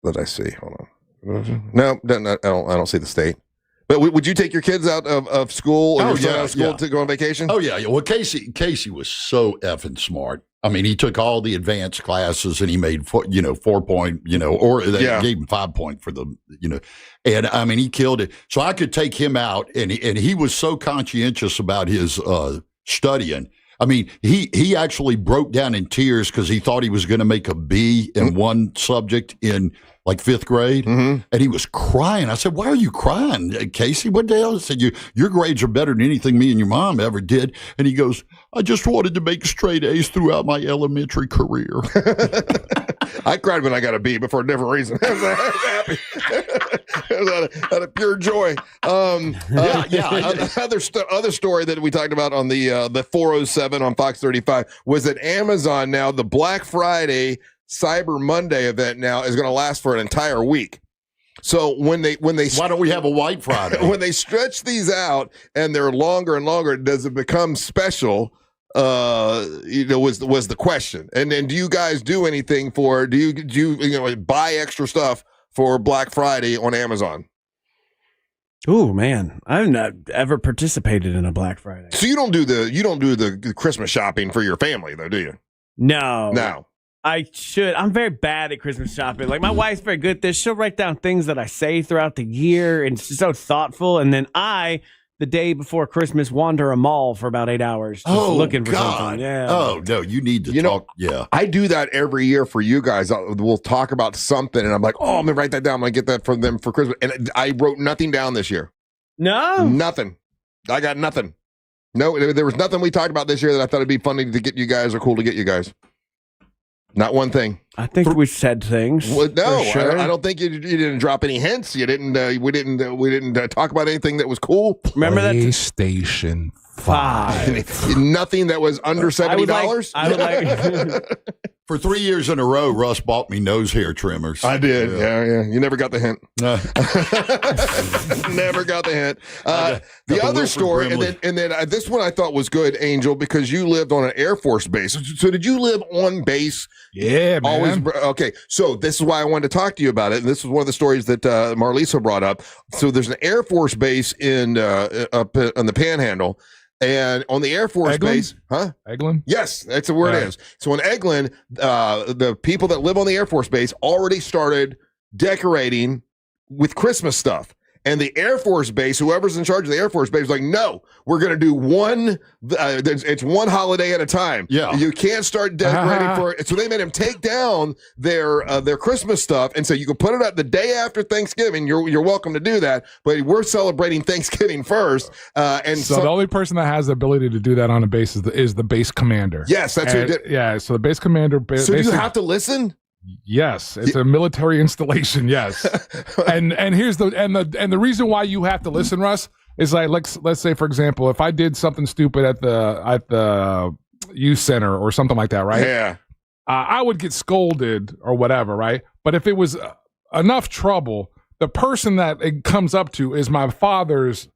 let I see. Hold on. No, I don't see the state. But would you take your kids out of school or out of school to go on vacation? Oh, yeah. Well, Casey was so effing smart. I mean, he took all the advanced classes and he made 4 point, or they gave him 5 point for the, and I mean, he killed it. So I could take him out and he was so conscientious about his studying. I mean, he actually broke down in tears because he thought he was going to make a B in one subject in like 5th grade, and he was crying. I said, "Why are you crying, Casey? What the hell?" I said, "Your grades are better than anything me and your mom ever did." And he goes, "I just wanted to make straight A's throughout my elementary career." I cried when I got a B, but for a different reason. I was happy. It was out of pure joy. Other story that we talked about on the 407 on Fox 35 was that Amazon now, the Black Friday Cyber Monday event now is going to last for an entire week. So when they why don't we have a White Friday? When they stretch these out and they're longer and longer, does it become special? Was the question. And then do you guys do anything do you buy extra stuff for Black Friday on Amazon? Oh man, I've not ever participated in a Black Friday. So you don't do the Christmas shopping for your family though, do you? No. I should. I'm very bad at Christmas shopping. Like my wife's very good at this. She'll write down things that I say throughout the year, and she's so thoughtful. And then the day before Christmas, wander a mall for about 8 hours just looking for something. Yeah. Oh no, you need to talk. Yeah, I do that every year for you guys. We'll talk about something, and I'm like, I'm gonna write that down. I'm gonna get that for them for Christmas. And I wrote nothing down this year. No, nothing. I got nothing. No, there was nothing we talked about this year that I thought it'd be funny to get you guys or cool to get you guys. Not one thing. I think we said things. Well, no, sure. I don't think you didn't drop any hints. You didn't. We didn't talk about anything that was cool. Remember that PlayStation 5. Nothing that was under $70. I would like. For 3 years in a row, Russ bought me nose hair trimmers. I did. Yeah. You never got the hint. No. Never got the hint. The other story, and then this one I thought was good, Angel, because you lived on an Air Force base. So did you live on base? Yeah, man. Always. Okay. So this is why I wanted to talk to you about it. And this was one of the stories that Marlisa brought up. So there's an Air Force base up on the Panhandle. And on the Air Force base, Eglin? Yes, that's the word it is. So in Eglin, the people that live on the Air Force base already started decorating with Christmas stuff. And the Air Force base, whoever's in charge of the Air Force base, is like, no, we're going to do one. It's one holiday at a time. Yeah, you can't start decorating for it. So they made them take down their Christmas stuff and say you can put it up the day after Thanksgiving. You're welcome to do that, but we're celebrating Thanksgiving first. And so the only person that has the ability to do that on a base is the base commander. Yes, that's who did. Yeah, so the base commander. So do you have to listen? Yes, it's a military installation. Yes, and here's the reason why you have to listen, Russ, is like let's say, for example, if I did something stupid at the youth center or something like that, right? Yeah, I would get scolded or whatever, right? But if it was enough trouble, the person that it comes up to is my father's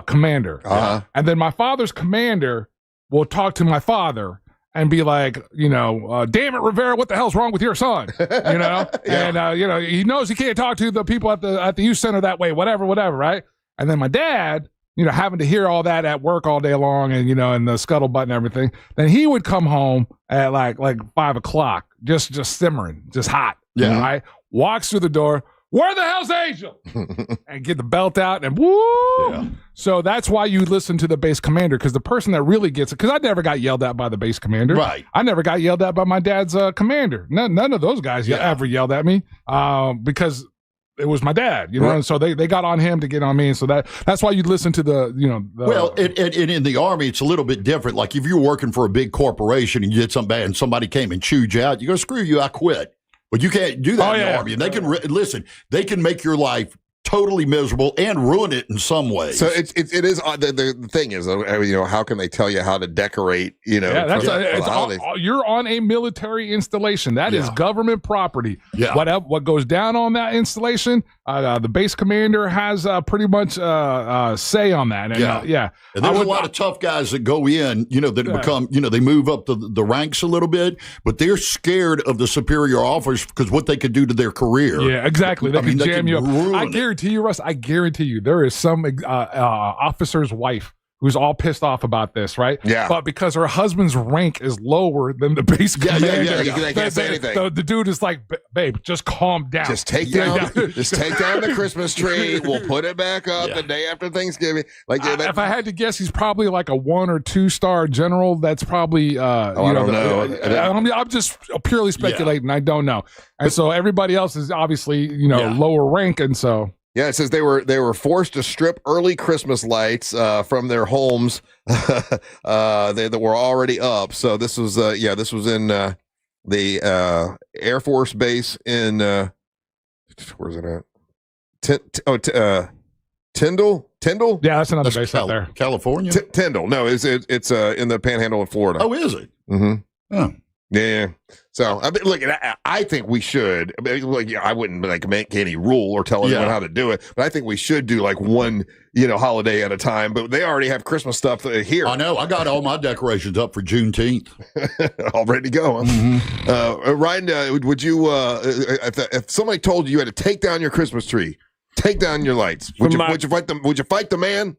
commander, and then my father's commander will talk to my father and be like, damn it, Rivera, what the hell's wrong with your son? And he knows he can't talk to the people at the youth center that way, whatever, right? And then my dad, having to hear all that at work all day long, and and the scuttlebutt and everything, then he would come home at like 5 o'clock, just simmering, just hot. Yeah, right. Walks through the door. Where the hell's Angel? And get the belt out and woo. Yeah. So that's why you listen to the base commander, because the person that really gets it, because I never got yelled at by the base commander. Right. I never got yelled at by my dad's commander. None of those guys ever yelled at me because it was my dad, right. And so they got on him to get on me. And so that's why you listen to well, in the Army, it's a little bit different. Like if you're working for a big corporation and you did something bad and somebody came and chewed you out, you go, screw you, I quit. But you can't do that in the Army. And they can listen. They can make your life totally miserable and ruin it in some ways. So it is the thing is, how can they tell you how to decorate? That's you're on a military installation. That is government property. Yeah. What goes down on that installation, the base commander has pretty much say on that. And, And there's a lot of tough guys that go in, that become, they move up the ranks a little bit, but they're scared of the superior officers because what they could do to their career. Yeah, exactly. They can jam you up. I guarantee you, Russ, there is some officer's wife who's all pissed off about this, right? Yeah. But because her husband's rank is lower than the base commander, they can't say anything. The dude is like, babe, just calm down. Just take down the Christmas tree. We'll put it back up the day after Thanksgiving. If I had to guess, he's probably like a 1 or 2 star general. That's probably I don't know. I'm just purely speculating. I don't know. And so everybody else is obviously lower rank, and so. Yeah, it says they were forced to strip early Christmas lights from their homes that were already up. So this was in the Air Force base in where's it at? Tyndall? Yeah, that's another base out there. California? Tyndall. No, it's in the Panhandle of Florida. Oh, is it? Mm-hmm. Oh. Yeah. So I mean, look, I think we should. I mean, like, I wouldn't like make any rule or tell anyone how to do it, but I think we should do like one, holiday at a time. But they already have Christmas stuff here. I know. I got all my decorations up for Juneteenth, all ready to go. Huh? Mm-hmm. Ryan, would you, if somebody told you had to take down your Christmas tree, take down your lights, would you fight them? Would you fight the man?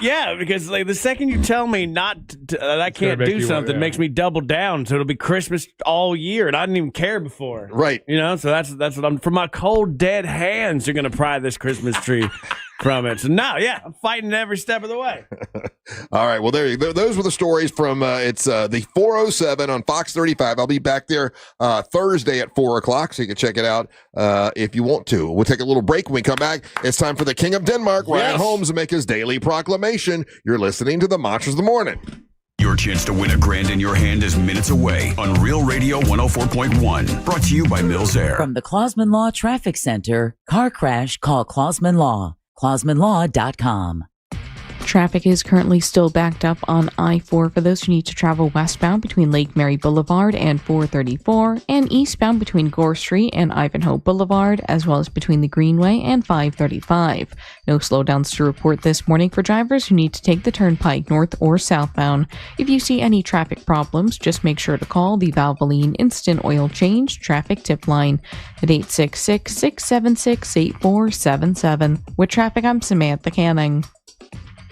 Yeah, because like the second you tell me that I can't do something, makes me double down. So it'll be Christmas all year, and I didn't even care before. Right. So that's what I'm. From my cold dead hands, you're gonna pry this Christmas tree from it. So now, I'm fighting every step of the way. All right. Well, those were the stories from it's the 407 on Fox 35. I'll be back there Thursday at 4:00, so you can check it out if you want to. We'll take a little break. When we come back, it's time for the King of Denmark, Ryan Holmes, to make his daily proclamation. You're listening to the Monsters of the Morning. Your chance to win $1,000 in your hand is minutes away on Real Radio 104.1. Brought to you by Mills Air. From the Clausman Law Traffic Center, car crash, call Clausman Law. ClausmanLaw.com. Traffic is currently still backed up on I-4 for those who need to travel westbound between Lake Mary Boulevard and 434, and eastbound between Gore Street and Ivanhoe Boulevard, as well as between the Greenway and 535. No slowdowns to report this morning for drivers who need to take the turnpike north or southbound. If you see any traffic problems, just make sure to call the Valvoline Instant Oil Change Traffic Tip Line at 866-676-8477. With traffic, I'm Samantha Canning.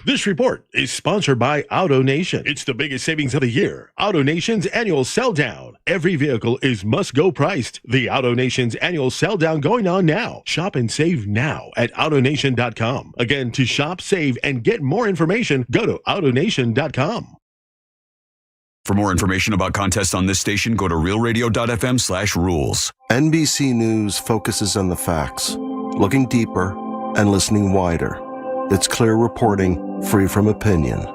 This report is sponsored by AutoNation. It's the biggest savings of the year. AutoNation's annual sell down. Every vehicle is must-go priced. The AutoNation's annual sell down going on now. Shop and save now at AutoNation.com. Again, to shop, save, and get more information, go to AutoNation.com. For more information about contests on this station, go to realradio.fm/rules. NBC News focuses on the facts, looking deeper and listening wider. It's clear reporting, free from opinion.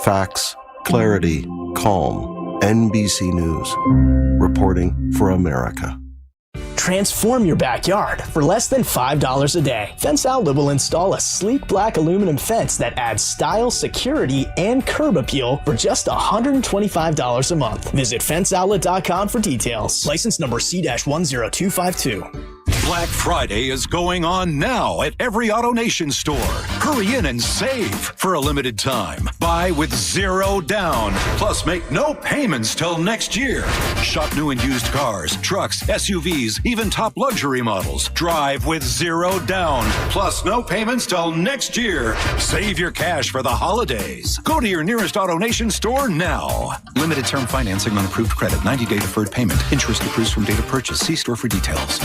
Facts, clarity, calm. NBC News. Reporting for America. Transform your backyard for less than $5 a day. Fence Outlet will install a sleek black aluminum fence that adds style, security, and curb appeal for just $125 a month. Visit fenceoutlet.com for details. License number C-10252. Black Friday is going on now at every AutoNation store. Hurry in and save for a limited time. Buy with $0 down. Plus, make no payments till next year. Shop new and used cars, trucks, SUVs, even top luxury models. Drive with $0 down. Plus, no payments till next year. Save your cash for the holidays. Go to your nearest AutoNation store now. Limited term financing on approved credit. 90-day deferred payment. Interest accrues from date of purchase. See store for details.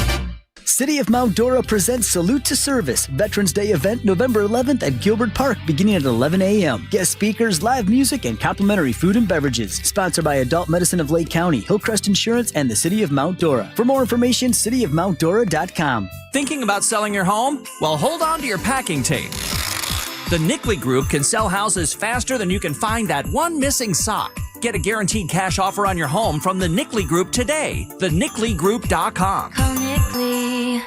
City of Mount Dora presents Salute to Service, Veterans Day event November 11th at Gilbert Park beginning at 11 a.m. Guest speakers, live music, and complimentary food and beverages. Sponsored by Adult Medicine of Lake County, Hillcrest Insurance, and the City of Mount Dora. For more information, cityofmountdora.com. Thinking about selling your home? Well, hold on to your packing tape. The Nickley Group can sell houses faster than you can find that one missing sock. Get a guaranteed cash offer on your home from the Nickley Group today. TheNickleyGroup.com. Call Nickley.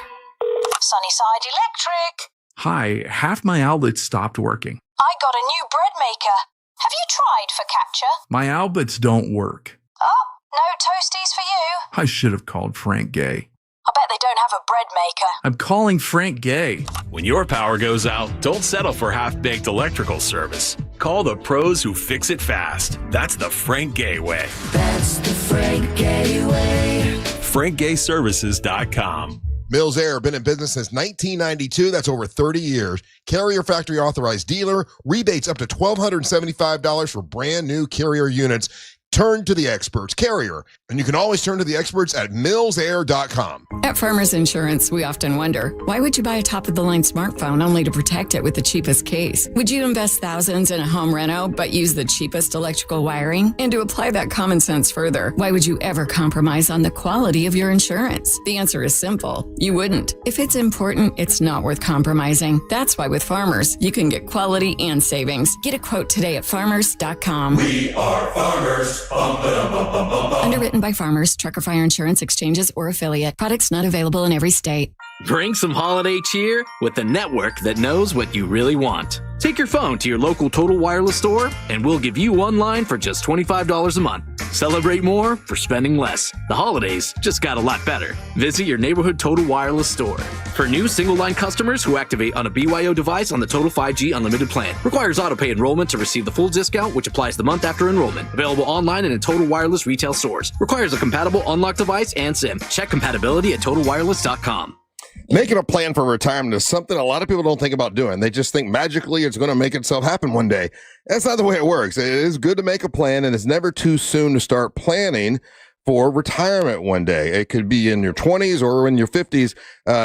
Sunnyside Electric. Hi, half my outlets stopped working. I got a new bread maker. Have you tried focaccia? My outlets don't work. Oh, no toasties for you. I should have called Frank Gay. I bet they don't have a bread maker. I'm calling Frank Gay. When your power goes out, don't settle for half-baked electrical service. Call the pros who fix it fast. That's the Frank Gay way. That's the Frank Gay way. FrankGayServices.com. Mills Air, been in business since 1992. That's over 30 years. Carrier factory authorized dealer. Rebates up to $1,275 for brand new Carrier units. Turn to the experts, Carrier. And you can always turn to the experts at millsair.com. At Farmers Insurance, we often wonder, why would you buy a top-of-the-line smartphone only to protect it with the cheapest case? Would you invest thousands in a home reno but use the cheapest electrical wiring? And to apply that common sense further, why would you ever compromise on the quality of your insurance? The answer is simple. You wouldn't. If it's important, it's not worth compromising. That's why with Farmers, you can get quality and savings. Get a quote today at farmers.com. We are farmers. Underwritten by Farmers, Trucker Fire Insurance Exchanges, or affiliate. Products not available in every state. Bring some holiday cheer with the network that knows what you really want. Take your phone to your local Total Wireless store, and we'll give you one line for just $25 a month. Celebrate more for spending less. The holidays just got a lot better. Visit your neighborhood Total Wireless store. For new single-line customers who activate on a BYO device on the Total 5G Unlimited plan. Requires auto-pay enrollment to receive the full discount, which applies the month after enrollment. Available online and in Total Wireless retail stores. Requires a compatible unlocked device and SIM. Check compatibility at TotalWireless.com. Making a plan for retirement is something a lot of people don't think about doing. They just think magically it's going to make itself happen one day. That's not the way it works. It is good to make a plan, and it's never too soon to start planning for retirement one day. It could be in your 20s or in your 50s.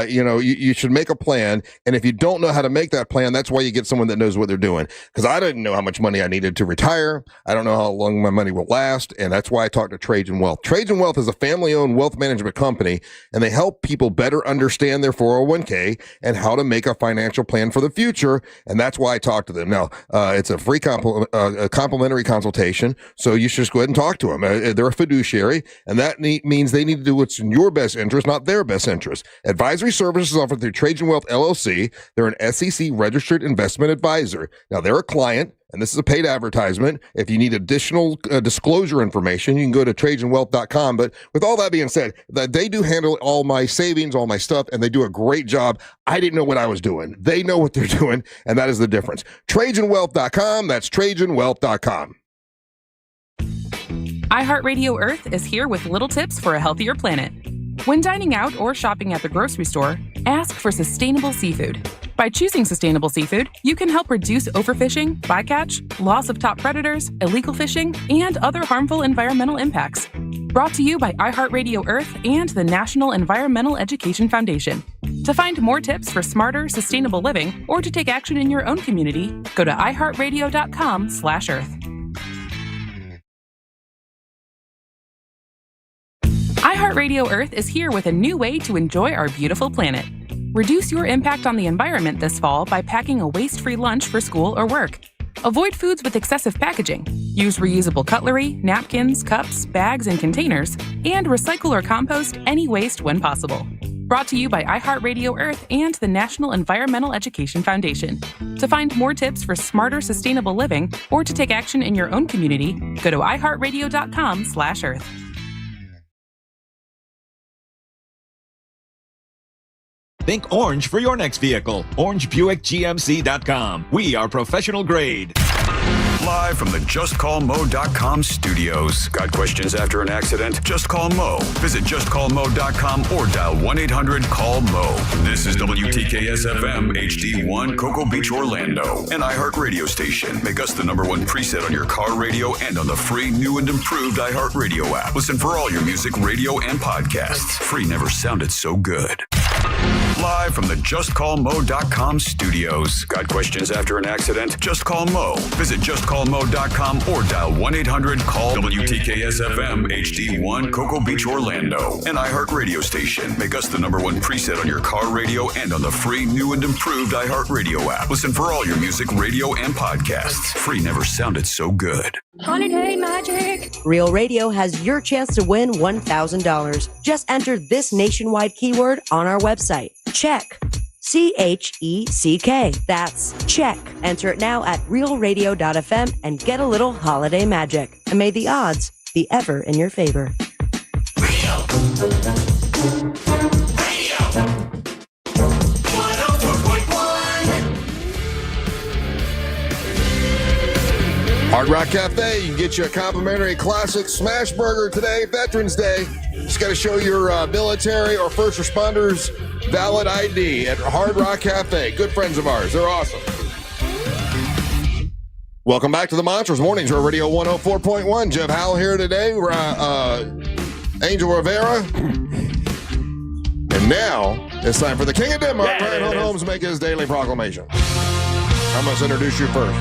You should make a plan. And if you don't know how to make that plan, that's why you get someone that knows what they're doing. Because I didn't know how much money I needed to retire. I don't know how long my money will last. And that's why I talked to Trajan Wealth. Trajan Wealth is a family-owned wealth management company, and they help people better understand their 401k and how to make a financial plan for the future. And that's why I talked to them. Now, it's a free complimentary consultation. So you should just go ahead and talk to them. They're a fiduciary. And that means they need to do what's in your best interest, not their best interest. Advisory services offered through Trajan Wealth LLC. They're an SEC registered investment advisor. Now, they're a client, and this is a paid advertisement. If you need additional disclosure information, you can go to TrajanWealth.com. But with all that being said, they do handle all my savings, all my stuff, and they do a great job. I didn't know what I was doing. They know what they're doing, and that is the difference. TrajanWealth.com. That's TrajanWealth.com. iHeartRadio Earth is here with little tips for a healthier planet. When dining out or shopping at the grocery store, ask for sustainable seafood. By choosing sustainable seafood, you can help reduce overfishing, bycatch, loss of top predators, illegal fishing, and other harmful environmental impacts. Brought to you by iHeartRadio Earth and the National Environmental Education Foundation. To find more tips for smarter, sustainable living, or to take action in your own community, go to iHeartRadio.com/Earth. iHeartRadio Earth is here with a new way to enjoy our beautiful planet. Reduce your impact on the environment this fall by packing a waste-free lunch for school or work. Avoid foods with excessive packaging. Use reusable cutlery, napkins, cups, bags, and containers, and recycle or compost any waste when possible. Brought to you by iHeartRadio Earth and the National Environmental Education Foundation. To find more tips for smarter, sustainable living, or to take action in your own community, go to iHeartRadio.com/Earth. Think orange for your next vehicle. OrangeBuickGMC.com. We are professional grade. Live from the JustCallMo.com studios. Got questions after an accident? Just call Mo. Visit JustCallMo.com or dial 1-800-CALL-MO. This is WTKS-FM HD1 Cocoa Beach, Orlando. An iHeart radio station. Make us the #1 preset on your car radio and on the free new and improved iHeart Radio app. Listen for all your music, radio, and podcasts. Free never sounded so good. Live from the JustCallMo.com studios. Got questions after an accident? Just call Mo. Visit JustCallMo.com or dial 1-800-CALL WTKS-FM HD1 Cocoa Beach, Orlando. An iHeart radio station. Make us the #1 preset on your car radio and on the free new and improved iHeart Radio app. Listen for all your music, radio, and podcasts. Free never sounded so good. Holiday Magic! Real Radio has your chance to win $1,000. Just enter this nationwide keyword on our website. Check. CHECK. That's check. Enter it now at realradio.fm and get a little holiday magic. And may the odds be ever in your favor. Real Radio 104.1. Hard Rock Cafe, you can get you a complimentary classic smash burger today, Veterans Day. Just got to show your military or first responders valid ID at Hard Rock Cafe. Good friends of ours. They're awesome. Welcome back to the Monsters Mornings, or Radio 104.1. Jeff Howell here today. We're Angel Rivera. And now it's time for the King of Denmark, Ryan Holmes, make his daily proclamation. I must introduce you first.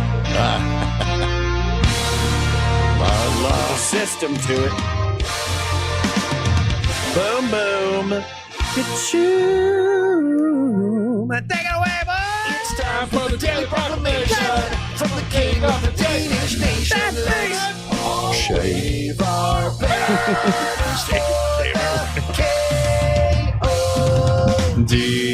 The system to it. Boom, boom. Ka-choo. Take it away, boy. It's time for the daily proclamation from the king of the Danish nation. Let's all shave our beards. K-O-D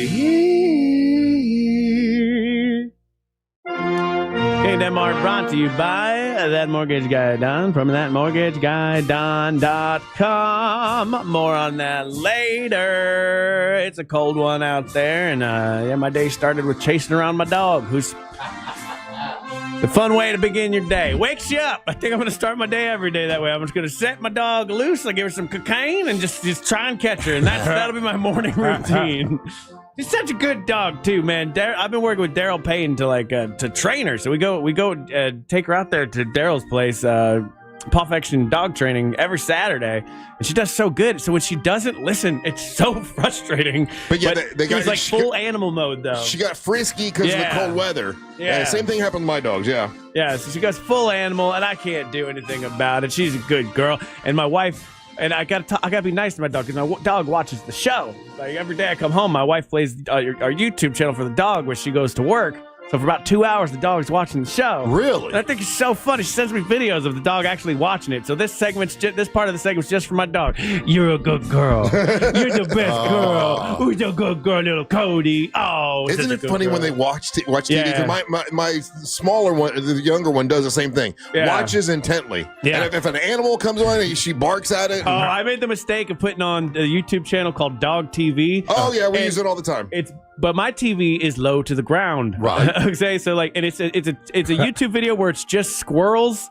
Denmark brought to you by That Mortgage Guy Don from thatmortgageguyDon.com. More on that later. It's a cold one out there, and my day started with chasing around my dog, who's the fun way to begin your day. Wakes you up. I think I'm going to start my day every day that way. I'm just going to set my dog loose. I give her some cocaine and just try and catch her, and that'll be my morning routine. He's such a good dog too, man. I've been working with Daryl Payne to train her. So we go take her out there to Daryl's place, Pawfection dog training every Saturday, and she does so good. So when she doesn't listen, it's so frustrating. But yeah, they got like full animal mode though. She got frisky because of the cold weather. Yeah, same thing happened to my dogs. Yeah. So she goes full animal, and I can't do anything about it. She's a good girl, and my wife. And I gotta be nice to my dog because my dog watches the show. Like every day I come home, my wife plays our YouTube channel for the dog where she goes to work. So for about 2 hours, the dog's watching the show. Really? And I think it's so funny. She sends me videos of the dog actually watching it. So this part of the segment's just for my dog. You're a good girl. You're the best girl. Who's a good girl, little Cody? Oh, isn't it funny when they watch TV? 'Cause my smaller one, the younger one, does the same thing. Watches intently. Yeah. And if an animal comes on, she barks at it. Oh, I made the mistake of putting on a YouTube channel called Dog TV. Oh yeah, we use it all the time. But my TV is low to the ground. Right. Okay, so like, and it's a YouTube video where it's just squirrels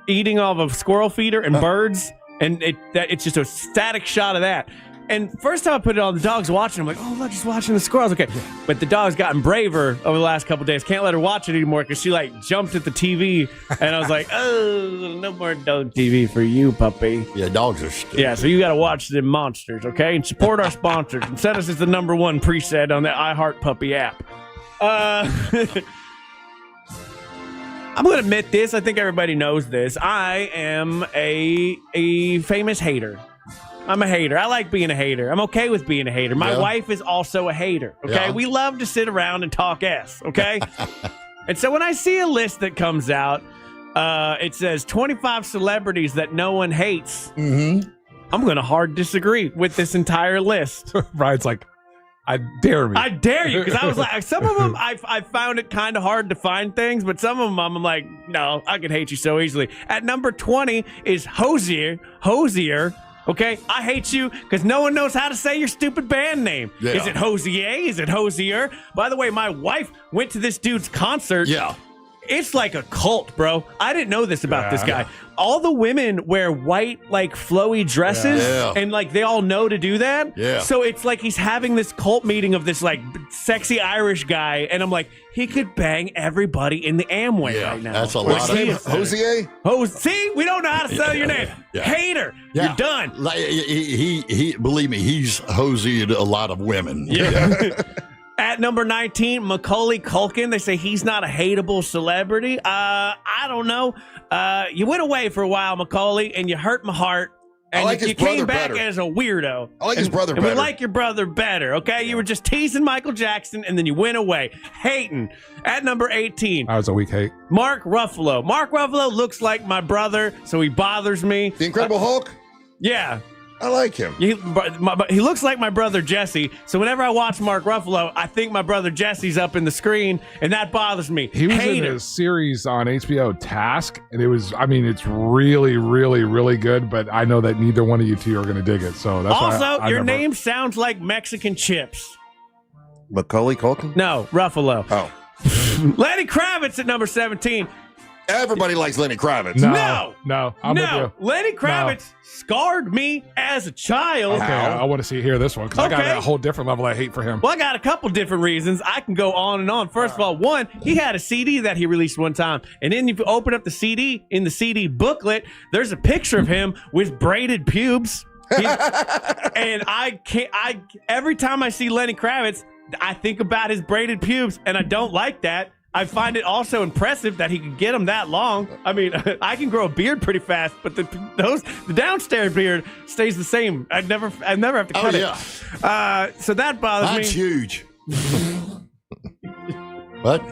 eating off of squirrel feeder and birds, and it's just a static shot of that. And first time I put it on, the dog's watching. I'm like, oh, look, she's watching the squirrels. Okay. But the dog's gotten braver over the last couple of days. Can't let her watch it anymore because she like jumped at the TV. And I was like, oh, no more dog TV for you, puppy. Yeah, dogs are stupid. Yeah, so you got to watch the monsters, okay? And support our sponsors. And set us as the #1 preset on the iHeart Puppy app. I'm going to admit this. I think everybody knows this. I am a famous hater. I'm a hater. I like being a hater. I'm okay with being a hater. My wife is also a hater, okay? Yeah. We love to sit around and talk S, okay? And so when I see a list that comes out, it says 25 celebrities that no one hates. Mm-hmm. I'm going to hard disagree with this entire list. Brian's like, I dare me. I dare you, because I was like, some of them I found it kind of hard to find things, but some of them I'm like, no, I could hate you so easily. At number 20 is Hosier. Okay, I hate you because no one knows how to say your stupid band name. Yeah. Is it Hosier? Is it Hosier? By the way, my wife went to this dude's concert. Yeah. It's like a cult, bro. I didn't know this about this guy. All the women wear white, like, flowy dresses, and, like, they all know to do that. Yeah. So it's like he's having this cult meeting of this, like, sexy Irish guy, and I'm like, he could bang everybody in the Amway right now. That's a lot of Hosier? See? We don't know how to spell your name. Yeah. Hater. Yeah. You're done. Like, he believe me, he's hosied a lot of women. Yeah. At number 19, Macaulay Culkin. They say he's not a hateable celebrity. I don't know. You went away for a while, Macaulay, and you hurt my heart. And I like his you came brother back better. as a weirdo. I like his brother and better. we like your brother better, okay? You were just teasing Michael Jackson, and then you went away. Hating. At number 18. That was a weak hate. Mark Ruffalo. Mark Ruffalo looks like my brother, so he bothers me. The Incredible Hulk? Yeah. I like him. He looks like my brother Jesse, so whenever I watch Mark Ruffalo, I think my brother Jesse's up in the screen, and that bothers me. He was in a series on HBO, Task, and it's really, really, really good, but I know that neither one of you two are going to dig it, so that's why Also, I your never... name sounds like Mexican chips. Macaulay Culkin? No, Ruffalo. Oh. Lenny Kravitz at number 17. Everybody likes Lenny Kravitz. No. I'm with you. Lenny Kravitz scarred me as a child. Okay, I want to hear this one, because I got a whole different level of hate for him. Well, I got a couple different reasons. I can go on and on. First of all, one, he had a CD that he released one time. And then if you open up the CD, in the CD booklet, there's a picture of him with braided pubes. And every time I see Lenny Kravitz, I think about his braided pubes, and I don't like that. I find it also impressive that he could get them that long. I mean, I can grow a beard pretty fast, but the downstairs beard stays the same. I never have to cut it. So that bothers me. That's huge. What?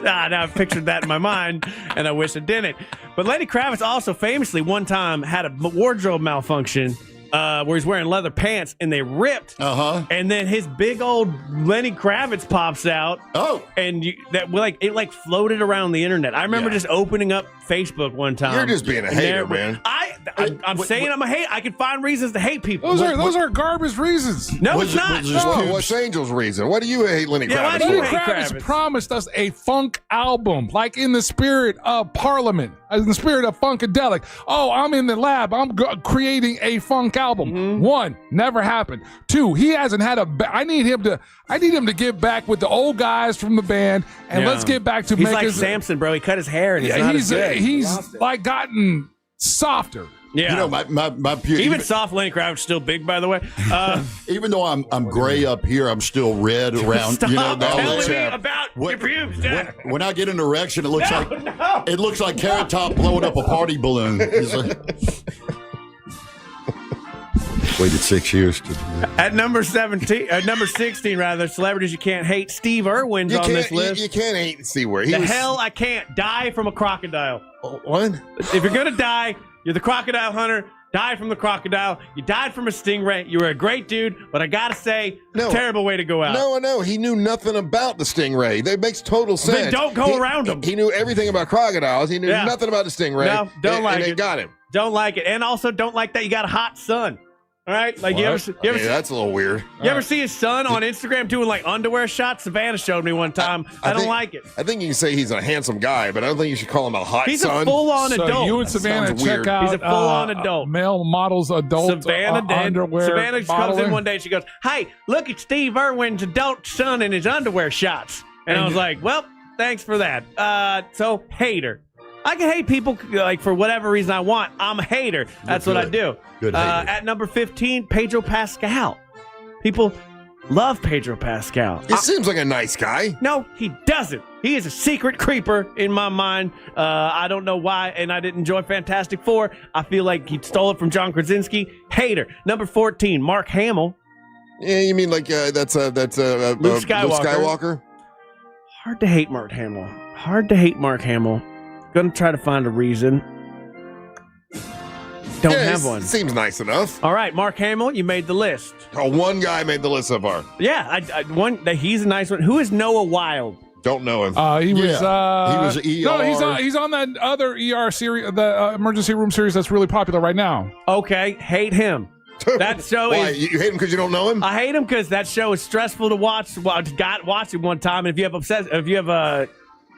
Now I've pictured that in my mind, and I wish I didn't. But Lenny Kravitz also famously one time had a wardrobe malfunction, where he's wearing leather pants and they ripped. And then his big old Lenny Kravitz pops out. And it floated around the internet. I remember just opening up Facebook one time. You're just being a hater, man. I'm saying I'm a hate. I can find reasons to hate people. Those are garbage reasons. No, it's not. What's Angel's reason? Why do you hate Lenny Kravitz? Why do you hate Kravitz promised us a funk album, like in the spirit of Parliament, in the spirit of Funkadelic. Oh, I'm in the lab. I'm creating a funk album. One, never happened. Two, he hasn't had I need him to get back with the old guys from the band, and let's get back to He's like Samson, bro. He cut his hair, and he's like gotten softer. Yeah, you know, my even soft Lenny Kravitz still big, by the way. Even though I'm gray up here, I'm still red around. Stop telling me about your pubes, Dad. When I get an erection, it looks like Carrot Top blowing up a party balloon. Waited 6 years to do that. At number 16, rather, celebrities you can't hate. Steve Irwin's on this list. You can't hate Steve Irwin. Hell I can't. Die from a crocodile. What? If you're gonna die, you're the crocodile hunter. Die from the crocodile. You died from a stingray. You were a great dude, but I gotta say, terrible way to go out. No. He knew nothing about the stingray. That makes total sense. Then don't go around him. He knew everything about crocodiles. He knew nothing about the stingray. No, don't like it. And they got him. Don't like it. And also don't like that you got a hot son. All right, like you ever see, that's a little weird. You ever see his son on Instagram doing like underwear shots? Savannah showed me one time. I don't like it. I think you can say he's a handsome guy, but I don't think you should call him a hot he's son. He's a full-on adult. You and Savannah check out. He's a full-on adult. Male models, adult Savannah did. underwear. Savannah comes in one day and she goes, "Hey, look at Steve Irwin's adult son in his underwear shots." And I was like, "Well, thanks for that." So hater. I can hate people like for whatever reason I want. I'm a hater. That's what I do. Good hater. At number 15, Pedro Pascal. People love Pedro Pascal. He seems like a nice guy. No, he doesn't. He is a secret creeper in my mind. I don't know why, and I didn't enjoy Fantastic Four. I feel like he stole it from John Krasinski. Hater. Number 14, Mark Hamill. Yeah, you mean like that's Luke Skywalker? Hard to hate Mark Hamill. Gonna try to find a reason. Don't have one. Seems nice enough. All right, Mark Hamill, you made the list. Oh, one guy made the list so far. Yeah, he's a nice one. Who is Noah Wilde? Don't know him. He was ER. No, he's on that other ER series, the emergency room series that's really popular right now. Okay, hate him. That show Why? is. You hate him because you don't know him? I hate him because that show is stressful to watch. Well, I got watched it one time, and if you have a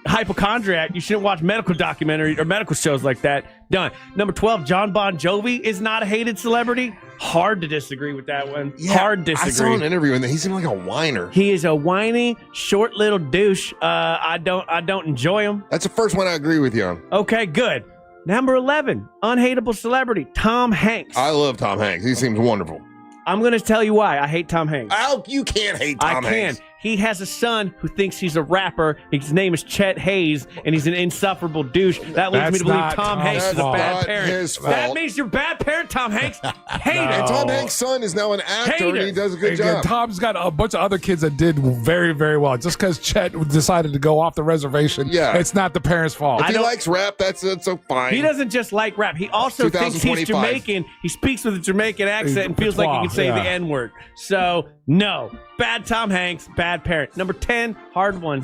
hypochondriac, you shouldn't watch medical documentaries or medical shows like that. Done. Number 12, John Bon Jovi is not a hated celebrity. Hard to disagree with that one. Yeah, Hard disagree. I saw an interview and he seemed like a whiner. He is a whiny, short little douche. I don't enjoy him. That's the first one I agree with you on. Okay, good. Number 11, unhateable celebrity, Tom Hanks. I love Tom Hanks. He seems wonderful. I'm going to tell you why I hate Tom Hanks. You can't hate Tom Hanks. I can. He has a son who thinks he's a rapper. His name is Chet Hayes, and he's an insufferable douche. That leads me to believe Tom Hanks is a bad parent. That means you're a bad parent, Tom Hanks. Hate it. And Tom Hanks' son is now an actor, and he does a good job. Tom's got a bunch of other kids that did very, very well. Just because Chet decided to go off the reservation, it's not the parents' fault. If he likes rap, that's so fine. He doesn't just like rap. He also thinks he's Jamaican. He speaks with a Jamaican accent and feels like he can say the N-word. So, no. Bad Tom Hanks, bad parent. Number 10, hard one.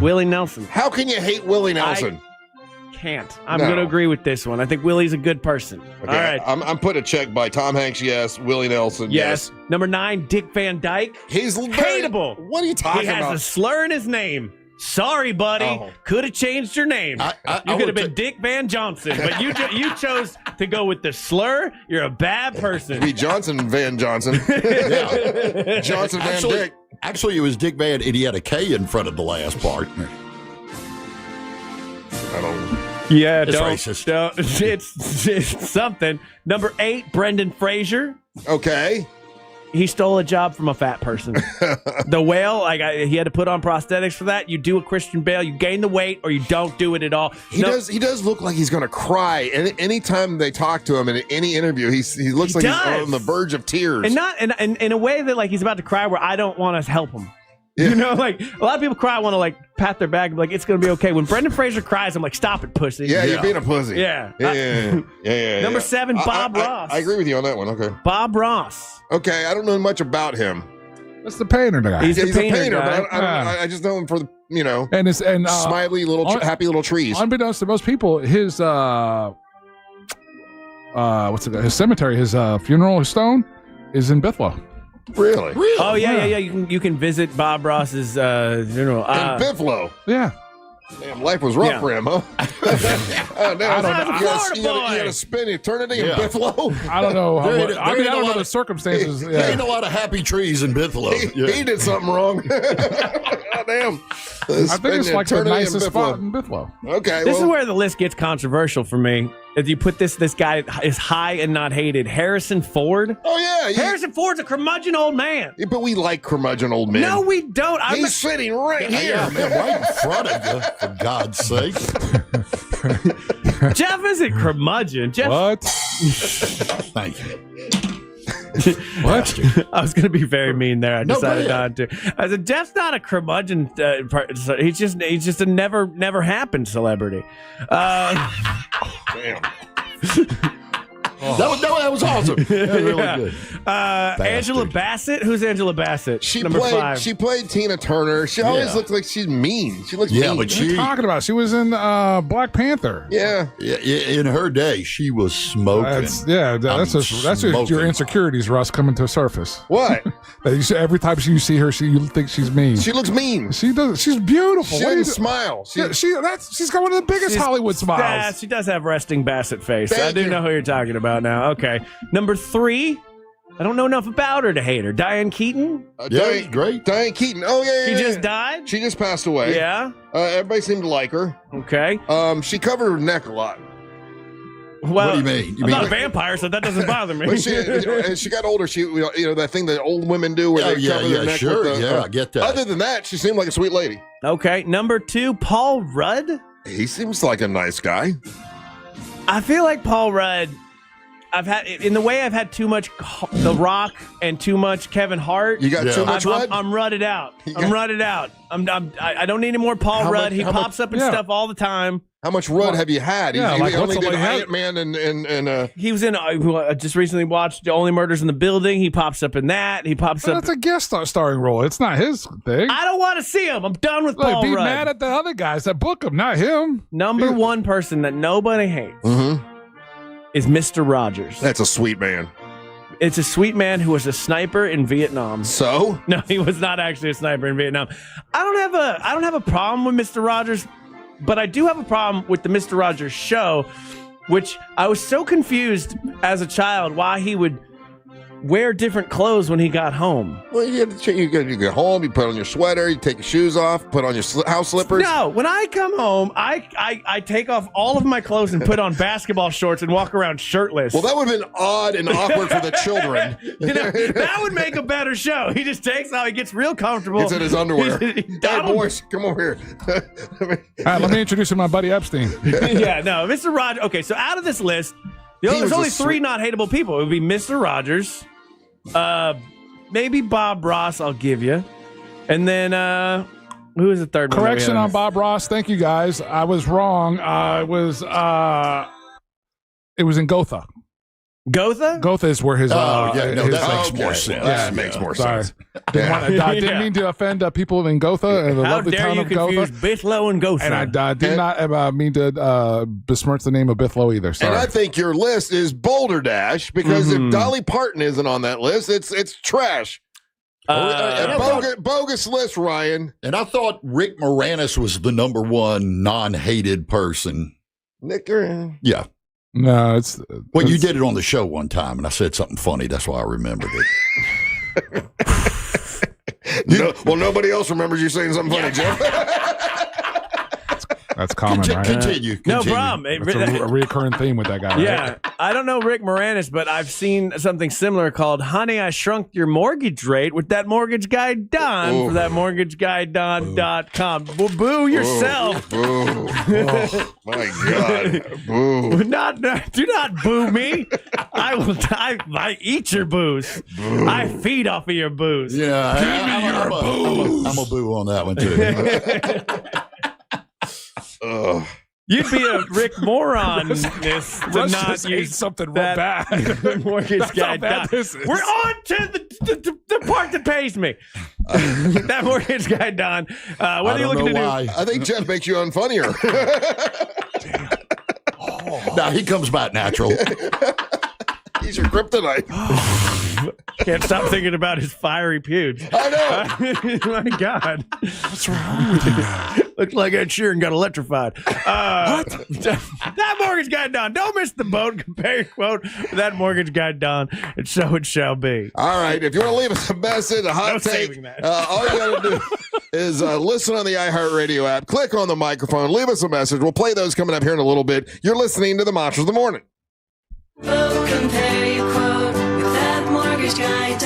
Willie Nelson. How can you hate Willie Nelson? I can't. I'm going to agree with this one. I think Willie's a good person. Okay, all right. I'm putting a check by Tom Hanks, yes. Willie Nelson, yes. Number 9, Dick Van Dyke. He's hateable. What are you talking about? He has a slur in his name. Sorry, buddy. Could have changed your name. You could have been Dick Van Johnson, but you chose to go with the slur. You're a bad person. Be Johnson Van Johnson. Johnson Van Dick. Actually, it was Dick Van, and he had a K in front of the last part. I don't. Yeah, it's racist. It's something. Number 8, Brendan Fraser. Okay. He stole a job from a fat person. The Whale, he had to put on prosthetics for that. You do a Christian Bale, you gain the weight, or you don't do it at all. He does look like he's going to cry. And anytime they talk to him in any interview, he looks like he's on the verge of tears. And not in a way that like he's about to cry where I don't want to help him. You know, like a lot of people cry, want to like pat their back, and be like it's gonna be okay. When Brendan Fraser cries, I'm like, stop it, pussy. Yeah, you're being a pussy. Yeah. Number 7, Bob Ross. I agree with you on that one. Okay. Bob Ross. Okay, I don't know much about him. That's the painter guy. He's a painter but guy. I just know him for the and smiley little happy little trees. Unbeknownst to most people, his his cemetery, his funeral stone is in Bithlow. Really? Oh yeah. You can visit Bob Ross's funeral in Bithlow. Yeah. Damn, life was rough for him, huh? Oh, damn. I don't know. You got to spin eternity in Bithlow. I don't know. There I don't know the circumstances. There ain't a lot of happy trees in Bithlow. He did something wrong. Oh, damn. I think it's like the nicest spot in Bithlow. Okay. This is where the list gets controversial for me. If you put this guy is high and not hated. Harrison Ford. Oh yeah, Harrison Ford's a curmudgeon old man. Yeah, but we like curmudgeon old men. No, we don't. He's sitting right here, man, right in front of you. For God's sake. Jeff isn't curmudgeon. Jeff. What? Thank you. What? I was going to be very mean there. I decided go not to. I said Jeff's not a curmudgeon. He's just a never happened celebrity. Damn. That was awesome. Yeah, really good. Angela Bassett. Who's Angela Bassett? Number 5. She played Tina Turner. She always looks like she's mean. She looks mean. but What are you talking about? She was in Black Panther. Yeah. In her day, she was smoking. That's just your insecurities, Russ, coming to the surface. What? Every time you see her, you think she's mean. She looks mean. She does. She's beautiful. She doesn't smile. She's got one of the biggest Hollywood smiles. Yeah, she does have resting Bassett face. I do you. know who you're talking about now. Okay. Number 3. I don't know enough about her to hate her. Diane Keaton. Diane, great. Diane Keaton. Oh yeah. She just died. She just passed away. Yeah. Everybody seemed to like her. Okay. She covered her neck a lot. Well, what do you mean? I'm not a vampire, so that doesn't bother me. When she got older, that thing that old women do where they cover their neck with the, I get that. Other than that, she seemed like a sweet lady. Okay, number 2, Paul Rudd. He seems like a nice guy. I feel like Paul Rudd. I've had too much The Rock and too much Kevin Hart. You got too much Rudd? I'm rudded out. I don't need any more Paul Rudd. He pops up and stuff all the time. How much Rudd have you had? Yeah, he only did Ant-Man and he was in. Just recently watched Only Murders in the Building. He pops up in that. He pops up. That's a guest starring role. It's not his thing. I don't want to see him. I'm done with Paul Be Rudd. mad at the other guys that book him, not him. Number 1 person that nobody hates is Mr. Rogers. That's a sweet man. It's a sweet man who was a sniper in Vietnam. So? No, he was not actually a sniper in Vietnam. I don't have a problem with Mr. Rogers, but I do have a problem with the Mr. Rogers show, which I was so confused as a child why he would wear different clothes when he got home. Well, you get home, you put on your sweater, you take your shoes off, put on your house slippers. No, when I come home, I take off all of my clothes and put on basketball shorts and walk around shirtless. Well, that would have been odd and awkward for the children. That would make a better show. He just takes out, he gets real comfortable. Gets in his underwear. Hey, boys, come over here. All right, let me introduce you to my buddy Epstein. Yeah, no, Mr. Rogers. Okay, so out of this list, there's only 3 not hateable people. It would be Mr. Rogers, maybe Bob Ross, I'll give you. And then, who is the third one? Correction on Bob Ross. Thank you, guys. I was wrong. It was in Gotha. Gotha? Gotha is where his. that makes more sense. Yeah, that makes more sense. I didn't mean to offend people in Gotha and the How lovely dare town you of confuse Gotha. Bithlow and Gotha? And I did not mean to besmirch the name of Bithlow either. Sorry. And I think your list is Boulder Dash because if Dolly Parton isn't on that list, it's trash. Bogus list, Ryan. And I thought Rick Moranis was the number 1 non-hated person. Nick, yeah. No, well, you did it on the show one time, and I said something funny. That's why I remembered it. Well, nobody else remembers you saying something funny, Jeff. That's common, right? Continue. No problem. It's a reoccurring theme with that guy, right? Yeah, I don't know Rick Moranis, but I've seen something similar called "Honey, I Shrunk Your Mortgage Rate" with that mortgage guy Don for that mortgageguyDon.com. Boo yourself. Boo. Oh, my God. Boo. Do not boo me. I eat your booze. Boo. I feed off of your booze. Yeah, I'm a boo on that one too. You'd be a Rick moron to Russ not just ate use something that bad. mortgage That's guy. how bad this is. We're on to the part that pays me. That mortgage guy, Don. What are you looking to do? I think Jeff makes you unfunnier. No, he comes back natural. He's your kryptonite. Can't stop thinking about his fiery pubes. I know. My God. What's wrong with you? Looks like Ed Sheeran got electrified. What? That mortgage guy, Don. Don't miss the boat. Compare your quote with that mortgage guy, Don. And so it shall be. All right. If you want to leave us a message, a hot take, all you got to do is listen on the iHeartRadio app. Click on the microphone. Leave us a message. We'll play those coming up here in a little bit. You're listening to the Monsters of the Morning. Compare your quote with that mortgage guy,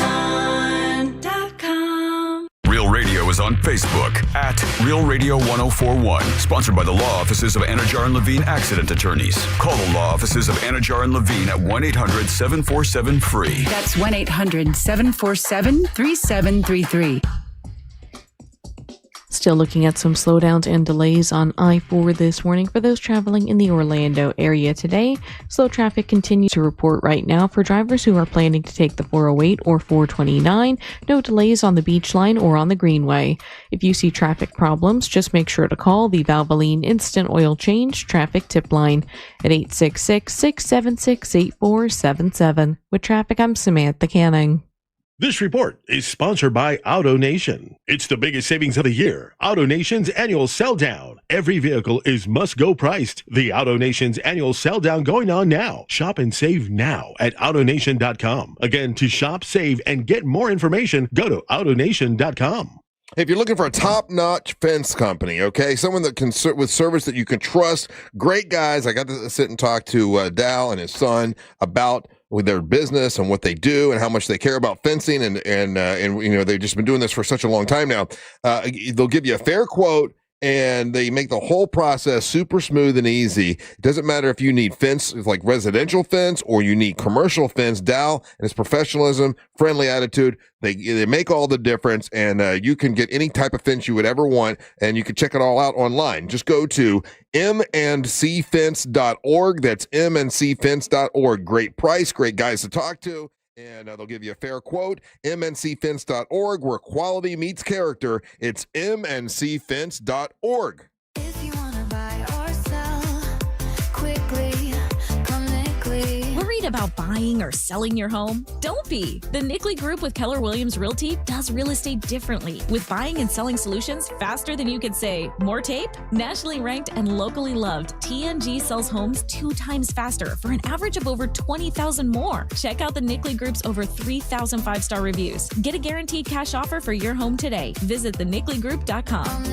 Don.com. Real Radio is on Facebook at Real Radio 1041. Sponsored by the law offices of Anajar and Levine Accident Attorneys. Call the law offices of Anajar and Levine at 1-800-747-FREE. That's 1-800-747-3733. Still looking at some slowdowns and delays on I-4 this morning for those traveling in the Orlando area today. Slow traffic continues to report right now for drivers who are planning to take the 408 or 429. No delays on the Beach Line or on the Greenway. If you see traffic problems, just make sure to call the Valvoline Instant Oil Change Traffic Tip Line at 866-676-8477. With traffic, I'm Samantha Canning. This report is sponsored by AutoNation. It's the biggest savings of the year. AutoNation's annual sell down. Every vehicle is must-go priced. The AutoNation's annual sell down going on now. Shop and save now at AutoNation.com. Again, to shop, save, and get more information, go to AutoNation.com. If you're looking for a top-notch fence company, okay, someone that can with service that you can trust, great guys. I got to sit and talk to Dal and his son about with their business and what they do and how much they care about fencing and you know they've just been doing this for such a long time now. They'll give you a fair quote and they make the whole process super smooth and easy. It doesn't matter if you need fence, like residential fence, or you need commercial fence. Dal and his professionalism, friendly attitude, they make all the difference, and you can get any type of fence you would ever want, and you can check it all out online. Just go to mndcfence.org. That's mndcfence.org. Great price, great guys to talk to. And they'll give you a fair quote. mndcfence.org, where quality meets character. It's mndcfence.org. If you want to buy or sell quickly, come Nickley. Worried about buying or selling your home? Don't be. The Nickley Group with Keller Williams Realty does real estate differently, with buying and selling solutions faster than you could say. More tape? Nationally ranked and locally loved, TNG sells homes 2 times faster for an average of over 20,000 more. Check out the Nickley Group's over 3,000 5-star reviews. Get a guaranteed cash offer for your home today. Visit thenickley.com.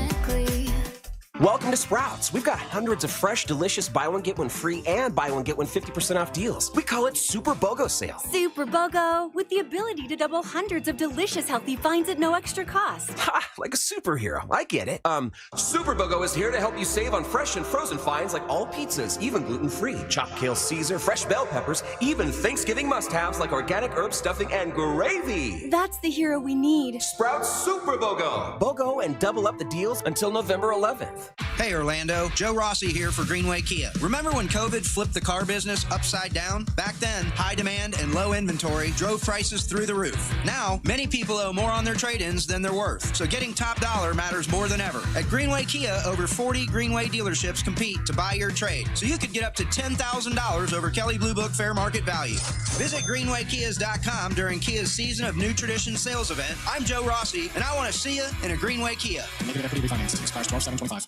Welcome to Sprouts. We've got hundreds of fresh, delicious buy one, get one free and buy one, get one 50% off deals. We call it Super BOGO sale. Super BOGO, with the ability to double hundreds of delicious healthy finds at no extra cost. Ha! Like a superhero. I get it. Super BOGO is here to help you save on fresh and frozen finds like all pizzas, even gluten-free, chopped kale Caesar, fresh bell peppers, even Thanksgiving must-haves like organic herb stuffing and gravy. That's the hero we need. Sprouts Super BOGO. BOGO and double up the deals until November 11th. Hey Orlando, Joe Rossi here for Greenway Kia. Remember when COVID flipped the car business upside down? Back then, high demand and low inventory drove prices through the roof. Now, many people owe more on their trade-ins than they're worth, so getting top dollar matters more than ever. At Greenway Kia, over 40 Greenway dealerships compete to buy your trade, so you could get up to $10,000 over Kelley Blue Book fair market value. Visit GreenwayKias.com during Kia's Season of New Tradition sales event. I'm Joe Rossi, and I want to see you in a Greenway Kia. Negative equity refinance expires 12/7/25.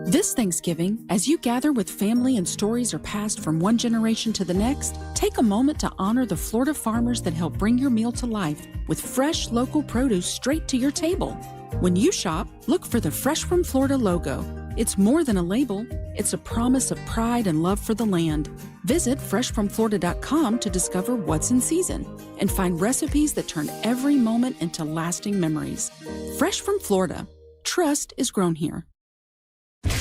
This Thanksgiving, as you gather with family and stories are passed from one generation to the next, take a moment to honor the Florida farmers that help bring your meal to life with fresh local produce straight to your table. When you shop, look for the Fresh from Florida logo. It's more than a label, it's a promise of pride and love for the land. Visit freshfromflorida.com to discover what's in season and find recipes that turn every moment into lasting memories. Fresh from Florida. Trust is grown here.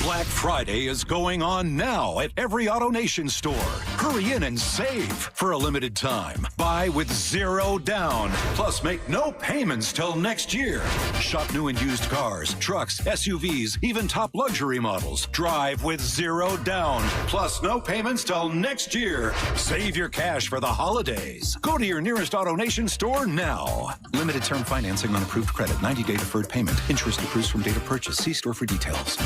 Black Friday is going on now at every AutoNation store. Hurry in and save for a limited time. Buy with zero down. Plus, make no payments till next year. Shop new and used cars, trucks, SUVs, even top luxury models. Drive with zero down. Plus, no payments till next year. Save your cash for the holidays. Go to your nearest AutoNation store now. Limited term financing on approved credit. 90-day deferred payment. Interest accrues from date of purchase. See store for details.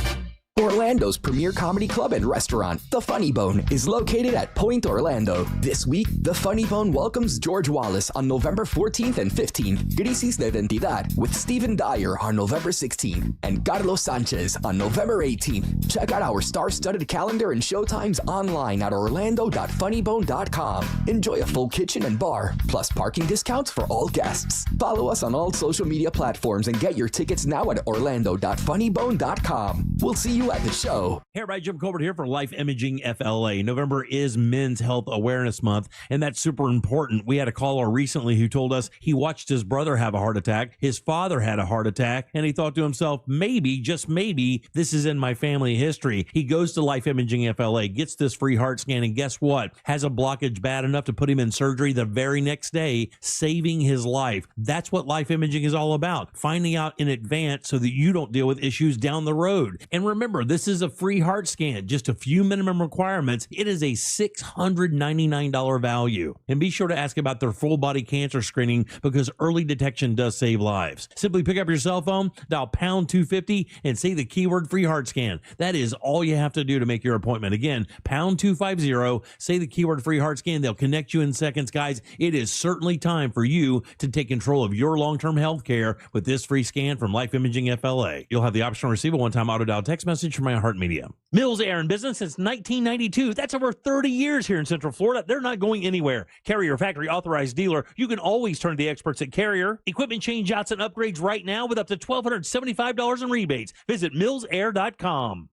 Orlando's premier comedy club and restaurant, The Funny Bone, is located at Point Orlando. This week, The Funny Bone welcomes George Wallace on November 14th and 15th, Crisis de Identidad with Stephen Dyer on November 16th, and Carlos Sanchez on November 18th. Check out our star-studded calendar and showtimes online at orlando.funnybone.com. Enjoy a full kitchen and bar, plus parking discounts for all guests. Follow us on all social media platforms and get your tickets now at orlando.funnybone.com. We'll see you at the show. Hey, everybody, Jim Colbert here for Life Imaging FLA. November is Men's Health Awareness Month, and that's super important. We had a caller recently who told us he watched his brother have a heart attack, his father had a heart attack, and he thought to himself, maybe, just maybe, this is in my family history. He goes to Life Imaging FLA, gets this free heart scan, and guess what? Has a blockage bad enough to put him in surgery the very next day, saving his life. That's what Life Imaging is all about, finding out in advance so that you don't deal with issues down the road. And remember, this is a free heart scan, just a few minimum requirements. It is a $699 value. And be sure to ask about their full body cancer screening because early detection does save lives. Simply pick up your cell phone, dial pound 250 and say the keyword free heart scan. That is all you have to do to make your appointment. Again, pound 250, say the keyword free heart scan. They'll connect you in seconds, guys. It is certainly time for you to take control of your long-term health care with this free scan from Life Imaging FLA. You'll have the option to receive a one-time auto dial text message from iHeartMedia. Mills Air in business since 1992. That's over 30 years here in Central Florida. They're not going anywhere. Carrier factory authorized dealer. You can always turn to the experts at Carrier. Equipment change-outs and upgrades right now with up to $1,275 in rebates. Visit millsair.com.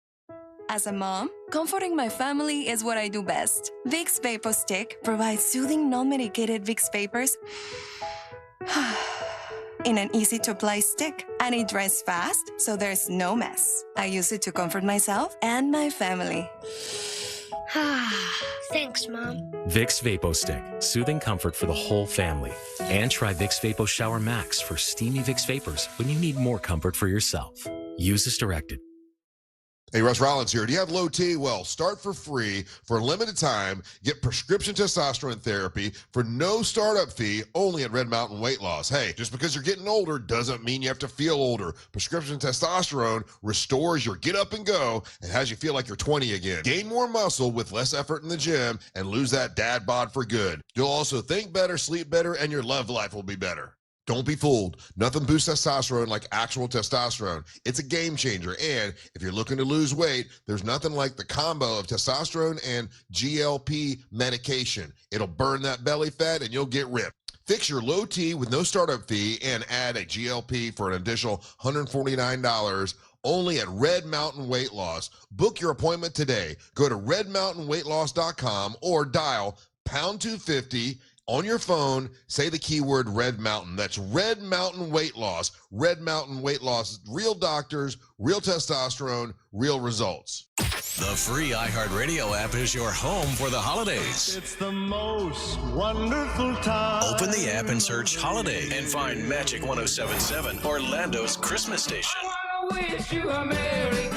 As a mom, comforting my family is what I do best. Vicks Vapor Stick provides soothing, non-medicated Vicks vapors in an easy-to-apply stick, and it dries fast, so there's no mess. I use it to comfort myself and my family. Thanks, Mom. Vicks Vapo Stick, soothing comfort for the whole family. And try Vicks Vapo Shower Max for steamy Vicks Vapors when you need more comfort for yourself. Use as directed. Hey, Russ Rollins here. Do you have low T? Well, start for free for a limited time. Get prescription testosterone therapy for no startup fee only at Red Mountain Weight Loss. Hey, just because you're getting older doesn't mean you have to feel older. Prescription testosterone restores your get up and go and has you feel like you're 20 again. Gain more muscle with less effort in the gym and lose that dad bod for good. You'll also think better, sleep better, and your love life will be better. Don't be fooled. Nothing boosts testosterone like actual testosterone. It's a game changer. And if you're looking to lose weight, there's nothing like the combo of testosterone and GLP medication. It'll burn that belly fat and you'll get ripped. Fix your low T with no startup fee and add a GLP for an additional $149 only at Red Mountain Weight Loss. Book your appointment today. Go to redmountainweightloss.com or dial pound 250 on your phone, say the keyword Red Mountain. That's Red Mountain Weight Loss. Red Mountain Weight Loss. Real doctors, real testosterone, real results. The free iHeartRadio app is your home for the holidays. It's the most wonderful time. Open the app and search Holiday and find Magic 107.7, Orlando's Christmas station.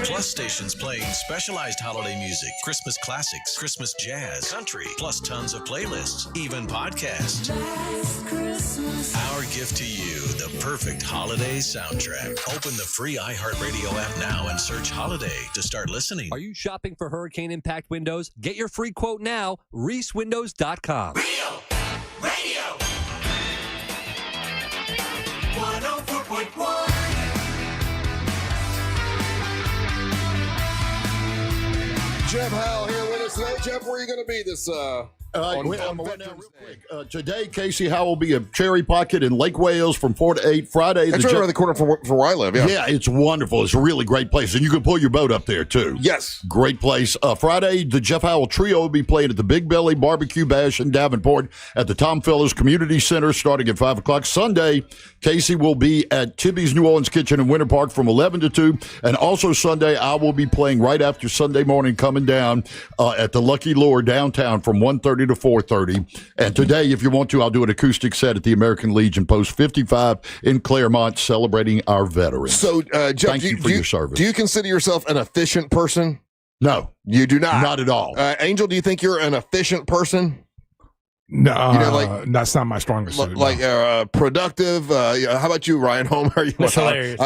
Plus stations playing specialized holiday music, Christmas classics, Christmas jazz, country, plus tons of playlists, even podcasts. Our gift to you, the perfect holiday soundtrack. Open the free iHeartRadio app now and search Holiday to start listening. Are you shopping for hurricane impact windows? Get your free quote now, reesewindows.com. Real Radio 104.1. Jeff Howell here with us today. Jeff, where are you going to be this Today, Casey Howell will be a Cherry Pocket in Lake Wales from 4 to 8. Friday, that's right around the corner from where I live. Yeah, it's wonderful. It's a really great place, and you can pull your boat up there too. Yes, great place. Friday, the Jeff Howell Trio will be playing at the Big Belly Barbecue Bash in Davenport at the Tom Fellows Community Center starting at 5 o'clock. Sunday, Casey will be at Tibby's New Orleans Kitchen in Winter Park from 11 to 2, and also Sunday, I will be playing right after Sunday morning, coming down at the Lucky Lure downtown from 1:30 to 4:30. And today, if you want to, I'll do an acoustic set at the American Legion Post 55 in Claremont, celebrating our veterans. So, Jeff, thank you for your service. Do you consider yourself an efficient person? No, you do not. Not at all. Angel, do you think you're an efficient person? No, that's not my strongest suit. Productive. How about you, Ryan Holm? Are you? That's hilarious.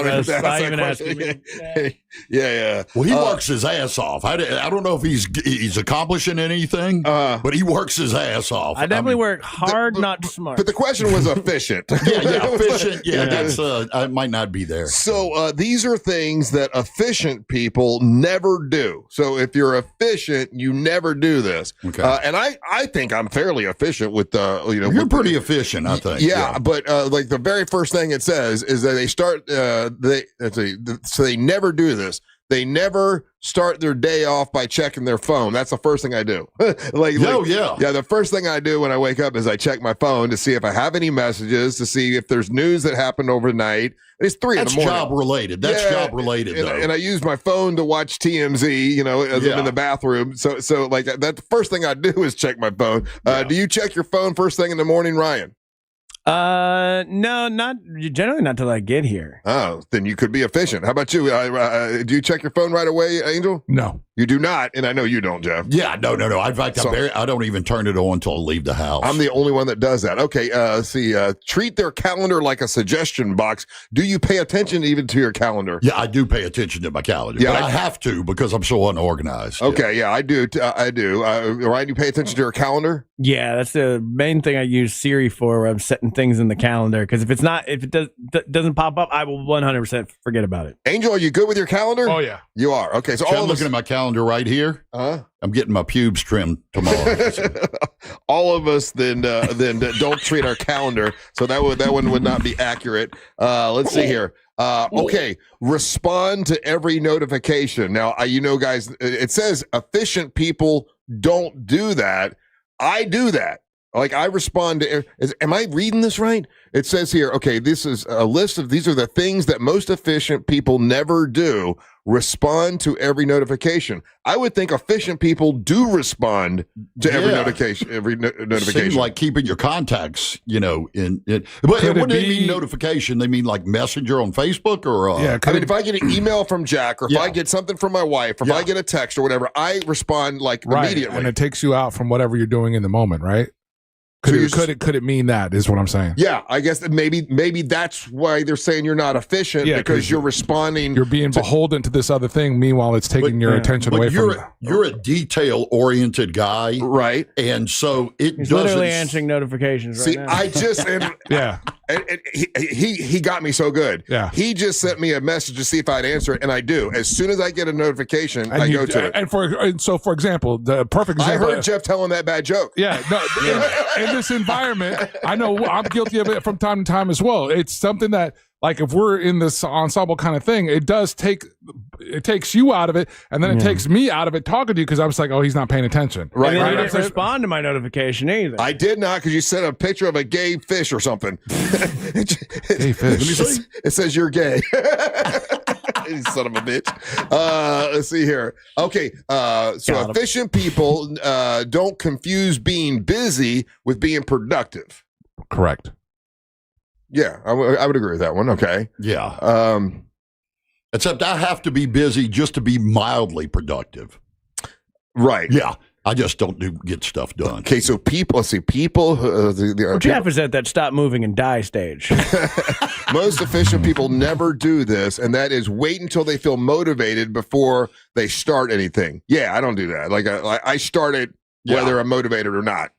Yeah. Well, he works his ass off. I don't know if he's accomplishing anything, but he works his ass off. I definitely work hard, not smart. But the question was efficient. Efficient. Yeah, that's I might not be there. So these are things that efficient people never do. So if you're efficient, you never do this. Okay. And I think I'm fairly efficient with You're pretty efficient, I think. Yeah, but like the very first thing it says is that they start so they never do this. They never start their day off by checking their phone. That's the first thing I do. The first thing I do when I wake up is I check my phone to see if I have any messages, to see if there's news that happened overnight. It's 3 in the morning. Job related. That's job related, though. And I use my phone to watch TMZ, as I'm in the bathroom. So like that, the first thing I do is check my phone. Do you check your phone first thing in the morning, Ryan? No, generally not till I get here. Oh, then you could be efficient. How about you? Do you check your phone right away, Angel? No. You do not, and I know you don't, Jeff. Yeah, no. In fact, I don't even turn it on until I leave the house. I'm the only one that does that. Okay, treat their calendar like a suggestion box. Do you pay attention even to your calendar? Yeah, I do pay attention to my calendar. Yeah, but I have to because I'm so unorganized. Okay, yeah, I do. I do. Ryan, you pay attention to your calendar? Yeah, that's the main thing I use Siri for, where I'm setting things in the calendar. Because if it doesn't pop up, I will 100% forget about it. Angel, are you good with your calendar? Oh yeah, you are. Okay, so I'm looking at my calendar right here. I'm getting my pubes trimmed tomorrow. All of us then don't treat our calendar, so that one would not be accurate. Let's see here. Okay, respond to every notification. Now, guys, it says efficient people don't do that. I do that. Like, I respond to. Am I reading this right? It says here, okay, this is a list of, these are the things that most efficient people never do. Respond to every notification. I would think efficient people do respond to every notification. Seems like keeping your contacts, But what do they mean notification? They mean like Messenger on Facebook, or if I get an email from Jack, or if I get something from my wife, or if I get a text or whatever, I respond immediately. And it takes you out from whatever you're doing in the moment, right? Could it mean that is what I'm saying? Yeah, I guess that maybe that's why they're saying you're not efficient, because you're responding. You're being beholden to this other thing. Meanwhile, it's taking your attention away from you. You're a detail-oriented guy, right? And so He's literally answering notifications right now. I just and he got me so good. Yeah, he just sent me a message to see if I'd answer it, and I do. As soon as I get a notification, I go to it. And for example, the perfect example. I heard Jeff telling that bad joke. Yeah, in this environment, I know I'm guilty of it from time to time as well. It's something that, like, if we're in this ensemble kind of thing, it takes you out of it, and then it takes me out of it talking to you, because I was like, oh, he's not paying attention. Right. I didn't respond to my notification either. I did not, because you sent a picture of a gay fish or something. Gay fish. It says you're gay. You son of a bitch. Let's see here. Okay. So efficient people don't confuse being busy with being productive. Correct. Yeah, I would agree with that one. Okay. Yeah. Except I have to be busy just to be mildly productive. Right. Yeah. I just don't get stuff done. Okay, so people. Jeff is at that stop moving and die stage. Most efficient people never do this, and that is wait until they feel motivated before they start anything. Yeah, I don't do that. Like I start it whether I'm motivated or not.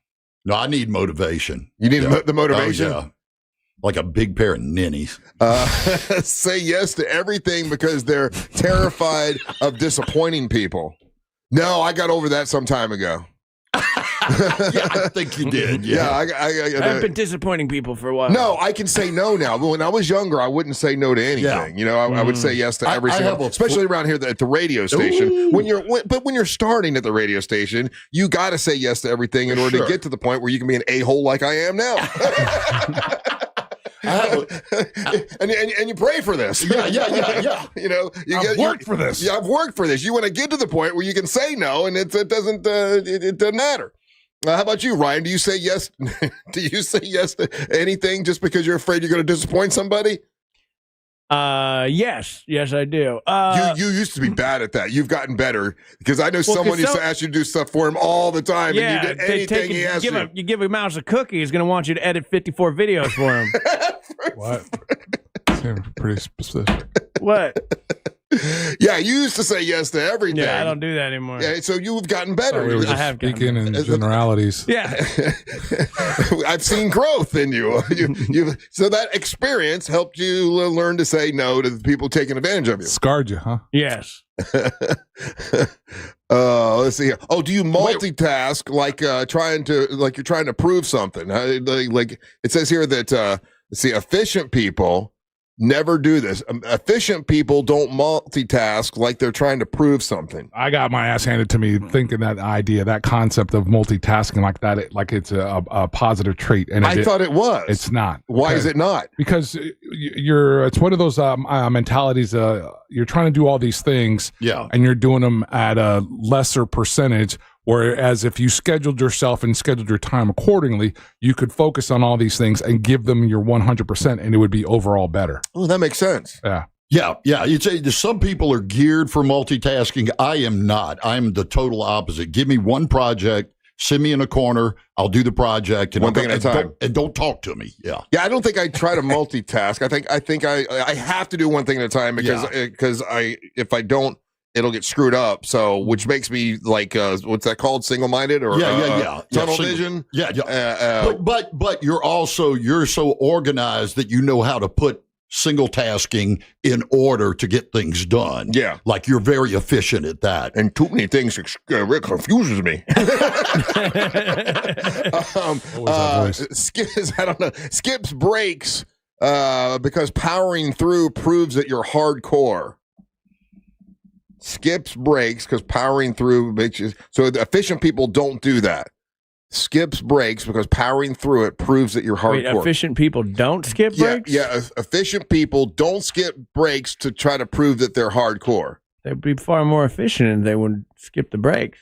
No, I need motivation. You need the motivation? Oh, yeah. Like a big pair of ninnies. Say yes to everything because they're terrified of disappointing people. No, I got over that some time ago. I think you did. Yeah, I've been disappointing people for a while. No, I can say no now. But when I was younger, I wouldn't say no to anything. Yeah. You know, I would say yes to every single, especially around here at the radio station. Ooh. When you're starting at the radio station, you got to say yes to everything in order to get to the point where you can be an a-hole like I am now. and you pray for this. Yeah. You know, I've worked for this. Yeah, I've worked for this. You want to get to the point where you can say no, and it doesn't matter. How about you, Ryan? Do you say yes? Do you say yes to anything just because you're afraid you're going to disappoint somebody? Yes, I do. You used to be bad at that. You've gotten better because I know someone used to ask you to do stuff for him all the time, and you did anything he asked you. You give a mouse a cookie, he's going to want you to edit 54 videos for him. What? Seems pretty specific. What? Yeah, you used to say yes to everything. Yeah, I don't do that anymore. Yeah, so you've gotten better. We were just speaking in generalities. Yeah. I've seen growth in you. So that experience helped you learn to say no to the people taking advantage of you. Scarred you, huh? Yes. Let's see here. Oh, do you multitask like you're trying to prove something? Like it says here that let's see, efficient people never do this. Efficient people don't multitask like they're trying to prove something. I got my ass handed to me thinking that idea, that concept of multitasking like that, like it's a positive trait. And I thought it was. It's not. Why is it not? Because it's one of those mentalities. You're trying to do all these things, and you're doing them at a lesser percentage. Whereas if you scheduled yourself and scheduled your time accordingly, you could focus on all these things and give them your 100%, and it would be overall better. Oh, that makes sense. Yeah. Yeah. You'd say some people are geared for multitasking. I am not. I'm the total opposite. Give me one project, send me in a corner, I'll do the project, and one thing at a time. And don't talk to me. Yeah. Yeah, I don't think I try to multitask. I think I have to do one thing at a time because if I don't, it'll get screwed up. So, which makes me like, what's that called? Single-minded or tunnel vision? Yeah. But you're so organized that you know how to put single tasking in order to get things done. Yeah. Like you're very efficient at that. And too many things confuses me. I don't know. Skips breaks because powering through proves that you're hardcore. Skips breaks because powering through makes you. So the efficient people don't do that. Skips breaks because powering through it proves that you're hardcore. Wait, efficient people don't skip breaks? Yeah, efficient people don't skip breaks to try to prove that they're hardcore. They'd be far more efficient and they would skip the breaks,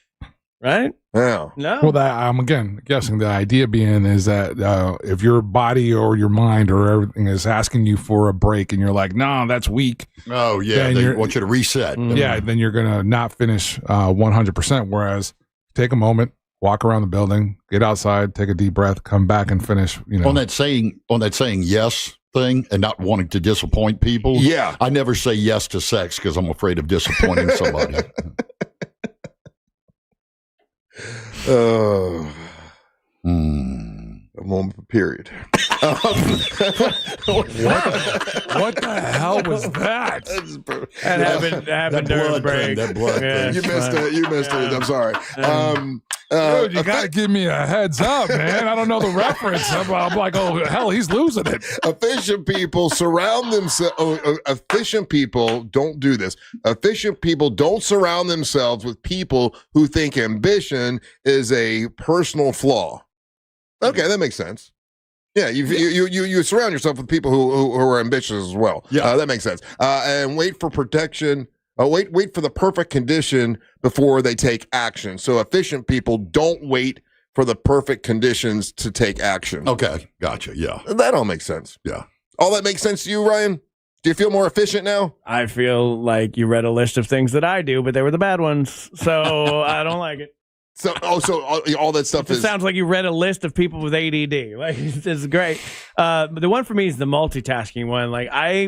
right? Yeah. No. Well, I'm again guessing the idea being is that if your body or your mind or everything is asking you for a break and you're like, no, that's weak. Oh, yeah. They want you to reset. Yeah, then you're going to not finish 100%. Whereas take a moment, walk around the building, get outside, take a deep breath, come back and finish. On that saying yes thing and not wanting to disappoint people. Yeah. I never say yes to sex because I'm afraid of disappointing somebody. A moment, period. What the hell was that? That happened during break. That blood thing. You missed it. You missed it. I'm sorry. Dude, you gotta give me a heads up, man. I don't know the reference. I'm like, oh hell, he's losing it. Efficient people surround themselves. Efficient people don't do this. Efficient people don't surround themselves with people who think ambition is a personal flaw. Okay, that makes sense. Yeah, you surround yourself with people who are ambitious as well. Yeah, that makes sense. And wait for protection. Wait for the perfect condition before they take action. So efficient people don't wait for the perfect conditions to take action. Okay, gotcha. Yeah, that all makes sense. Yeah, all that makes sense to you, Ryan. Do you feel more efficient now? I feel like you read a list of things that I do, but they were the bad ones, so I don't like it. So all that stuff it sounds like you read a list of people with ADD. Like it's great. But the one for me is the multitasking one. Like I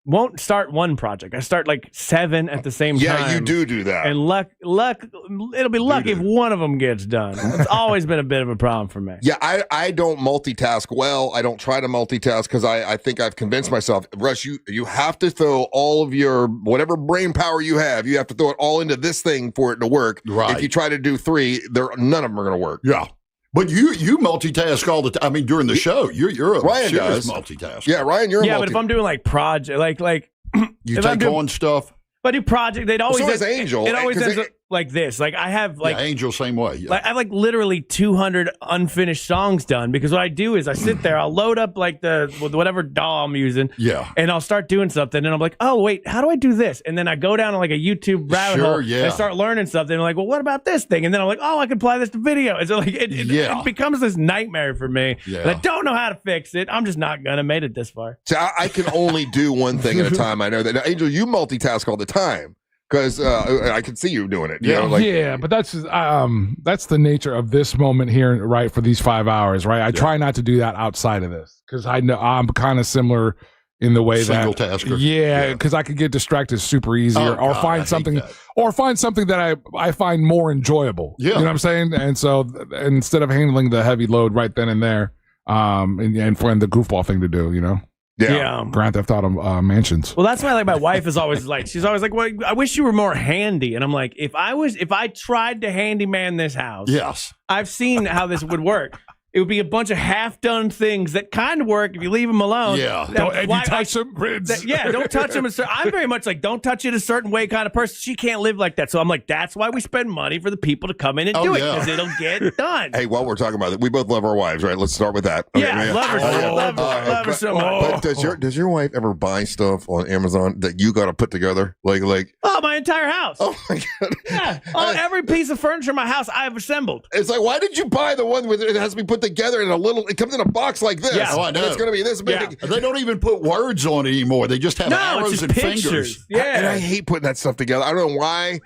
won't start one project. I start like 7 at the same time. Yeah, you do that. And luck, it'll be lucky if one of them gets done. It's always been a bit of a problem for me. Yeah, I don't multitask well. I don't try to multitask because I think I've convinced myself, Russ, you have to throw all of your, whatever brain power you have to throw it all into this thing for it to work. Right. If you try to do 3, none of them are going to work. Yeah. But you multitask all the time. I mean, during the show, you're a Ryan serious does. multitasker. Yeah, Ryan, you're but if I'm doing like project, like you if take on stuff. If I do project, they'd always so is Angel. It always ends up like this. Like I have like Angel same way. Yeah. Like I have like literally 200 unfinished songs done because what I do is I sit there, I'll load up like whatever DAW I'm using, and I'll start doing something, and I'm like, oh wait, how do I do this? And then I go down to like a YouTube rabbit hole, and I start learning something. And I'm like, well, what about this thing? And then I'm like, oh, I can apply this to video. And so like it becomes this nightmare for me. Yeah. And I don't know how to fix it. I'm just not gonna made it this far. So I can only do one thing at a time. I know that. Now, Angel, you multitask all the time. Because I can see you doing it. You know, but that's the nature of this moment here, right? For these 5 hours, right? I try not to do that outside of this because I know I'm kind of similar in the way Single tasker. Yeah, because I could get distracted super easy, or find something that I find more enjoyable. Yeah, you know what I'm saying? And so instead of handling the heavy load right then and there, and find the goofball thing to do, you know. Yeah. Grand Theft Auto mansions. Well, that's why like my wife is always like, she's always like, well, I wish you were more handy. And I'm like, if I tried to handyman this house, I've seen how this would work. It would be a bunch of half-done things that kind of work if you leave them alone. Yeah. Don't touch them. Don't touch them. I'm very much like, don't touch it a certain way kind of person. She can't live like that. So I'm like, that's why we spend money for the people to come in and do it, because it'll get done. Hey, while we're talking about it, we both love our wives, right? Let's start with that. Okay, love her. Love her so much. But does your wife ever buy stuff on Amazon that you got to put together? Like, oh, my entire house. Oh, my God. Yeah. Every piece of furniture in my house I have assembled. It's like, why did you buy the one with it has to be put together in it comes in a box like this. Yeah, I know. And it's going to be this big. Yeah. They don't even put words on it anymore. They just have arrows and fingers. Yeah. And I hate putting that stuff together. I don't know why.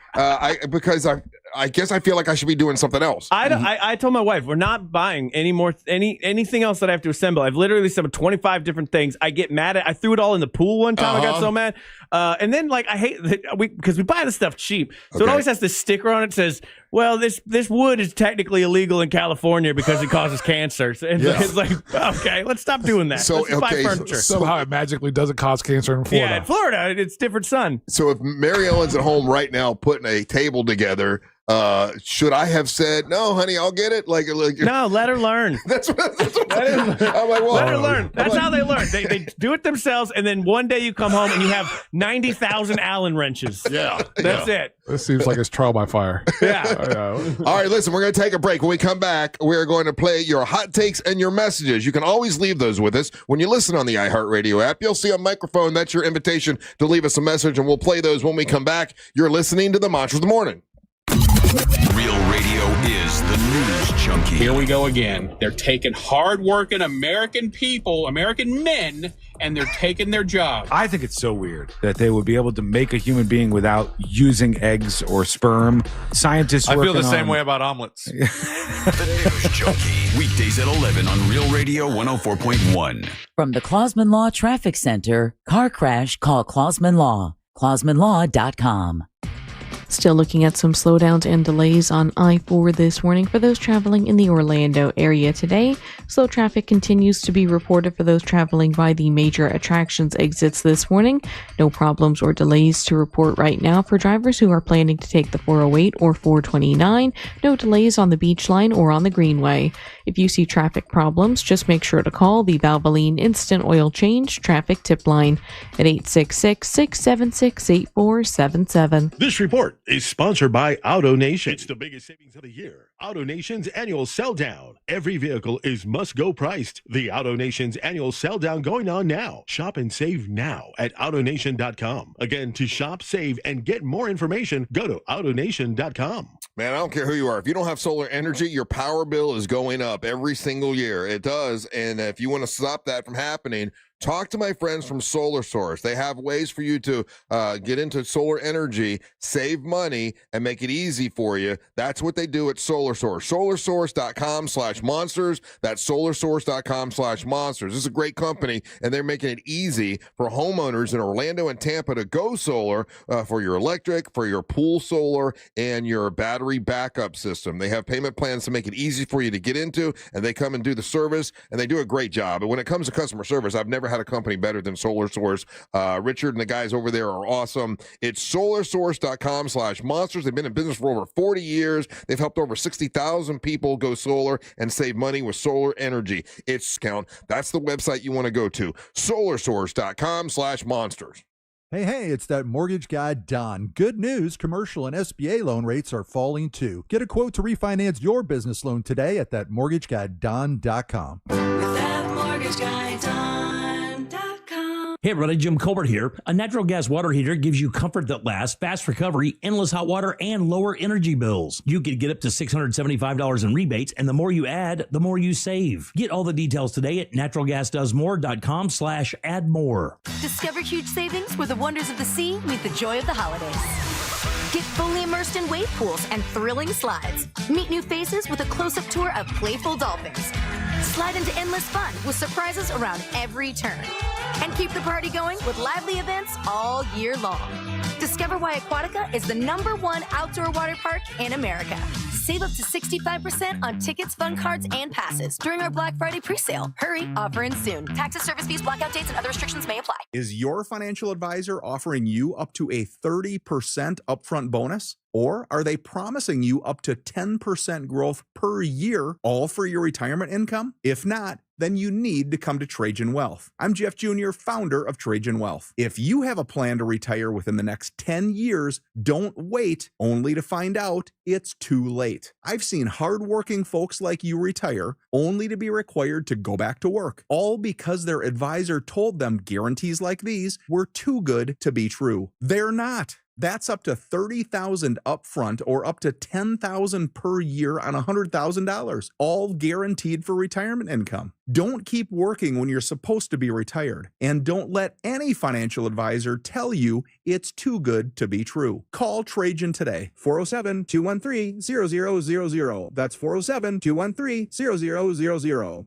Because I guess I feel like I should be doing something else. I told my wife, we're not buying anything else that I have to assemble. I've literally assembled 25 different things. I get mad I threw it all in the pool one time. I got so mad. And then I hate that because we buy the stuff cheap. So it always has this sticker on it that says, well, this wood is technically illegal in California because it causes cancer. So it's like, okay, let's stop doing that. So let's buy furniture. Somehow it magically doesn't cause cancer in Florida. Yeah, in Florida, it's different sun. So if Mary Ellen's at home right now putting a table together, should I have said, no, honey, I'll get it? No, let her learn. That's what I'm like, well, let her learn. That's how they learn. They do it themselves, and then one day you come home and you have 90,000 Allen wrenches. Yeah. That's it. This seems like it's trial by fire. Yeah. All right, listen, we're going to take a break. When we come back, we're going to play your hot takes and your messages. You can always leave those with us. When you listen on the iHeartRadio app, you'll see a microphone. That's your invitation to leave us a message, and we'll play those when we come back. You're listening to the Mantra of the Morning. Real Radio is the news junkie. Here we go again. They're taking hard-working American people, American men, and they're taking their jobs. I think it's so weird that they would be able to make a human being without using eggs or sperm. Scientists I feel the same way about omelets. The News Junkie. Weekdays at 11 on Real Radio 104.1. From the Clausman Law Traffic Center, car crash, call Clausman Law. ClausmanLaw.com. Still looking at some slowdowns and delays on I-4 this morning for those traveling in the Orlando area today. Slow traffic continues to be reported for those traveling by the major attractions exits this morning. No problems or delays to report right now for drivers who are planning to take the 408 or 429. No delays on the Beach Line or on the Greenway. If you see traffic problems, just make sure to call the Valvoline Instant Oil Change Traffic Tip Line at 866-676-8477. This report is sponsored by AutoNation. It's the biggest savings of the year. AutoNation's annual sell down. Every vehicle is must-go priced. The AutoNation's annual sell down going on now. Shop and save now at AutoNation.com. Again, to shop, save, and get more information, go to AutoNation.com. Man, I don't care who you are. If you don't have solar energy, your power bill is going up every single year. It does. And if you want to stop that from happening, talk to my friends from Solar Source. They have ways for you to get into solar energy, save money, and make it easy for you. That's what they do at Solar Solar Source. SolarSource.com/monsters. That's SolarSource.com/monsters. This is a great company, and they're making it easy for homeowners in Orlando and Tampa to go solar for your electric, for your pool solar, and your battery backup system. They have payment plans to make it easy for you to get into, and they come and do the service, and they do a great job. And when it comes to customer service, I've never had a company better than Solar Source. Richard and the guys over there are awesome. It's SolarSource.com/monsters. They've been in business for over 40 years. They've helped over 60,000 people go solar and save money with solar energy. That's the website you want to go to. SolarSource.com/monsters. Hey, it's that mortgage guy, Don. Good news, commercial and SBA loan rates are falling too. Get a quote to refinance your business loan today at thatmortgageguyDon.com. Hey everybody, Jim Colbert here. A natural gas water heater gives you comfort that lasts, fast recovery, endless hot water, and lower energy bills. You could get up to $675 in rebates, and the more you add, the more you save. Get all the details today at naturalgasdoesmore.com/add-more. Discover huge savings where the wonders of the sea meet the joy of the holidays. Get fully immersed in wave pools and thrilling slides. Meet new faces with a close-up tour of playful dolphins. Slide into endless fun with surprises around every turn. And keep the party going with lively events all year long. Discover why Aquatica is the #1 outdoor water park in America. Save up to 65% on tickets, fun cards, and passes during our Black Friday presale. Hurry, offer ends soon. Taxes, service fees, blackout dates, and other restrictions may apply. Is your financial advisor offering you up to a 30% upfront bonus? Or are they promising you up to 10% growth per year, all for your retirement income? If not, then you need to come to Trajan Wealth. I'm Jeff Jr., founder of Trajan Wealth. If you have a plan to retire within the next 10 years, don't wait only to find out it's too late. I've seen hardworking folks like you retire only to be required to go back to work, all because their advisor told them guarantees like these were too good to be true. They're not. That's up to $30,000 upfront or up to $10,000 per year on $100,000, all guaranteed for retirement income. Don't keep working when you're supposed to be retired, and don't let any financial advisor tell you it's too good to be true. Call Trajan today, 407-213-0000. That's 407-213-0000.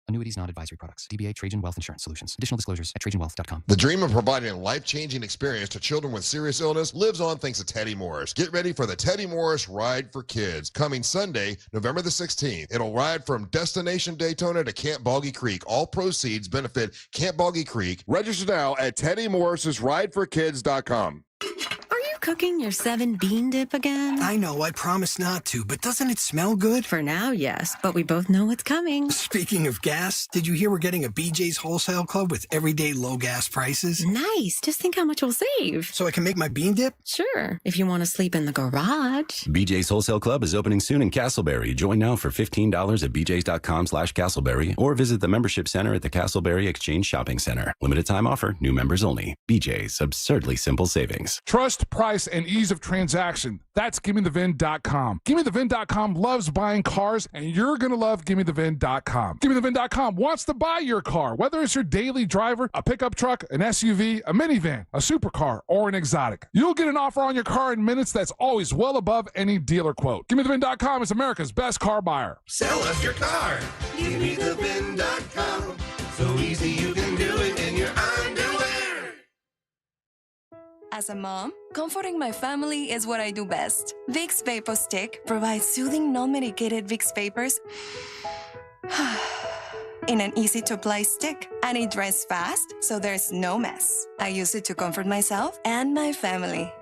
Annuities, not advisory products. DBA Trajan Wealth Insurance Solutions. Additional disclosures at TrajanWealth.com. The dream of providing a life-changing experience to children with serious illness lives on thanks to Teddy Morris. Get ready for the Teddy Morris Ride for Kids, coming Sunday, November the 16th. It'll ride from Destination Daytona to Camp Boggy Creek. All proceeds benefit Camp Boggy Creek. Register now at TeddyMorris'sRideForKids.com. Cooking your 7-bean dip again? I know, I promised not to, but doesn't it smell good? For now, yes, but we both know what's coming. Speaking of gas, did you hear we're getting a BJ's Wholesale Club with everyday low gas prices? Nice, just think how much we'll save. So I can make my bean dip? Sure, if you want to sleep in the garage. BJ's Wholesale Club is opening soon in Castleberry. Join now for $15 at bjs.com/Castleberry or visit the membership center at the Castleberry Exchange Shopping Center. Limited time offer, new members only. BJ's, absurdly simple savings. Trust, price, and ease of transaction. That's GimmeTheVin.com. GimmeTheVin.com loves buying cars, and you're going to love GimmeTheVin.com. GimmeTheVin.com wants to buy your car, whether it's your daily driver, a pickup truck, an SUV, a minivan, a supercar, or an exotic. You'll get an offer on your car in minutes that's always well above any dealer quote. GimmeTheVin.com is America's best car buyer. Sell us your car. GimmeTheVin.com. So easy you can do it in your underwear. As a mom, comforting my family is what I do best. Vicks Vapor Stick provides soothing, non-medicated Vicks vapors in an easy-to-apply stick, and it dries fast, so there's no mess. I use it to comfort myself and my family.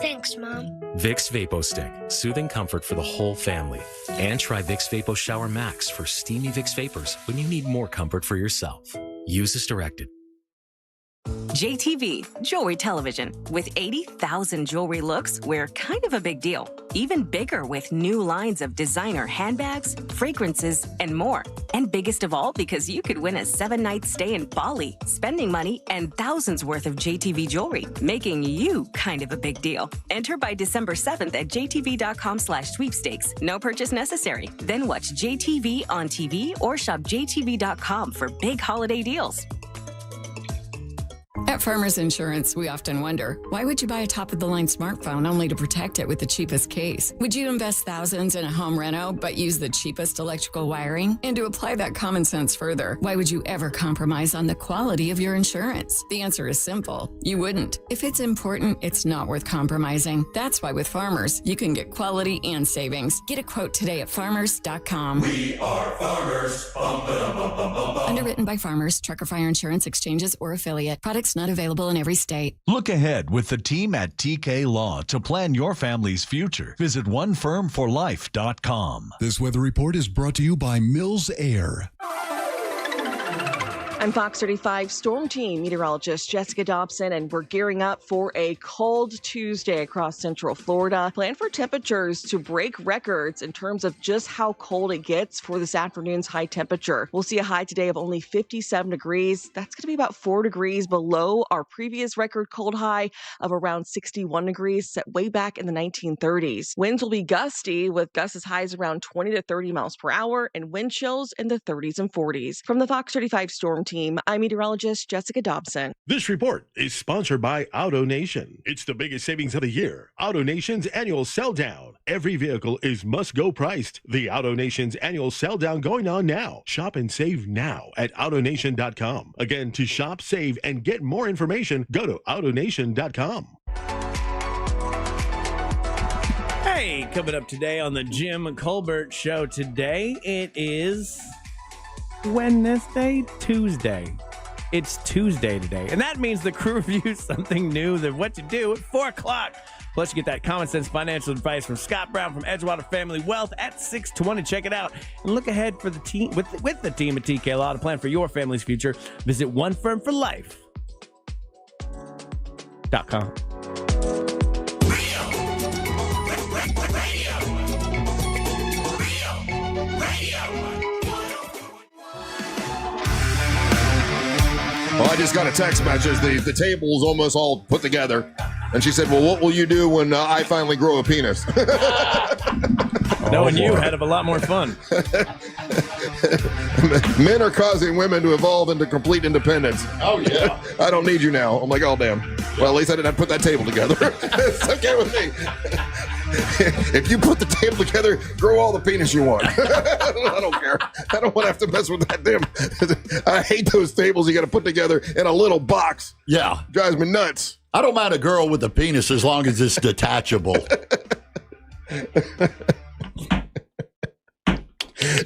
Thanks, Mom. Vicks Vapo Stick, soothing comfort for the whole family. And try Vicks Vapo Shower Max for steamy Vicks vapors when you need more comfort for yourself. Use as directed. JTV, Jewelry Television. With 80,000 jewelry looks, we're kind of a big deal. Even bigger with new lines of designer handbags, fragrances, and more. And biggest of all, because you could win a 7-night stay in Bali, spending money, and thousands worth of JTV jewelry, making you kind of a big deal. Enter by December 7th at jtv.com/sweepstakes. No purchase necessary. Then watch JTV on TV or shop jtv.com for big holiday deals. At Farmers Insurance, we often wonder, why would you buy a top-of-the-line smartphone only to protect it with the cheapest case? Would you invest thousands in a home reno but use the cheapest electrical wiring? And to apply that common sense further, why would you ever compromise on the quality of your insurance? The answer is simple. You wouldn't. If it's important, it's not worth compromising. That's why with Farmers, you can get quality and savings. Get a quote today at farmers.com. We are farmers. Underwritten by Farmers, Trucker Fire Insurance Exchanges, or affiliate. Products not available in every state. Look ahead with the team at TK Law to plan your family's future. Visit onefirmforlife.com. This weather report is brought to you by Mills Air. I'm Fox 35 Storm Team meteorologist Jessica Dobson, and we're gearing up for a cold Tuesday across central Florida. Plan for temperatures to break records in terms of just how cold it gets for this afternoon's high temperature. We'll see a high today of only 57 degrees. That's going to be about 4 degrees below our previous record cold high of around 61 degrees set way back in the 1930s. Winds will be gusty with gusts as high as around 20 to 30 miles per hour and wind chills in the 30s and 40s. From the Fox 35 Storm Team, I'm meteorologist Jessica Dobson. This report is sponsored by AutoNation. It's the biggest savings of the year. AutoNation's annual sell down. Every vehicle is must-go priced. The AutoNation's annual sell down going on now. Shop and save now at AutoNation.com. Again, to shop, save, and get more information, go to AutoNation.com. Hey, coming up today on the Jim Colbert Show today, it is Tuesday. It's Tuesday today. And that means the crew reviews something new than what you do at 4 o'clock. Plus, you get that common sense financial advice from Scott Brown from Edgewater Family Wealth at 6:20. Check it out. And look ahead for the team with the team at TK Law to plan for your family's future. Visit onefirmforlife.com. Well, I just got a text message. The table is almost all put together. And she said, well, what will you do when I finally grow a penis? Knowing you had a lot more fun. Men are causing women to evolve into complete independence. Oh, yeah. I don't need you now. I'm like, oh, damn. Well, at least I didn't have to put that table together. It's okay with me. If you put the table together, grow all the penis you want. I don't care. I don't want to have to mess with that damn. I hate those tables you got to put together in a little box. Yeah. Drives me nuts. I don't mind a girl with a penis as long as it's detachable.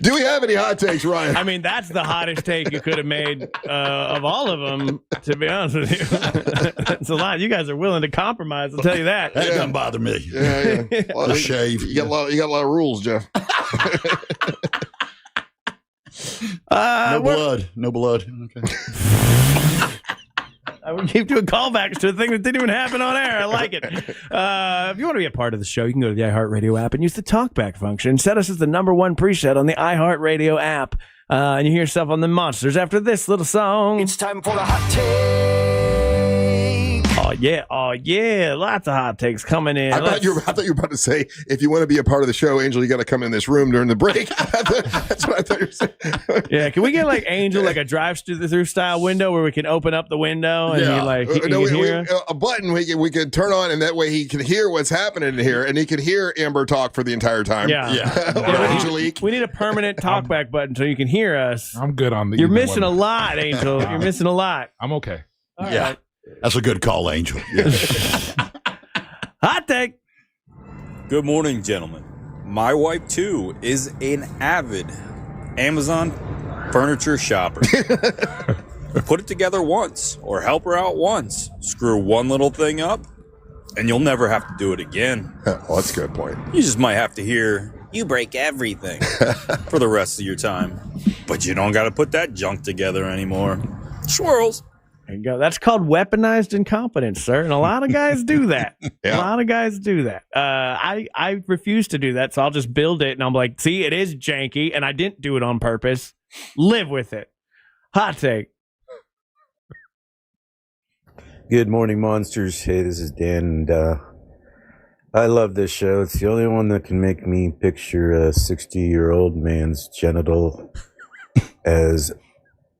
Do we have any hot takes, Ryan? I mean, that's the hottest take you could have made of all of them, to be honest with you. That's a lot. You guys are willing to compromise, I'll tell you that. That doesn't bother me. Yeah. Well, a shave. You got a lot of rules, Jeff. No blood. Okay. I would keep doing callbacks to a thing that didn't even happen on air. I like it. If you want to be a part of the show, you can go to the iHeartRadio app and use the talkback function. Set us as the #1 preset on the iHeartRadio app. And you hear yourself on the Monsters after this little song. It's time for the hot take. Oh yeah. Lots of hot takes coming in. I thought you were about to say, if you want to be a part of the show, Angel, you got to come in this room during the break. That's what I thought you were saying. Yeah, can we get like Angel, like a drive-through style window where we can open up the window and he can hear us? A button we can turn on, and that way he can hear what's happening in here, and he can hear Amber talk for the entire time. Angelique. We need a permanent talkback button so you can hear us. I'm good on the. You're missing a lot, Angel. You're missing a lot. I'm okay. All right. That's a good call, Angel. Yeah. Hot take. Good morning, gentlemen. My wife, too, is an avid Amazon furniture shopper. Put it together once or help her out once. Screw one little thing up, and you'll never have to do it again. Well, that's a good point. You just might have to hear, you break everything for the rest of your time. But you don't got to put that junk together anymore. Swirls. There you go. That's called weaponized incompetence, sir. And a lot of guys do that. A lot of guys do that. I refuse to do that, so I'll just build it. And I'm like, see, it is janky, and I didn't do it on purpose. Live with it. Hot take. Good morning, monsters. Hey, this is Dan, and I love this show. It's the only one that can make me picture a 60-year-old man's genital as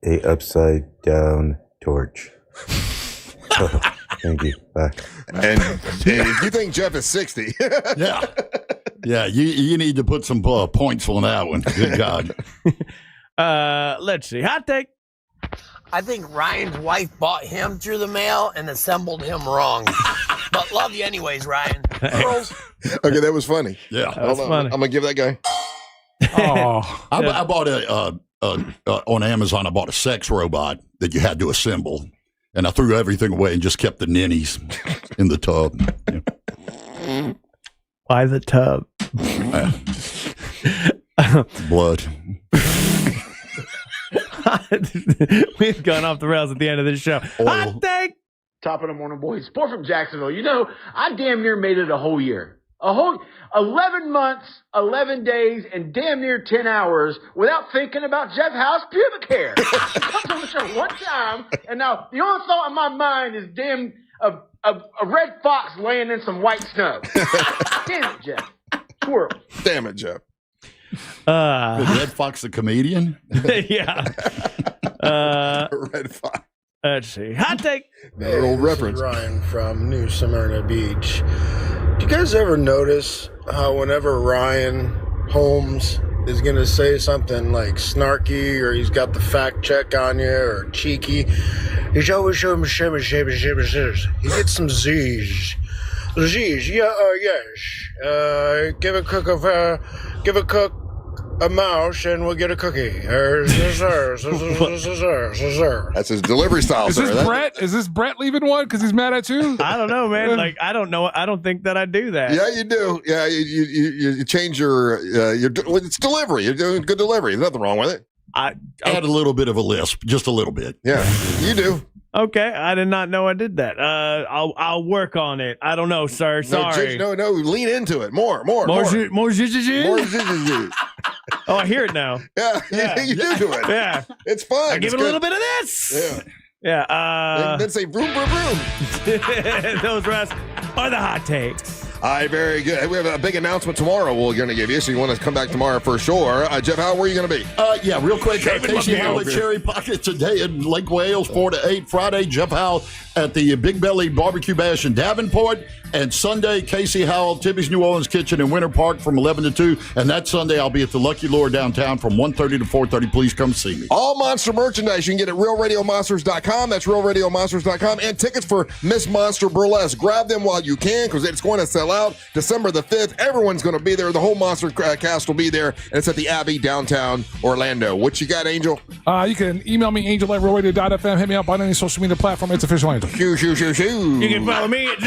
a upside-down torch. Thank you. Bye. And if you think Jeff is 60. Yeah. Yeah, you need to put some points on that one. Good God. Let's see. Hot take. I think Ryan's wife bought him through the mail and assembled him wrong. But love you anyways, Ryan. Girls. Okay, that was funny. Yeah. Hold on. I'm going to give that guy. Oh. I bought on Amazon, I bought a sex robot that you had to assemble. And I threw everything away and just kept the ninnies in the tub. Yeah. Why the tub? Blood. We've gone off the rails at the end of this show. Hot take. Top of the morning, boys. Sport from Jacksonville. You know, I damn near made it a whole year. A whole 11 months, 11 days, and damn near 10 hours without thinking about Jeff Howell's pubic hair. He comes on the show one time, and now the only thought in my mind is damn a red fox laying in some white snow. Damn it, Jeff. Squirrel. Damn it, Jeff. Was Red Fox a comedian? Yeah. Red Fox. Let's see. Hot take. Hey, old this reference. is Ryan from New Smyrna Beach. Do you guys ever notice how whenever Ryan Holmes is going to say something like snarky or he's got the fact check on you or cheeky, he's always showing he gets some Z's. Z's, yeah, yes. Give a cook a mouse and we'll get a cookie. That's his delivery style, Is sir. this Brett? Is this Brett leaving one because he's mad at you? I don't know, man. Like, I don't know. I don't think that I do that. Yeah, you do. Yeah, you change your it's delivery. You're doing good delivery. There's nothing wrong with it. Add a little bit of a lisp, just a little bit. Yeah, you do. Okay, I did not know I did that. I'll work on it. I don't know, sir. Sorry. No, lean into it. More. More zhuzh. Oh, I hear it now. Yeah, you do it. Yeah, it's fun. I give it a little bit of this. Yeah. Then say vroom, vroom, vroom. Those rest are the hot takes. All right, very good. We have a big announcement tomorrow we're going to give you, so you want to come back tomorrow for sure. Jeff, where are you going to be? Yeah, real quick. Casey Howell at Cherry Pocket today in Lake Wales, 4 to 8. Friday, Jeff Howell at the Big Belly Barbecue Bash in Davenport. And Sunday, Casey Howell, Tibby's New Orleans Kitchen in Winter Park from 11 to 2. And that Sunday, I'll be at the Lucky Lure downtown from 1:30 to 4:30. Please come see me. All Monster merchandise you can get at RealRadioMonsters.com. That's RealRadioMonsters.com. And tickets for Miss Monster Burlesque. Grab them while you can because it's going to sell out December the 5th. Everyone's going to be there. The whole Monster cast will be there. And it's at the Abbey downtown Orlando. What you got, Angel? You can email me, angel@realradio.fm. Hit me up on any social media platform. It's official Angel. Shoo. You can follow me at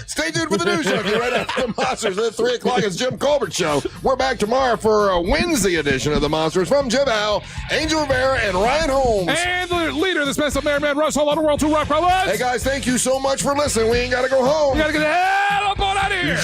Stay tuned for the news show. Right after the Monsters at 3 o'clock. It's Jim Colbert Show. We're back tomorrow for a Wednesday edition of the Monsters from Jim Howell, Angel Rivera, and Ryan Holmes. And the leader of the Special Merryman Russ all over the world to Rock Rollers. Hey, guys, thank you so much for listening. We ain't got to go home. We got to get the hell up on out of here.